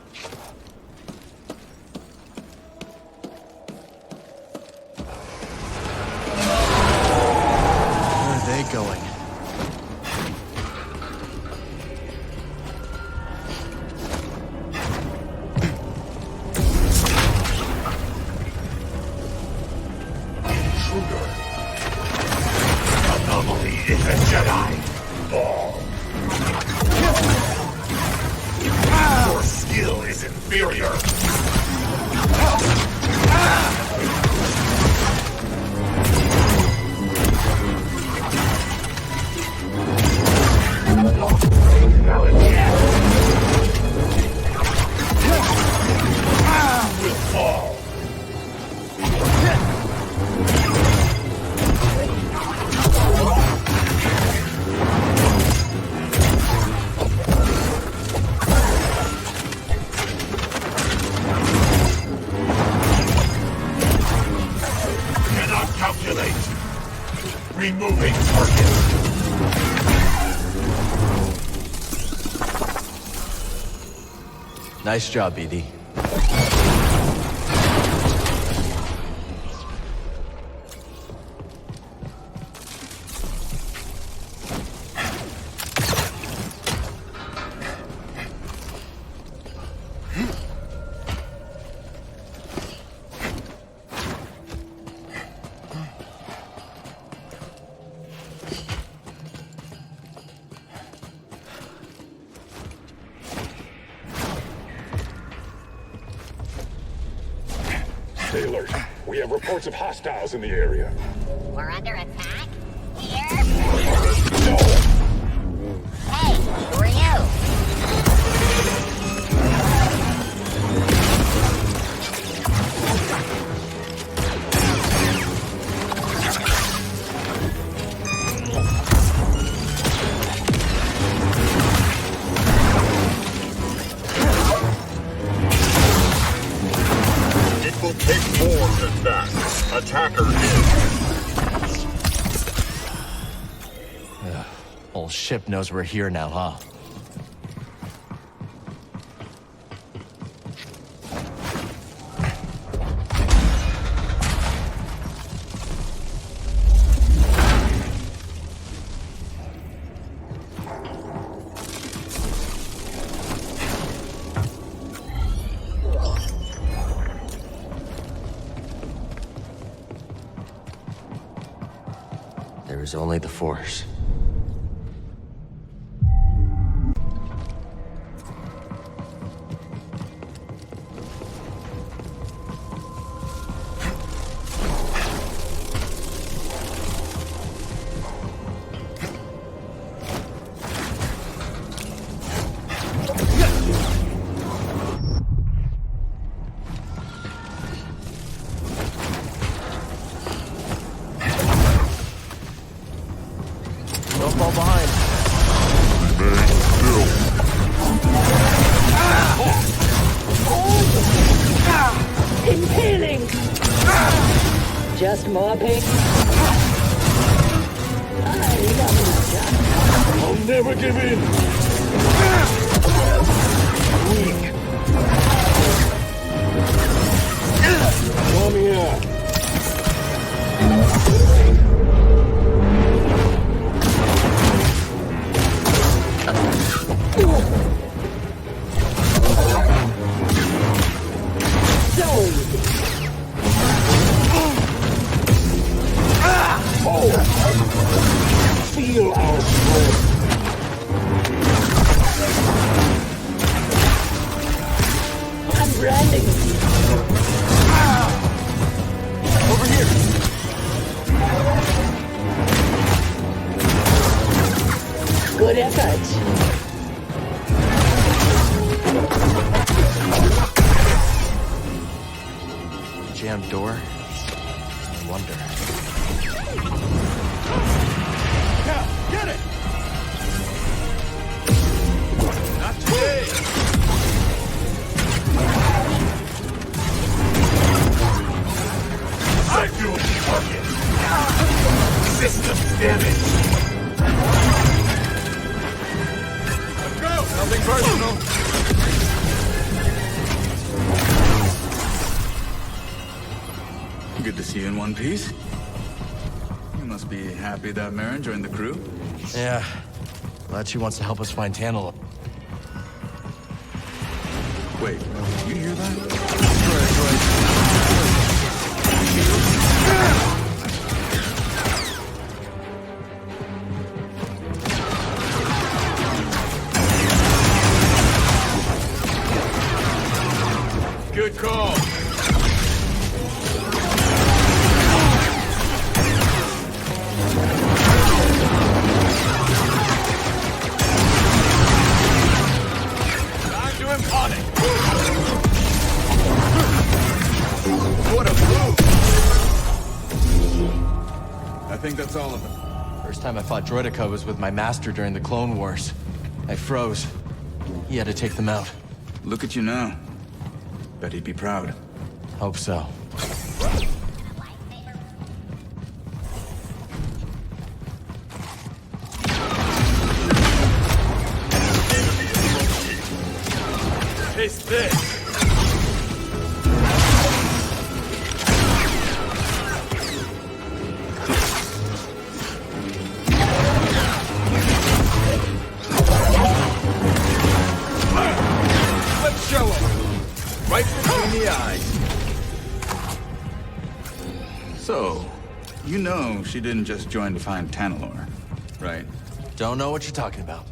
Where are they going? Intruder. Anomaly is a Jedi. Fall. Your skill is inferior. Fall. Cannot calculate. Removing target. Nice job, BD. Stay alert. We have reports of hostiles in the area. We're under attack? Here? No! Hey, who are you? Captain back. Attacker in. Whole ship knows we're here now, huh? There is only the Force. Don't fall behind. Impaling! Just mopping. I'll never give in. Weak. Come here. Feel our strength. I'm running. Over here. Good effort. Jammed door? I wonder. Get it! Not today! I feel target. System damage. Let's go! Nothing personal. Good to see you in one piece. You must be happy that Marin joined the crew. Yeah. Glad she wants to help us find Tantalum. Wait, you hear that? Good call. What a move! I think that's all of them. First time I fought Droideka was with my master during the Clone Wars. I froze. He had to take them out. Look at you now. Bet he'd be proud. Hope so. Taste this! Let's show him! Right between the eyes. So, you know she didn't just join to find Tantalor, right? Don't know what you're talking about.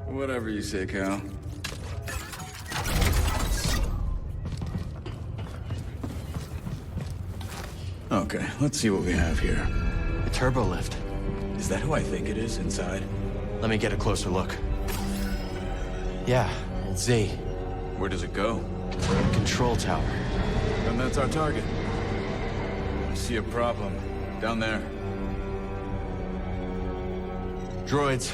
Whatever you say, Cal. Okay, let's see what we have here. The turbo lift. Is that who I think it is inside? Let me get a closer look. Yeah, it's Z. Where does it go? Control tower. And that's our target. I see a problem. Down there. Droids.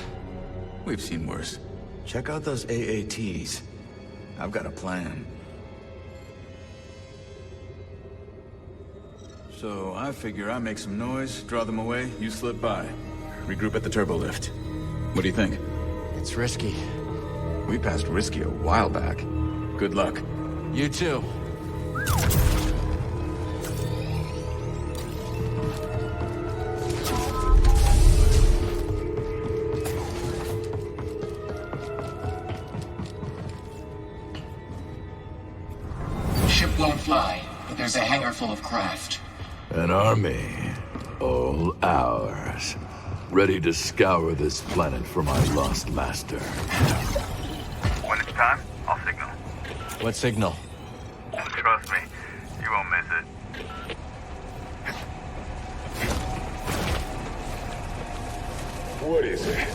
We've seen worse. Check out those AATs. I've got a plan. So I figure I make some noise, draw them away, you slip by. Regroup at the turbo lift. What do you think? It's risky. We passed risky a while back. Good luck. You too. Ship won't fly, but there's a hangar full of craft. An army, all ours, ready to scour this planet for my lost master. When it's time, I'll signal. What signal? Trust me, you won't miss it. What is it?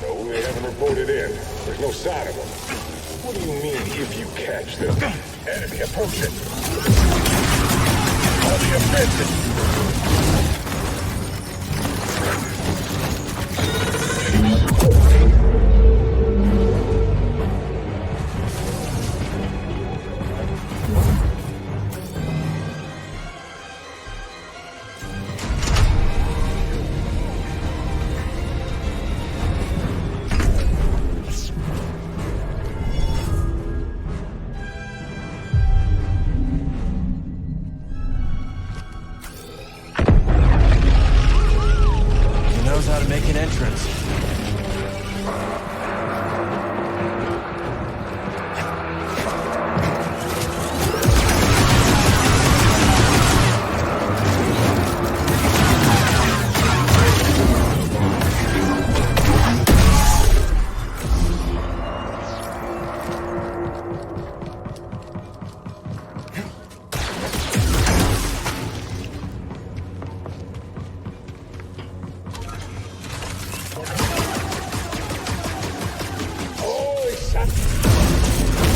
No, they haven't reported in. There's no sign of them. What do you mean, if you catch them? Enemy approaching. On the offensive. How to make an entrance.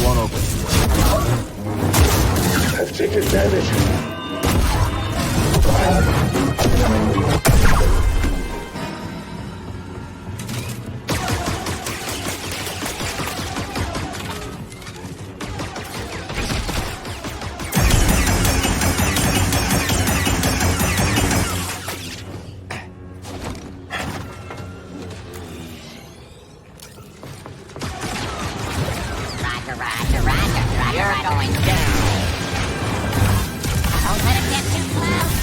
One open. I've taken damage. You're going down. Don't let it get too close.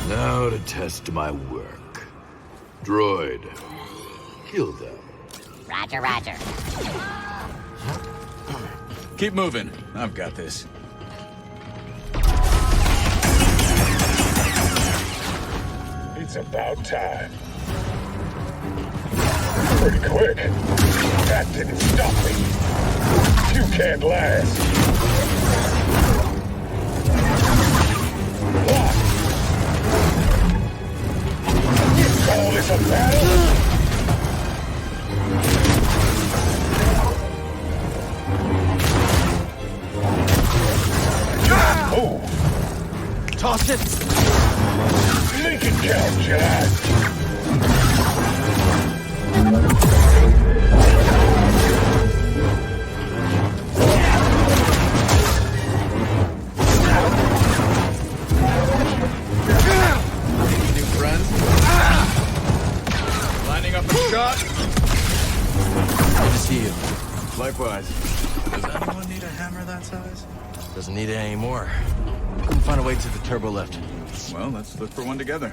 Now to test my work. Droid, kill them. Roger, roger. Keep moving. I've got this. It's about time. Pretty quick. That didn't stop me. You can't last. What? You call this a battle? Oh! Toss it! Make it count, Jedi! New friend? Lining up a shot? Good to see you. Likewise. Does anyone need a hammer that size? Doesn't need it anymore. Couldn't find a way to the turbo lift. Well, let's look for one together.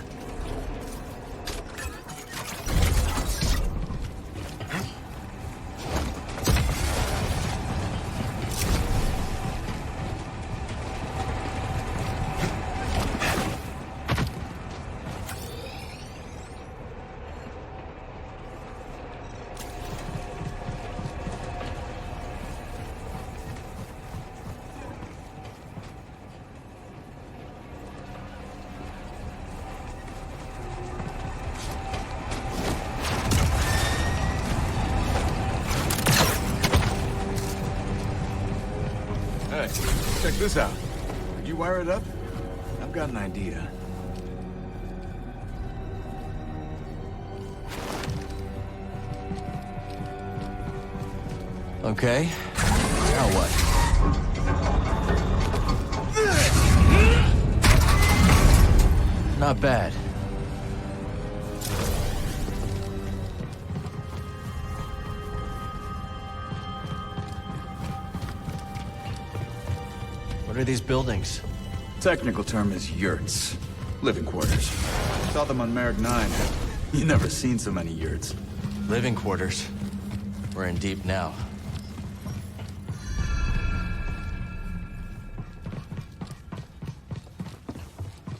Hey, check this out. Did you wire it up? I've got an idea. Okay. Now what? Not bad. What are these buildings? Technical term is yurts. Living quarters. Saw them on Merrick 9. You never seen so many yurts. Living quarters. We're in deep now.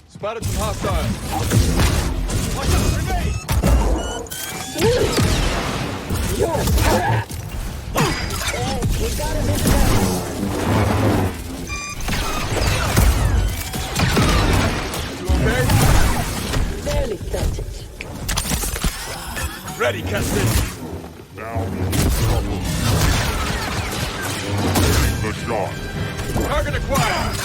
Spotted some hostiles. Watch out, grenade! You're a trap! We got him in there. You okay? Barely felt it. Ready, Keston. Now, the shot. Target acquired.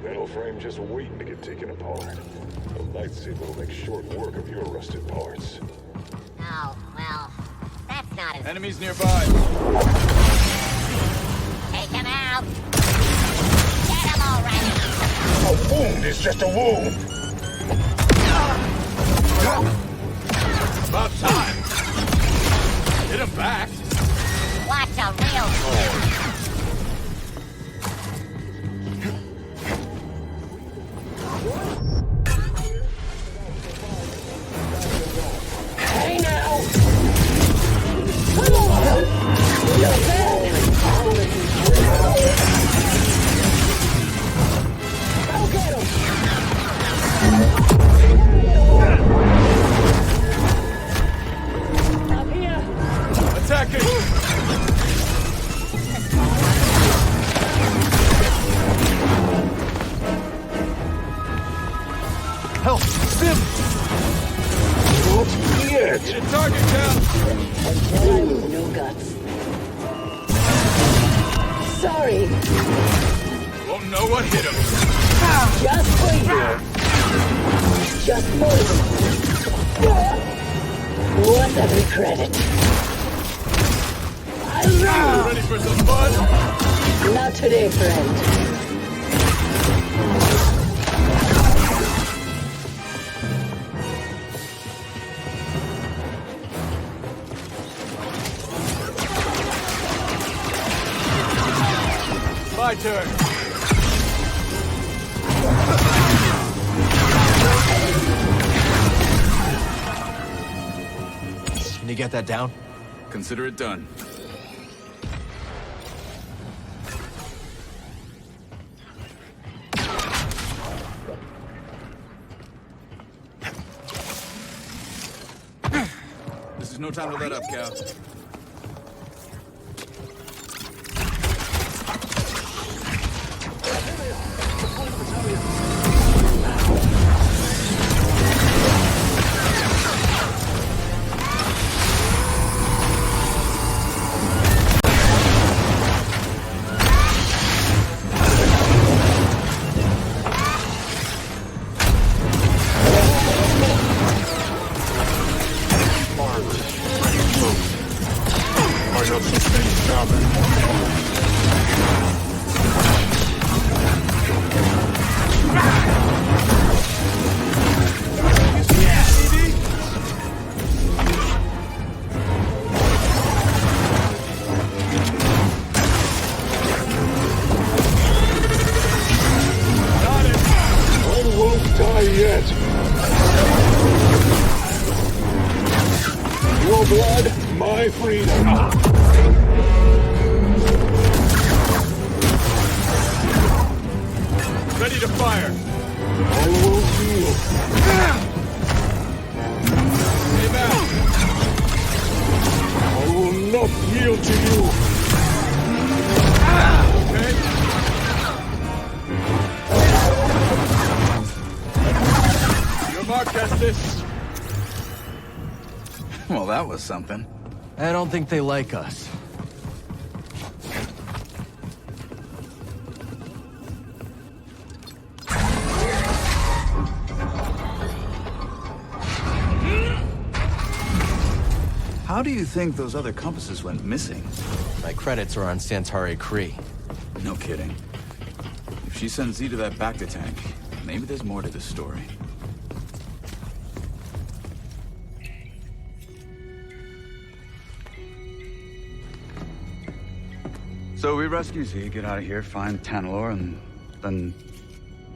Metal frame just waiting to get taken apart. A lightsaber will make short work of your rusted parts. Oh, well, that's not as... Enemies nearby. Take him out! Get him already! A wound is just a wound! About time. Hit him back. Watch a real fool! Hey now! Come on! You're dead! Go get him! I'm here! Attacking! Help! Sim! Yet. Hit a target, Cal! No guts. Sorry. Won't know what hit him. Just for you. Just for you. Worth every credit. Ready for some fun? Not today, friend. My turn. Can you get that down? Consider it done. This is no time to let up, Cal. that was something. I don't think they like us. How do you think those other compasses went missing? My credits are on Santari Kree. No kidding. If she sends Z to that Bacta tank, maybe there's more to this story. So we rescue Z, get out of here, find Tanalor, and then...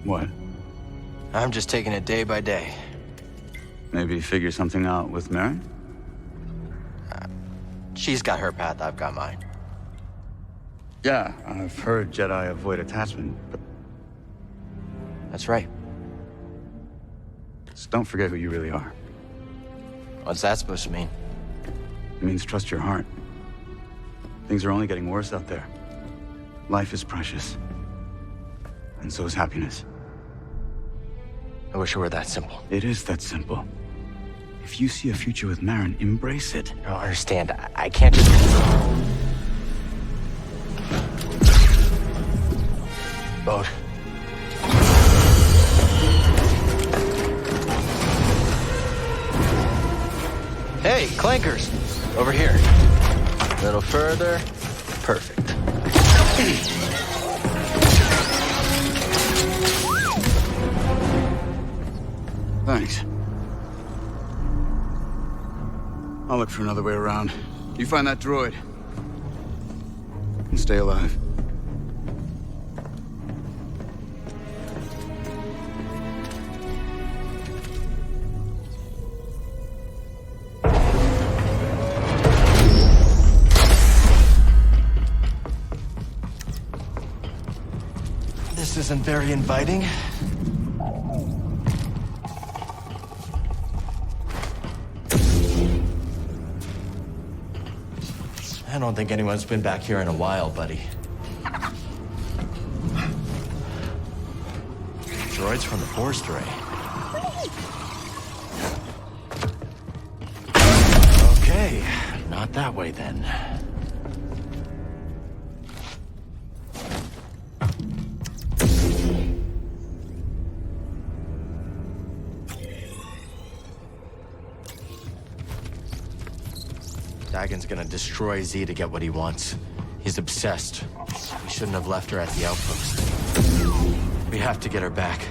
what? I'm just taking it day by day. Maybe figure something out with Merrin? She's got her path, I've got mine. Yeah, I've heard Jedi avoid attachment, but... That's right. Just don't forget who you really are. What's that supposed to mean? It means trust your heart. Things are only getting worse out there. Life is precious. And so is happiness. I wish it were that simple. It is that simple. If you see a future with Merrin, embrace it. I don't understand. I can't just... Boat. Hey, clankers! Over here. A little further. Perfect. Thanks. I'll look for another way around. You find that droid. And stay alive. This isn't very inviting. I don't think anyone's been back here in a while, buddy. Droids from the Force Array. Okay, not that way then. Dagon's gonna destroy Z to get what he wants. He's obsessed. We shouldn't have left her at the outpost. We have to get her back.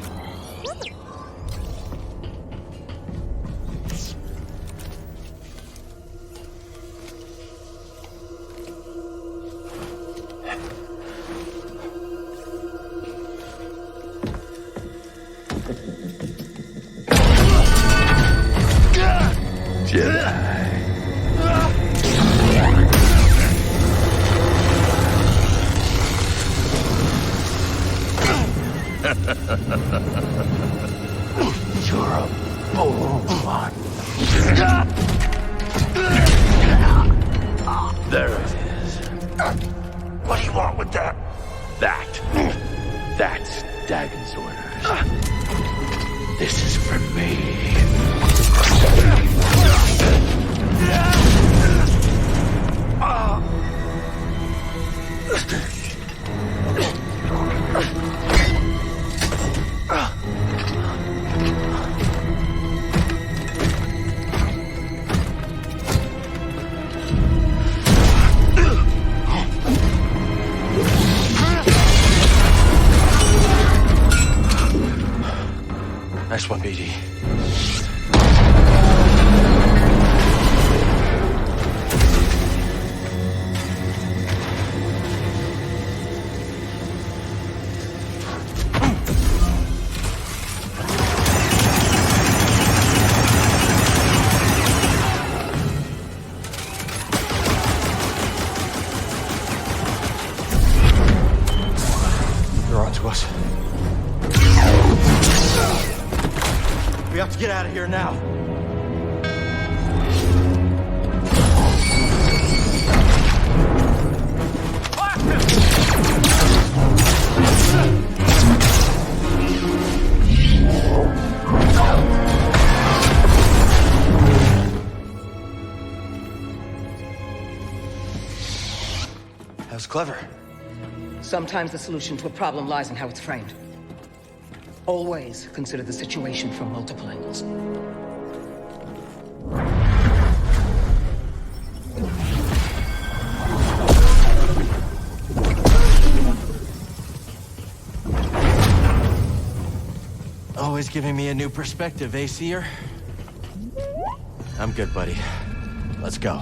You're a bold one. There it is. What do you want with that? That's Dagon's orders. This is for me. Nice one, BD. They're on to us. We have to get out of here now. clever. Sometimes the solution to a problem lies in how it's framed. Always consider the situation from multiple angles. Always giving me a new perspective, eh, Seer? I'm good, buddy. Let's go.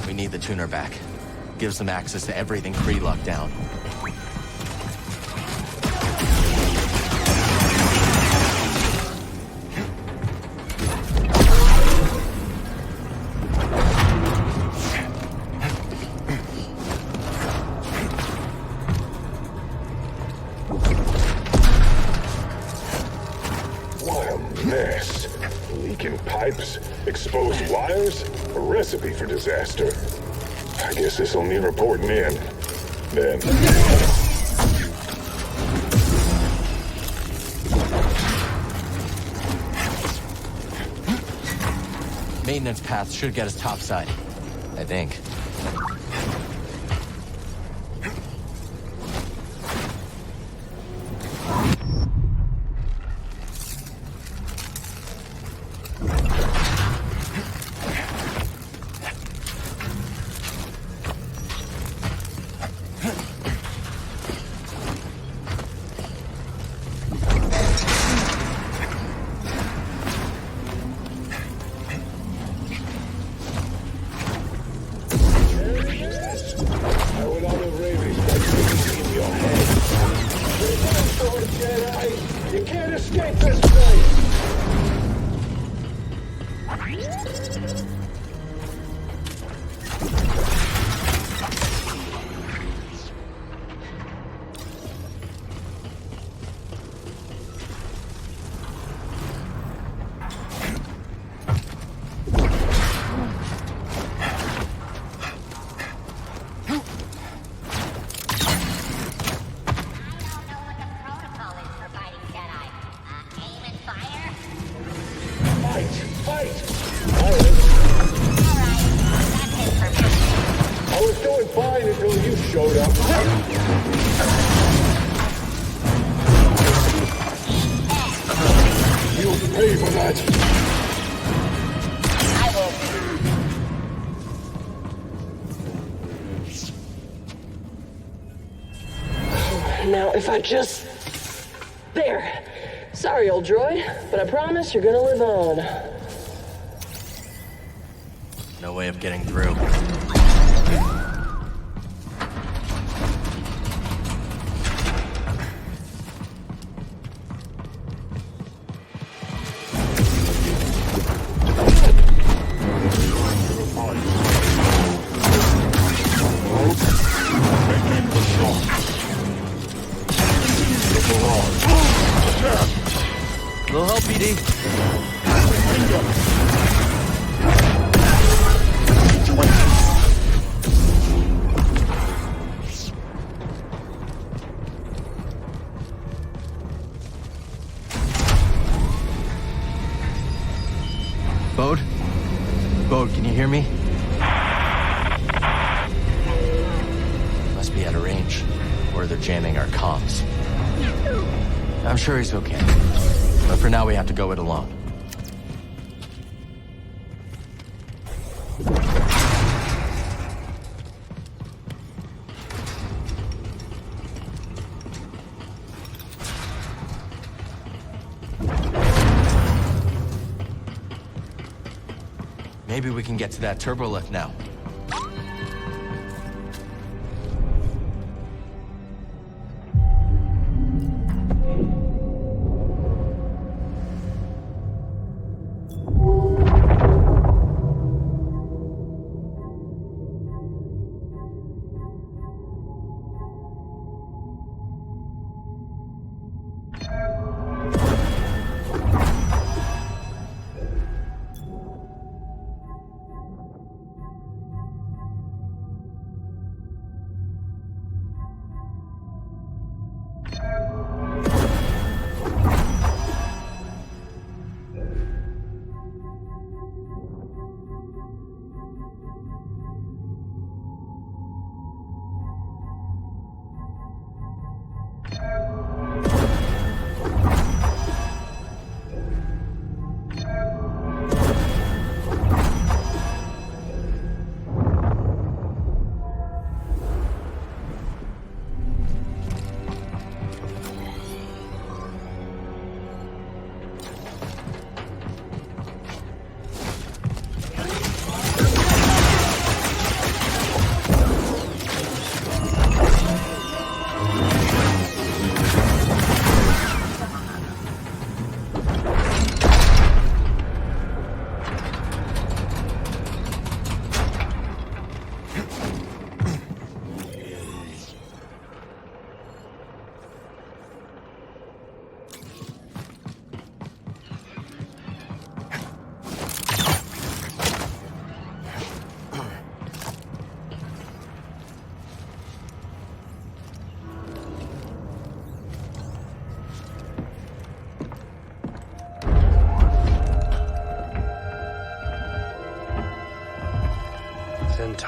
We need the tuner back. Gives them access to everything Kree locked down. Exposed wires? A recipe for disaster. I guess this'll need reporting in. Then... Maintenance paths should get us topside, I think. Now, if I just... There. Sorry, old droid, but I promise you're gonna live on. No way of getting through. Little help, BD. Bode? Bode, can you hear me? Must be out of range, or they're jamming our comms. I'm sure he's okay. But for now, we have to go it alone. Maybe we can get to that turbo lift now.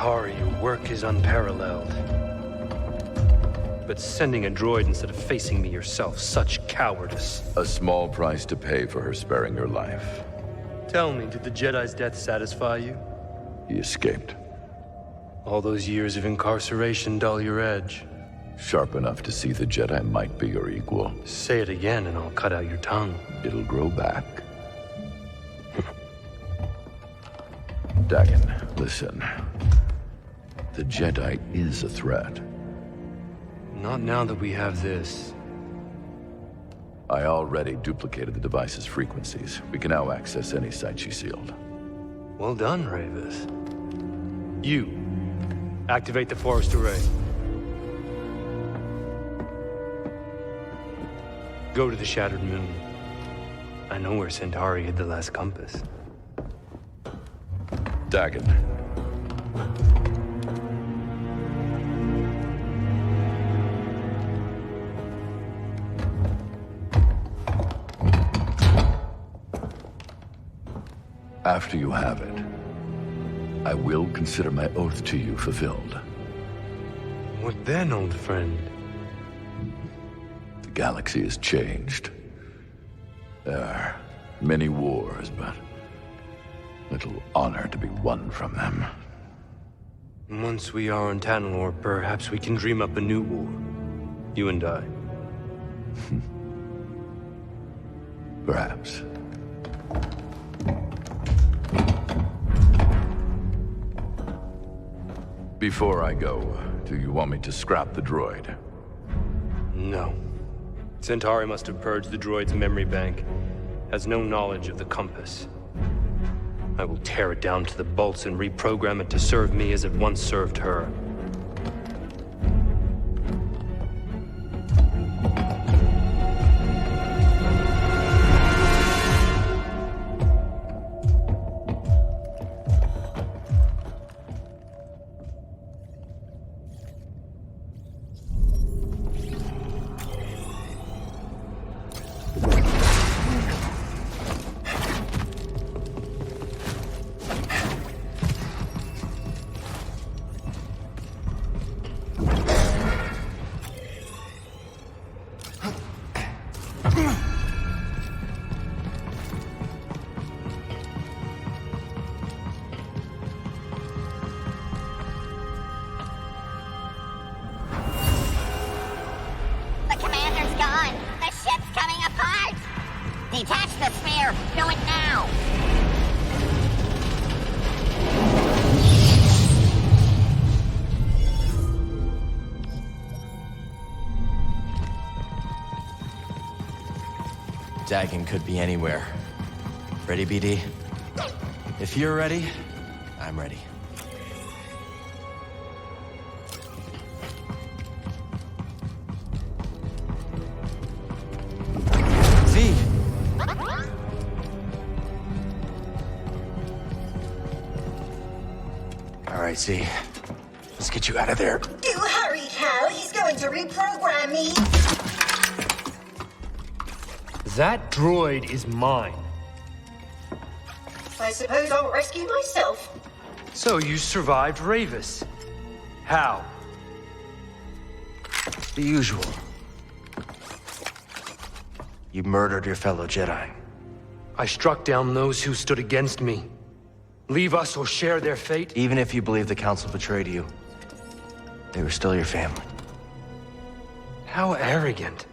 Centauri, your work is unparalleled. But sending a droid instead of facing me yourself, such cowardice. A small price to pay for her sparing your life. Tell me, did the Jedi's death satisfy you? He escaped. All those years of incarceration dull your edge. Sharp enough to see the Jedi might be your equal. Say it again and I'll cut out your tongue. It'll grow back. Dagon, listen. The Jedi is a threat. Not now that we have this. I already duplicated the device's frequencies. We can now access any site she sealed. Well done, Ravis. You, activate the forest array. Go to the Shattered Moon. I know where Centauri hid the last compass. Dagon. After you have it, I will consider my oath to you fulfilled. What then, old friend? The galaxy has changed. There are many wars, but little honor to be won from them. Once we are on Tanalorr, perhaps we can dream up a new war. You and I. Perhaps. Before I go, do you want me to scrap the droid? No. Centauri must have purged the droid's memory bank. Has no knowledge of the compass. I will tear it down to the bolts and reprogram it to serve me as it once served her. Detach the sphere! Do it now! Dagon could be anywhere. Ready, BD? If you're ready, I'm ready. Z! All right, Z. Let's get you out of there. Do hurry, Cal. He's going to reprogram me. That droid is mine. I suppose I'll rescue myself. So you survived Ravis. How? The usual. You murdered your fellow Jedi. I struck down those who stood against me. Leave us or share their fate? Even if you believe the Council betrayed you, they were still your family. How arrogant.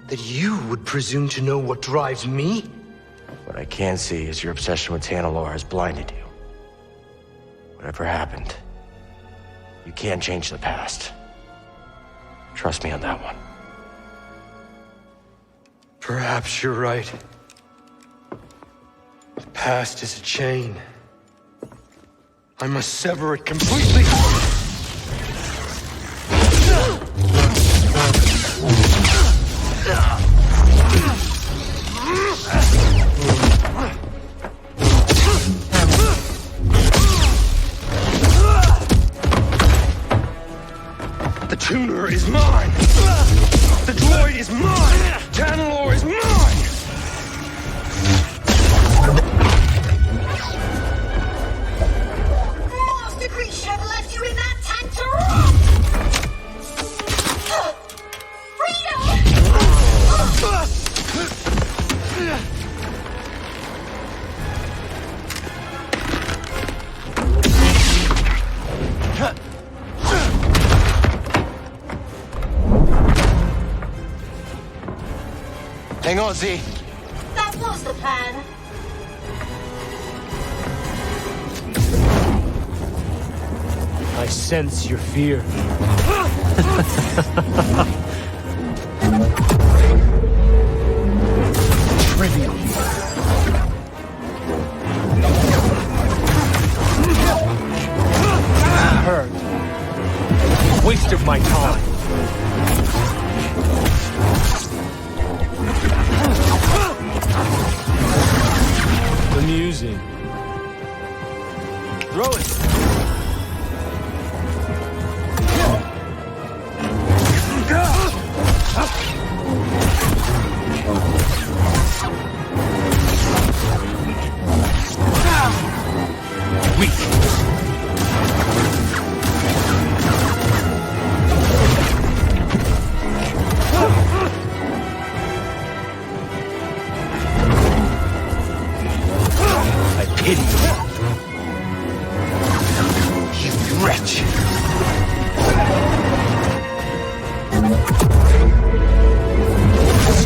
That you would presume to know what drives me? What I can see is your obsession with Tanalorr has blinded you. Whatever happened, you can't change the past. Trust me on that one. Perhaps you're right. The past is a chain. I must sever it completely. The tuner is mine! The droid is mine! Tanalorr is mine! Monster creature! should have left you in that tank to rot! Hang on, Z. That was the plan. I sense your fear. Trivial. Hurt. Waste of my time. Amusing. Throw it. Weak. I pity you. You wretch.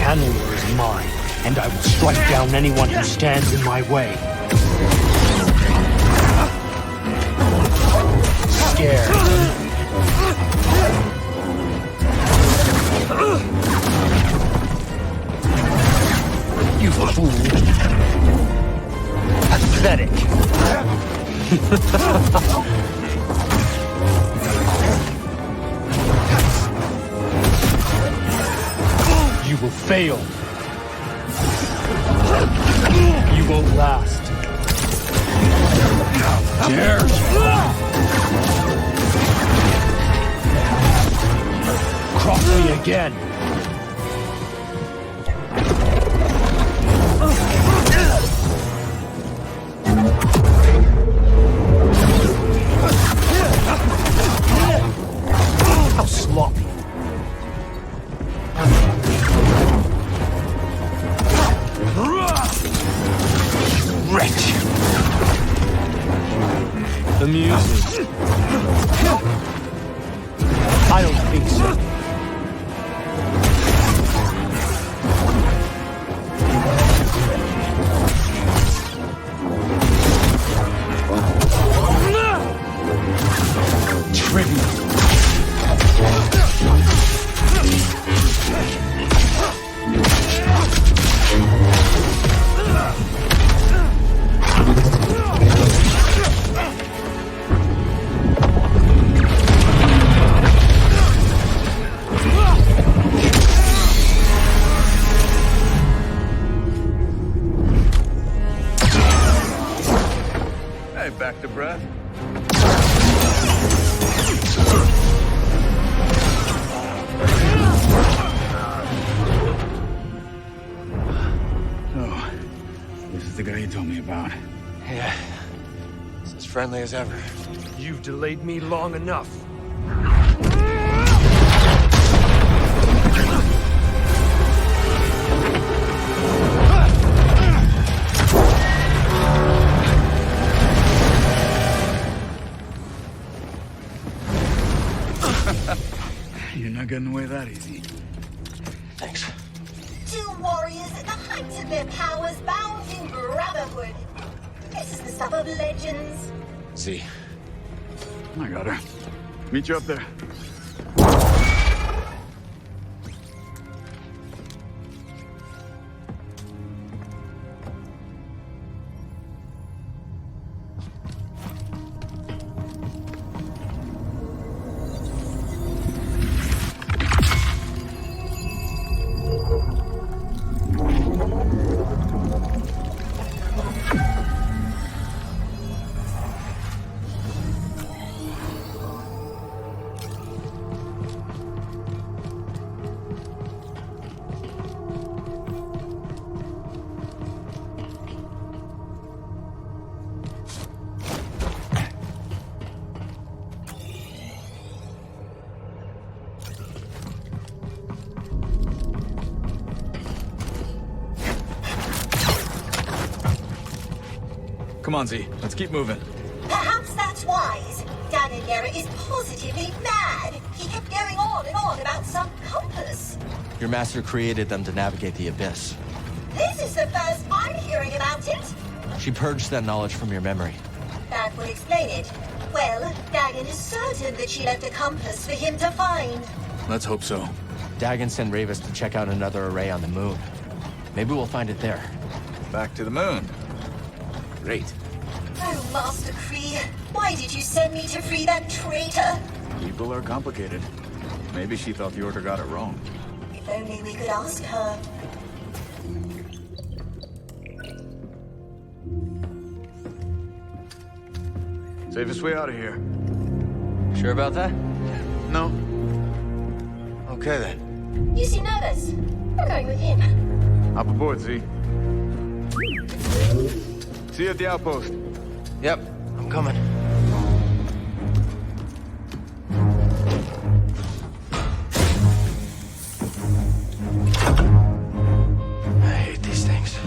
Hanover is mine, and I will strike down anyone who stands in my way. Scared. You fool. Pathetic. You will fail. You won't last. Dare you. Cross me again. How sloppy. Wretch. Amusing. I don't think so. Trivial. Hey, back to breath. Oh, this is the guy you told me about. Yeah. It's as friendly as ever. You've delayed me long enough. You're not getting away that easy. Thanks. Two warriors at the height of their powers, bound in brotherhood. This is the stuff of legends. Z. I got her. Meet you up there. Come on, Z. Let's keep moving. Perhaps that's wise. Dagon Garrett is positively mad. He kept going on and on about some compass. Your master created them to navigate the abyss. This is the first I'm hearing about it. She purged that knowledge from your memory. That would explain it. Well, Dagon is certain that she left a compass for him to find. Let's hope so. Dagon sent Ravis to check out another array on the moon. Maybe we'll find it there. Back to the moon. Great. Oh, Master Kree, why did you send me to free that traitor? People are complicated. Maybe she thought the Order got it wrong. If only we could ask her. Safest way out of here. Sure about that? No. Okay then. You seem nervous. We're going with him. Hop aboard, Z. See you at the outpost. Yep, I'm coming. I hate these things.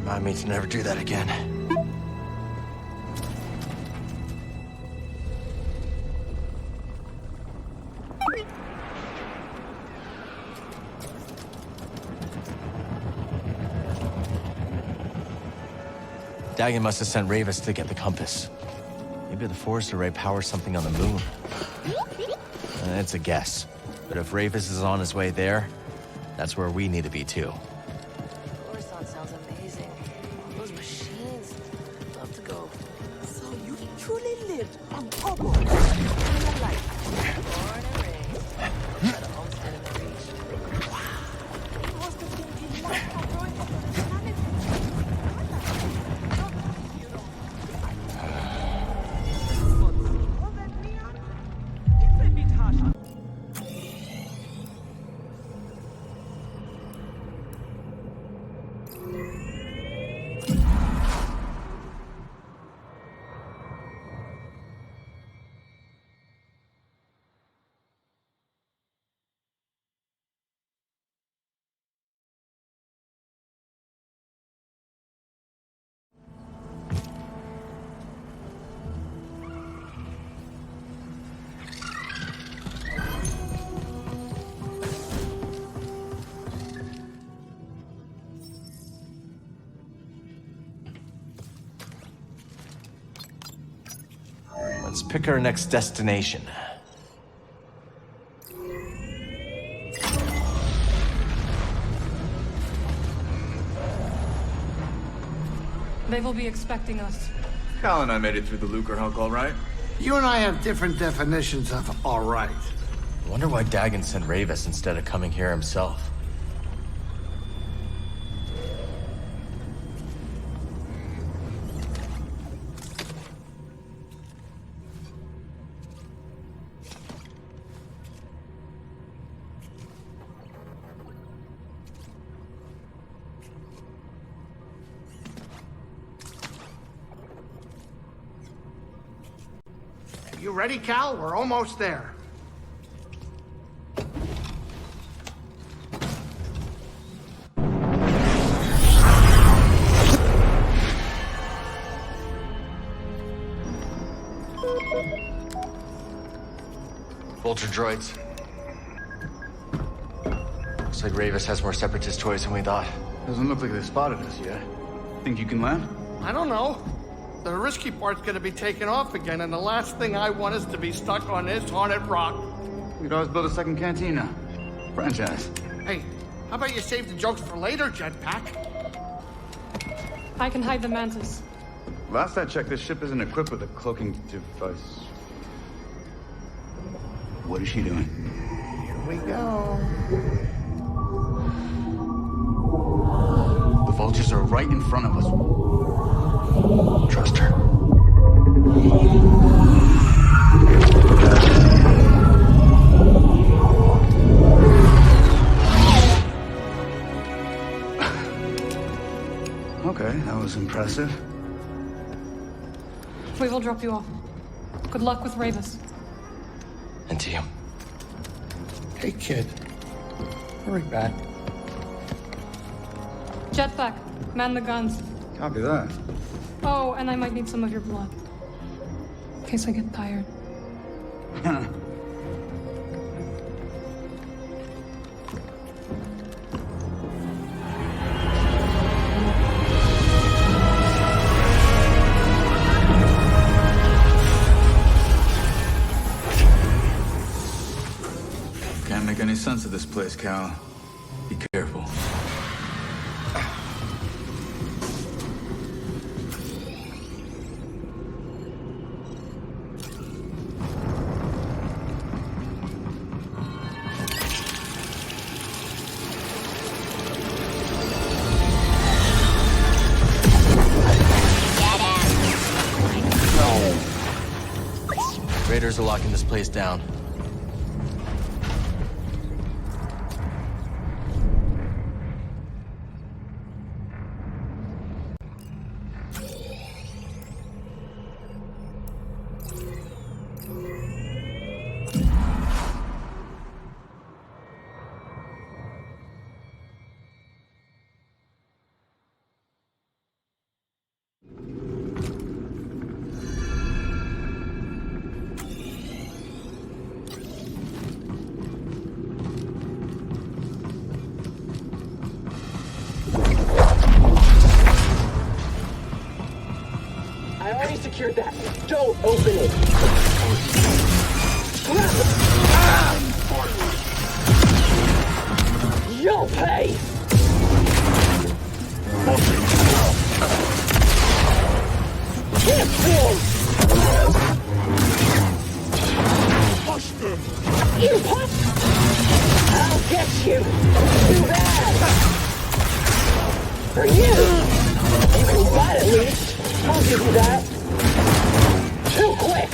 Remind me to never do that again. Dagon must have sent Ravis to get the compass. Maybe the forest array powers something on the moon. It's a guess. But if Ravis is on his way there, that's where we need to be too. Coruscant sounds amazing. Those machines. I'd love to go. So you truly lived on Hogwarts in your life. Born and raised. At a homestead in the beach. Wow. You must have been delighted by growing up on this planet. It's a bit harsh. Let's pick our next destination. They will be expecting us. Cal and I made it through the Lucre Hulk all right. You and I have different definitions of all right. I wonder why Dagon sent Ravis instead of coming here himself. You ready, Cal? We're almost there. Vulture droids. Looks like Ravis has more separatist toys than we thought. Doesn't look like they spotted us yet. Think you can land? I don't know. The risky part's gonna be taken off again, and the last thing I want is to be stuck on this haunted rock. We'd always build a second cantina. Franchise. Hey, how about you save the jokes for later, Jetpack? I can hide the mantis. Last I checked, this ship isn't equipped with a cloaking device. What is she doing? Here we go. The vultures are right in front of us. Trust her. Okay, that was impressive. We will drop you off. Good luck with Ravis. And to you. Hey, kid. Hurry back. Jetpack, man the guns. Copy that. Oh, and I might need some of your blood. In case I get tired. Can't make any sense of this place, Cal. Be careful. Raiders are locking this place down. Secured that. Don't open it. You'll pay. Push them. You push. I'll get you. Too bad. For you. You can fight at least. I'll give you that. Too quick!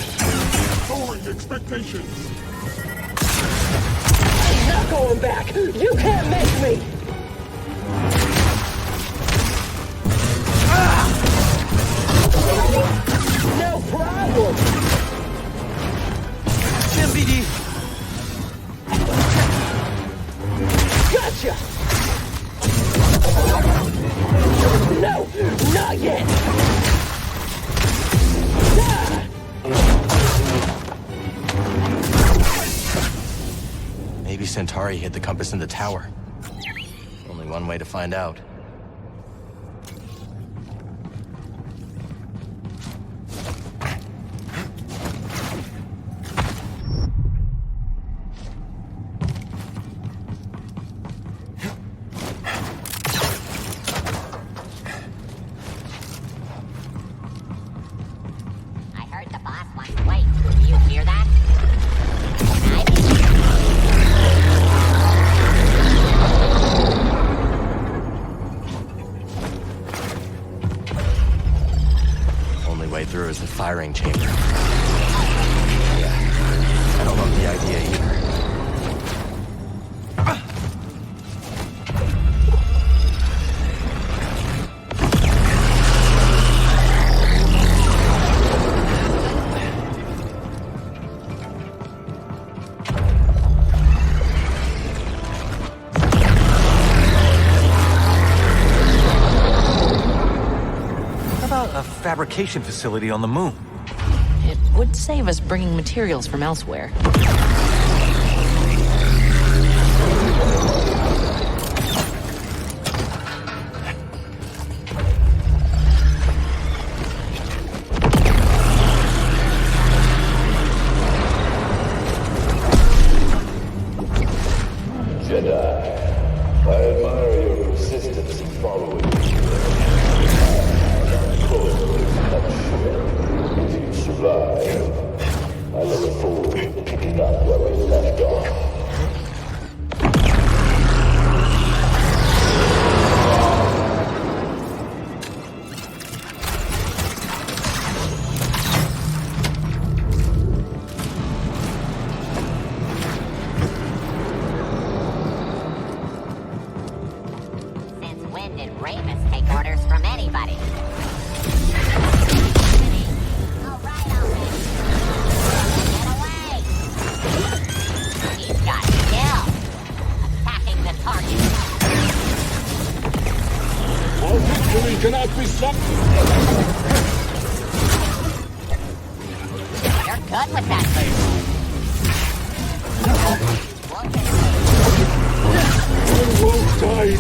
Lowering expectations. I'm not going back. You can't make me. No problem. MBD. Gotcha. No, not yet. Maybe Centauri hid the compass in the tower. Only one way to find out. Through is the firing chamber. Yeah, I don't love the idea either. Fabrication facility on the moon. It would save us bringing materials from elsewhere. Ravis take orders from anybody. Get away! He's got skill. Attacking the target. Our victory cannot be stopped. You're good with that move. I won't die.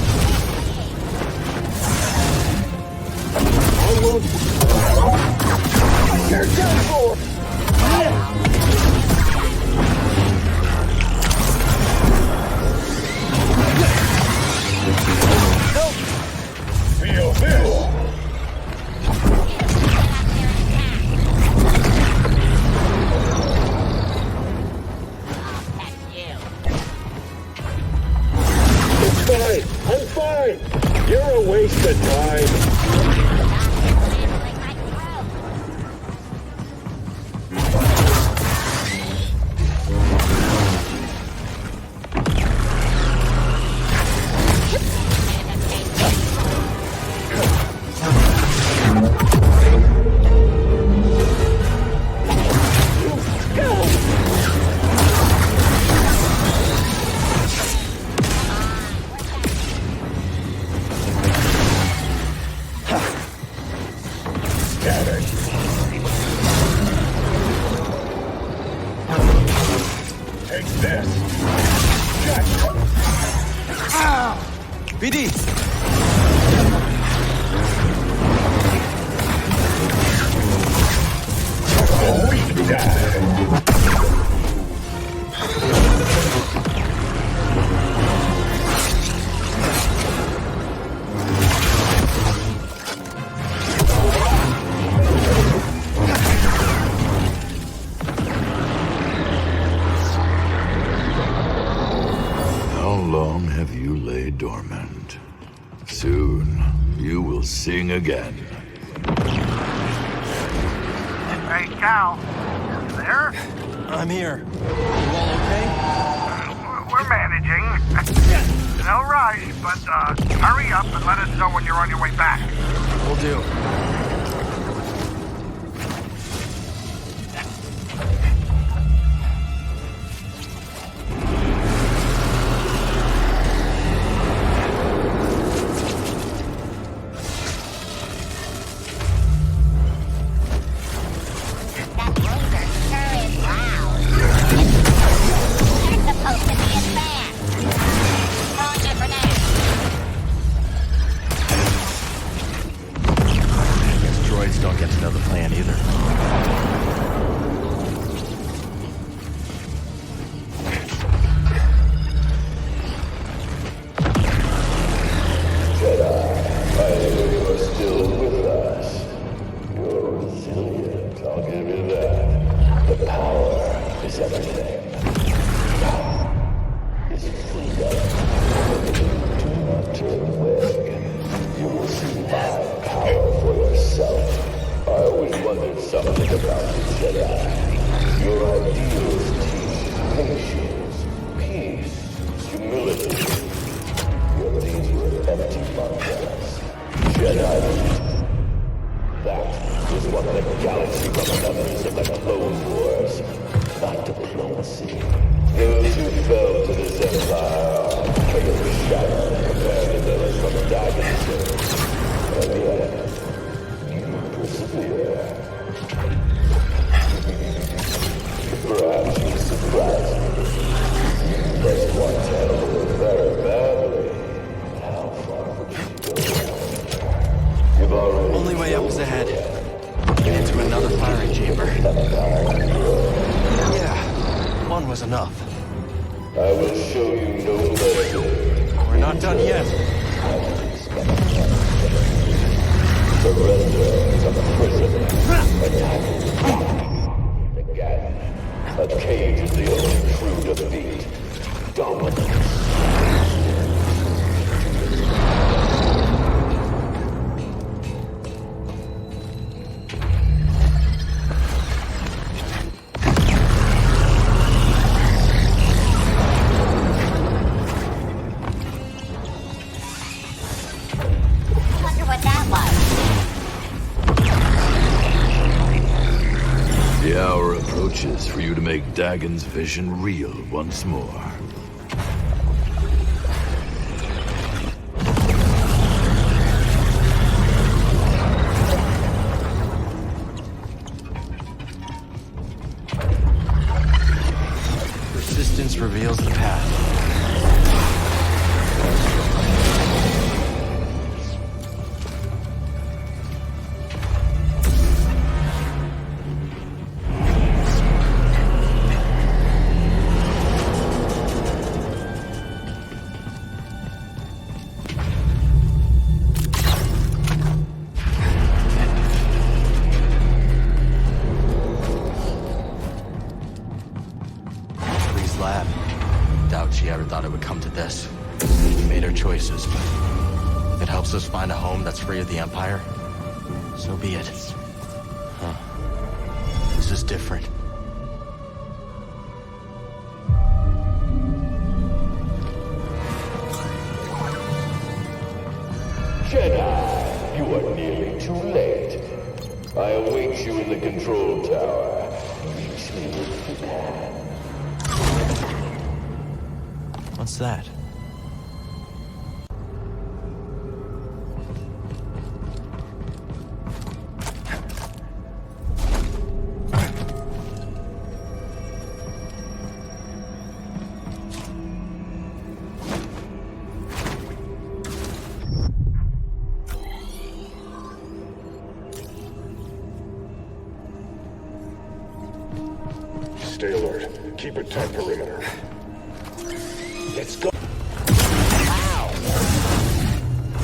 I won't. You're done for. Feel this. I'm fine. You're a waste of time. Take this. BD! How long have you laid dormant? Soon, you will sing again. Hey, Cal. You there? I'm here. You all okay? We're managing. No rush, but hurry up and let us know when you're on your way back. Will do. That laser sure is loud. You're supposed to be advanced. Throwing a grenade. Guess droids don't get to know the plan either. Jedi, I know you are still with us. You're resilient, I'll give you that. The power is everything. Is freedom. Do not turn away. You will see my power for yourself. I always wondered something about the Jedi. Your ideals teach patience, peace, humility. Yet these were empty mantras. Jedi. That is what the galaxy remembers of the Clone Wars. Not diplomacy. Those who fell to this empire are pale shadow compared to those from Dagan's. And yet, you persevere. Perhaps you surprise me. You must want to handle it very badly. How far would you go? You've already... Only way up is ahead. Into another firing chamber. Yeah, one was enough. I will show you no mercy. We're not done yet. Surrender to the prison. Attack. Again. A cage is the only true defeat. Dominance. approaches for you to make Dagon's vision real once more. Persistence reveals the path. She ever thought it would come to this. We made our choices, but if it helps us find a home that's free of the Empire, so be it. Huh. This is different. Jedi, you are nearly too late. I await you in the control tower. Reach me if you can. What's that? Stay alert. Keep a tight perimeter. Let's go.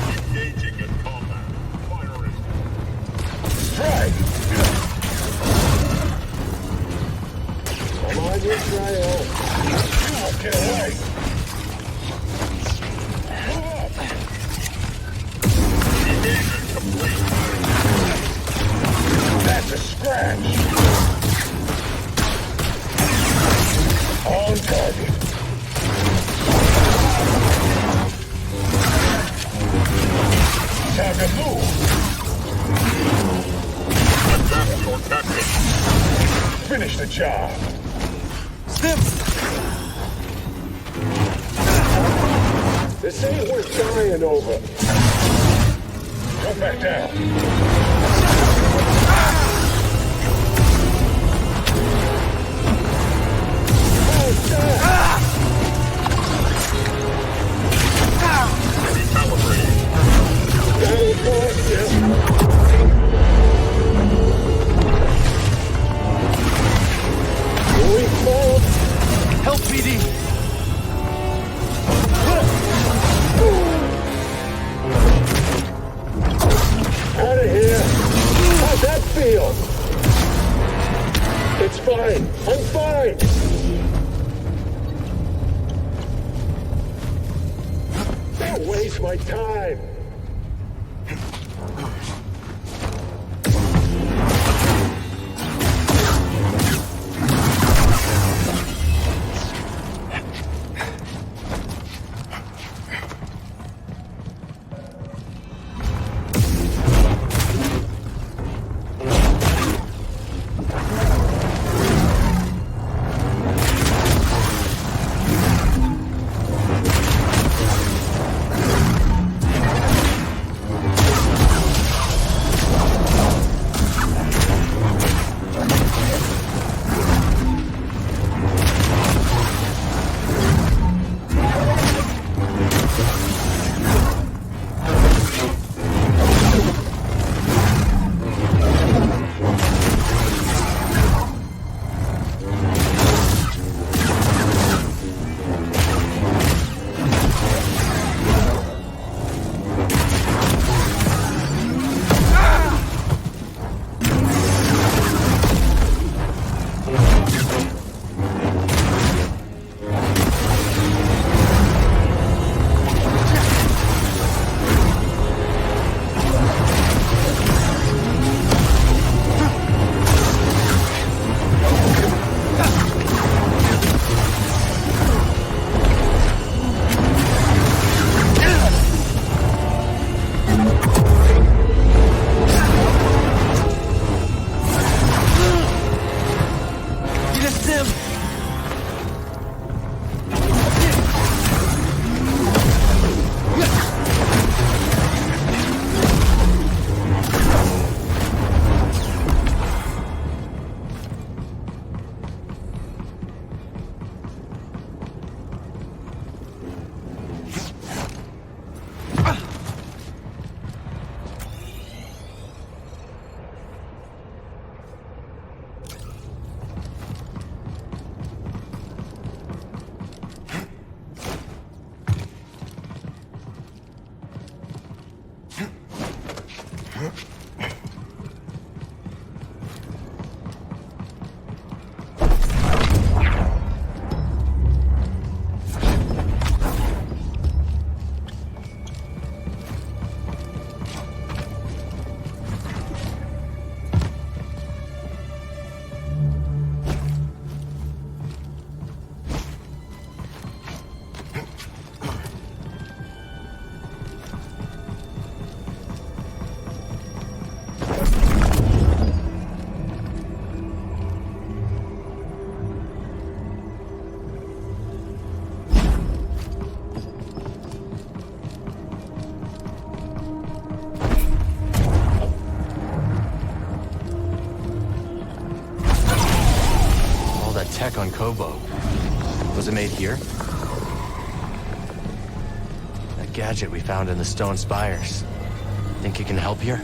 Engaging in combat. Firing. Strike! Come on, you try it. Now get away! Move up! Engagement complete. That's a scratch! On target. Time to move. Adapt your tactics. Finish the job. Stim! This ain't worth dying over. Come back down. Oh, God. Recalibrating. That'll cost you. Going forward. Help, BD! Out of here. How's that feel? It's fine. I'm fine. Don't waste my time. Tech on Kobo. Was it made here? That gadget we found in the stone spires. Think you can help here?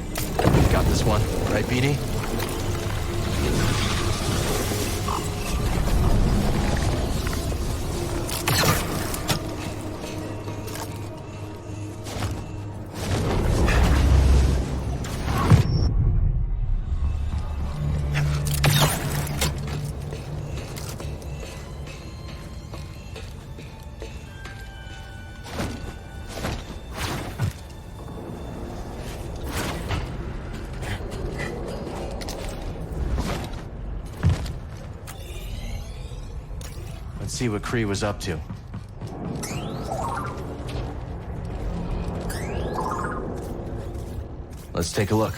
Got this one, right, BD? See what Kree was up to. Let's take a look.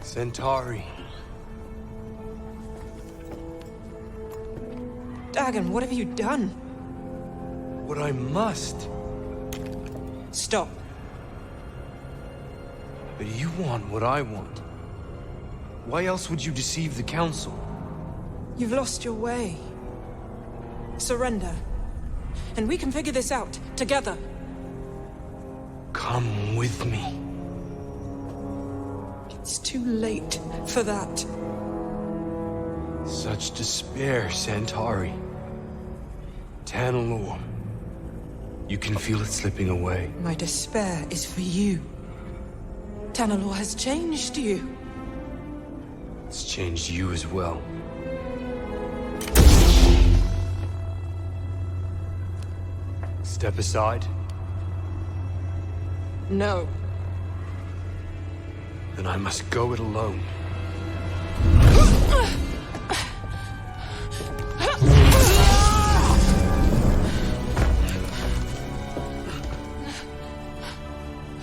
Centauri. Dagon, what have you done? What I must. Stop. But you want what I want. Why else would you deceive the Council? You've lost your way. Surrender. And we can figure this out, together. Come with me. It's too late for that. Such despair, Centauri. Tanalor. You can feel it slipping away. My despair is for you. Tanalor has changed you. It's changed you as well. Step aside. No. Then I must go it alone.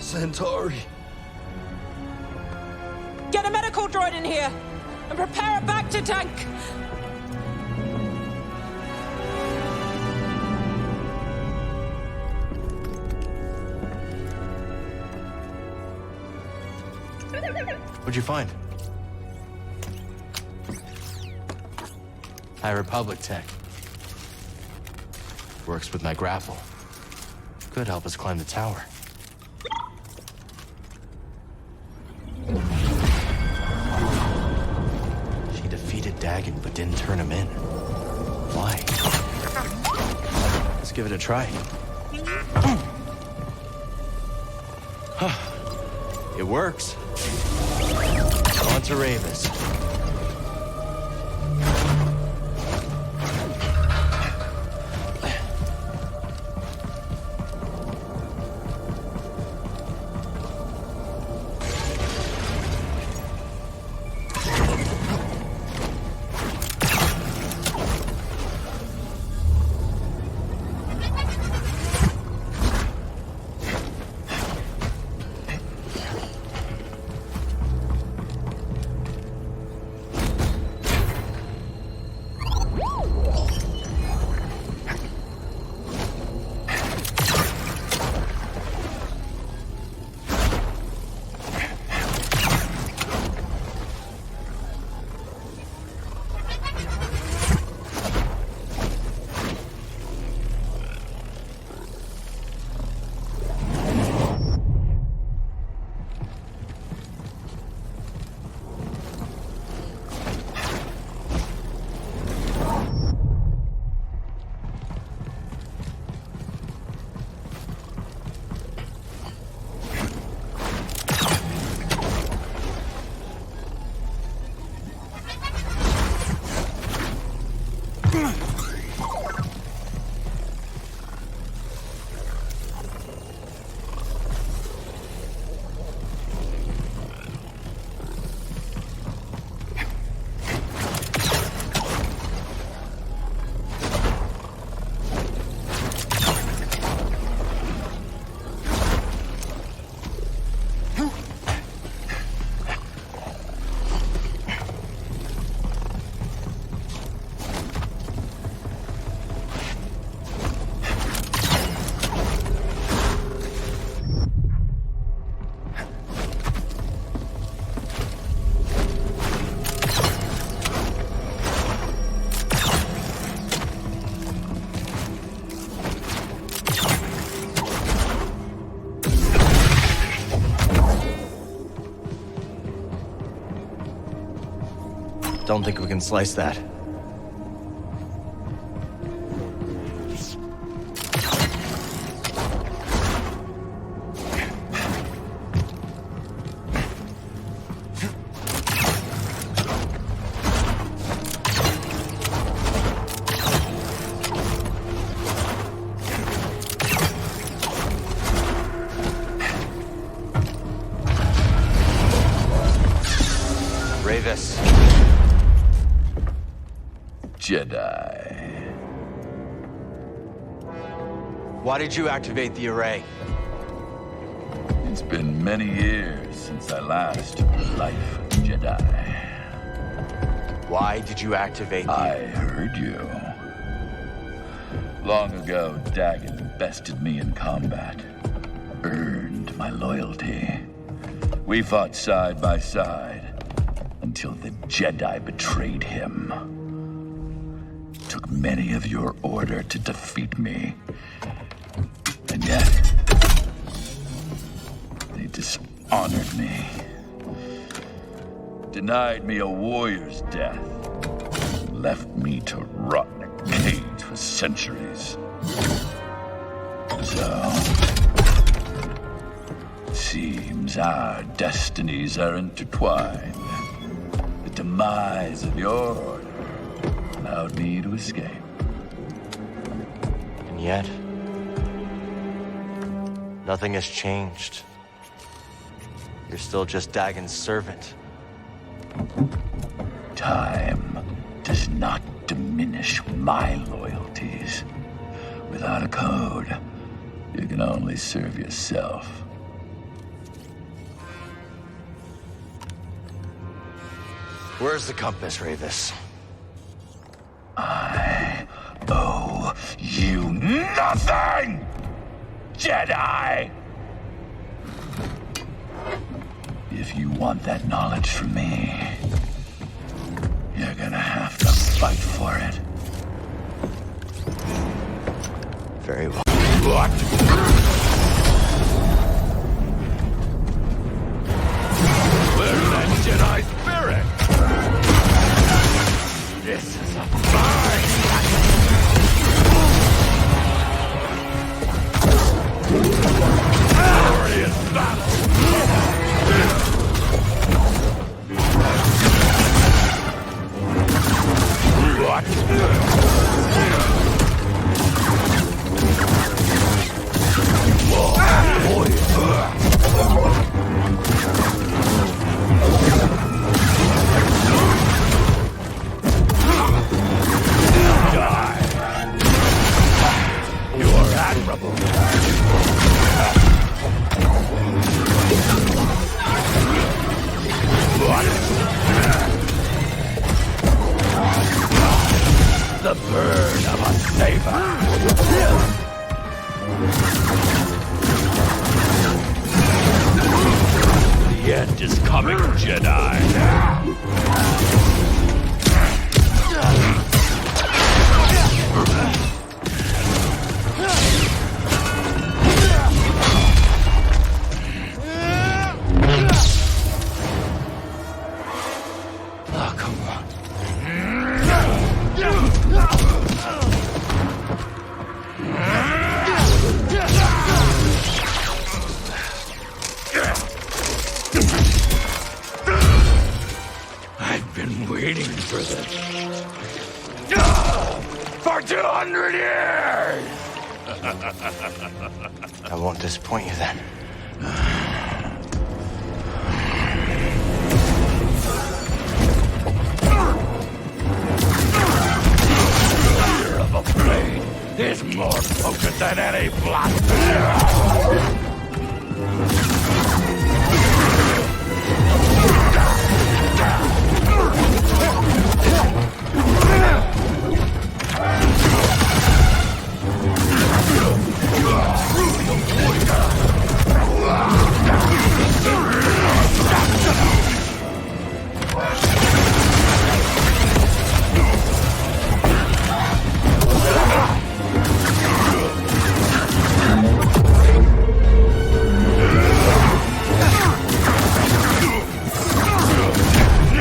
Centauri. Get a medical droid in here and prepare a back to tank. What'd you find? High Republic tech. Works with my grapple. Could help us climb the tower. She defeated Dagon, but didn't turn him in. Why? Let's give it a try. It works. On to Ravis. Don't think we can slice that. Jedi. Why did you activate the array? It's been many years since I last took the life of Jedi. Why did you activate the... I heard you. Long ago, Dagan bested me in combat. Earned my loyalty. We fought side by side until the Jedi betrayed him. Took many of your order to defeat me. And yet, they dishonored me. Denied me a warrior's death. Left me to rot in a cage for centuries. So, it seems our destinies are intertwined. The demise of your order allowed me to escape. And yet, nothing has changed. You're still just Dagan's servant. Time does not diminish my loyalties. Without a code, you can only serve yourself. Where's the compass, Ravis? I owe you nothing, Jedi! If you want that knowledge from me, you're gonna have to fight for it. Very well. What? Where's that Jedi spirit? This is a fight! Glorious battle! What? You're admirable. The burn of a saber. The end is coming, Jedi. Oh, come on. I've been waiting for this. For 200 years! I won't disappoint you then. Fear of a blade is more potent than any blasphemy.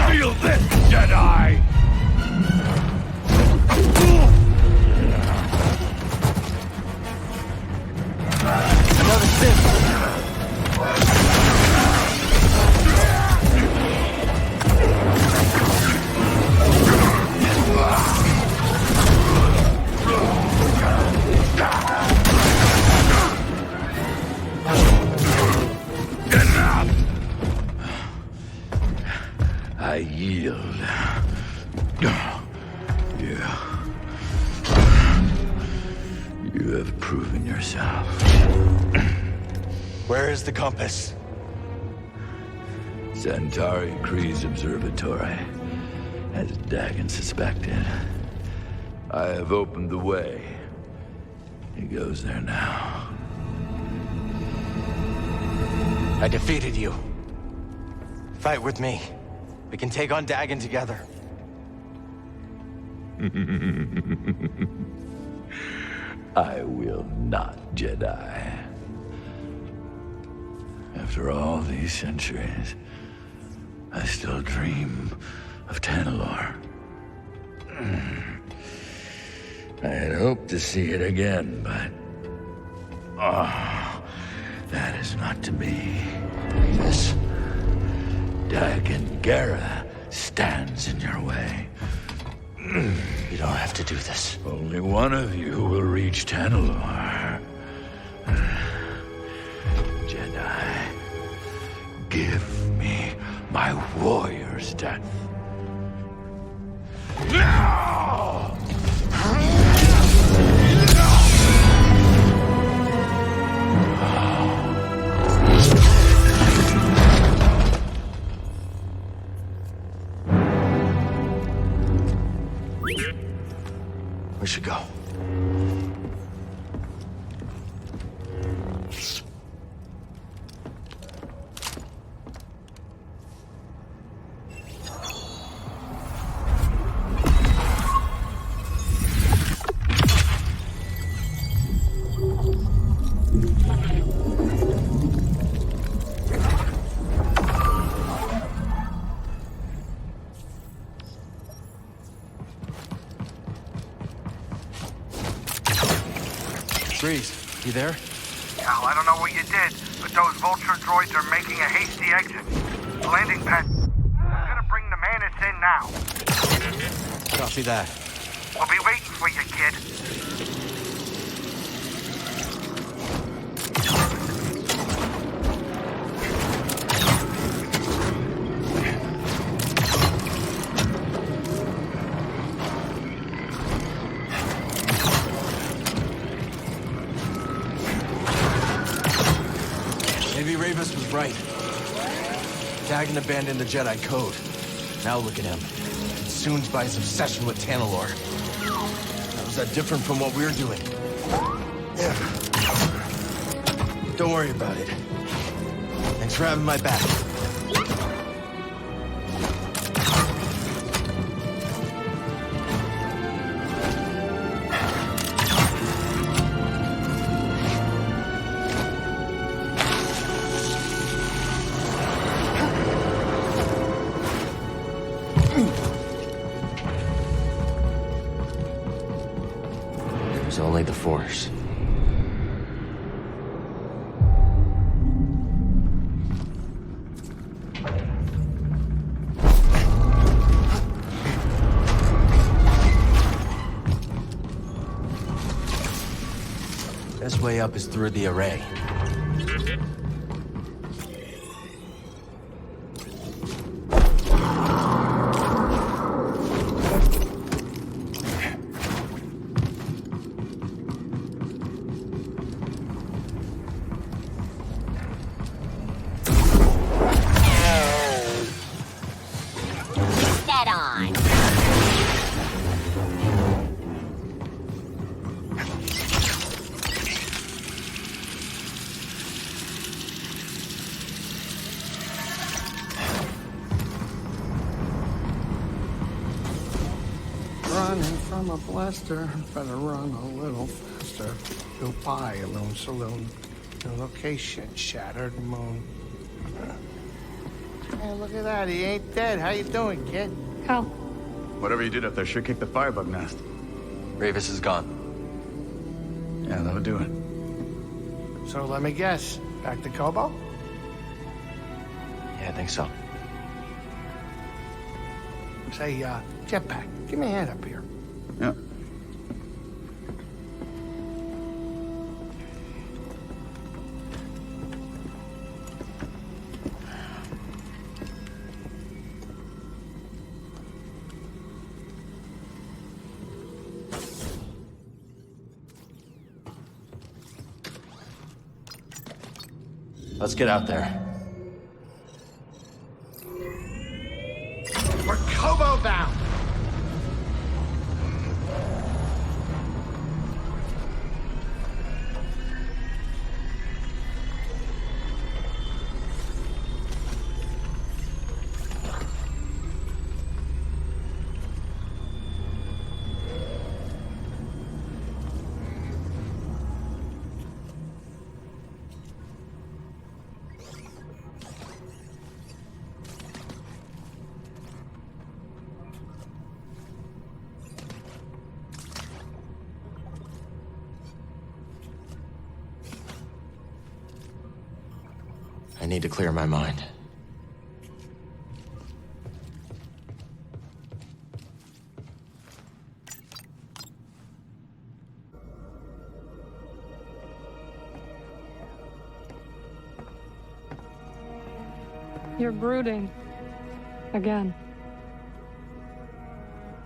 Feel this, Jedi! I yield. You have proven yourself. Where is the compass? Centauri Kree's observatory, as Dagon suspected. I have opened the way. He goes there now. I defeated you. Fight with me. We can take on Dagon together. I will not, Jedi. After all these centuries, I still dream of Tanalorr. I had hoped to see it again, but... oh, that is not to be. This Dagon Gera stands in your way. You don't have to do this. Only one of you will reach Tanalorr. Jedi, give me my warrior's death. We should go. Grease, you there? Cal, I don't know what you did, but those vulture droids are making a hasty exit. The landing pad... I'm gonna bring the Manus in now. Copy that. We'll be waiting for you, kid. Ravis was right. Dagon abandoned the Jedi Code. Now look at him. Consumed by his obsession with Tanalorr. How is that different from what we're doing? Yeah. Don't worry about it. Thanks for having my back. Only the Force. This way up is through the array. Running from a blaster, better run a little faster. Goodbye, Alone Saloon. The location, Shattered Moon. Hey, look at that. He ain't dead. How you doing, kid? Cal. Whatever you did up there sure kicked the firebug nest. Ravis is gone. Yeah, that'll do it. So let me guess, back to Kobo? Yeah, I think so. Say, Jetpack, give me a hand up here. Yeah. Let's get out there. We're Kobo bound! I need to clear my mind. You're brooding. Again.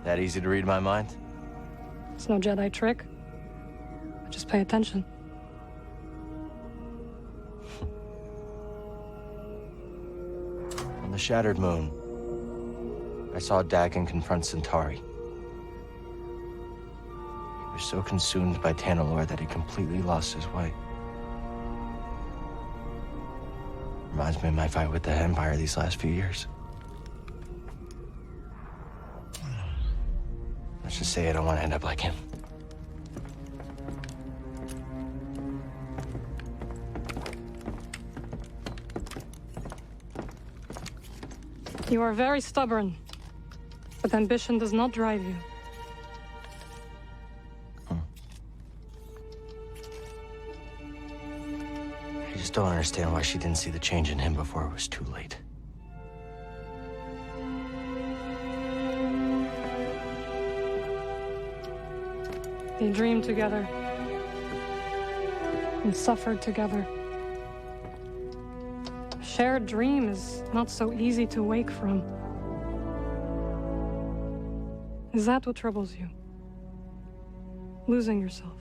That easy to read my mind? It's no Jedi trick. Just pay attention. On the Shattered Moon, I saw Dagon confront Centauri. He was so consumed by Tanalorr that he completely lost his way. Reminds me of my fight with the Empire these last few years. Let's just say I don't want to end up like him. You are very stubborn, but ambition does not drive you. I just don't understand why she didn't see the change in him before it was too late. They dreamed together and suffered together. A shared dream is not so easy to wake from. Is that what troubles you? Losing yourself?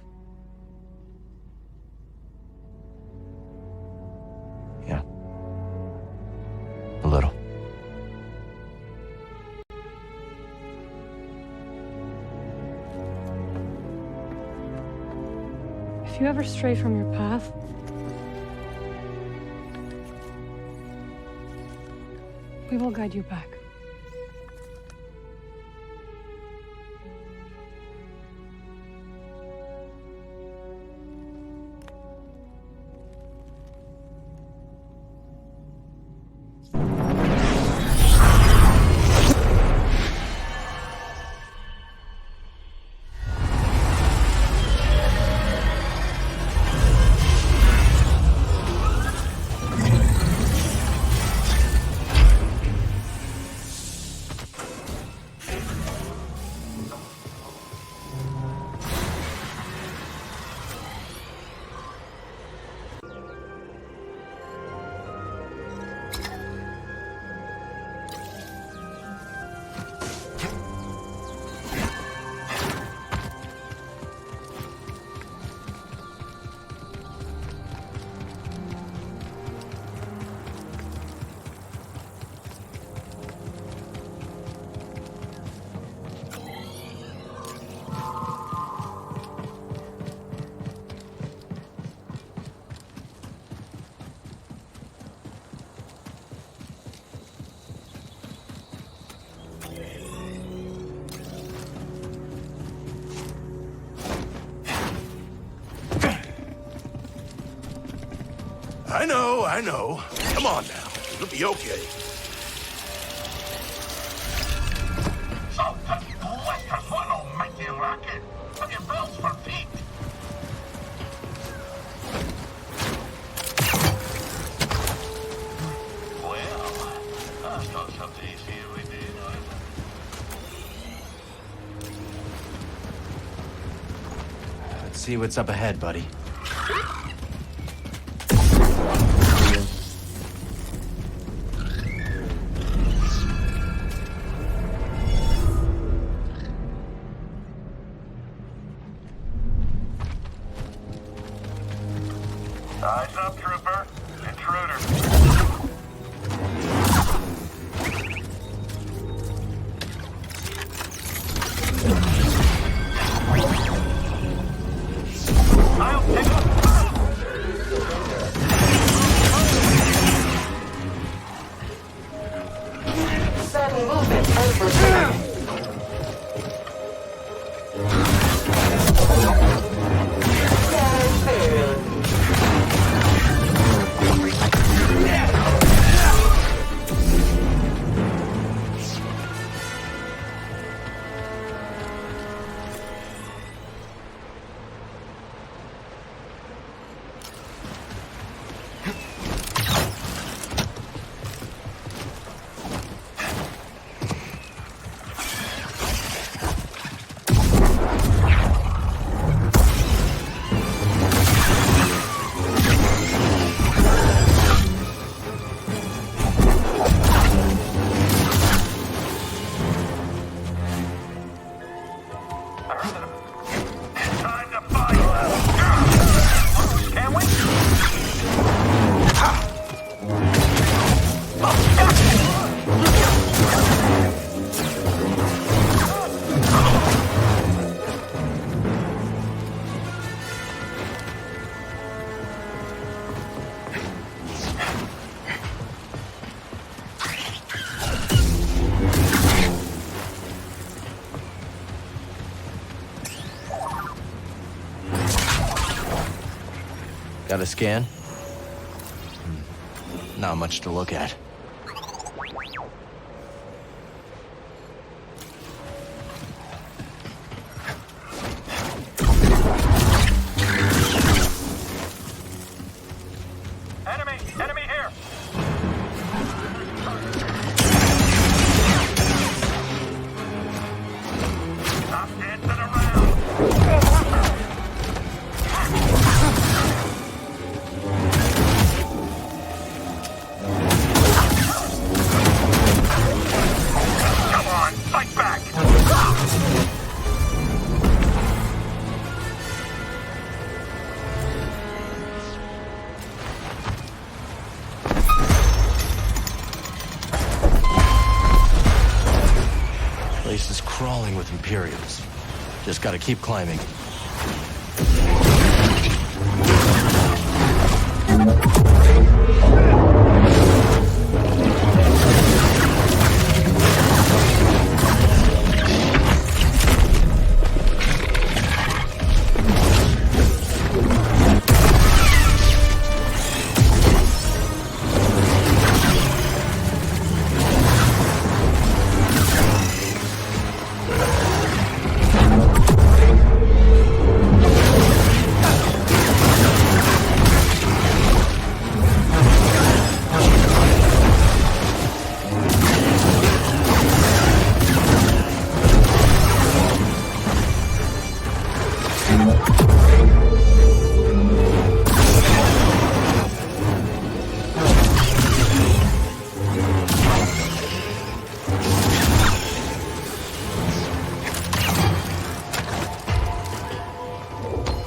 Yeah. A little. If you ever stray from your path, we will guide you back. I know. Come on now. It'll be okay. So, what's the fun, almighty rocket? Have your bells for feet? See what's up ahead, buddy. Eyes up, trooper. Intruder. I'll take it. Sudden movement unforeseen. Got a scan? Not much to look at. Enemy here. Stop dancing around. Come on, fight back. Place is crawling with Imperials. Just gotta keep climbing.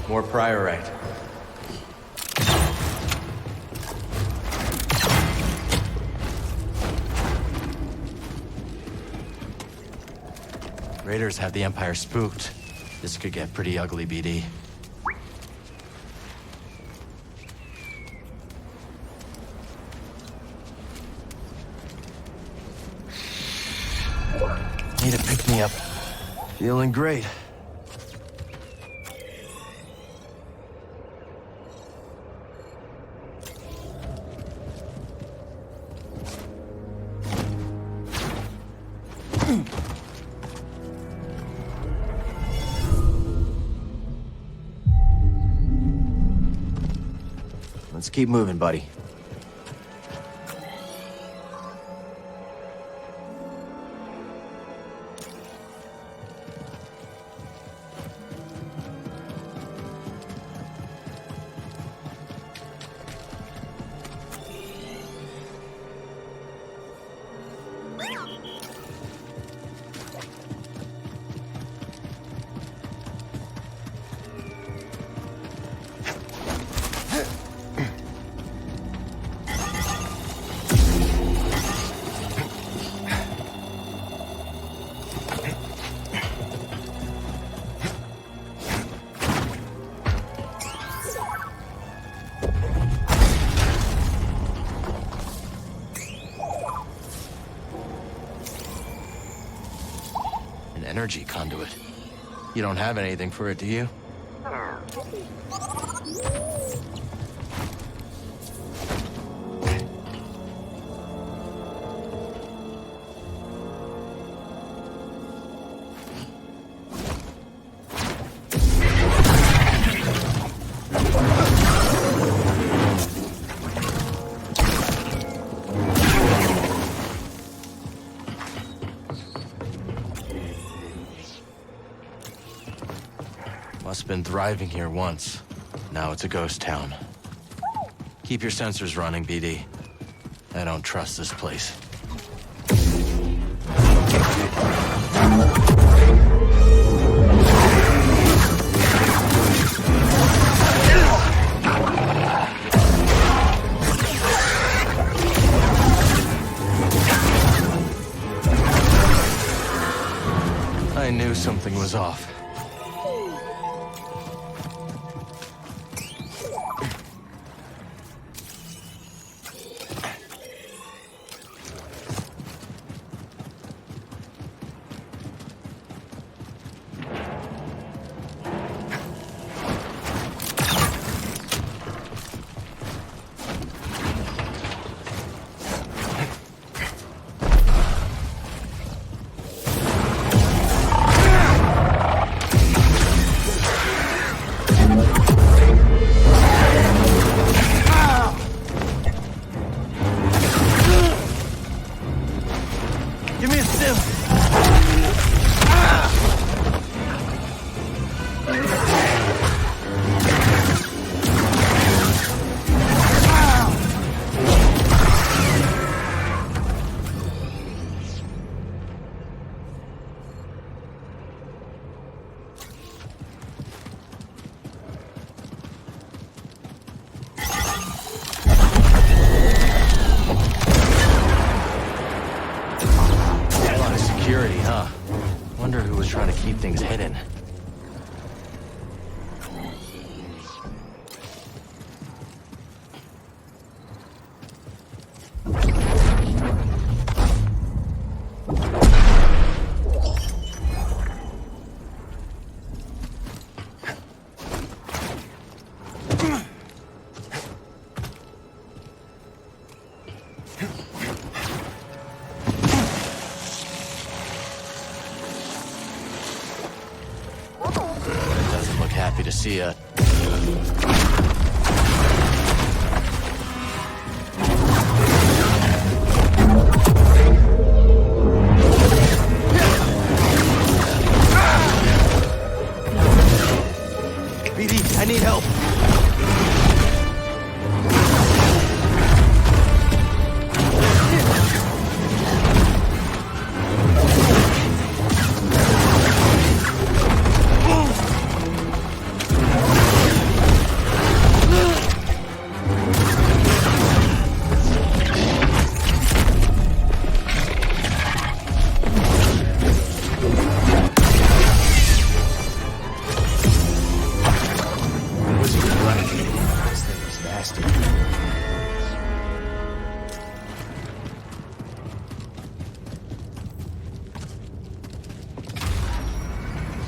More priorite. Raiders have the Empire spooked. This could get pretty ugly, BD. Need to pick me up. Feeling great. Let's keep moving, buddy. energy conduit. You don't have anything for it, do you? Must have been thriving here once. Now it's a ghost town. Keep your sensors running, BD. I don't trust this place. I knew something was off. Give me a stim. Security, huh? Wonder who was trying to keep things hidden. Doesn't look happy to see ya. BD, I need help.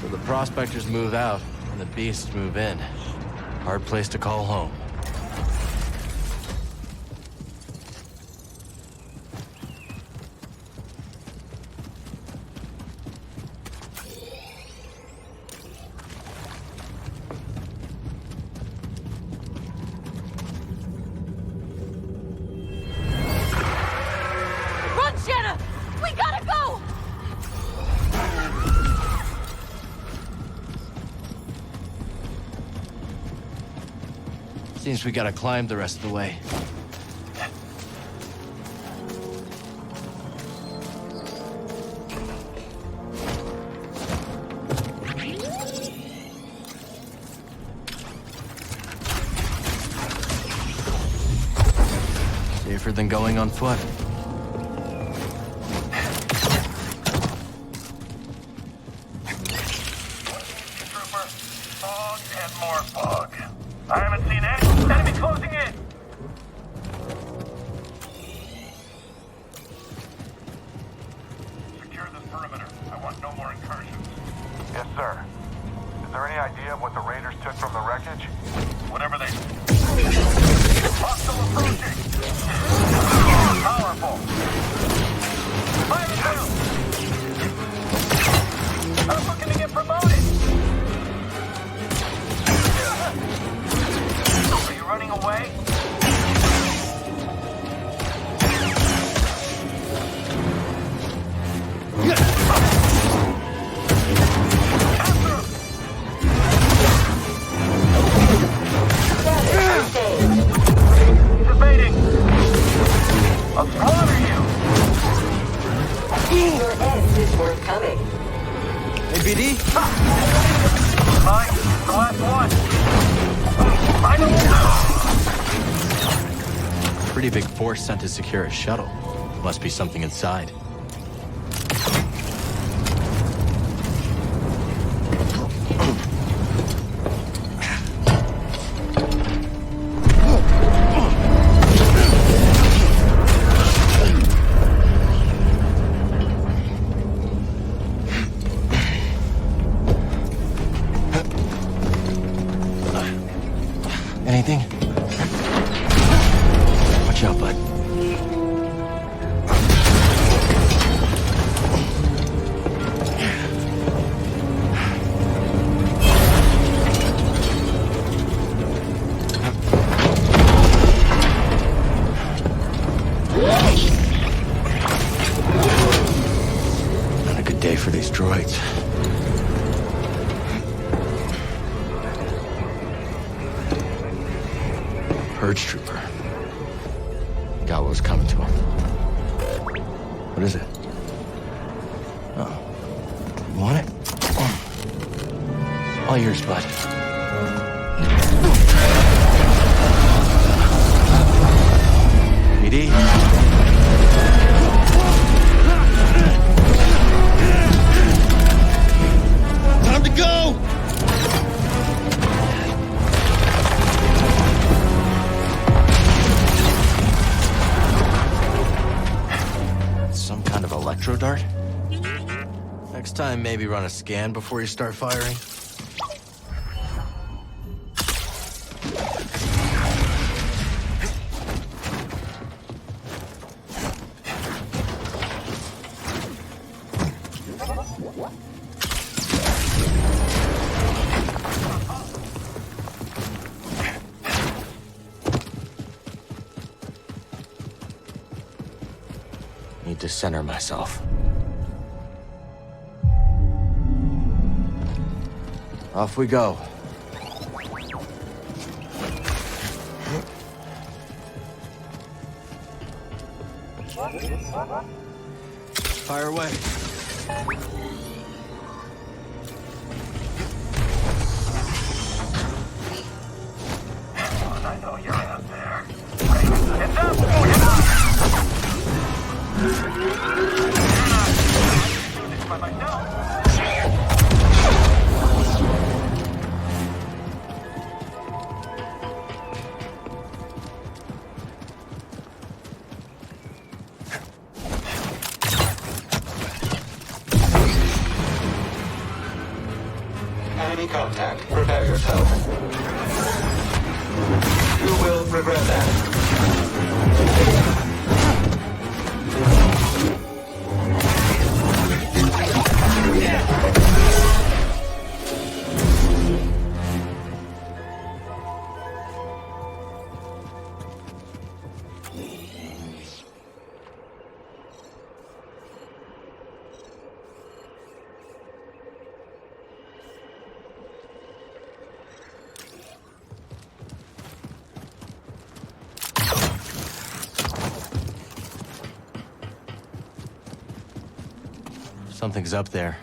So the prospectors move out, and the beasts move in. Hard place to call home. Run, Shanna! We gotta go! Seems we gotta climb the rest of the way. Safer than going on foot. Fog and more fog. I haven't seen any enemy closing in. Secure this perimeter. I want no more incursions. Pretty big force sent to secure a shuttle. Must be something inside. Anything? Watch out, bud. Not a good day for these droids. Purge trooper. Got what was coming to him. What is it? Oh. You want it? All yours, bud. BD. Time to go! Some kind of electro dart? Next time, maybe run a scan before you start firing. Need to center myself. Off we go. Fire away. I know you're out there. It's up! It's up! By myself. Enemy contact. Prepare yourself. You will regret that. Something's up there.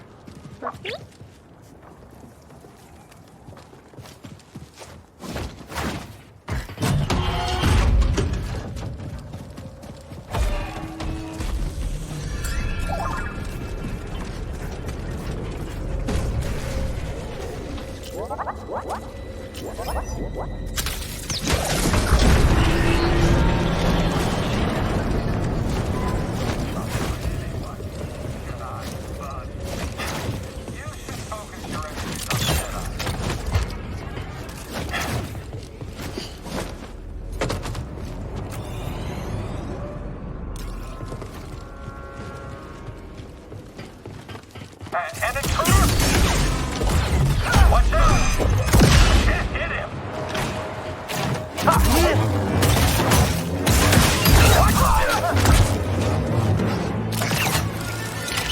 An intruder! Watch out! Can't hit him!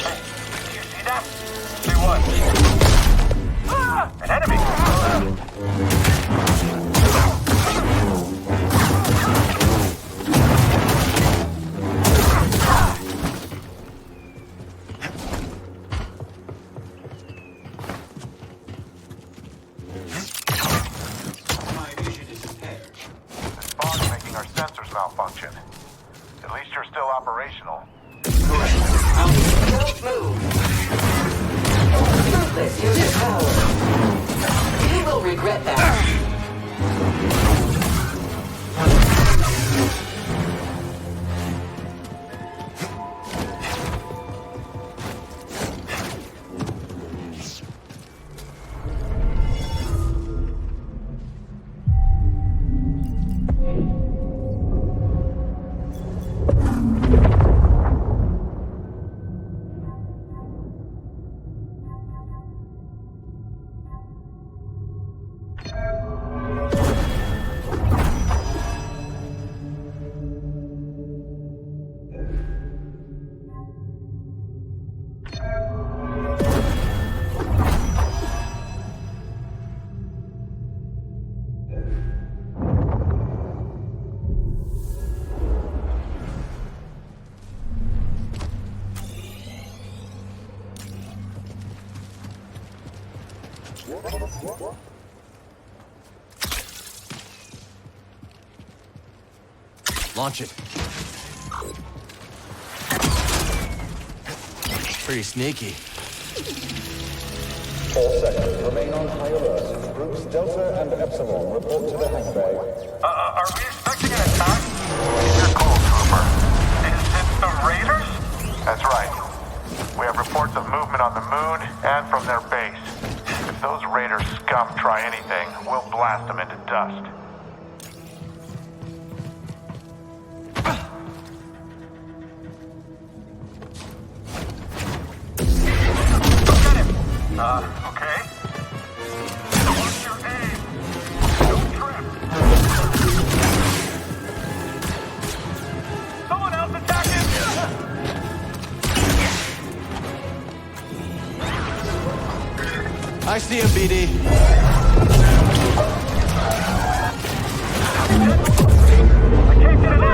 Hey, do you see that? See what? Ah! An enemy! malfunction. At least you're still operational. Don't move. Ruthless, use your power. You will regret that. Launch it. Pretty sneaky. All sectors remain on high alert. Groups Delta and Epsilon report to the hangar bay. Are we expecting an attack? Your call, Trooper. Is it the Raiders? That's right. We have reports of movement on the moon and from their base. If those Raiders scum try anything, we'll blast them into dust. Okay. Watch your aim. Don't trip. Someone else attacking! I see him, BD. I can't get it in!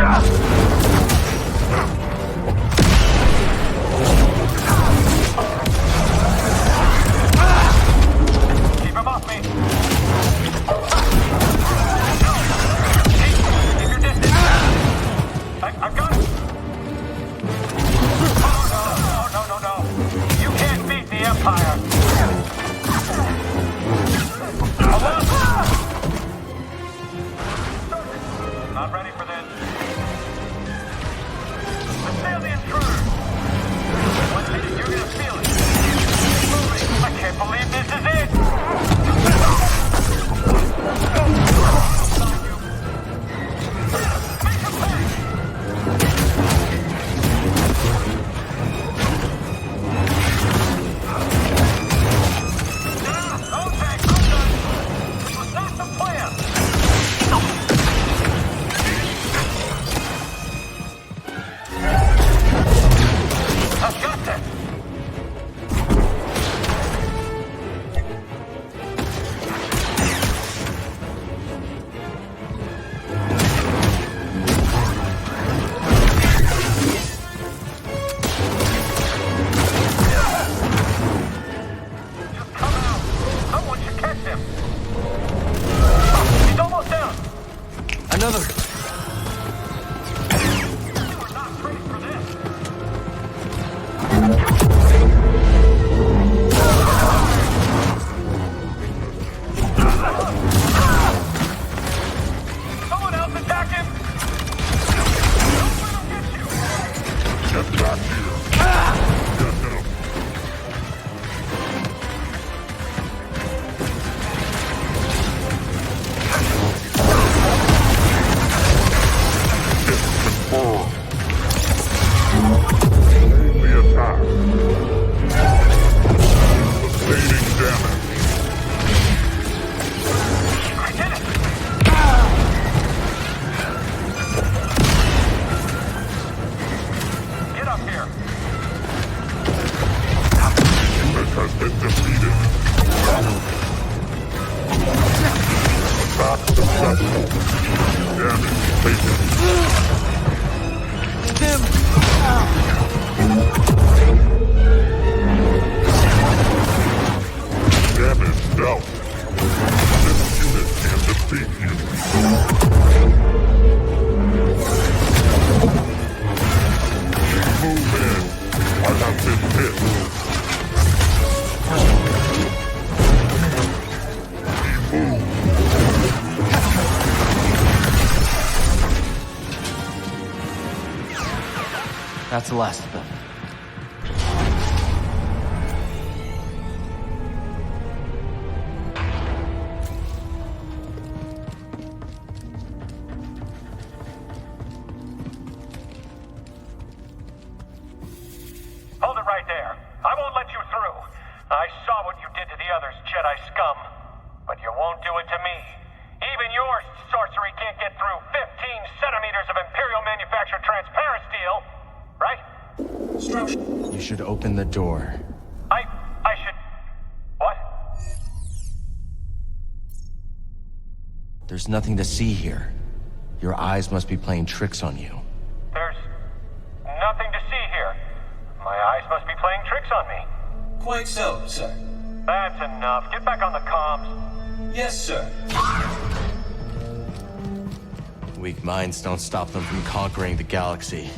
That's the last of them. Hold it right there. I won't let you through. I saw what you did to the others, Jedi scum. But you won't do it to me. Even your sorcery can't get through 15 centimeters of Imperial manufactured transparent steel, right? You should open the door. I should... What? There's nothing to see here. Your eyes must be playing tricks on you. There's nothing to see here. My eyes must be playing tricks on me. Quite so, sir. That's enough. Get back on the comms. Yes, sir. Weak minds don't stop them from conquering the galaxy.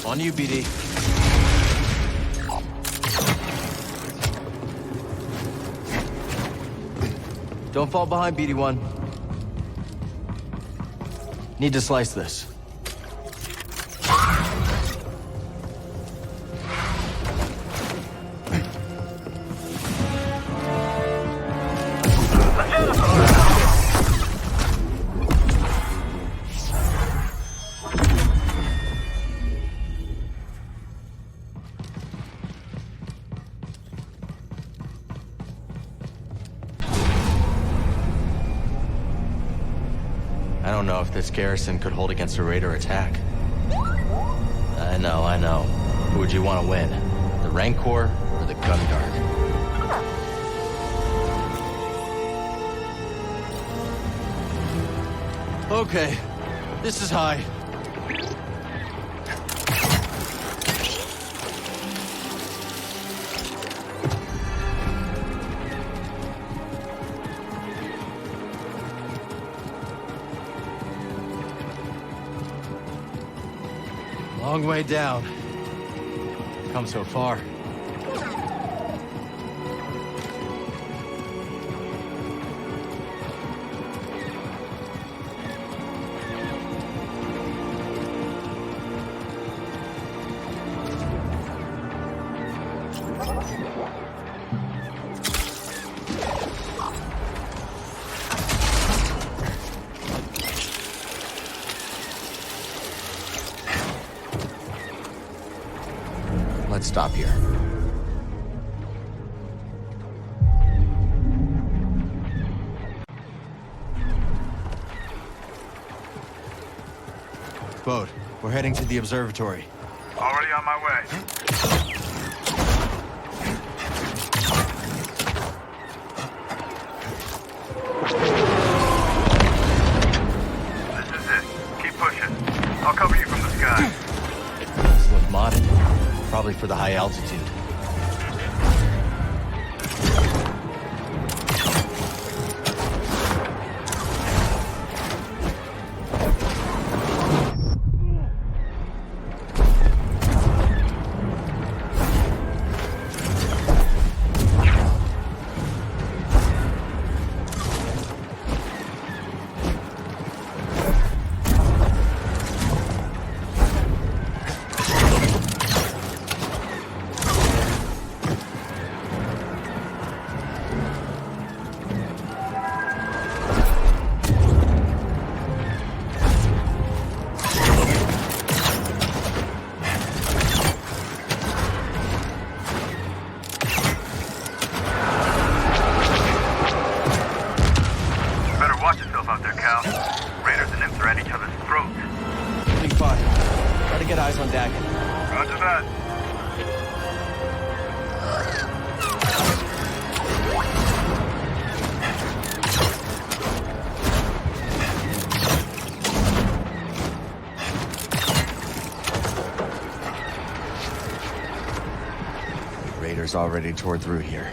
On you, BD. Don't fall behind, BD-1. Need to slice this. I don't know if this garrison could hold against a Raider attack. I know. Who would you want to win? The Rancor or the Gun Guard? Okay, this is high. Long way down. Come so far. Let's stop here. Bode, we're heading to the observatory. Already on my way. This is it. Keep pushing. I'll cover you from the sky. These look modded. Probably for the high altitude. Raiders already tore through here.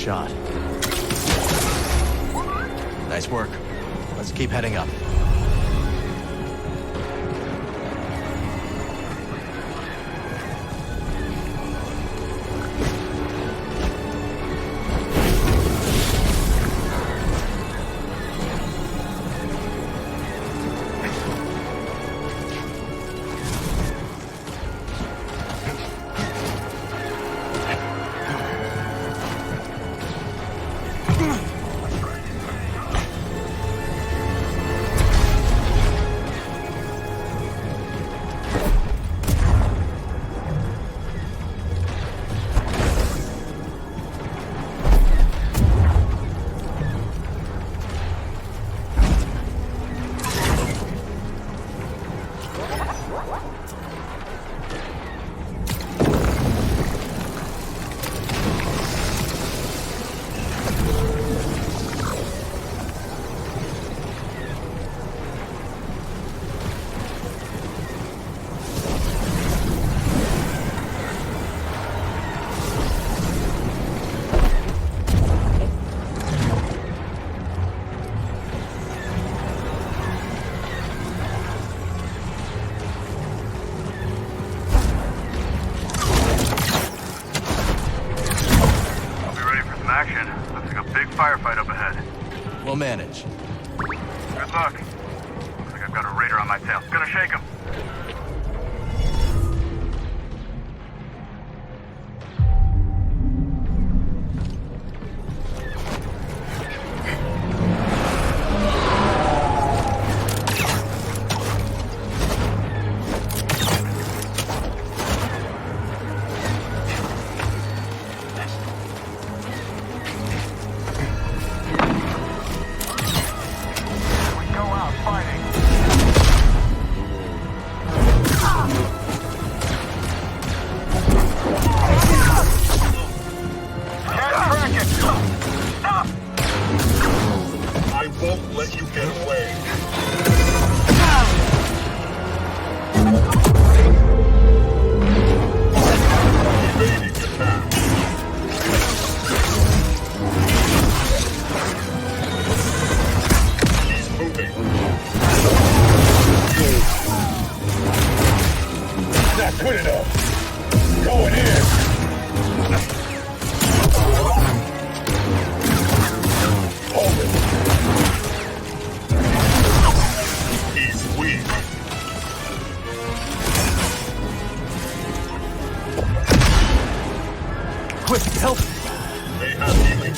shot. Nice work. Let's keep heading up. Firefight up ahead. We'll manage. Good luck. Looks like I've got a raider on my tail. Gonna shake him. Quick, help! They have healing.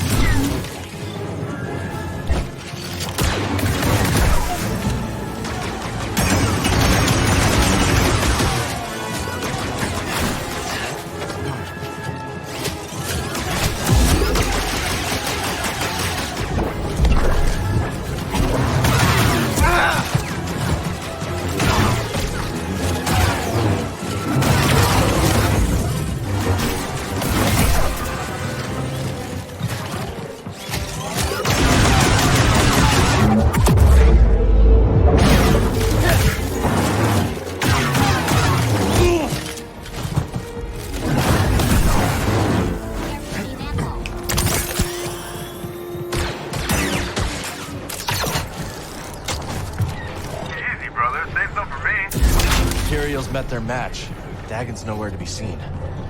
Materials met their match. Dagon's nowhere to be seen.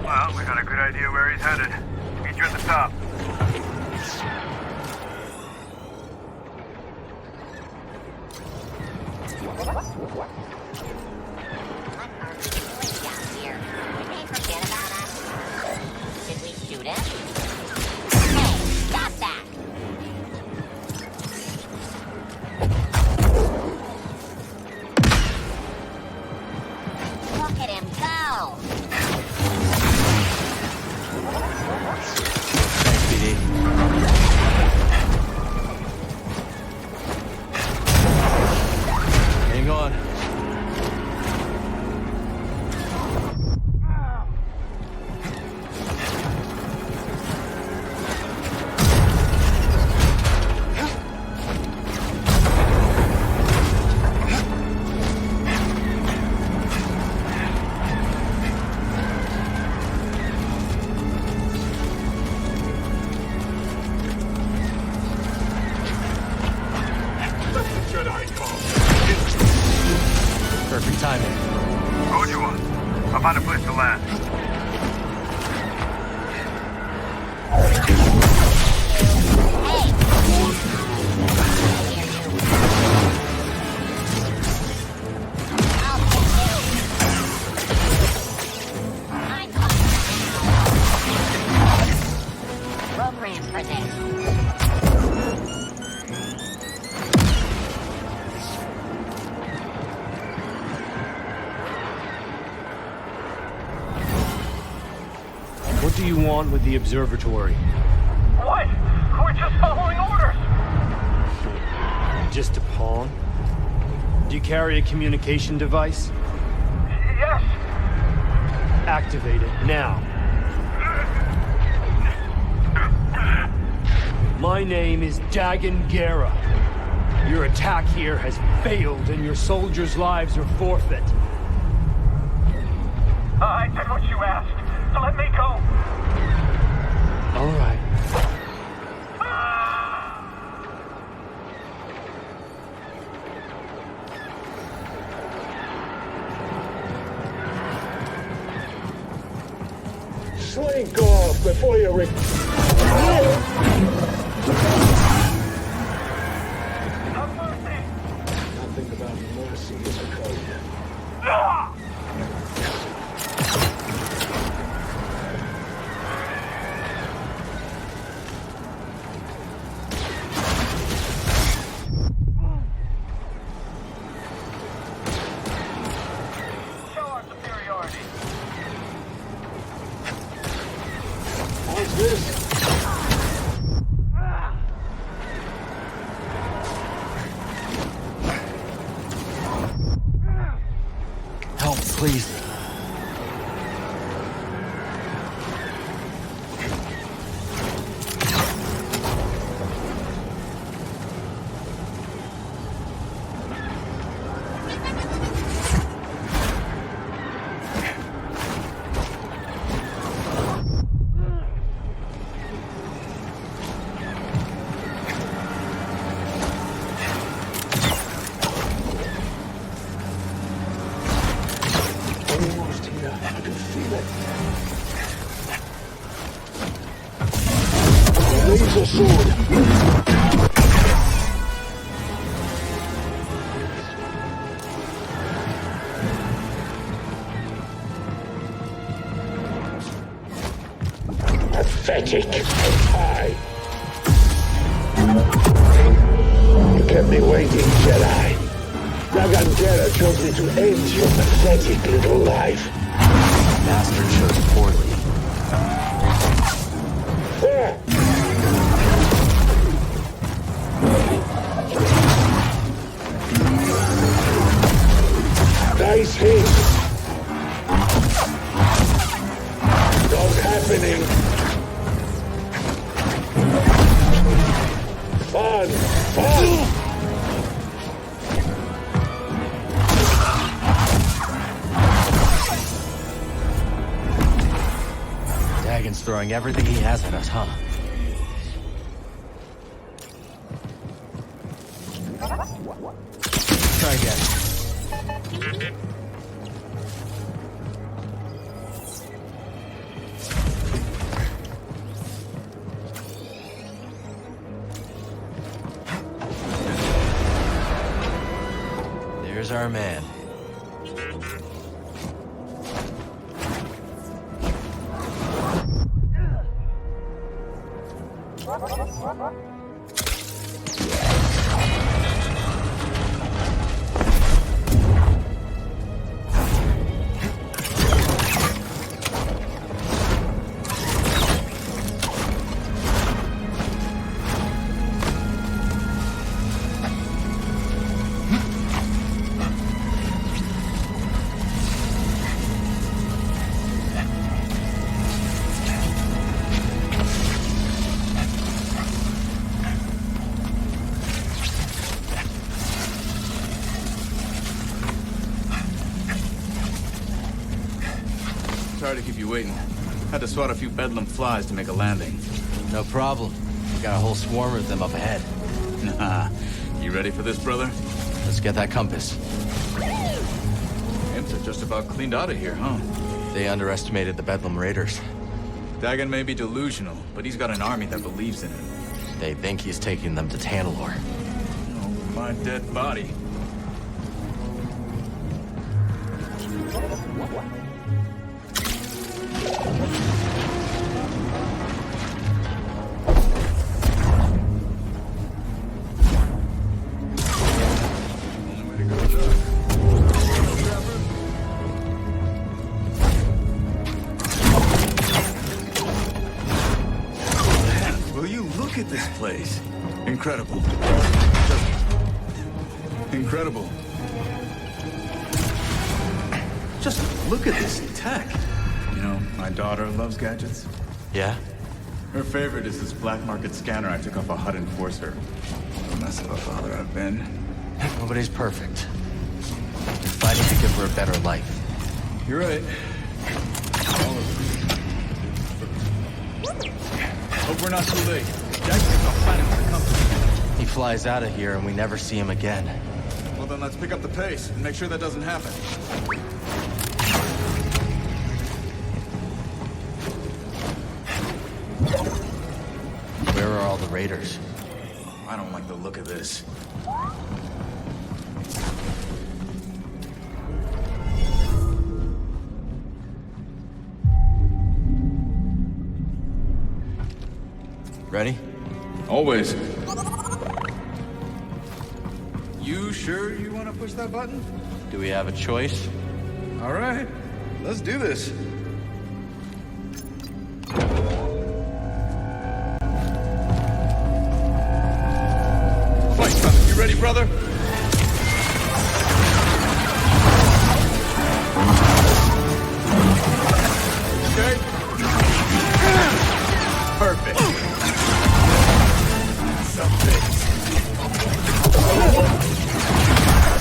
Well, we got a good idea where he's headed. Meet you at the top. Did we shoot him? Hey, stop that! Look at him go! to land. Program for this. What do you want with the observatory? What? We're just following orders. Just a pawn? Do you carry a communication device? Yes. Activate it now. My name is Dagan Gera. Your attack here has failed and your soldiers' lives are forfeit. I did what you asked. Let me go. All right. Slink off before you Nothing about mercy is a code. Show our superiority. What's this? Help, please. Almost here. I can feel it. Laser sword. Pathetic. I. You kept me waiting, Jedi. Dagan Gera chose me to end your pathetic little life. Master chose poorly. Nice hit. Not happening. Fun. Fun. Dagon's throwing everything he has at us, huh? Try again. There's our man. Sorry to keep you waiting. Had to swat a few bedlam flies to make a landing. No problem. We got a whole swarm of them up ahead. Nah. You ready for this, brother? Let's get that compass. Imps are just about cleaned out of here, huh? They underestimated the Bedlam Raiders. Dagan may be delusional, but he's got an army that believes in him. They think he's taking them to Tanalorr. Oh, my dead body. Look at this place. Incredible. Just incredible. Just look at this tech. You know, my daughter loves gadgets. Yeah? Her favorite is this black market scanner I took off a HUD enforcer. What a mess of a father I've been. Nobody's perfect. You're fighting to give her a better life. You're right. All of it. Hope we're not too late. Jackson's not planning for the company. He flies out of here and we never see him again. Well, then let's pick up the pace and make sure that doesn't happen. Where are all the raiders? I don't like the look of this. Ready? Always. You sure you want to push that button? Do we have a choice? All right, let's do this. Fight, brother. You ready, brother? Okay. Perfect.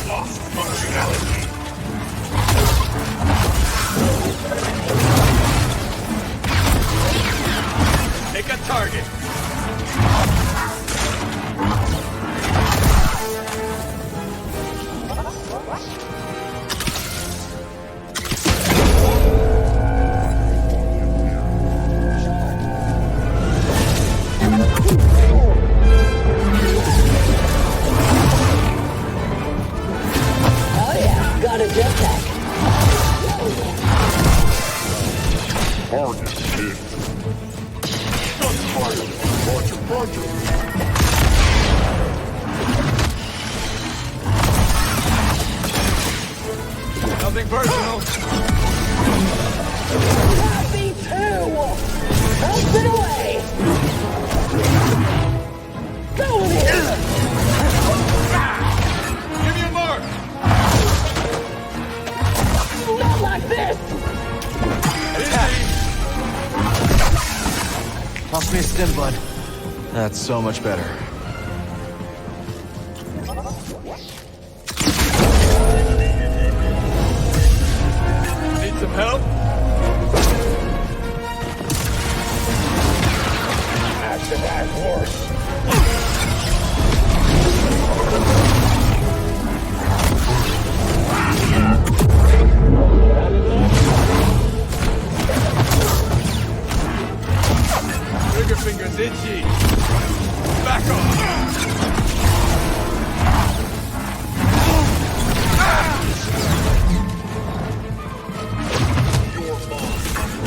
Lost functionality. Take a target. Nothing personal. Happy too! Help it away! Go with it! Give me a mark! Not like this! Toss me a stim, bud. That's so much better. Need some help? Active at horse. Trigger finger's itchy. Back off.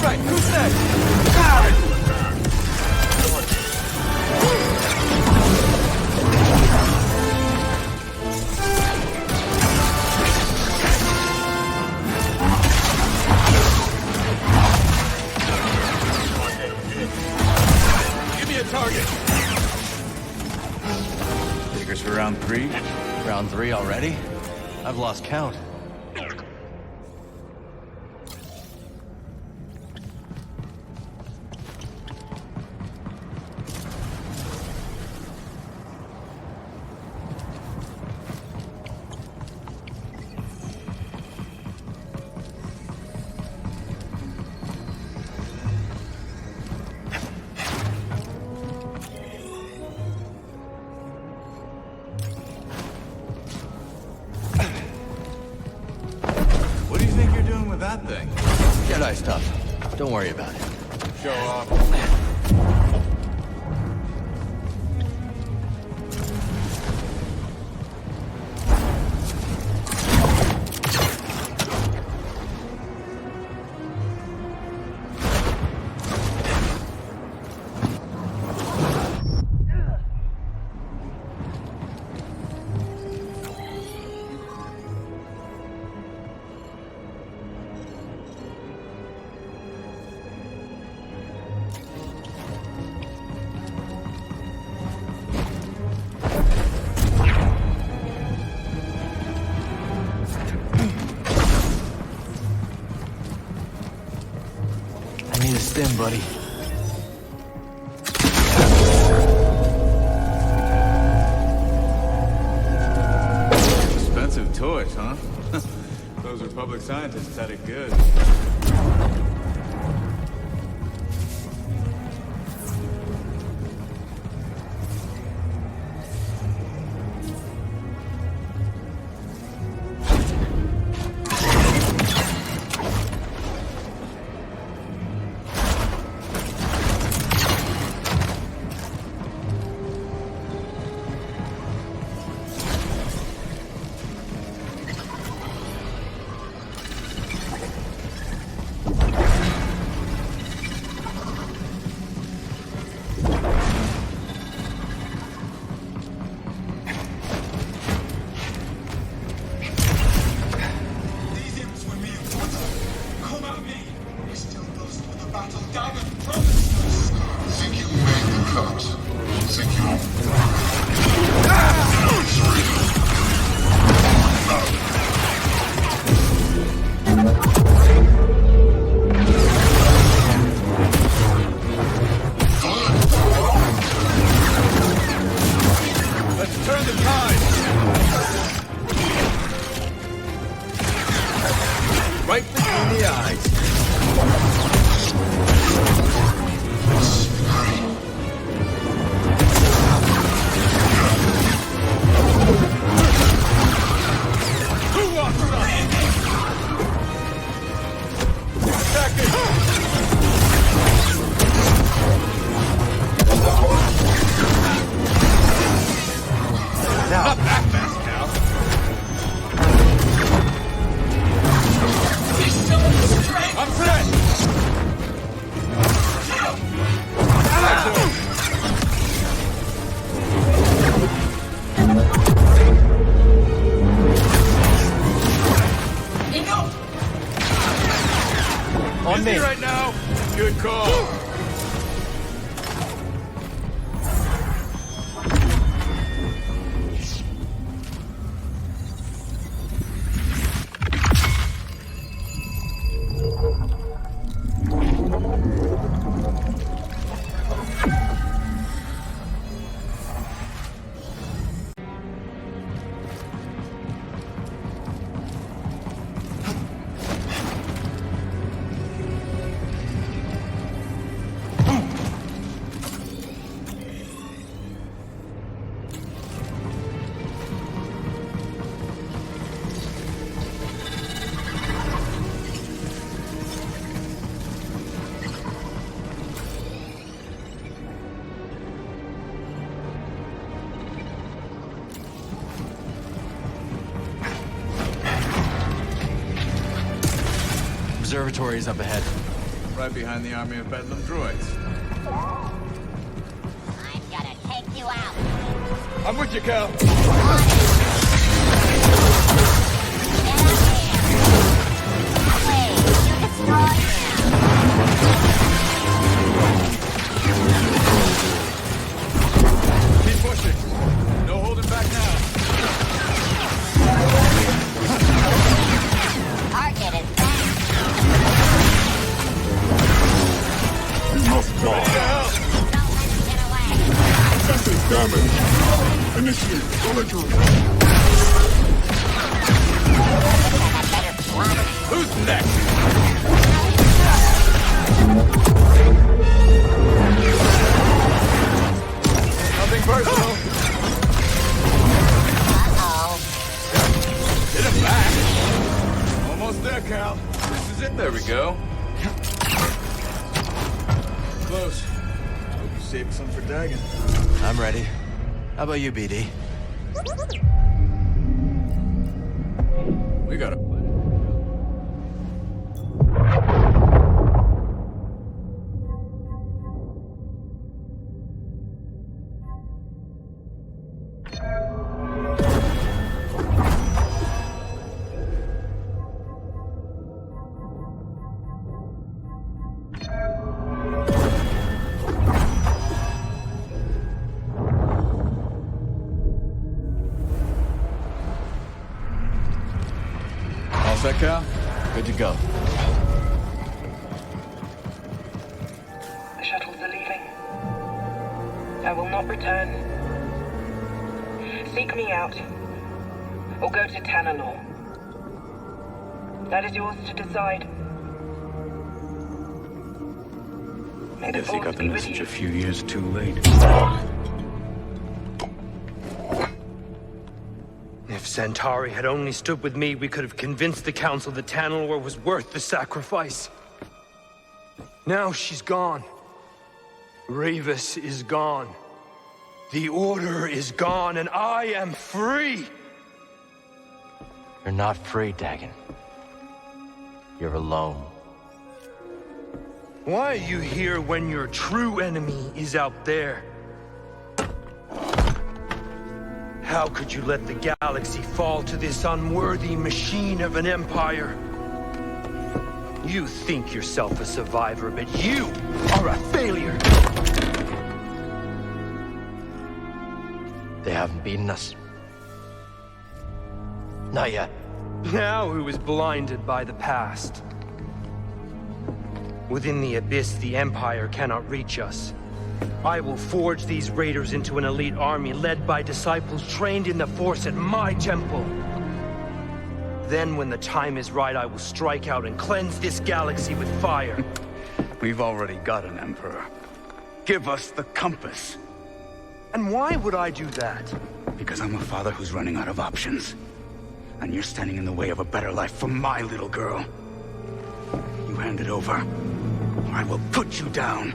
Right, who's next? Give me a target. Figures for round 3. Round 3 already? I've lost count. Jedi stuff. Don't worry about it. Show off. In, buddy. Expensive toys, huh? Those Republic scientists had it good. Observatory is up ahead. Right behind the army of Bedlam droids. I'm gonna take you out. I'm with you, Cal. Keep pushing. No holding back now. Target is back. You must die. Senses damaged. Initiate solitude. Who's next? Nothing personal. Uh-oh. Hit him back. Almost there, Cal. This is it. There we go. close. Hope you saved some for Dagon. I'm ready. How about you, BD? We got a... Set, Cal? Good to go. The shuttles are leaving. I will not return. Seek me out, or go to Tanalor. That is yours to decide. May the Guess you Force got the be with message you. a few years too late. If Centauri had only stood with me, we could have convinced the Council that Tanalor was worth the sacrifice. Now she's gone. Ravis is gone. The Order is gone, and I am free! You're not free, Dagon. You're alone. Why are you here when your true enemy is out there? How could you let the galaxy fall to this unworthy machine of an empire? You think yourself a survivor, but you are a failure! They haven't beaten us. Not yet. Now who is blinded by the past? Within the Abyss, the Empire cannot reach us. I will forge these raiders into an elite army led by disciples trained in the Force at my temple. Then, when the time is right, I will strike out and cleanse this galaxy with fire. We've already got an Emperor. Give us the compass. And why would I do that? Because I'm a father who's running out of options. And you're standing in the way of a better life for my little girl. You hand it over, or I will put you down.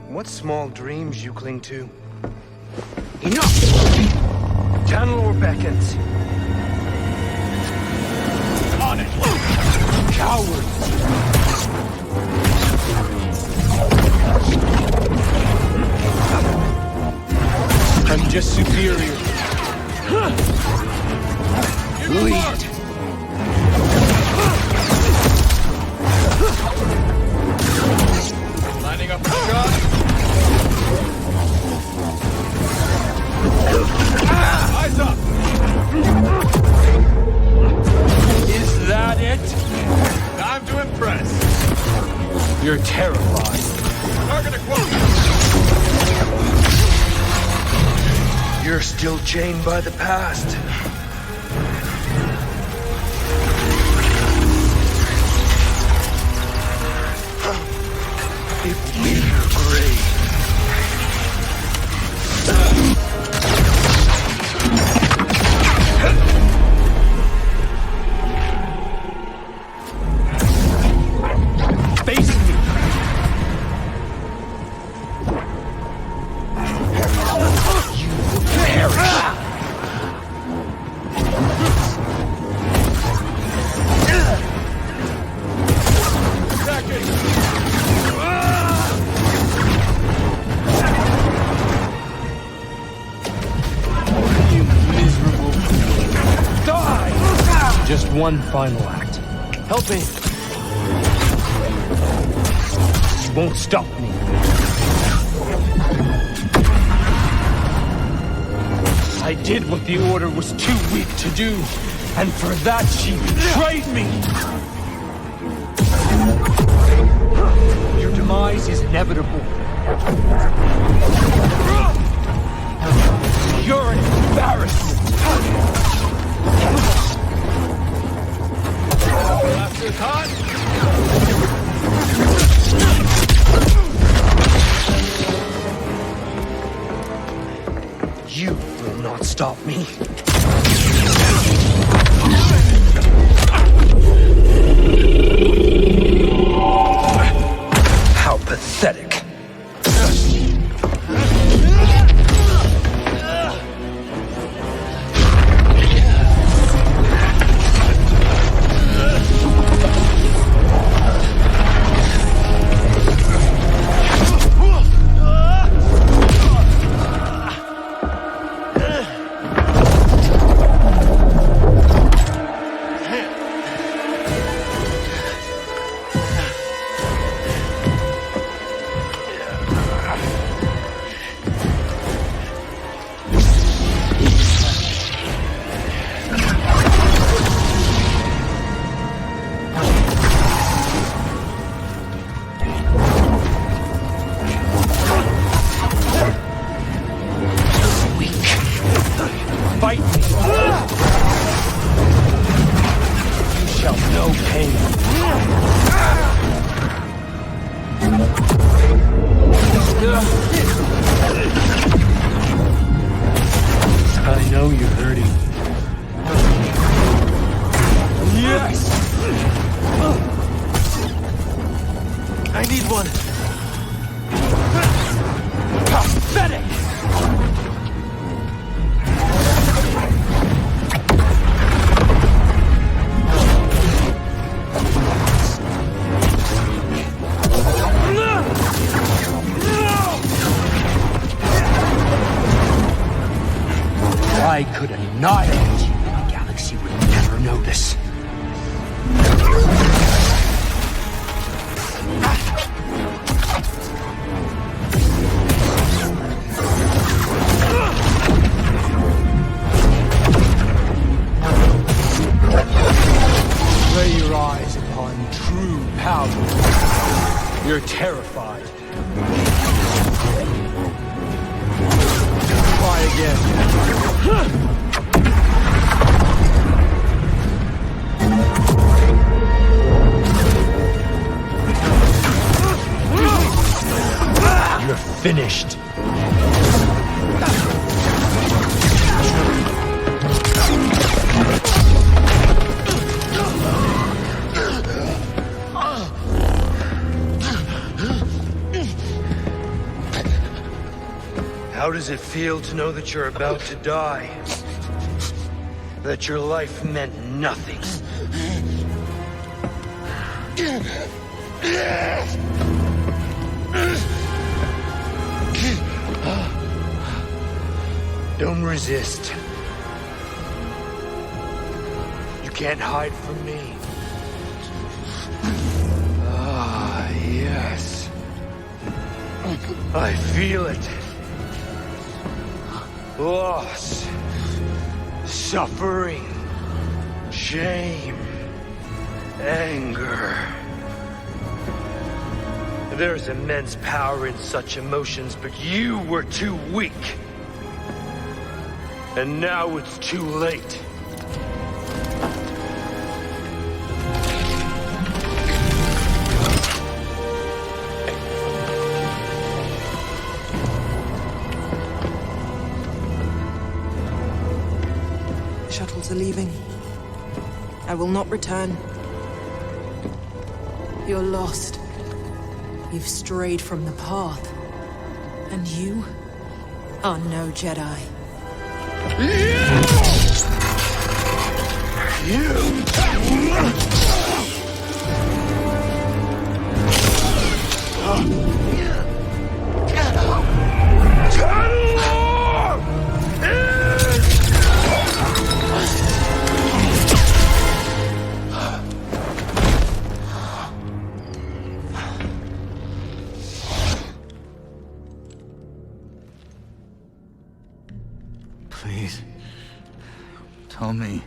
What small dreams you cling to. Enough! Tanalor beckons. On it! Cowards! I'm just superior. Lead! Lining up a shot. Eyes up! Is that it? Time to impress. You're terrified. Target acquired. You're still chained by the past. It will be your grave. Face me! You will perish! You miserable... Die! Just one final act. Help me! You won't stop me. I did what the Order was too weak to do, and for that she betrayed me! Your demise is inevitable. You're an embarrassment! Blaster's hot. You will not stop me. How pathetic. pathetic. I know you're hurting. Yes! I need one. Pathetic! I could annihilate you. The galaxy would never notice. Lay your eyes upon true power. You're terrified. Try again. You're finished. How does it feel to know that you're about to die? That your life meant nothing? Don't resist. You can't hide from me. Ah, yes. I feel it. Loss, suffering, shame, anger. There's immense power in such emotions, but you were too weak. And now it's too late. Shuttles are leaving. I will not return. You're lost. You've strayed from the path. And you are no Jedi. Please, tell me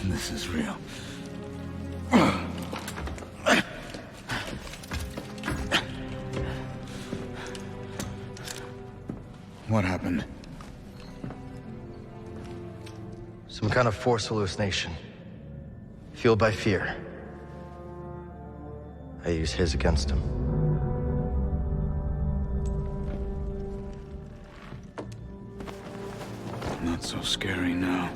this is real. What happened? Some kind of force hallucination. Fueled by fear. I use his against him. Not so scary now.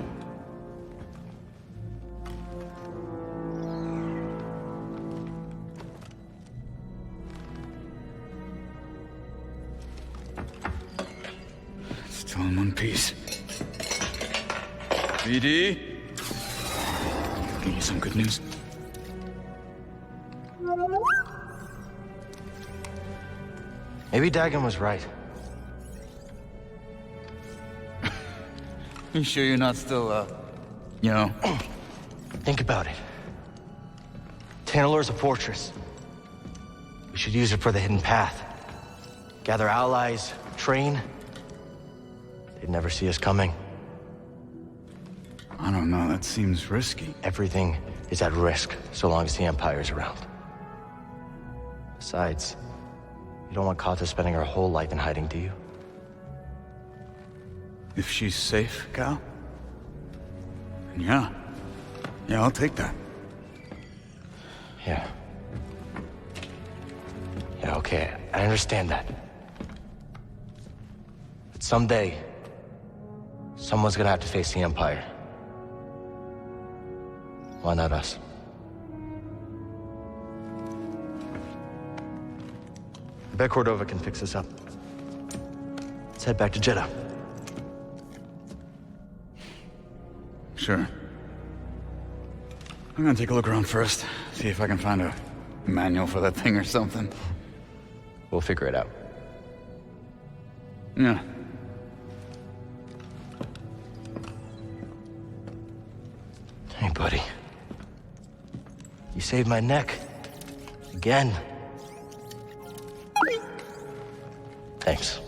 BD? Give you some good news. Maybe Dagan was right. You sure you're not still, Think about it. Tanalor's a fortress. We should use it for the hidden path. Gather allies, train. They'd never see us coming. I don't know, that seems risky. Everything is at risk so long as the Empire's around. Besides, you don't want Kata spending her whole life in hiding, do you? If she's safe, Cal? Yeah. Yeah, I'll take that. Yeah. Yeah, okay, I understand that. But someday, someone's gonna have to face the Empire. Why not us? I bet Cordova can fix this up. Let's head back to Jeddah. Sure. I'm gonna take a look around first, see if I can find a manual for that thing or something. We'll figure it out. Yeah. Hey, buddy. You saved my neck. Again. Thanks.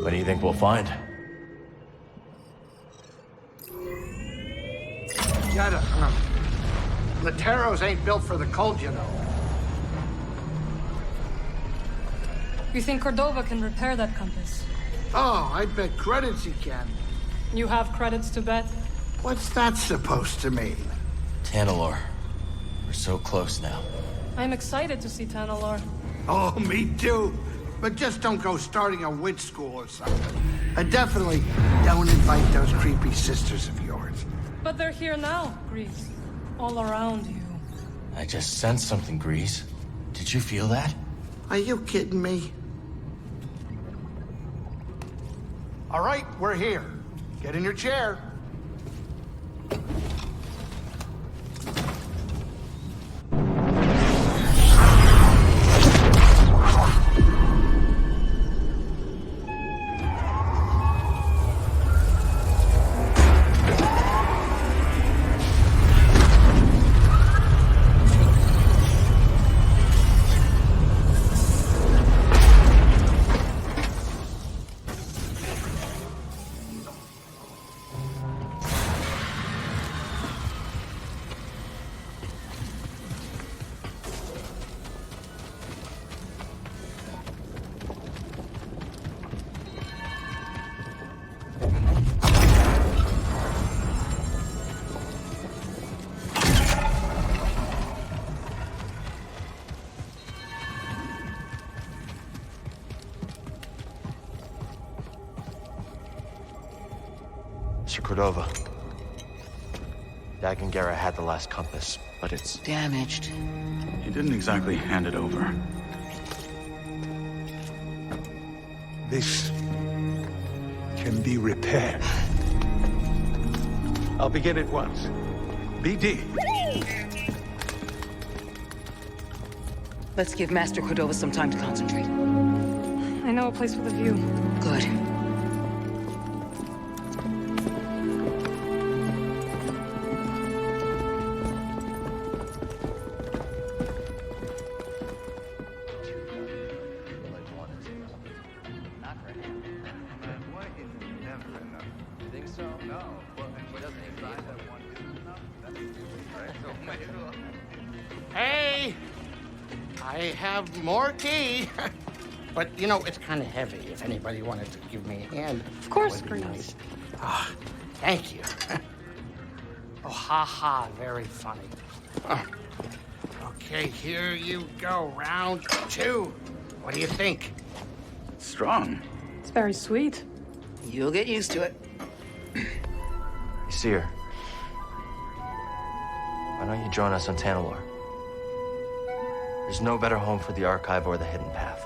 What do you think we'll find? Jeddah, Lateros ain't built for the cold, you know. You think Cordova can repair that compass? Oh, I bet credits he can. You have credits to bet? What's that supposed to mean? Tanalor. We're so close now. I'm excited to see Tanalor. Oh, me too. But just don't go starting a witch school or something. And definitely don't invite those creepy sisters of yours. But they're here now, Grease. All around you. I just sensed something, Grease. Did you feel that? Are you kidding me? All right, we're here. Get in your chair. Master Cordova. Dagan Gera had the last compass, but it's damaged. He didn't exactly hand it over. This can be repaired. I'll begin at once. BD. Let's give Master Cordova some time to concentrate. I know a place with a view. Good. Hey! I have more tea. But, you know, it's kind of heavy. If anybody wanted to give me a hand. Of course, that would be Grease. nice. Ah, thank you. Oh, ha, very funny. Okay, here you go. Round 2. What do you think? Strong. It's very sweet. You'll get used to it. You see her. Why don't you join us on Tanalor? There's no better home for the Archive or the Hidden Path.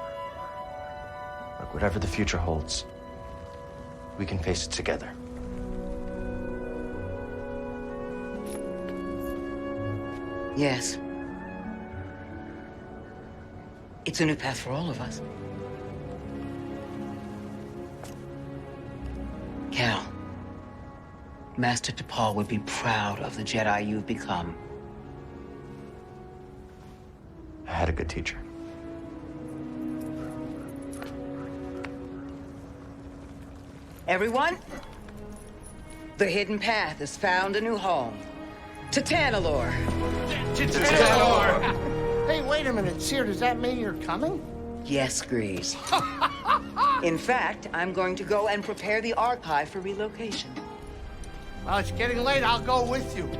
Look, whatever the future holds, we can face it together. Yes. It's a new path for all of us. Cal, Master T'Pol would be proud of the Jedi you've become. I had a good teacher. Everyone, the Hidden Path has found a new home. To Tanalor. To Tanalor! Hey, wait a minute, Seer, does that mean you're coming? Yes, Grease. In fact, I'm going to go and prepare the Archive for relocation. Well, it's getting late. I'll go with you.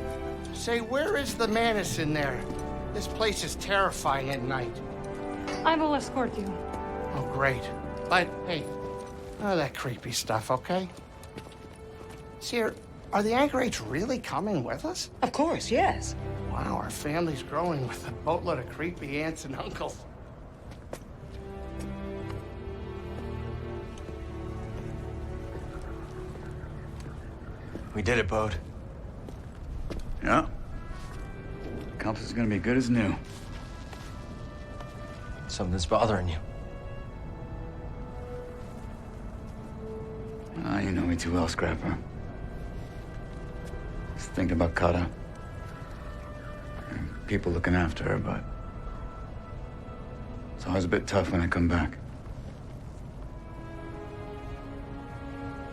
Say, where is the Manus in there? This place is terrifying at night. I will escort you. Oh, great. But, hey, none of that creepy stuff, okay? Seer, are the Anchorites really coming with us? Of course, yes. Wow, our family's growing with a boatload of creepy aunts and uncles. We did it, Bode. Yeah. Compass is gonna be good as new. Something's bothering you. Ah, you know me too well, Scrapper. Just thinking about Kata. And people looking after her, but it's always a bit tough when I come back.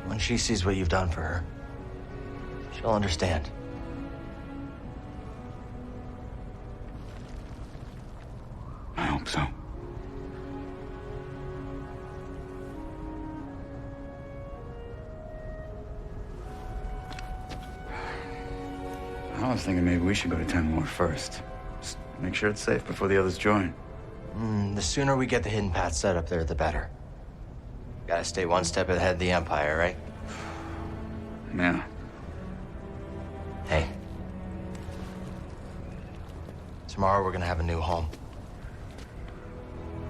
When she sees what you've done for her, she'll understand. I hope so. I was thinking maybe we should go to Tanalor first. Just make sure it's safe before the others join. The sooner we get the Hidden Path set up there, the better. Gotta stay one step ahead of the Empire, right? Yeah. Hey. Tomorrow we're gonna have a new home.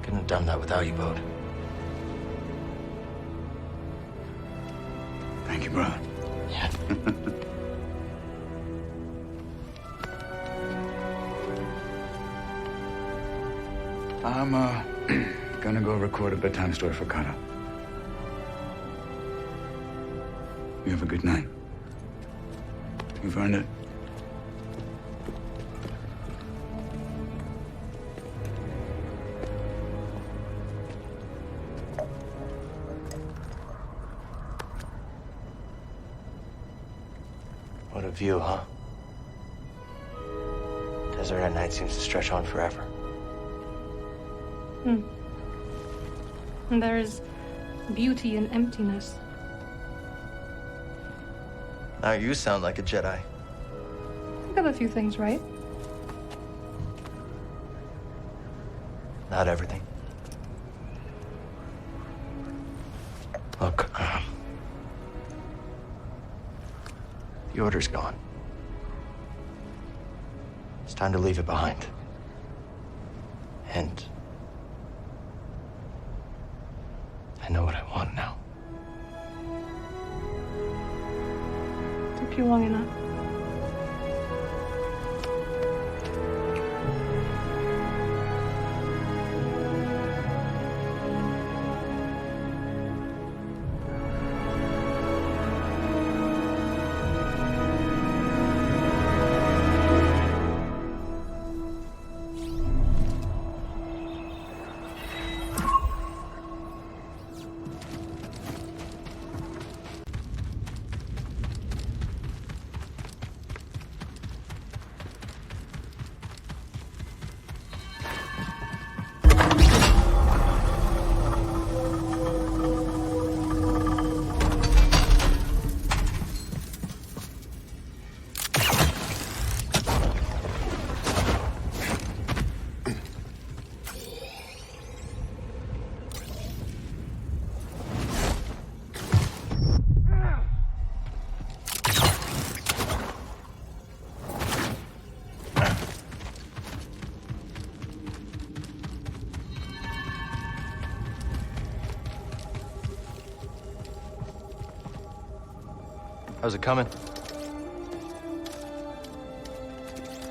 Couldn't have done that without you, Bode. Thank you, brother. Yeah. I'm, gonna go record a bedtime story for Kata. You have a good night. You've earned it. What a view, huh? Desert at night seems to stretch on forever. And there's beauty in emptiness. Now you sound like a Jedi. I got a few things right. Not everything. Look, The order's gone. It's time to leave it behind. And I know what I want now. Took you long enough. How's it coming?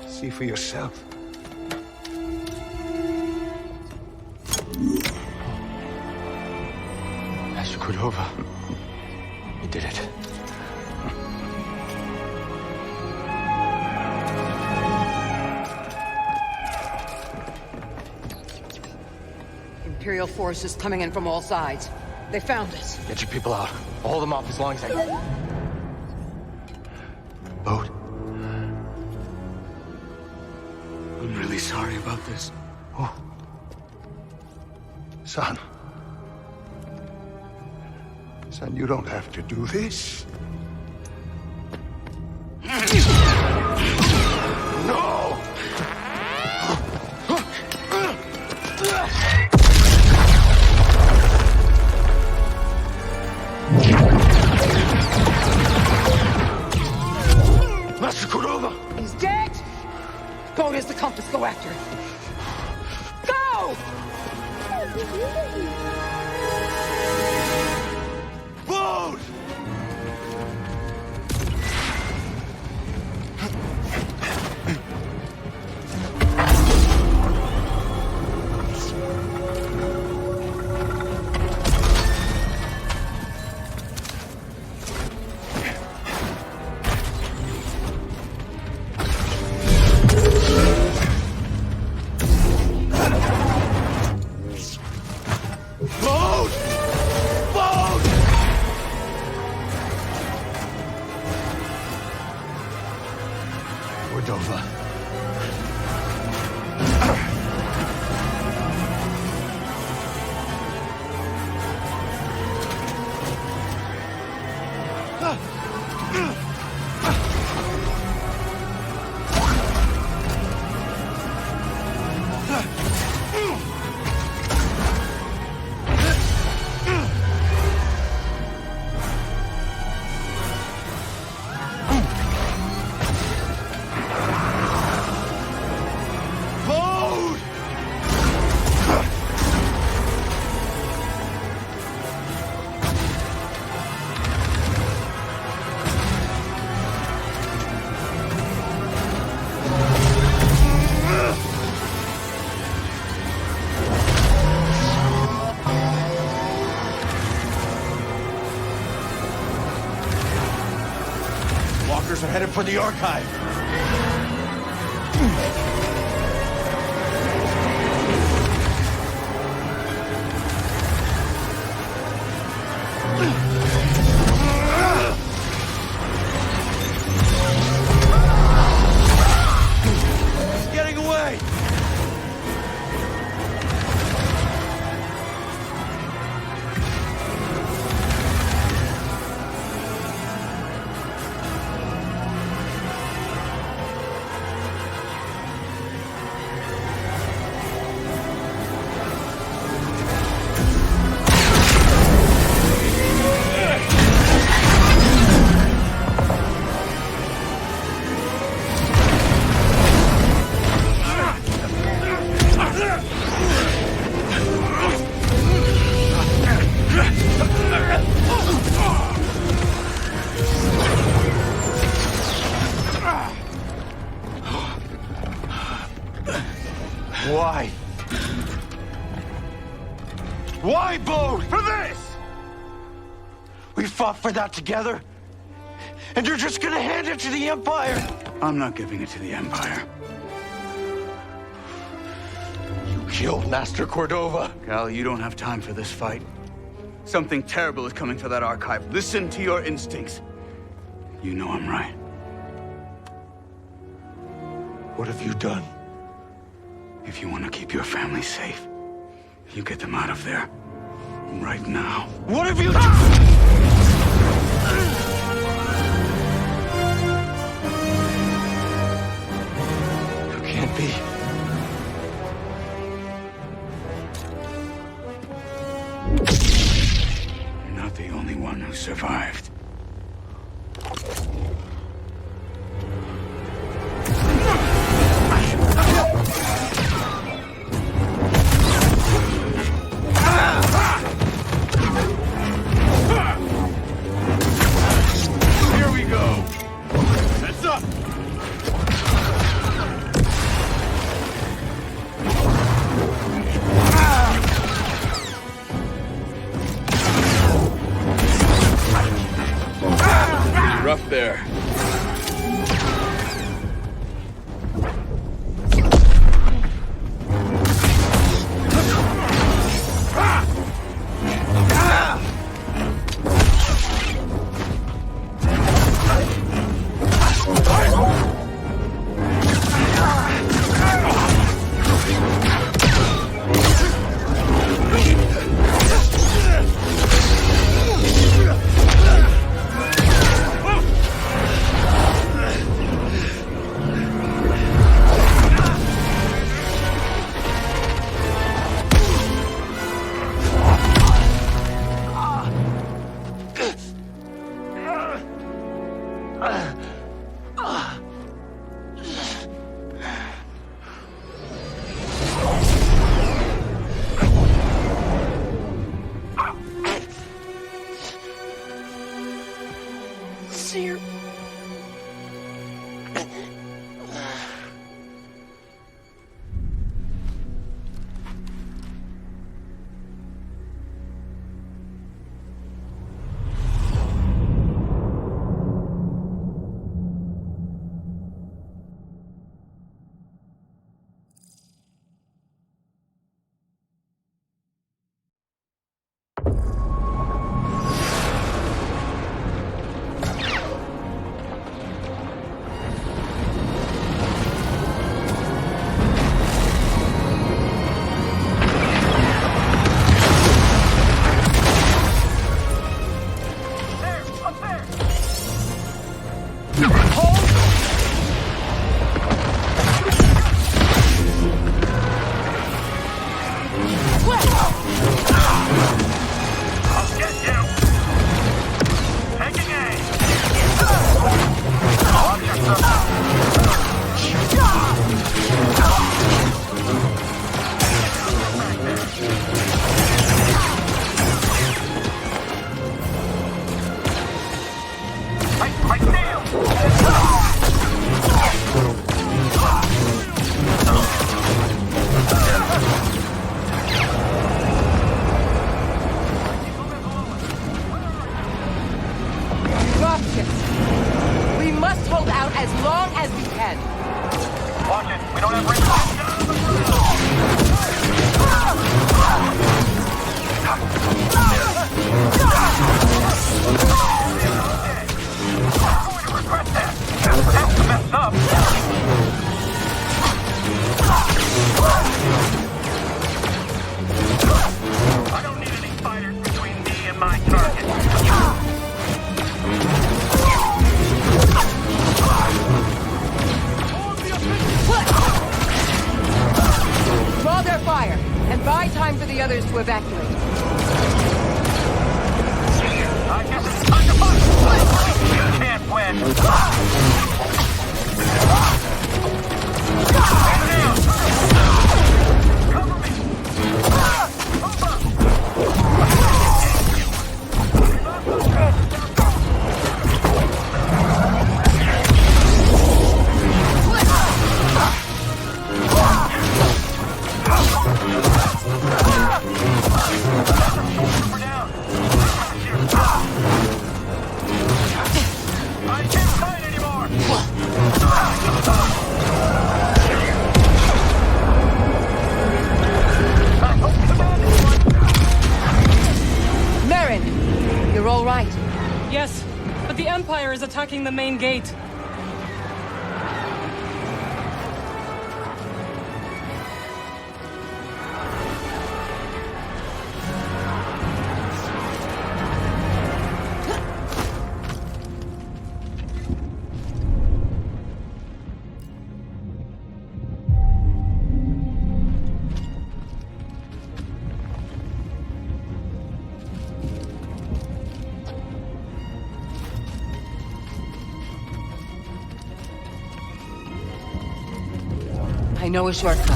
See for yourself. Master Cordova. You did it. Imperial forces coming in from all sides. They found us. Get your people out. I'll hold them off as long as I can. Boat. I'm really sorry about this. Oh. Son. Son, you don't have to do this. No! Master Cordova! He's dead! Boat is the compass. Go after it. Go! Boat! Boat! Boat! Cordova. Boat! Walkers are headed for the archive. He's getting away. We fought for that together. And you're just gonna hand it to the Empire. I'm not giving it to the Empire. You killed Master Cordova. Cal, you don't have time for this fight. Something terrible is coming for that archive. Listen to your instincts. You know I'm right. What have you done? If you want to keep your family safe, you get them out of there. Right now. What have you done? You can't be. You're not the only one who survived. Here we go. Heads up. Pretty rough there. Seer. We must hold out as long as we can. Watch it. We don't have I don't need any fighters between me and my target. Draw their fire and buy time for the others to evacuate. I guess it's time to fight. You can't win. tonight. Yes, but the Empire is attacking the main gate. I know a shortcut.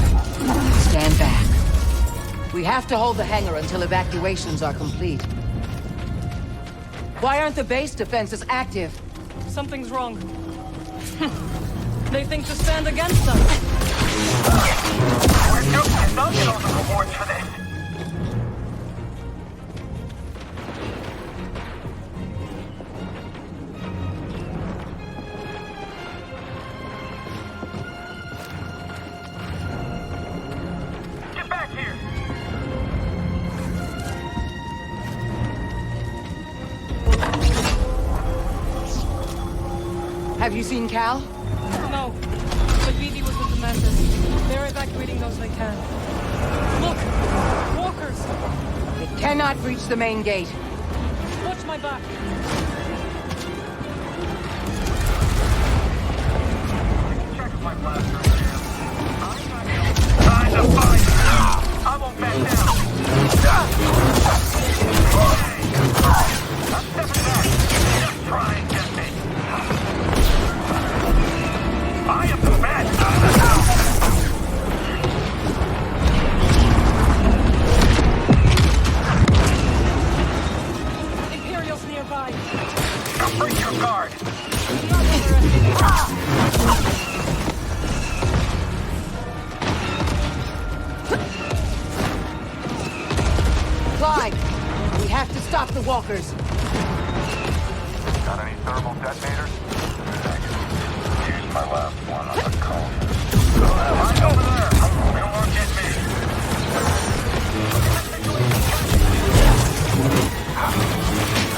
Stand back. We have to hold the hangar until evacuations are complete. Why aren't the base defenses active? Something's wrong. They think to stand against us. We're doomed. They'll get all the rewards for this. Have you seen Cal? No, but BD was with the Mantis. They're evacuating those they can. Look! Walkers! They cannot reach the main gate. Watch my back. Check my blaster. Time to fight! I won't back down! I'm stepping back. Just try and get me. I am the best! Imperials nearby. Break your guard! Clyde, we have to stop the walkers. Got any thermal detonators? Use my last one on the cone. Right over there! You won't get me!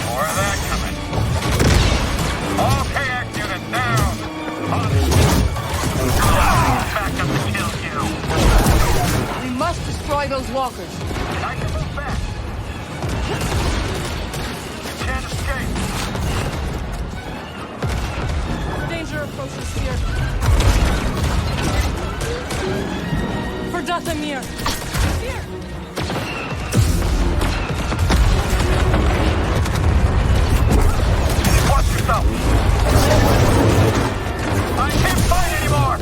More of that coming. All KX units down! Back up to kill you! We must destroy those walkers. I can move back! You can't escape! Danger approaches here. For Dathomir. Here. Watch yourself! I can't fight anymore!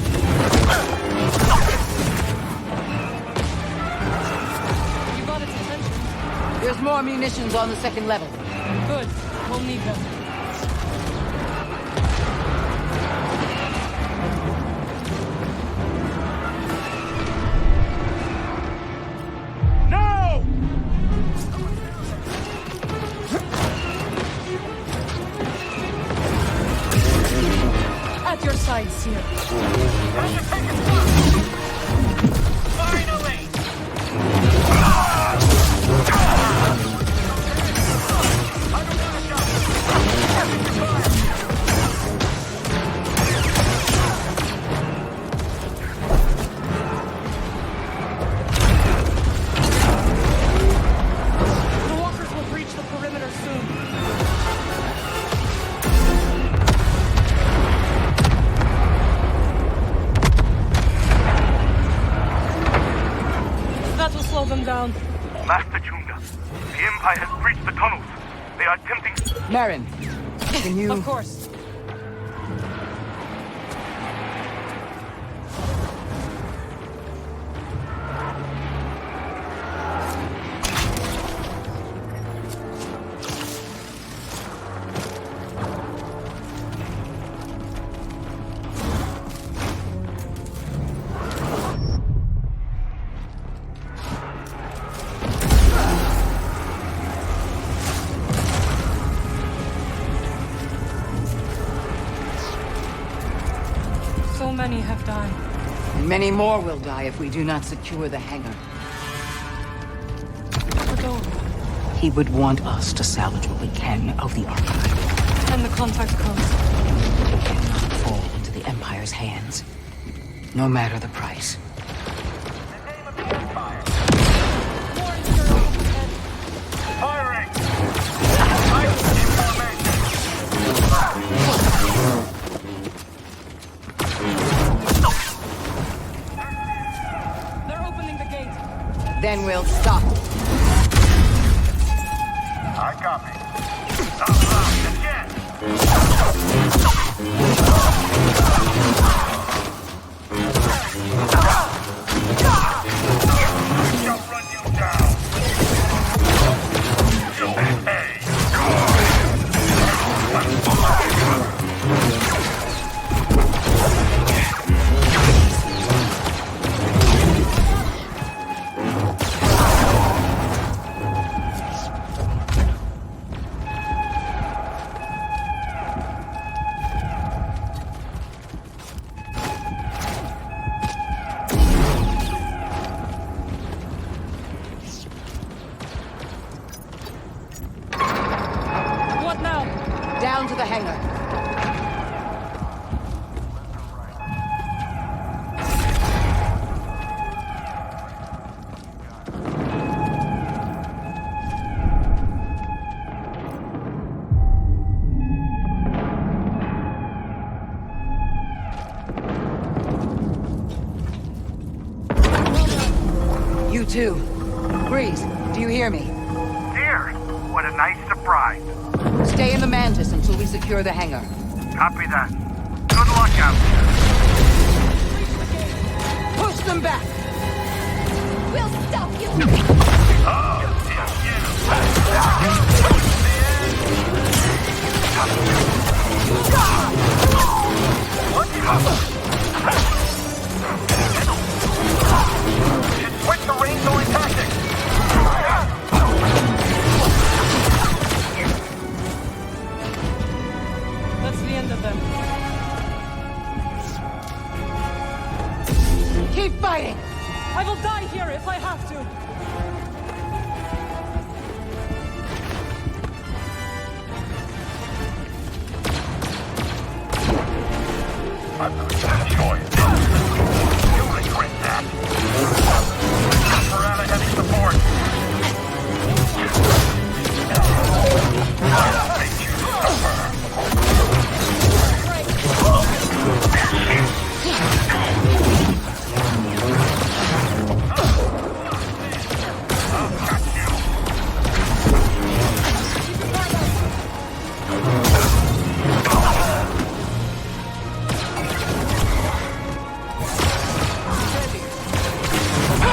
You got its attention. There's more munitions on the second level. Good. We'll need them. No! At your side, Seer. Finally! The walkers will breach the perimeter soon. That will slow them down. Master Junga, the Empire has breached the tunnels. They are attempting... Marin, can you... Of course. So many have died. Many more will die if we do not secure the hangar. But He would want us to salvage what we can of the archive. And the contact codes. We cannot fall into the Empire's hands, no matter the price. Firing! They're opening the gate. Then we'll stop. I copy. Again! Shall run you down. What now? Down to the hangar. You too. Breeze, do you hear me? Dear, what a nice surprise. Stay in the Mantis until we secure the hangar. Copy that. Good luck out there. Push them back! We'll stop you! Switch the range going tactics. That's the end of them. Keep fighting! I will die here if I have to. I'm not gonna choice. You'll regret that. We're out of heavy support. I'll make you suffer.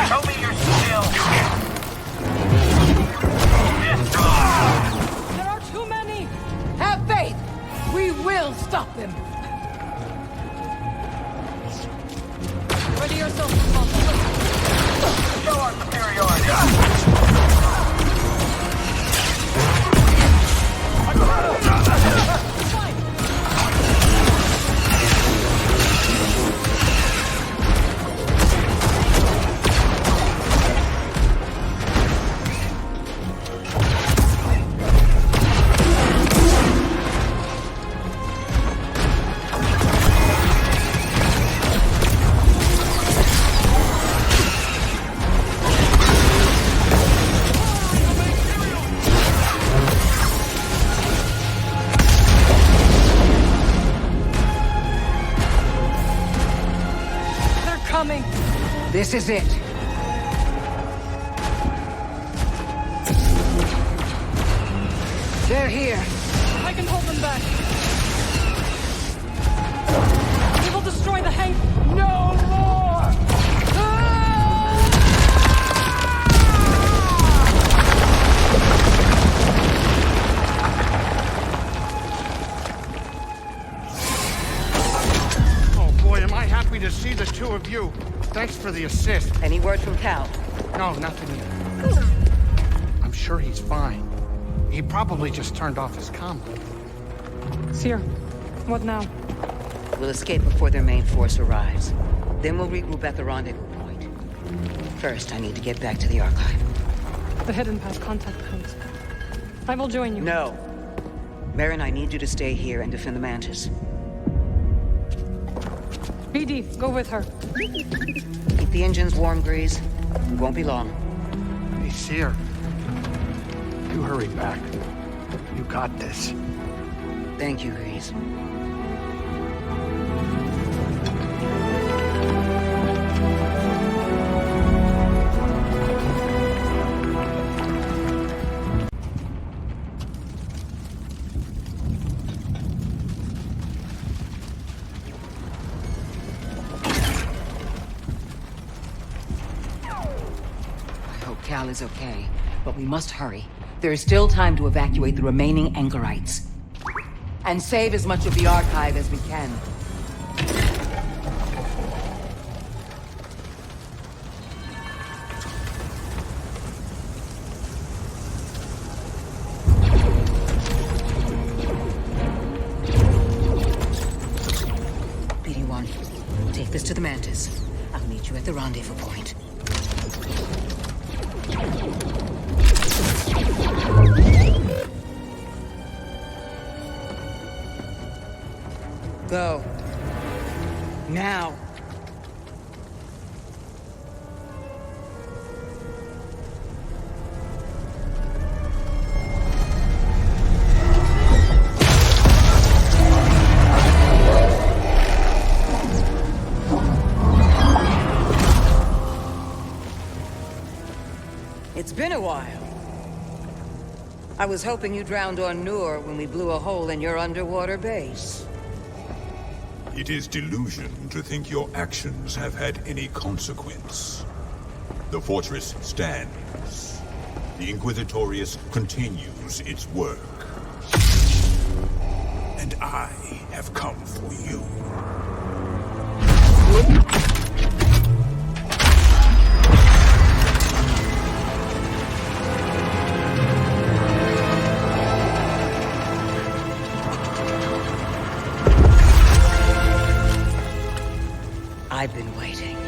Show me your skill. There are too many. Have faith! We will stop them! Ready yourself for combat. Show our superiority. They're coming. This is it. They're here. I can hold them back. We will destroy the hang. No more! Oh boy, am I happy to see the two of you. Thanks for the assist. Any word from Cal? No, nothing yet. I'm sure he's fine. He probably just turned off his comm. Seer, what now? We'll escape before their main force arrives. Then we'll regroup at the rendezvous point. First, I need to get back to the archive. The hidden path contact codes. I will join you. No. Baron, I need you to stay here and defend the Mantis. BD, go with her. Keep the engines warm, Grease. We won't be long. Hey, Seer. You hurry back. You got this. Thank you, Grease. Cal is okay, but we must hurry. There is still time to evacuate the remaining anchorites. And save as much of the archive as we can. BD-1, take this to the Mantis. I'll meet you at the rendezvous point. Go. Now. It's been a while. I was hoping you drowned on Nur when we blew a hole in your underwater base. It is delusion to think your actions have had any consequence. The fortress stands. The Inquisitorius continues its work. And I have come for you. I've been waiting.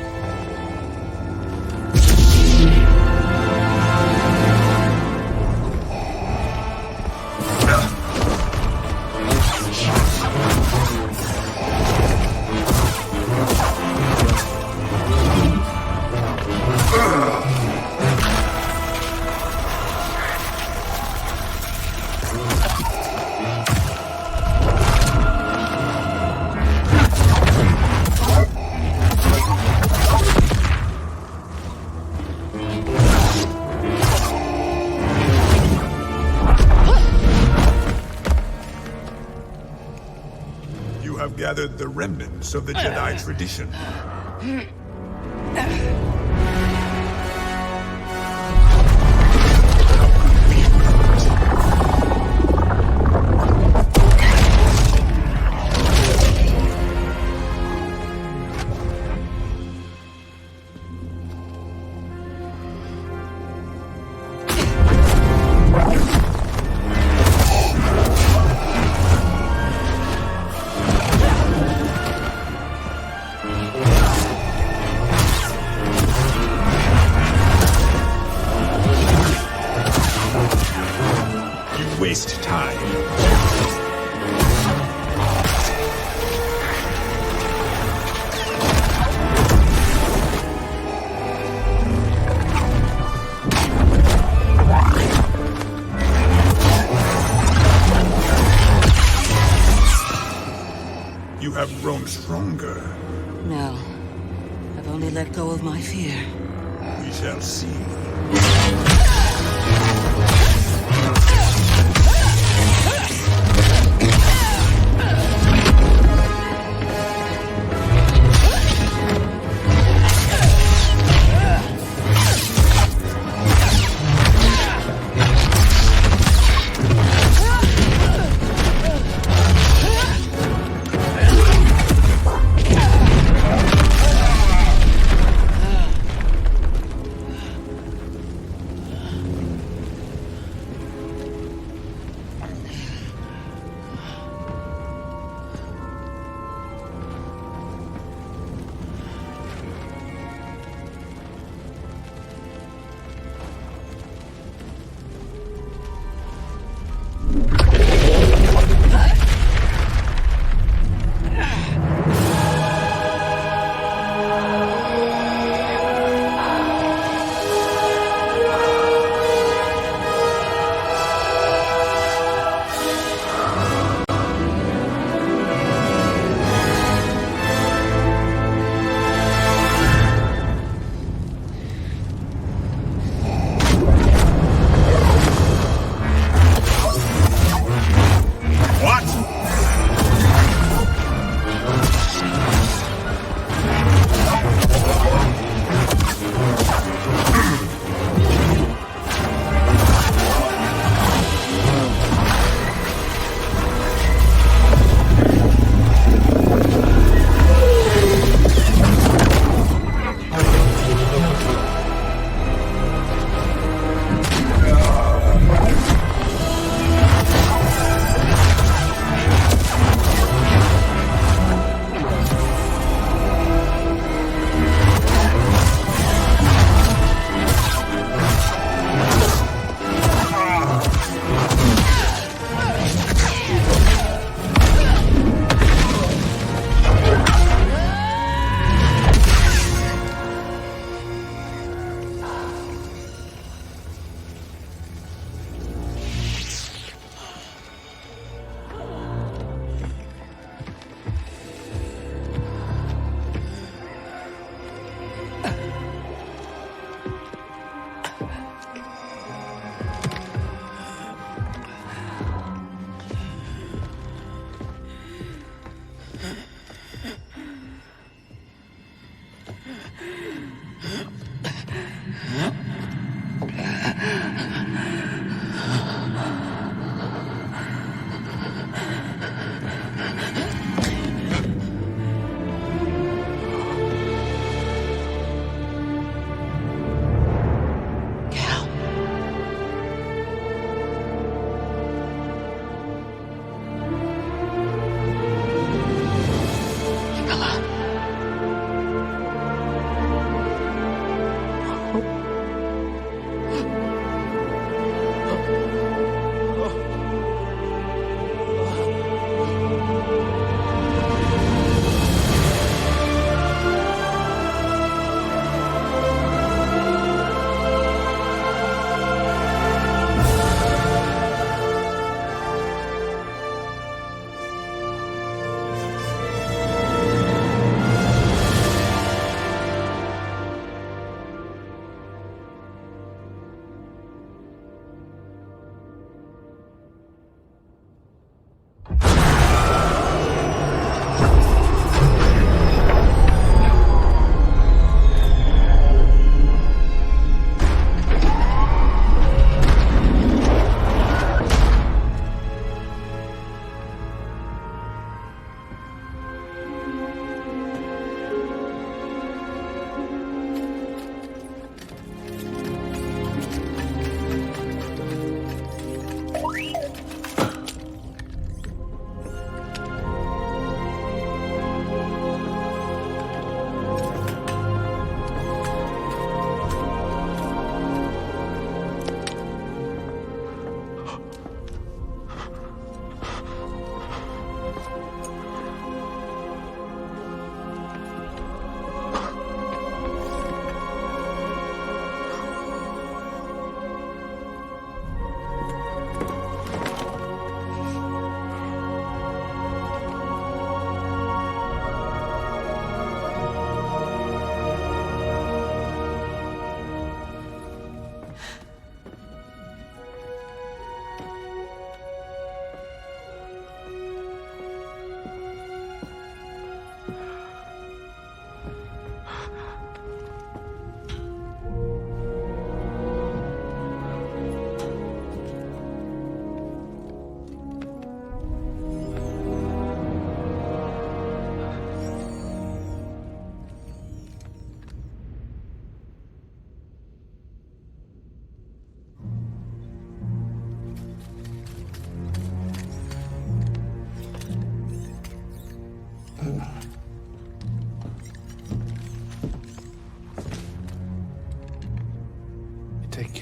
Gathered the remnants of the Jedi tradition. Waste time. You have grown stronger. No. I've only let go of my fear. We shall see.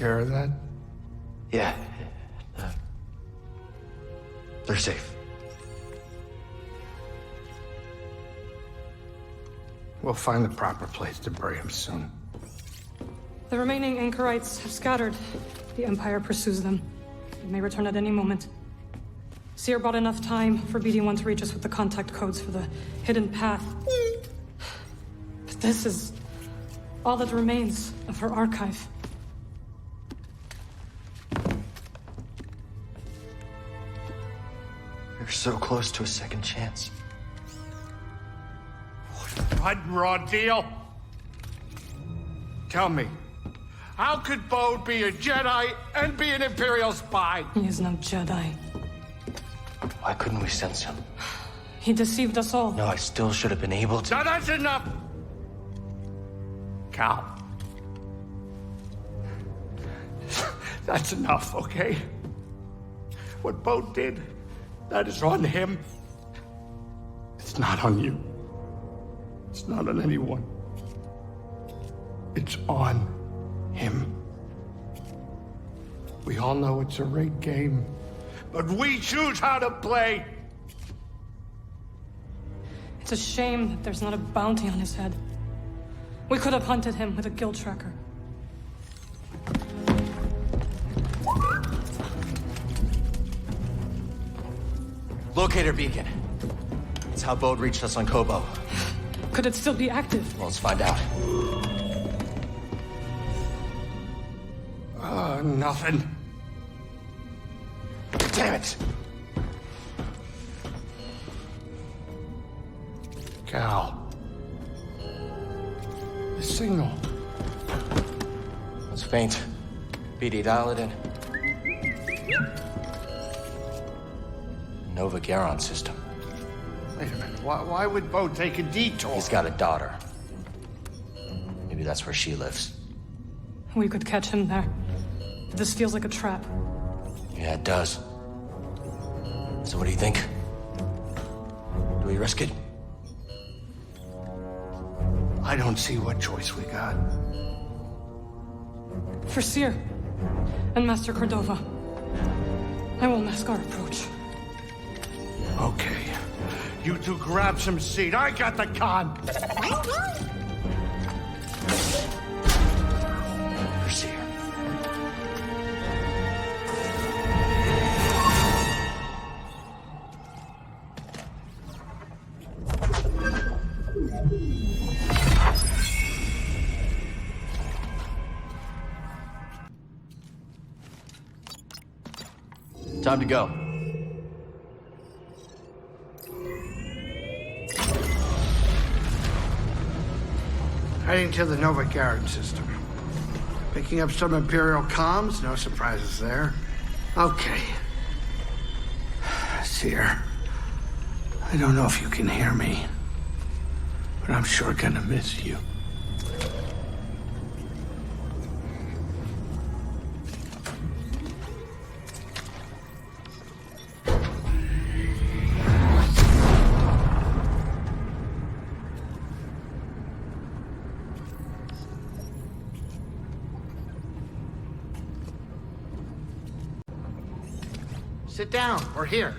care of that? Yeah. They're safe. We'll find the proper place to bury him soon. The remaining anchorites have scattered. The Empire pursues them. They may return at any moment. Seer bought enough time for BD-1 to reach us with the contact codes for the hidden path. But this is all that remains of her archive. You're so close to a second chance. What raw deal? Tell me, how could Bode be a Jedi and be an Imperial spy? He is no Jedi. Why couldn't we sense him? He deceived us all. No, I still should have been able to. Now that's enough! Cal. That's enough, okay? What Bode did, that is on him. It's not on you. It's not on anyone. It's on him. We all know it's a rigged game, but we choose how to play. It's a shame that there's not a bounty on his head. We could have hunted him with a guild tracker. Locator beacon. That's how Bode reached us on Kobo. Could it still be active? Well, let's find out. Nothing. Damn it! Cal. The signal. It's faint. BD, dial it in. Nova Garon system. Wait a minute. Why would Bode take a detour? He's got a daughter. Maybe that's where she lives. We could catch him there. This feels like a trap. Yeah, it does. So what do you think? Do we risk it? I don't see what choice we got. For Seer and Master Cordova, I will mask our approach. Okay. You two grab some seat. I got the con. For Seer. Time to go. Heading to the Nova Garon system. Picking up some Imperial comms, no surprises there. Okay. Seer, I don't know if you can hear me, but I'm sure gonna miss you. Sit down. We're here.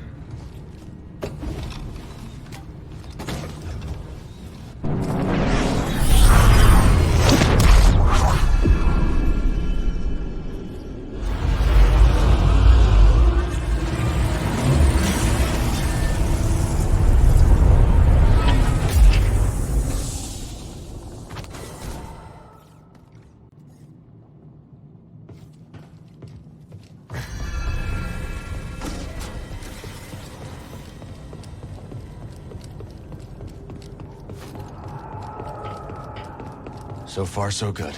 So far, so good.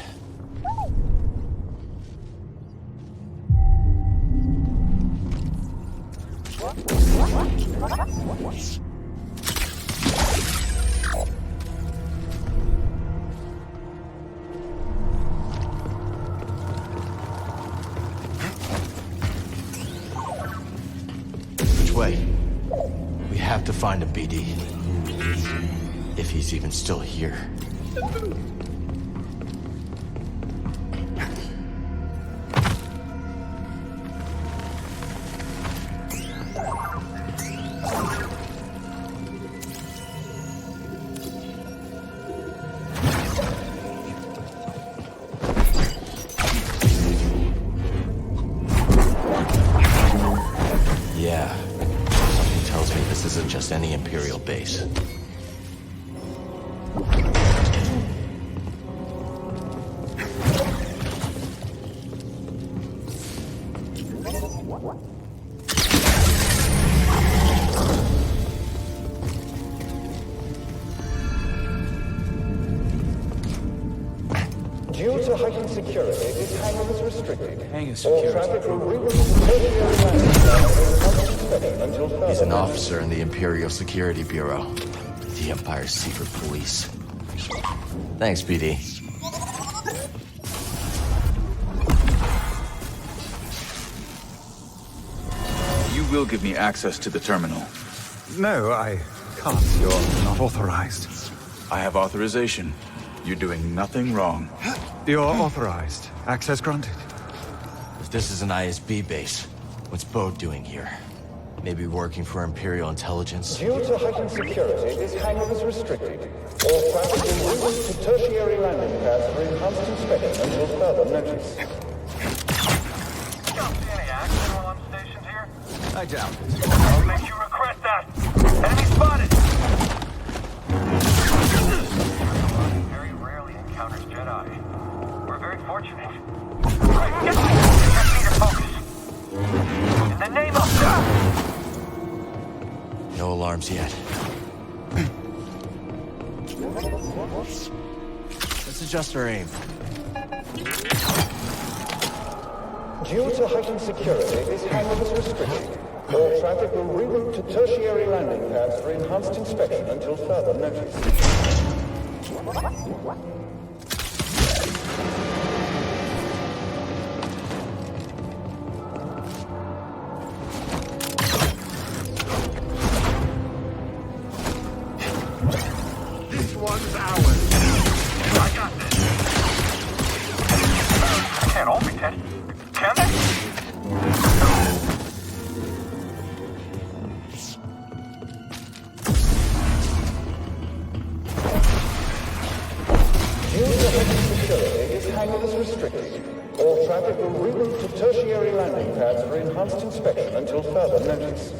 Which way? We have to find a BD. If he's even still here. isn't just any Imperial base. Due to heightened security, this hangar is restricted. Hangar All traffic will reroute to tertiary landing until further. He's an officer in the Imperial Security Bureau, the Empire's secret police. Thanks, PD. You will give me access to the terminal. No, I can't. You're not authorized. I have authorization. You're doing nothing wrong. You're authorized. Access granted. If this is an ISB base, what's Bode doing here? Maybe working for Imperial intelligence? Due to heightened security, this hangar is restricted. All traffic will reroute to tertiary landing pads for enhanced inspection until further notice. You don't see any action while I'm stationed here? I doubt it. I'll make you regret that. Enemy spotted! Very rarely encounters Jedi. We're very fortunate. Right, get me! Just need to focus. In the name of... No alarms yet. Let's adjust our aim. Due to heightened security, this hangar is restricted. All traffic will reroute to tertiary landing pads for enhanced inspection until further notice. This one's ours. I got this. Can't all be dead. Can they? Due to heightened security, this hangar is restricted. All traffic will reroute to tertiary landing pads for enhanced inspection until further notice.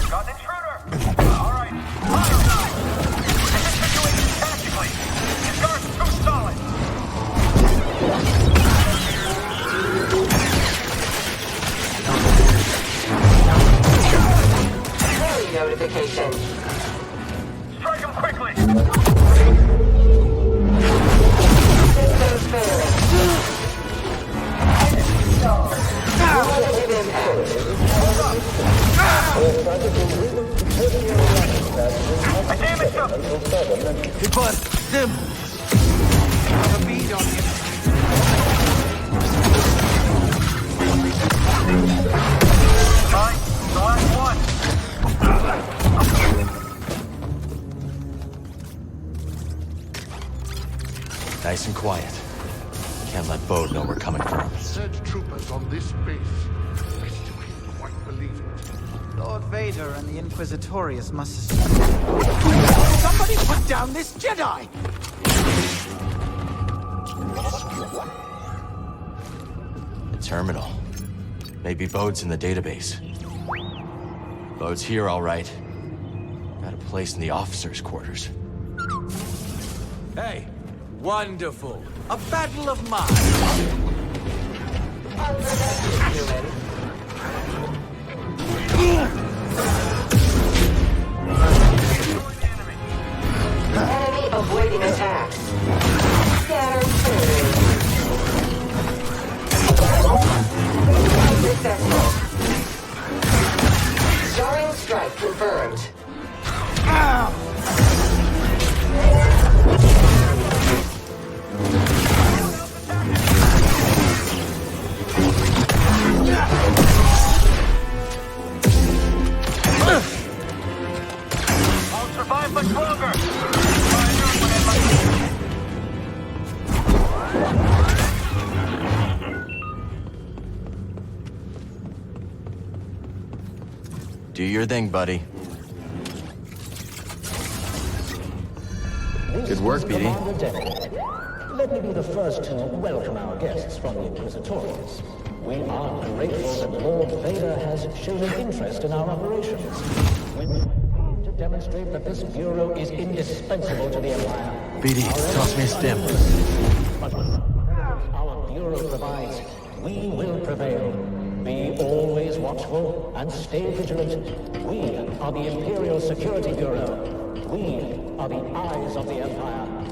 Got an intruder! Alright, fire time! This situation tactically. His guard's too solid. Hurry notification. Strike him quickly! Systems failing. Enemy stalled. Relative impact. I damaged him! It was them. Have a bead on him. Fine, the last one. Nice and quiet. Can't let Bode know we're coming for him. Surge troopers on this base. I still can't quite believe it. Lord Vader and the Inquisitorius must have... Somebody put down this Jedi! The terminal. Maybe Bode's in the database. Bode's here, all right. Got a place in the officers' quarters. Hey, wonderful. A battle of minds. Enemy avoiding attacks. Scatter successful. Starring strike confirmed. I'll survive much longer! Do your thing, buddy. Good work, BD. Let me be the first to welcome our guests from the Inquisitorius. We are grateful that Lord Vader has shown an interest in our operations. We to demonstrate that this bureau is indispensable to the Empire. BD, toss me a stim. But our bureau provides, we will prevail. Be always watchful and stay vigilant. We are the Imperial Security Bureau. We are the eyes of the Empire.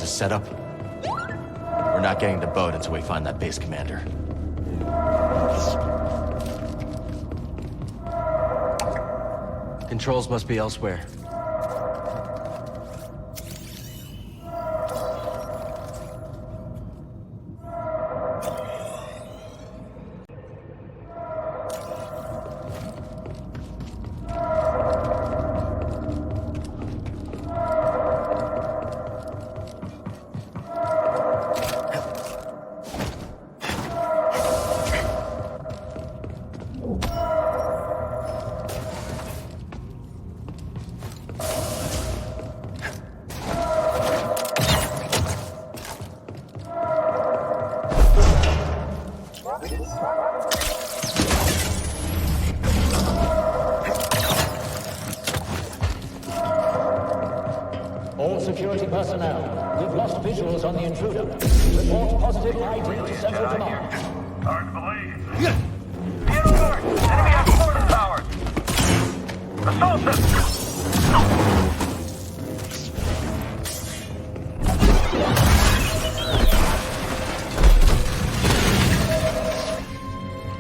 Setup. We're not getting the boat until we find that base commander. Controls must be elsewhere. All security personnel, we've lost visuals on the intruder. Report positive ID to Central Command. Hard to believe. Get alert! Enemy has quarter towers! Assault system!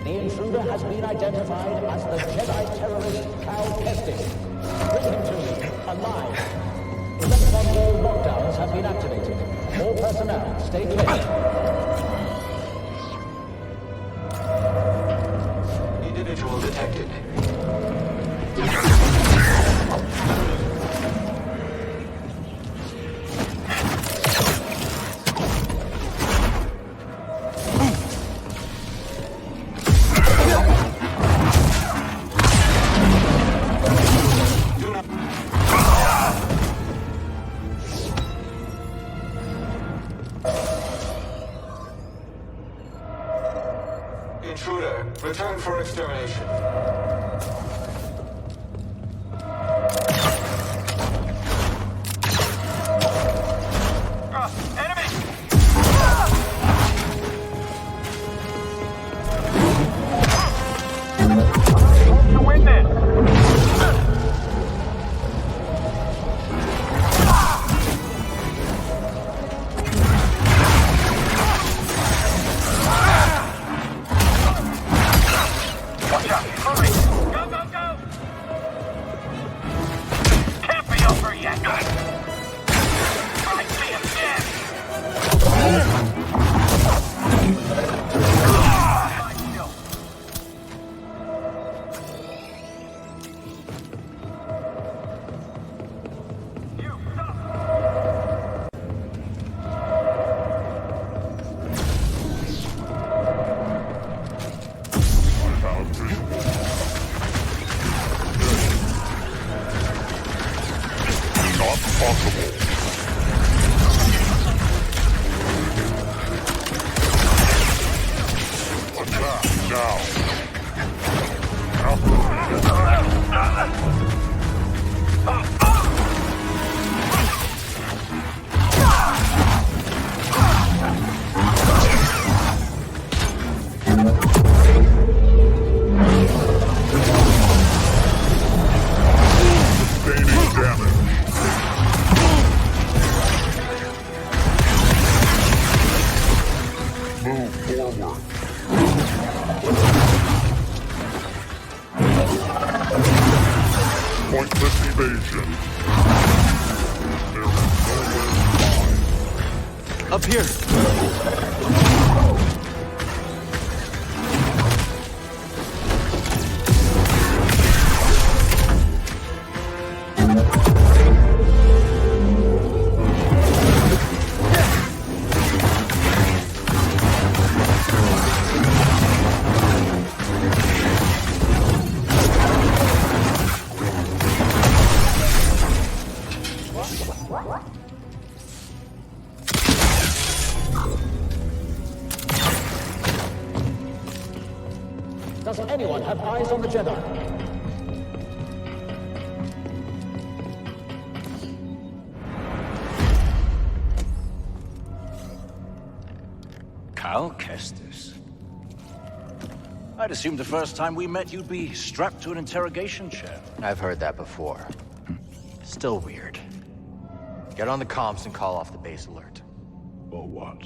The intruder has been identified as the Jedi terrorist Cal Kestis. Bring him to me, alive. Electron wall lockdowns have been activated. All personnel, stay clear. Individual detected. Intruder, return for extermination. Pointless evasion. There is nowhere to hide. Up here. Does anyone have eyes on the Jedi? Cal Kestis. I'd assumed the first time we met you'd be strapped to an interrogation chair. I've heard that before. Still weird. Get on the comms and call off the base alert. Or what?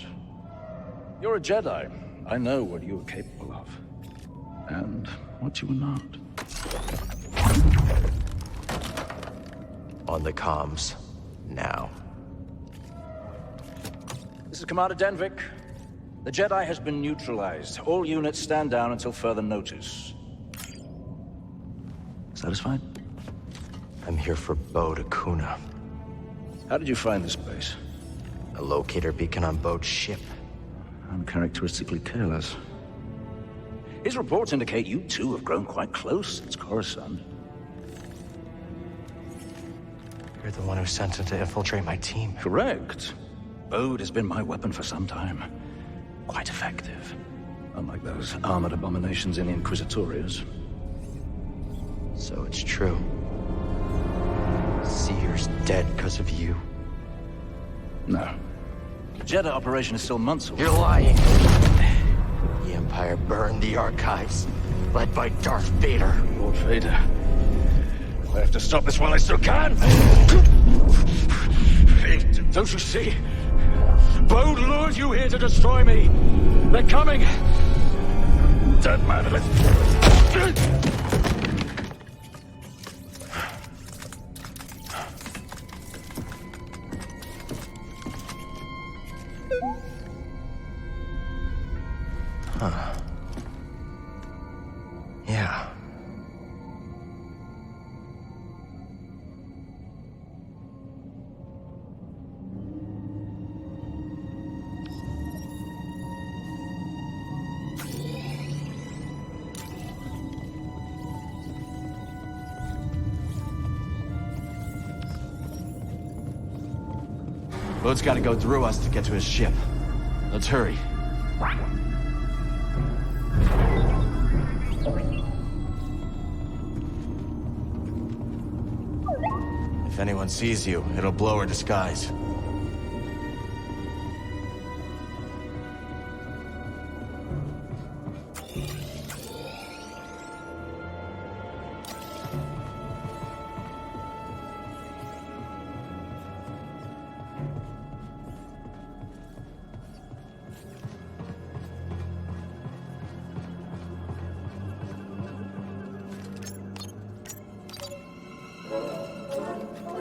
You're a Jedi. I know what you are capable of. And what you are not. On the comms. Now. This is Commander Denvik. The Jedi has been neutralized. All units stand down until further notice. Satisfied? I'm here for Bode Akuna. How did you find this place? A locator beacon on Bode's ship. Uncharacteristically careless. His reports indicate you two have grown quite close since Coruscant. You're the one who sent him to infiltrate my team. Correct. Bode has been my weapon for some time. Quite effective. Unlike those armored abominations in the Inquisitorius. So it's true. Seer's dead because of you. No. The Jedi operation is still months away. You're lying. The Empire burned the archives, led by Darth Vader. Lord Vader. I have to stop this while I still can. Don't you see? Bode lured you here to destroy me. They're coming. Don't matter. Huh. Yeah. Bode's got to go through us to get to his ship. Let's hurry. If anyone sees you, it'll blow her disguise.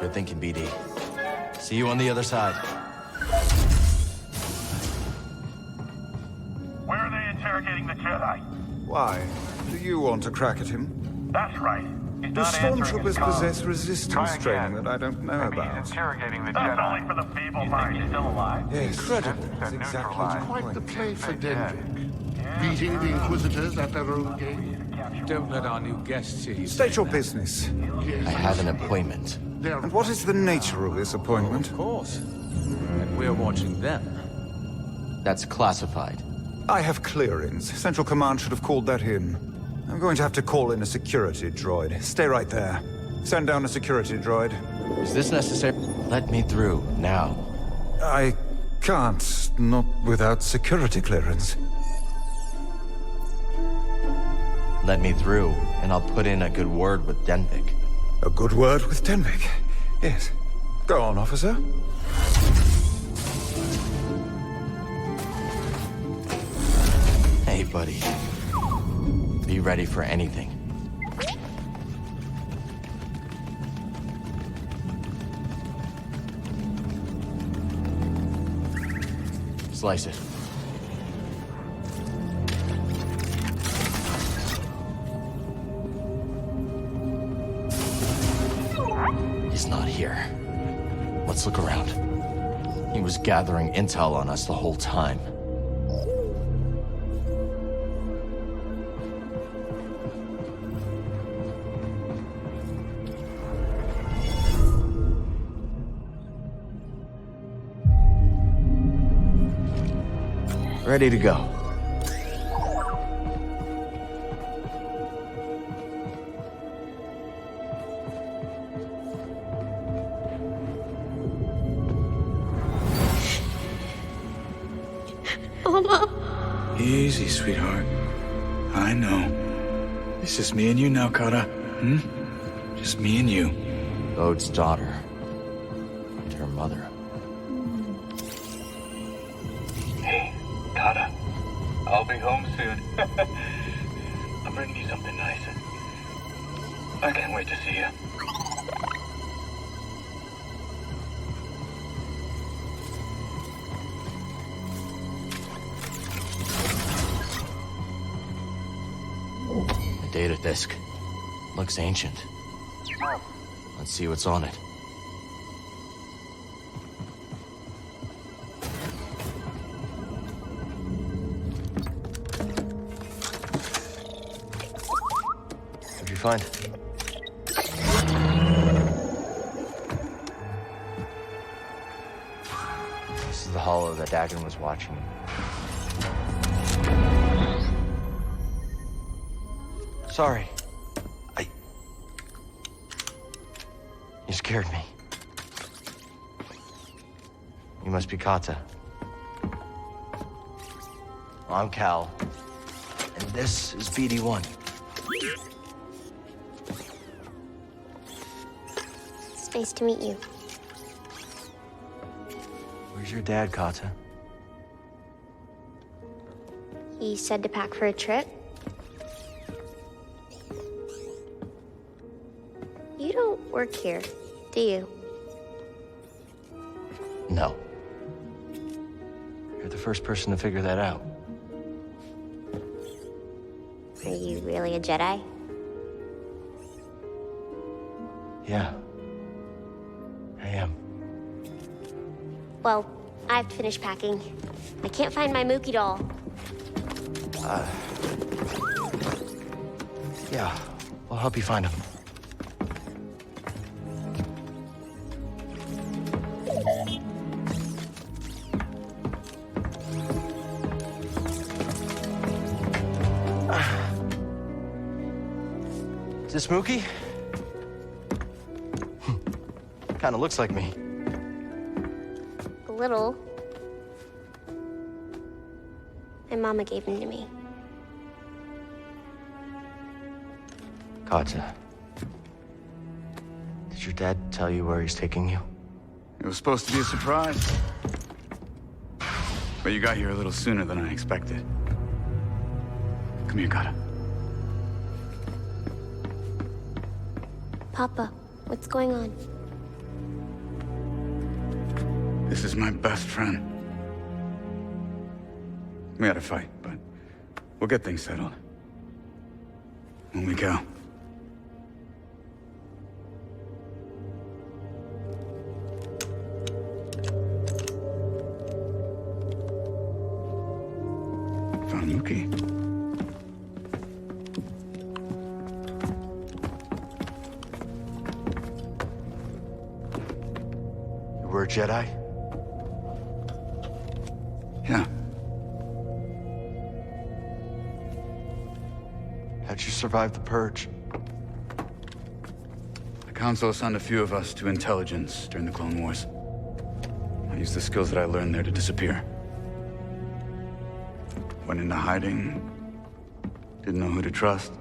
Good thinking, BD. See you on the other side. Where are they interrogating the Jedi? Why? Do you want to crack at him? That's right. He's Do not answering his stormtroopers calls. possess resistance training that I don't know about? He's interrogating the Jedi. That's only for the feeble-minded. He's still alive? Yes. Incredible. That's exactly Quite the play for Denvik. Beating the Inquisitors at their own game. Don't let our new guests see you. State your business. I have an appointment. And what is the nature of this appointment? Of course. And we're watching them. That's classified. I have clearings. Central Command should have called that in. I'm going to have to call in a security droid. Stay right there. Send down a security droid. Is this necessary? Let me through, now. I can't, not without security clearance. Let me through, and I'll put in a good word with Denvik. A good word with Denvik? Yes. Go on, officer. Hey, buddy. Be ready for anything. Slice it. He's not here. Let's look around. He was gathering intel on us the whole time. Ready to go. Mama. Easy, sweetheart. I know. It's just me and you now, Kata. Hmm? Just me and you. Bode's daughter. And her mother. Hey, Kata. I'll be home soon. I'm bringing you something nice. I can't wait to see you. The data disk. Looks ancient. Let's see what's on it. What'd you find? This is the hollow that Dagon was watching. Sorry. You scared me. You must be Kata. I'm Cal. And this is BD1. It's nice to meet you. Where's your dad, Kata? He said to pack for a trip. You don't work here, do you? No. You're the first person to figure that out. Are you really a Jedi? Yeah. I am. Well, I have to finish packing. I can't find my Mookie doll. Yeah. I'll help you find him. Is this Mookie? Kinda looks like me. A little. My mama gave him to me. Kata. Did your dad tell you where he's taking you? It was supposed to be a surprise. But you got here a little sooner than I expected. Come here, Kata. Papa, what's going on? This is my best friend. We had a fight, but we'll get things settled. When we go. Found Mookie. You were a Jedi? Yeah. How'd you survive the purge? The Council assigned a few of us to intelligence during the Clone Wars. I used the skills that I learned there to disappear. Went into hiding. Didn't know who to trust.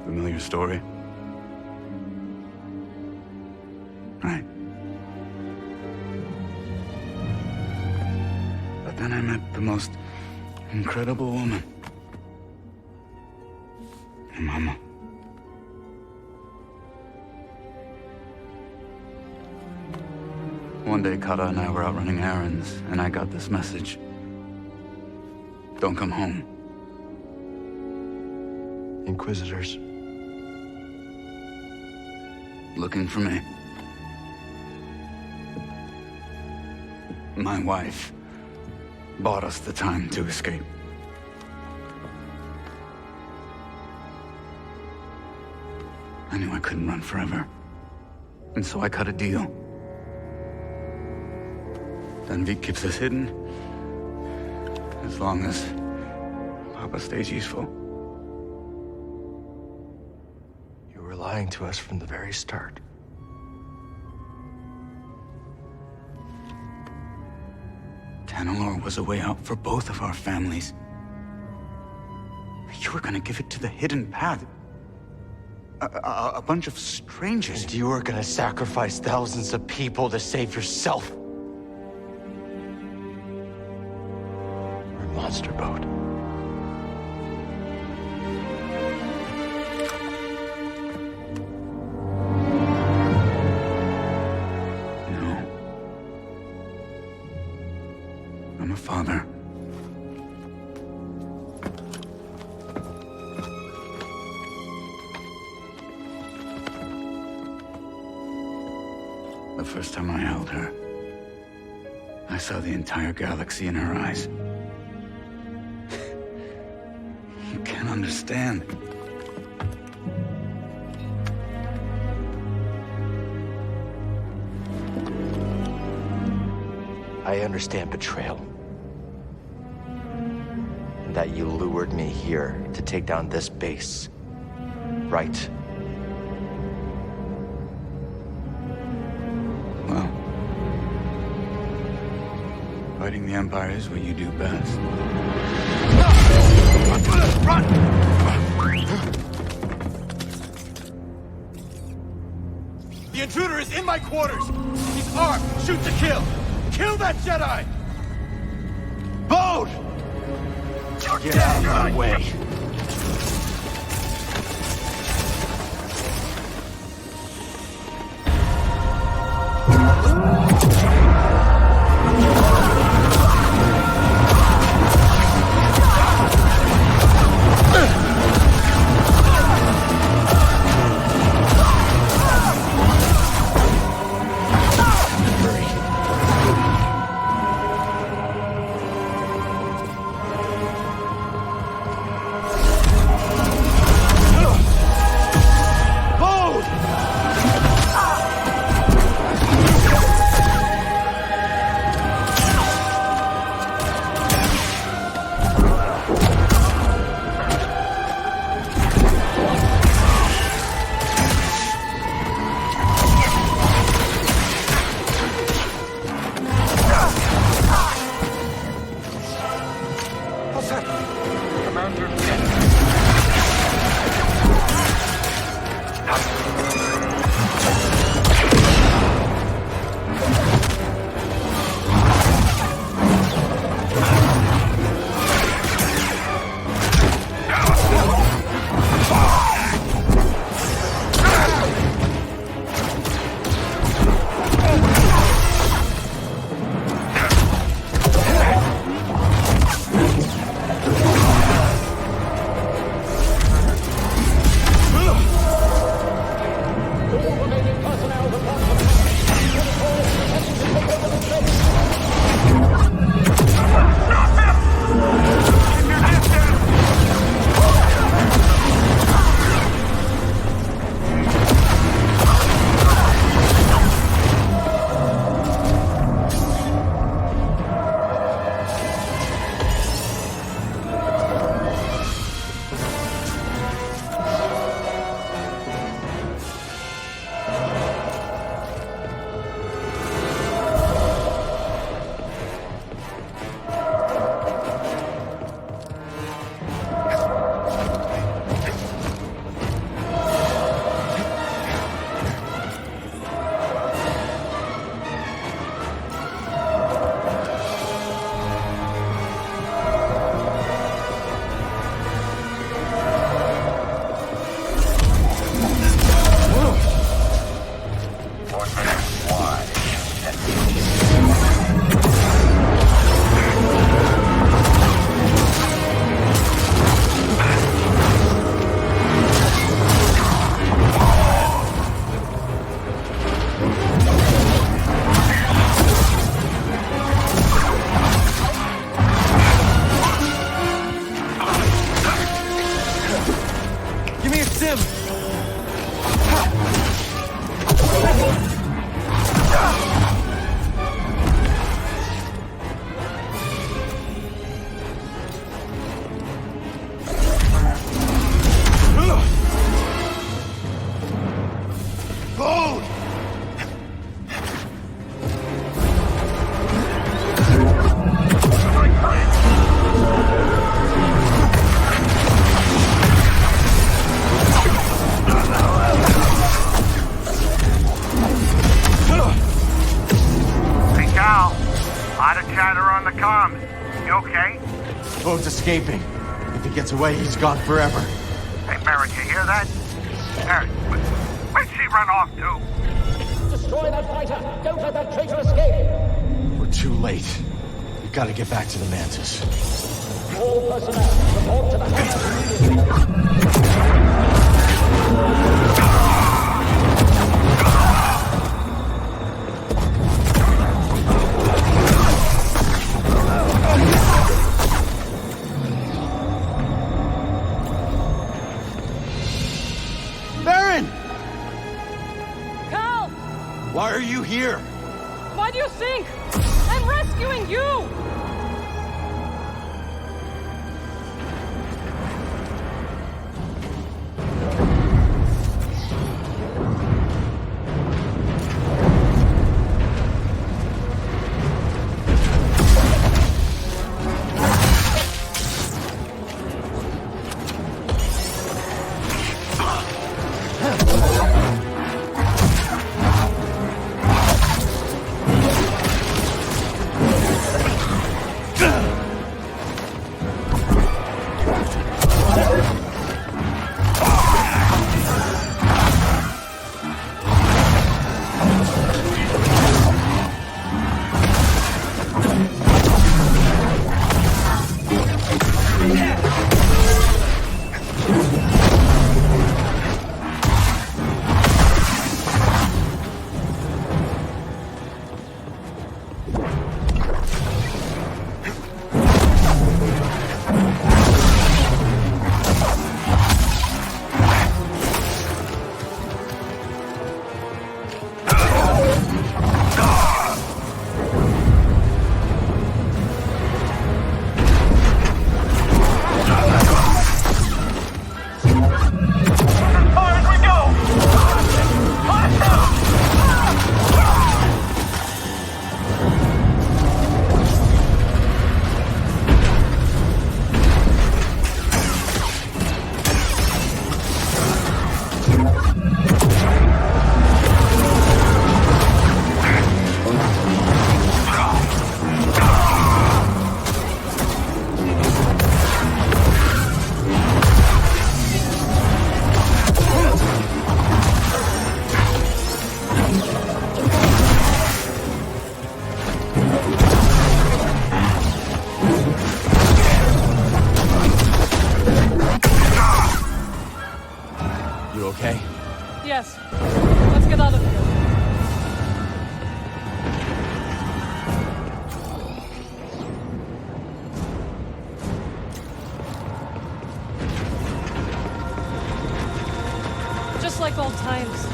Familiar story? Right. But then I met the most incredible woman. Your mama. One day, Kata and I were out running errands, and I got this message. Don't come home. Inquisitors. Looking for me. My wife bought us the time to escape. I knew I couldn't run forever, and so I cut a deal. Dunvik keeps us hidden, as long as Papa stays useful. You were lying to us from the very start. Tanalor was a way out for both of our families. You were gonna give it to the hidden path. A bunch of strangers. And you were gonna sacrifice thousands of people to save yourself. We're a monster boat. No. I'm a father. The first time I held her, I saw the entire galaxy in her eyes. You can't understand. I understand betrayal. And that you lured me here to take down this base. Right? Well, fighting the Empire is what you do best. Run! The intruder is in my quarters! He's armed! Shoot to kill! Kill that Jedi! Bode! Get out of my way! one's escaping. If he gets away, he's gone forever. Hey, Baron, you hear that? Hey, where'd she run off to? Destroy that fighter! Don't let that traitor escape! We're too late. We've got to get back to the Mantis. All personnel, report to the hangar immediately. Baron! Cal! Why are you here? Why do you think? I'm rescuing you! Yes. Let's get out of here. Just like old times.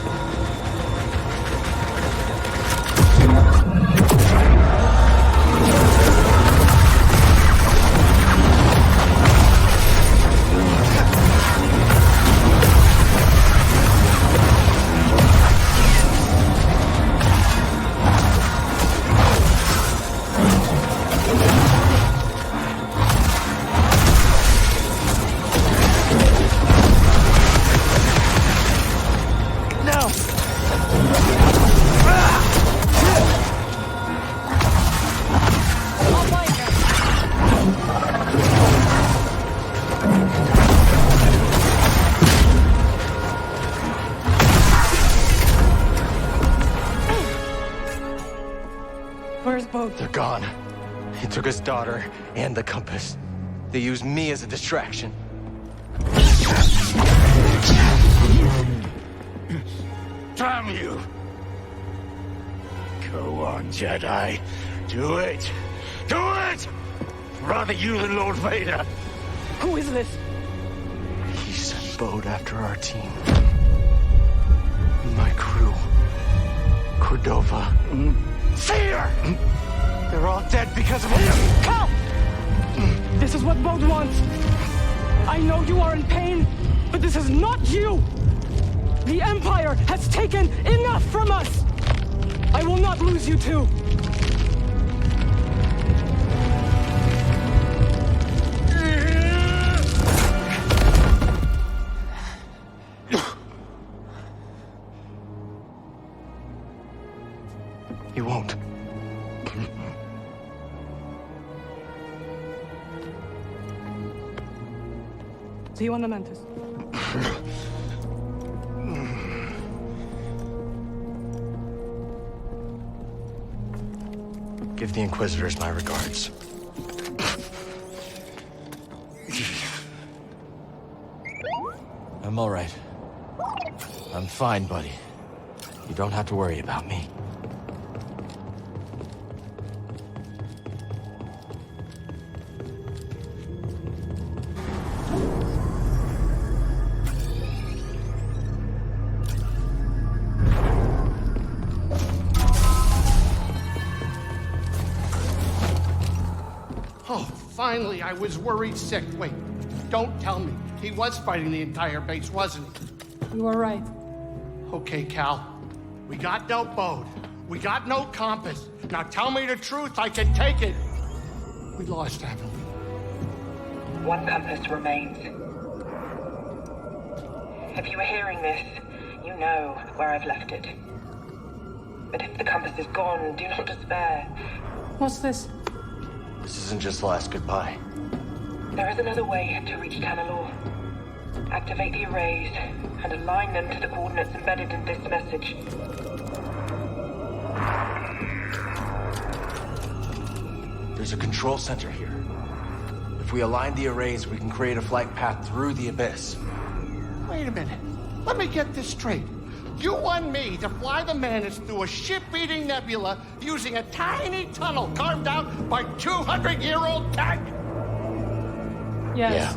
They're gone. He took his daughter and the compass. They used me as a distraction. Damn you! Go on, Jedi. Do it! Do it! Rather you than Lord Vader. Who is this? He sent Bode after our team. My crew. Cordova. Fear! They're all dead because of him! Cal! This is what Bode wants. I know you are in pain, but this is not you! The Empire has taken enough from us! I will not lose you too! You won't. See you on the Mantis. Give the Inquisitors my regards. I'm all right. I'm fine, buddy. You don't have to worry about me. Oh, finally, I was worried sick. Wait, don't tell me. He was fighting the entire base, wasn't he? You are right. Okay, Cal. We got no boat. We got no compass. Now tell me the truth, I can take it. We lost, haven't we? One compass remains. If you are hearing this, you know where I've left it. But if the compass is gone, do not despair. What's this? This isn't just the last goodbye. There is another way to reach Tanalor. Activate the arrays and align them to the coordinates embedded in this message. There's a control center here. If we align the arrays, we can create a flight path through the abyss. Wait a minute. Let me get this straight. You want me to fly the Mantis through a ship-eating nebula using a tiny tunnel carved out by 200-year-old tech? Yes. Yeah.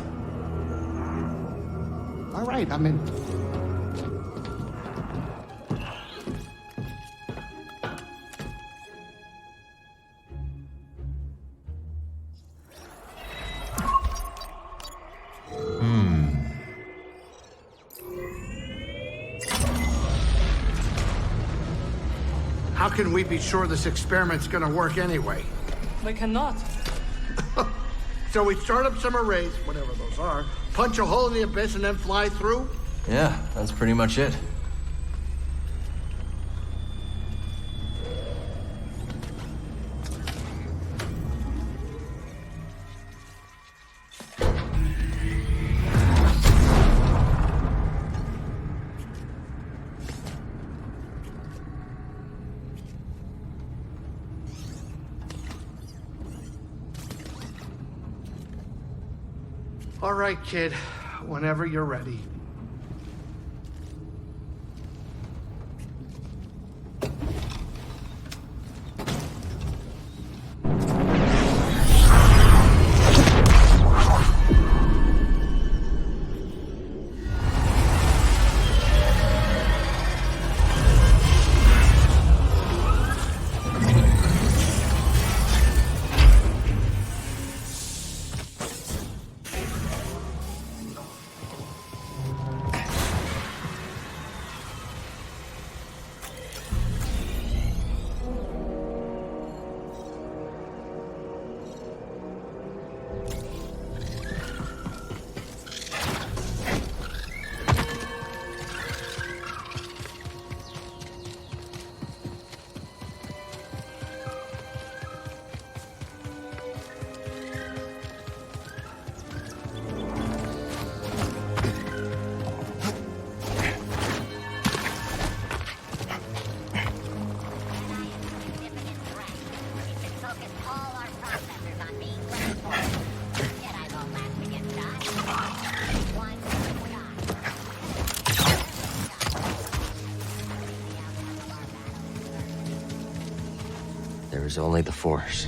All right, I'm in. How can we be sure this experiment's gonna work anyway? We cannot. So we start up some arrays, whatever those are, punch a hole in the abyss, and then fly through? Yeah, that's pretty much it. All right, kid. Whenever you're ready. There is only the Force.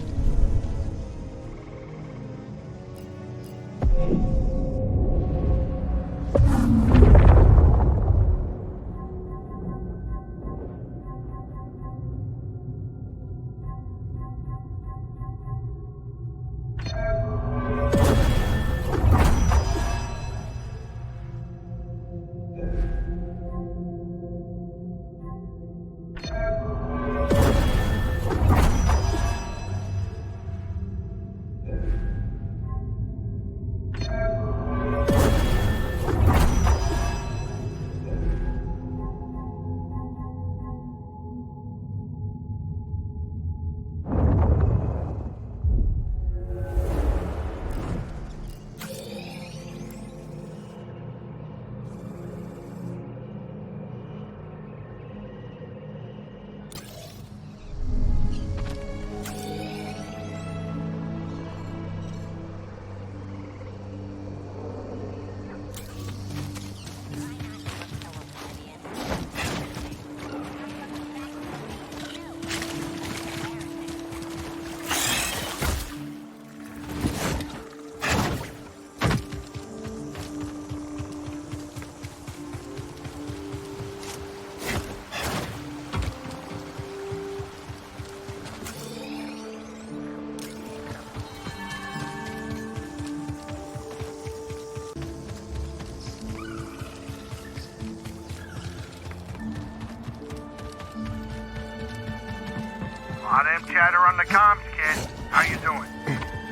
Lot of chatter on the comms, kid. How you doing?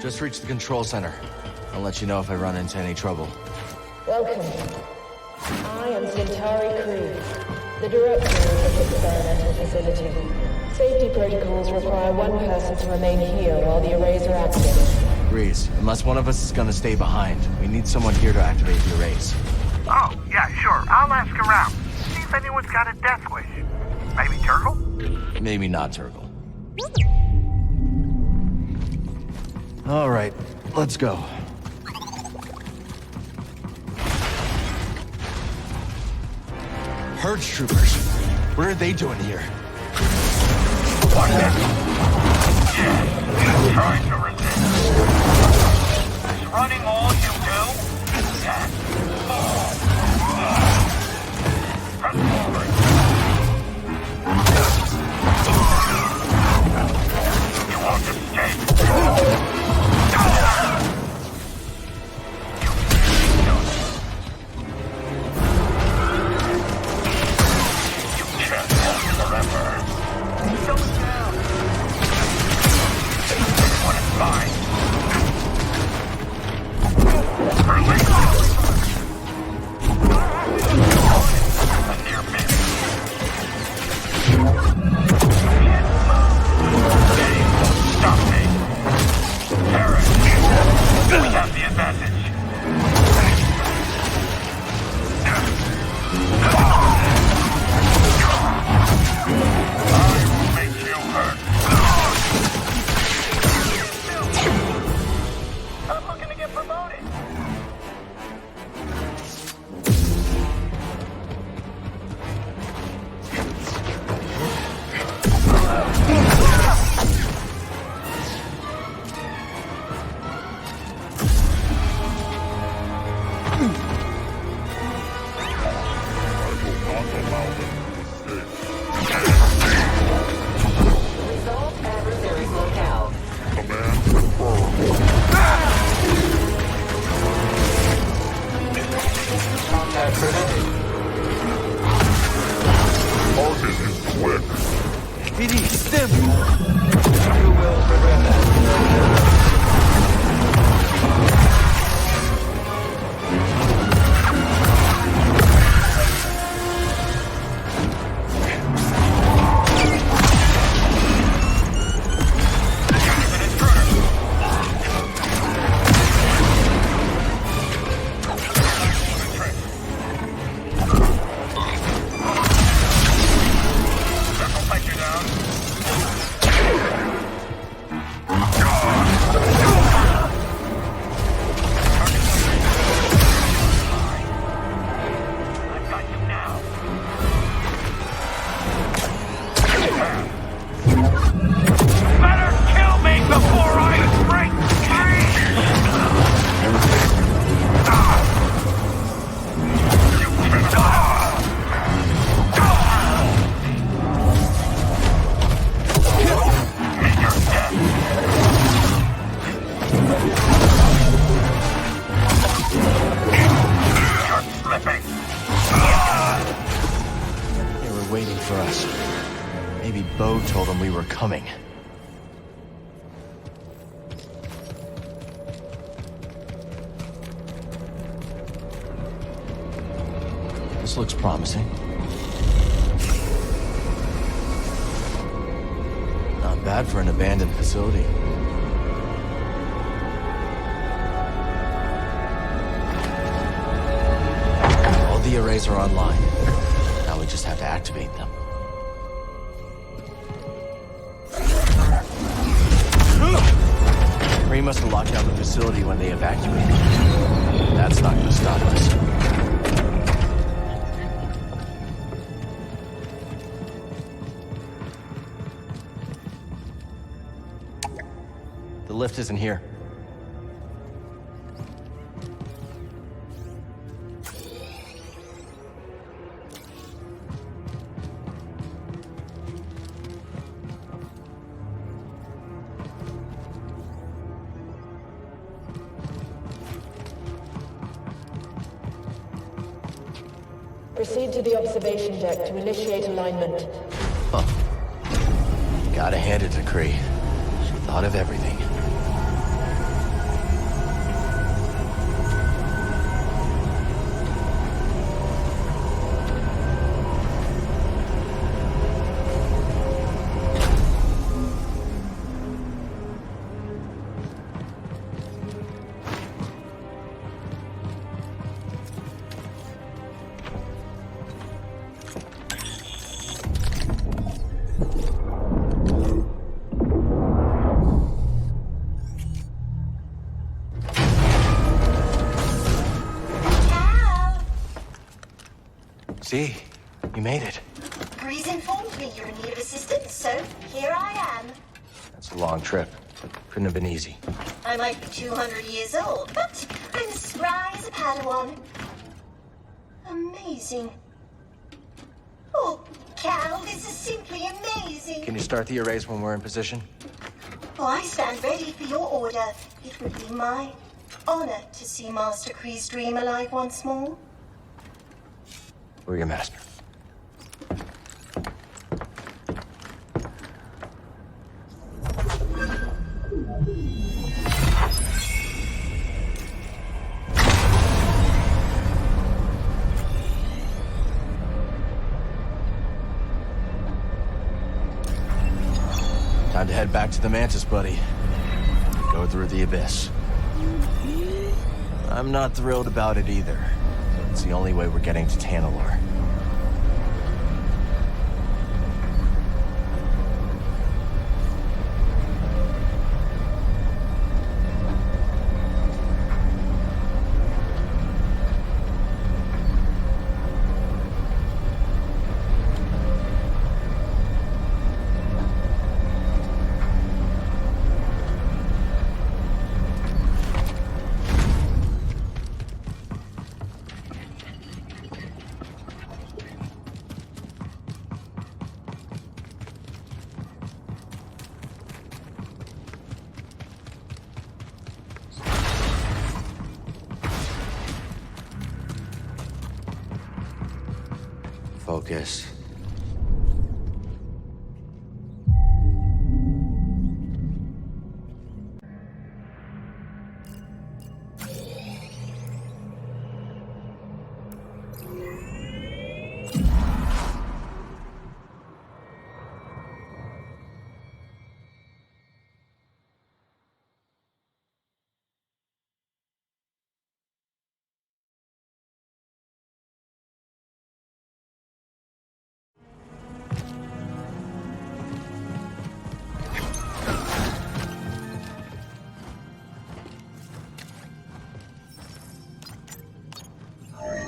Just reached the control center. I'll let you know if I run into any trouble. Welcome. I am Zintari Cree, the director of this experimental facility. Safety protocols require one person to remain here while the arrays are active. Agrees. Unless one of us is gonna stay behind, we need someone here to activate the arrays. Oh, yeah, sure. I'll ask around. See if anyone's got a death wish. Maybe Turtle? Maybe not Turtle. All right, let's go. Purge troopers. What are they doing here? What is? Yeah, trying to resist. Is running all you do? Attack. Press forward. You won't escape. Coming. This looks promising. Not bad for an abandoned facility. All the arrays are online. Now we just have to activate them. He must have locked down the facility when they evacuated. That's not going to stop us. The lift isn't here. Proceed to the observation deck to initiate alignment. Gotta hand it to Kree. She thought of everything. See, you made it. Grease informed me you're in need of assistance, so here I am. That's a long trip. Couldn't have been easy. I might be 200 years old, but I'm as spry as a Padawan. Amazing. Oh, Cal, this is simply amazing. Can you start the arrays when we're in position? Oh, I stand ready for your order. It would be my honor to see Master Kree's dream alive once more. We're your master. Time to head back to the Mantis, buddy. Go through the abyss. I'm not thrilled about it either. It's the only way we're getting to Tanalor. Focus.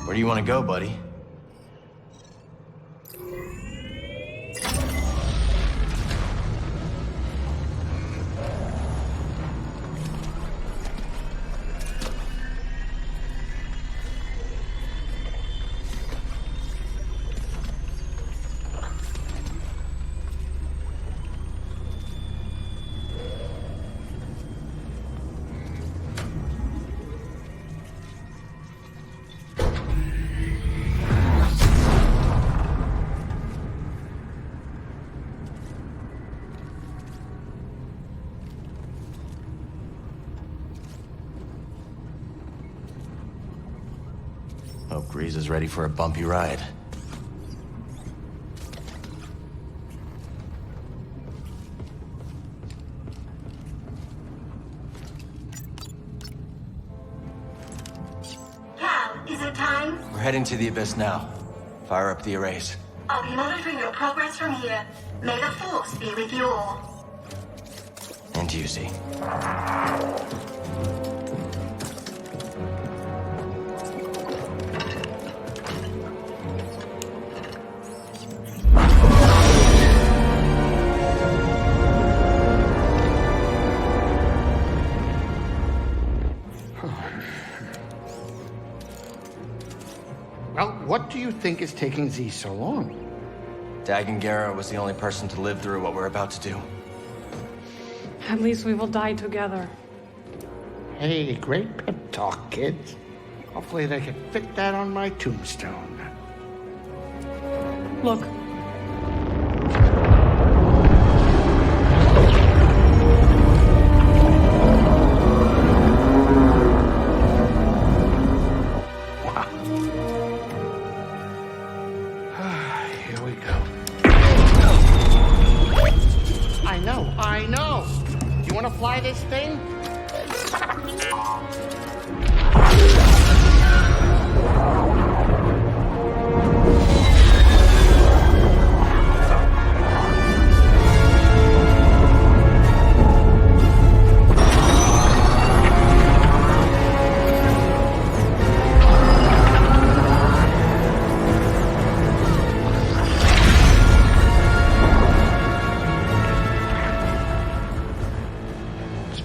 Where do you want to go, buddy? Hope Grease is ready for a bumpy ride. Cal, is it time? We're heading to the abyss now. Fire up the arrays. I'll be monitoring your progress from here. May the Force be with you all. And you, Z. Well, what do you think is taking Z so long? Dagan Gera was the only person to live through what we're about to do. At least we will die together. Hey, great pep talk, kids. Hopefully they can fit that on my tombstone. Look. fly this thing?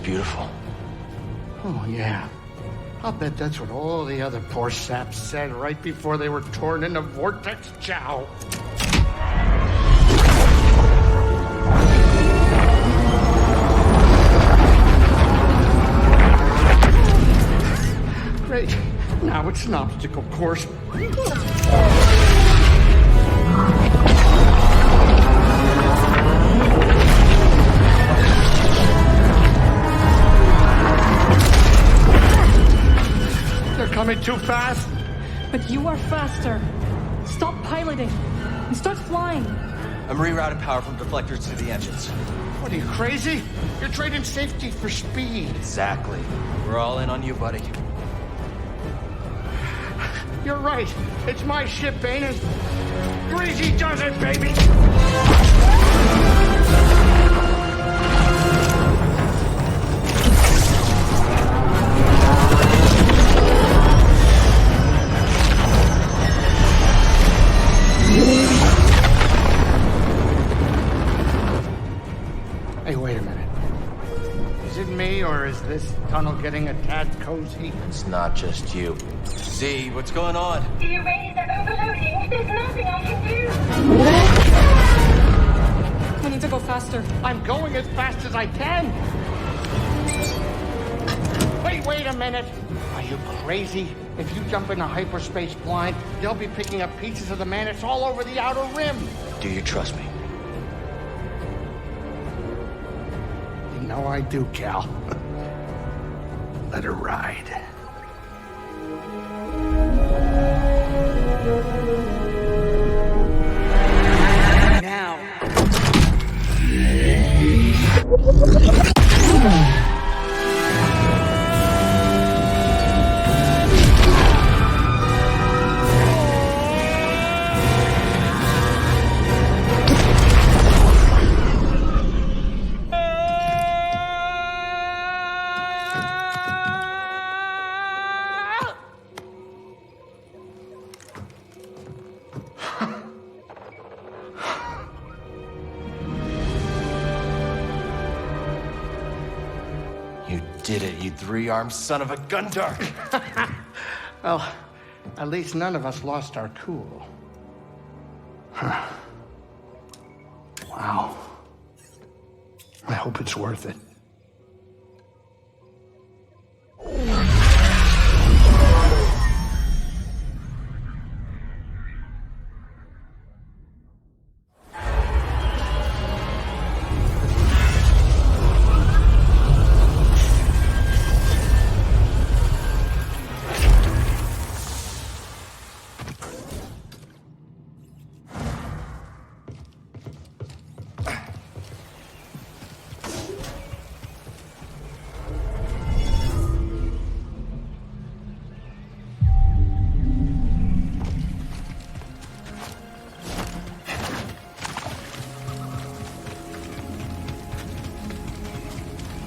Beautiful. Oh, yeah. I'll bet that's what all the other poor saps said right before they were torn into Vortex Chow. Great. Now it's an obstacle course. Coming too fast? But you are faster. Stop piloting and start flying. I'm rerouting power from deflectors to the engines. What, are you crazy? You're trading safety for speed. Exactly. We're all in on you, buddy. You're right. It's my ship, ain't it? Greasy does it, baby! Hey, wait a minute. Is it me, or is this tunnel getting a tad cozy? It's not just you. Z, what's going on? The arrays are overloading. There's nothing I can do. We need to go faster. I'm going as fast as I can. Wait a minute. Are you crazy? If you jump into hyperspace blind, they'll be picking up pieces of the Mantis all over the outer rim. Do you trust me? You know I do, Cal. Let her ride. Now. Did it, you three-armed son of a gun dart! Well, at least none of us lost our cool. Huh. Wow. I hope it's worth it.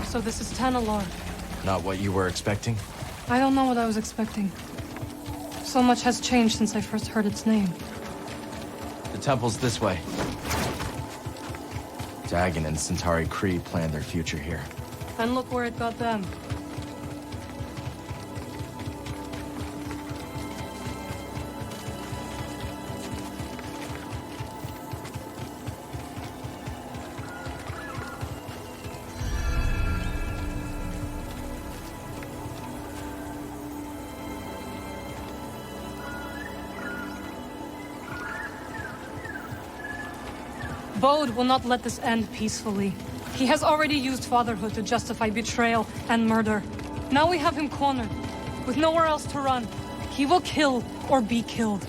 So this is Tanalor. Not what you were expecting? I don't know what I was expecting. So much has changed since I first heard its name. The temple's this way. Dagon and Centauri Kree planned their future here. And look where it got them. Bode will not let this end peacefully. He has already used fatherhood to justify betrayal and murder. Now we have him cornered, with nowhere else to run. He will kill or be killed.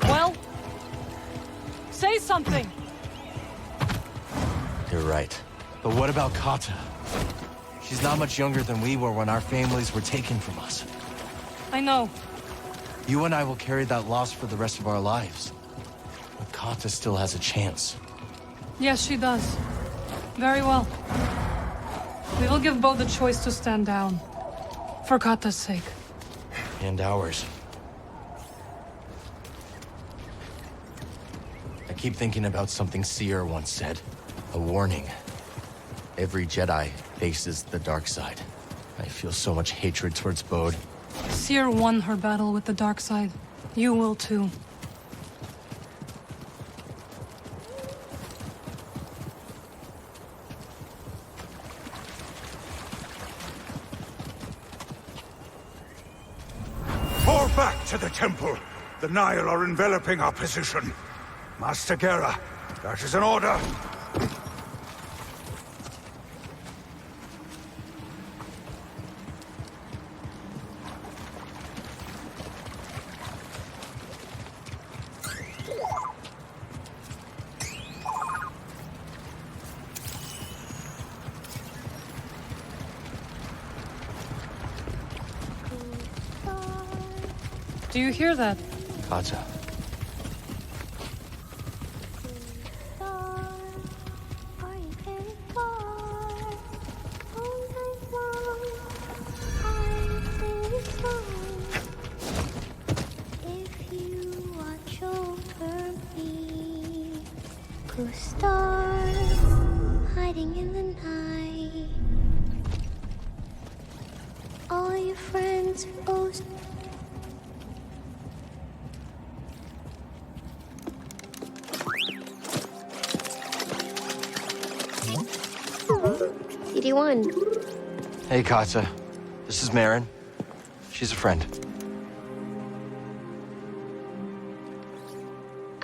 Well, say something! You're right. But what about Kata? She's not much younger than we were when our families were taken from us. I know. You and I will carry that loss for the rest of our lives. But Kata still has a chance. Yes, she does. Very well. We will give Bo the choice to stand down. For Kata's sake. And ours. I keep thinking about something Seer once said. A warning. Every Jedi faces the dark side. I feel so much hatred towards Bode. Seer won her battle with the dark side. You will too. Fall back to the temple. The Nile are enveloping our position. Master Gera, that is an order. Do you hear that? Kata. Star hiding in the night. All your friends are ghosts. CD1. Hey, Kata. This is Marin. She's a friend.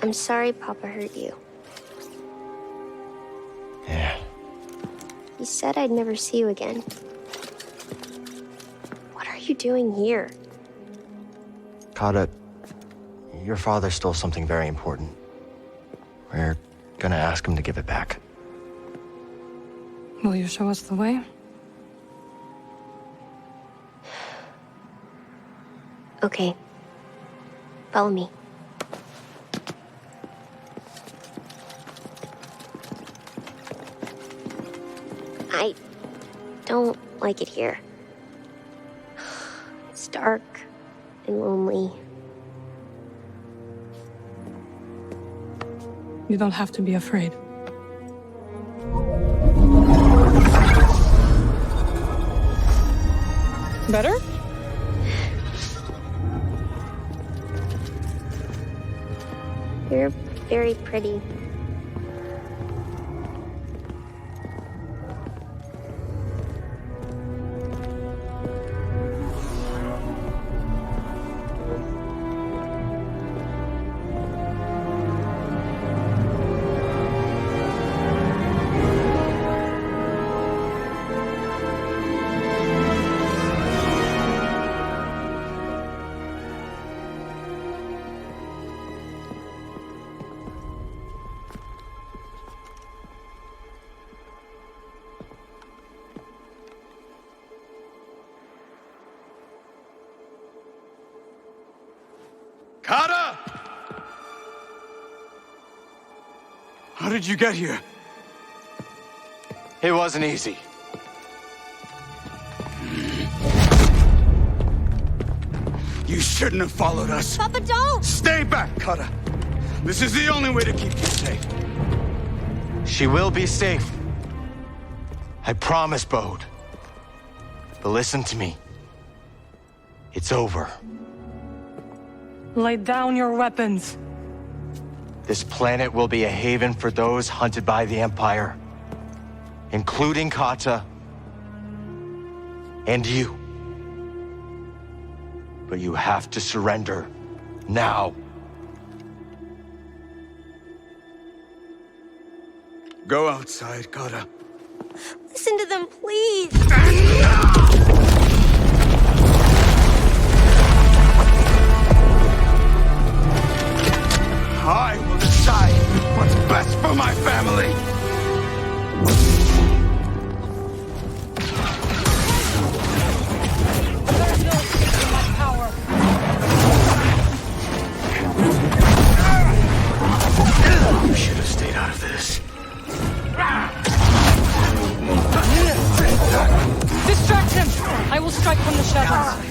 I'm sorry Papa hurt you. Yeah. He said I'd never see you again. What are you doing here? Kata, your father stole something very important. We're gonna ask him to give it back. Will you show us the way? Okay. Follow me. I don't like it here. It's dark and lonely. You don't have to be afraid. Better? You're very pretty. Kata! How did you get here? It wasn't easy. You shouldn't have followed us. Papa, don't! Stay back, Kata. This is the only way to keep you safe. She will be safe. I promise, Bode. But listen to me. It's over. Lay down your weapons. This planet will be a haven for those hunted by the Empire, including Kata and you. But you have to surrender now. Go outside, Kata. Listen to them, please! I will decide what's best for my family! strike from the shadows.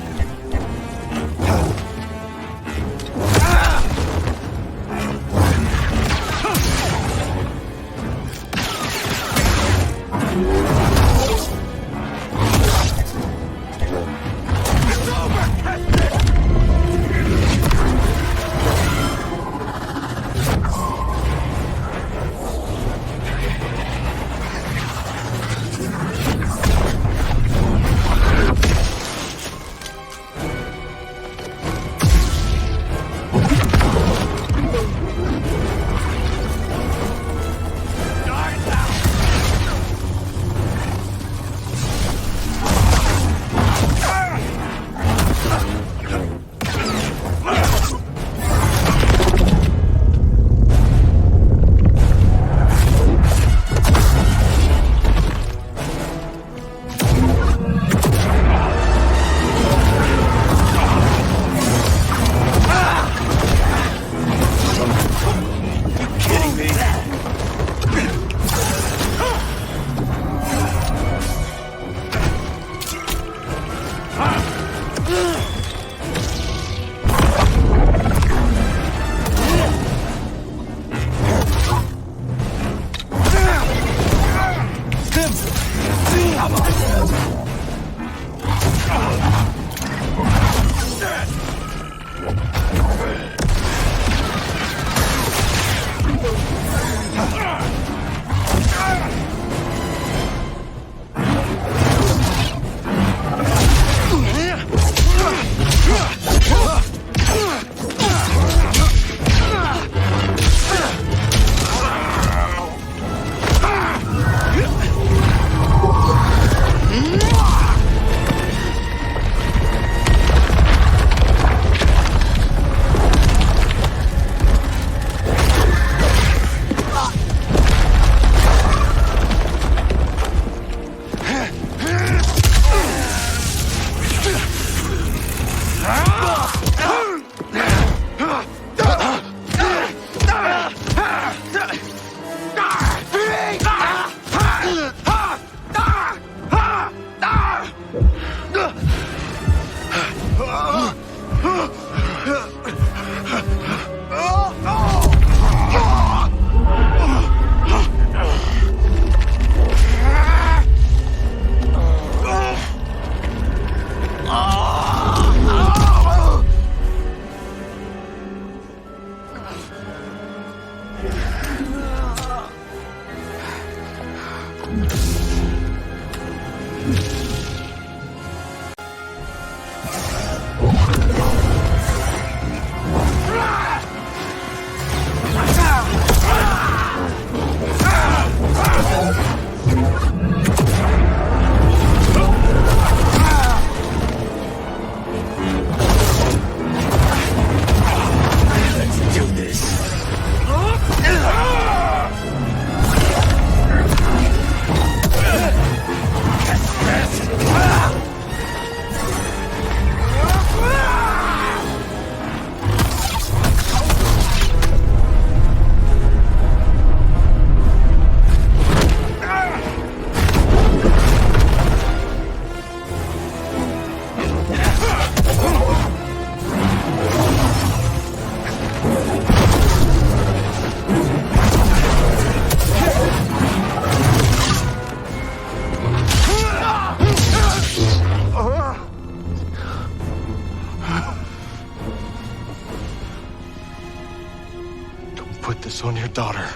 On your daughter.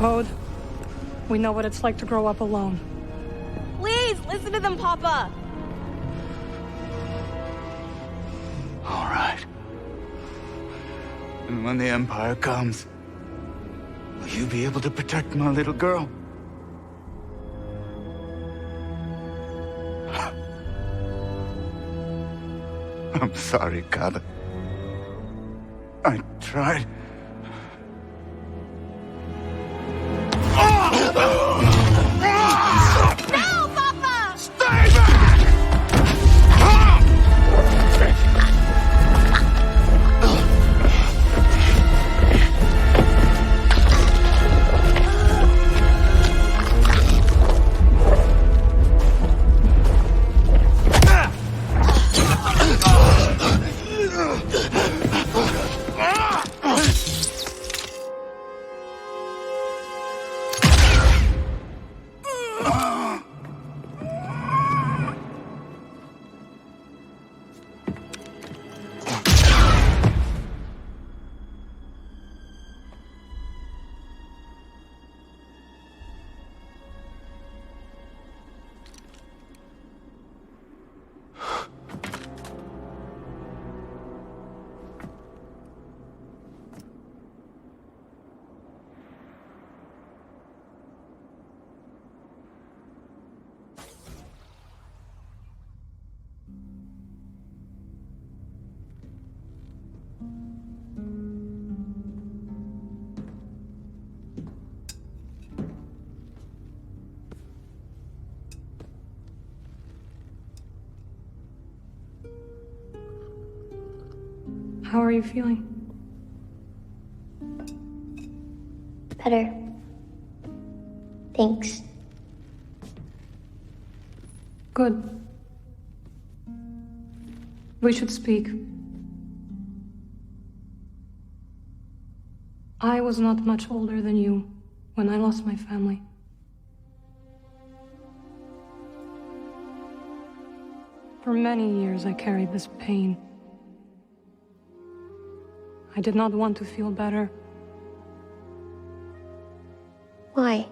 Bode, we know what it's like to grow up alone. Please, listen to them, Papa! All right. And when the Empire comes, will you be able to protect my little girl? I'm sorry, Carla. I tried. No, Papa! Stay back! How are you feeling? Better. Thanks. Good. We should speak. I was not much older than you when I lost my family. For many years I carried this pain. I did not want to feel better. Why?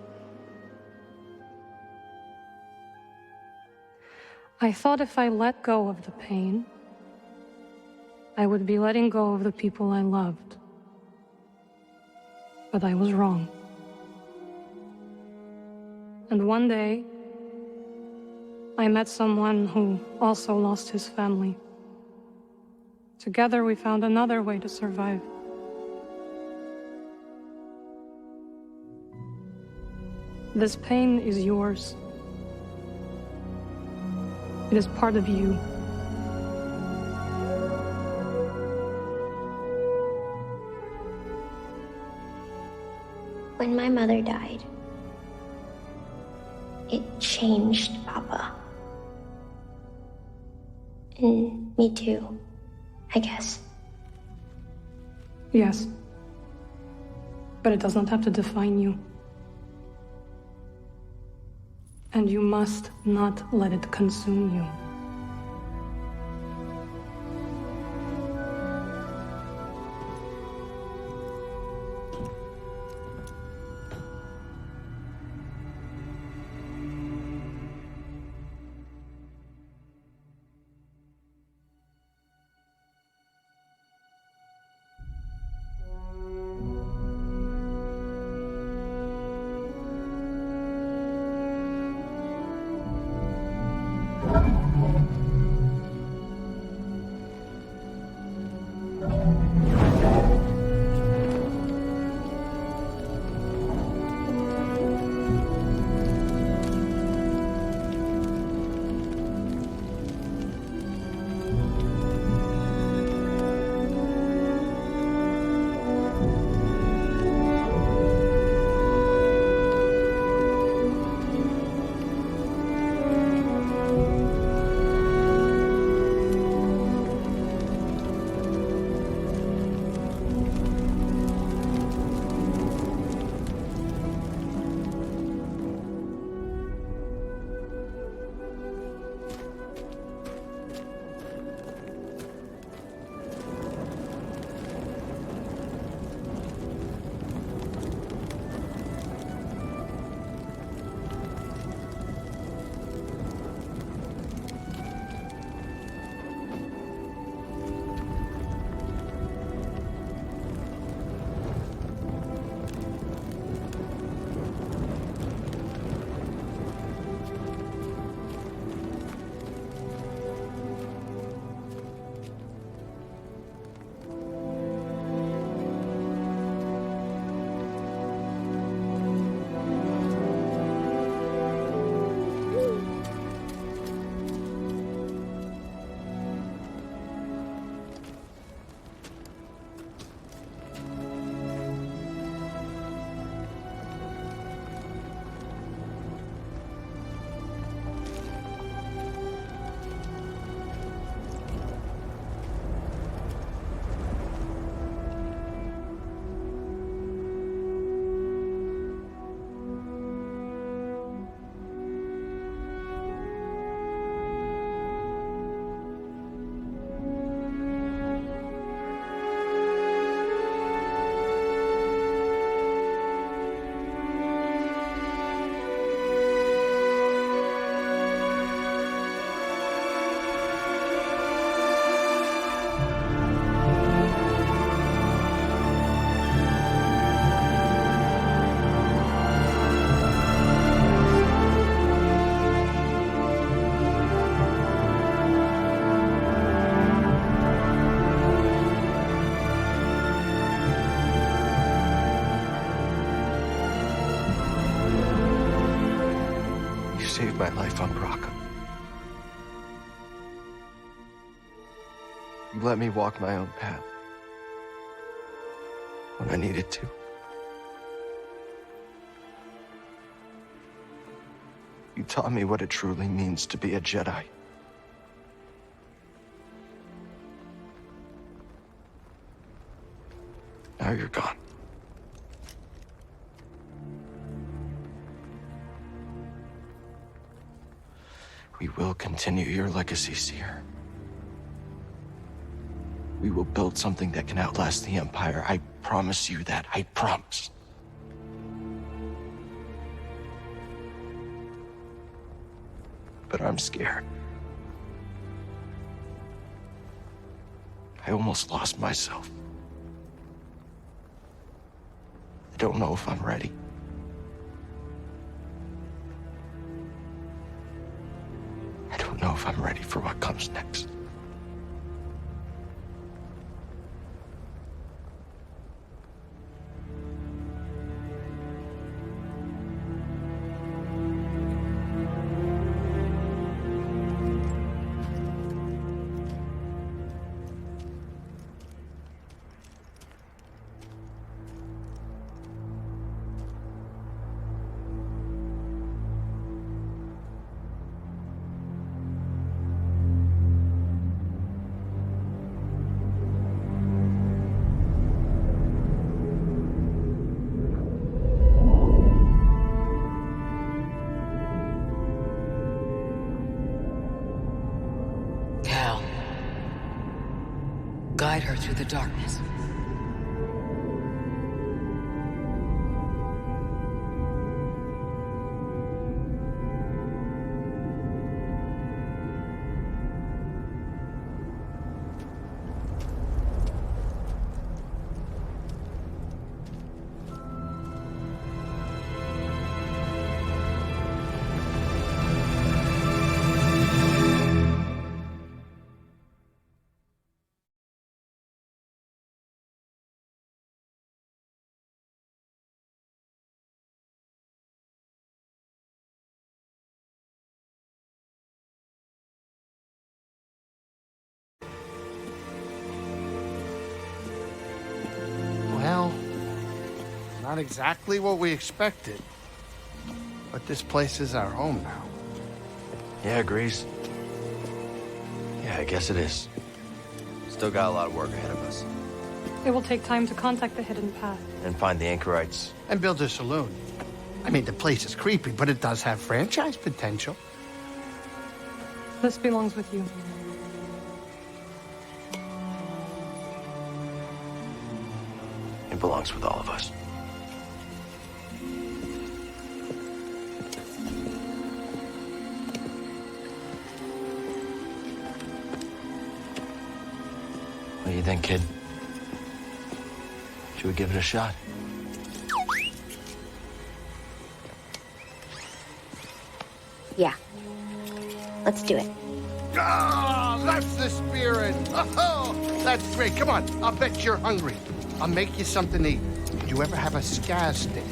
I thought if I let go of the pain, I would be letting go of the people I loved. But I was wrong. And one day, I met someone who also lost his family. Together we found another way to survive. This pain is yours. It is part of you. When my mother died, it changed Papa. And me too, I guess. Yes. But it does not have to define you. And you must not let it consume you. Saved my life on Bracca. You let me walk my own path. when I needed to. You taught me what it truly means to be a Jedi. Now you're gone. We will continue your legacy, Seer. We will build something that can outlast the Empire. I promise you that. I promise. But I'm scared. I almost lost myself. I don't know if I'm ready. I don't know if I'm ready for what comes next. Guide her through the darkness. Well, not exactly what we expected. But this place is our home now. Yeah, Grease. Yeah, I guess it is. Still got a lot of work ahead of us. It will take time to contact the hidden path. And find the anchorites. And build a saloon. I mean, the place is creepy, but it does have franchise potential. This belongs with you. It belongs with all of us. What do you think, kid? Should we give it a shot? Yeah. Let's do it. Ah, that's the spirit. Oh, that's great. Come on, I'll bet you're hungry. I'll make you something to eat. Did you ever have a scaz stick?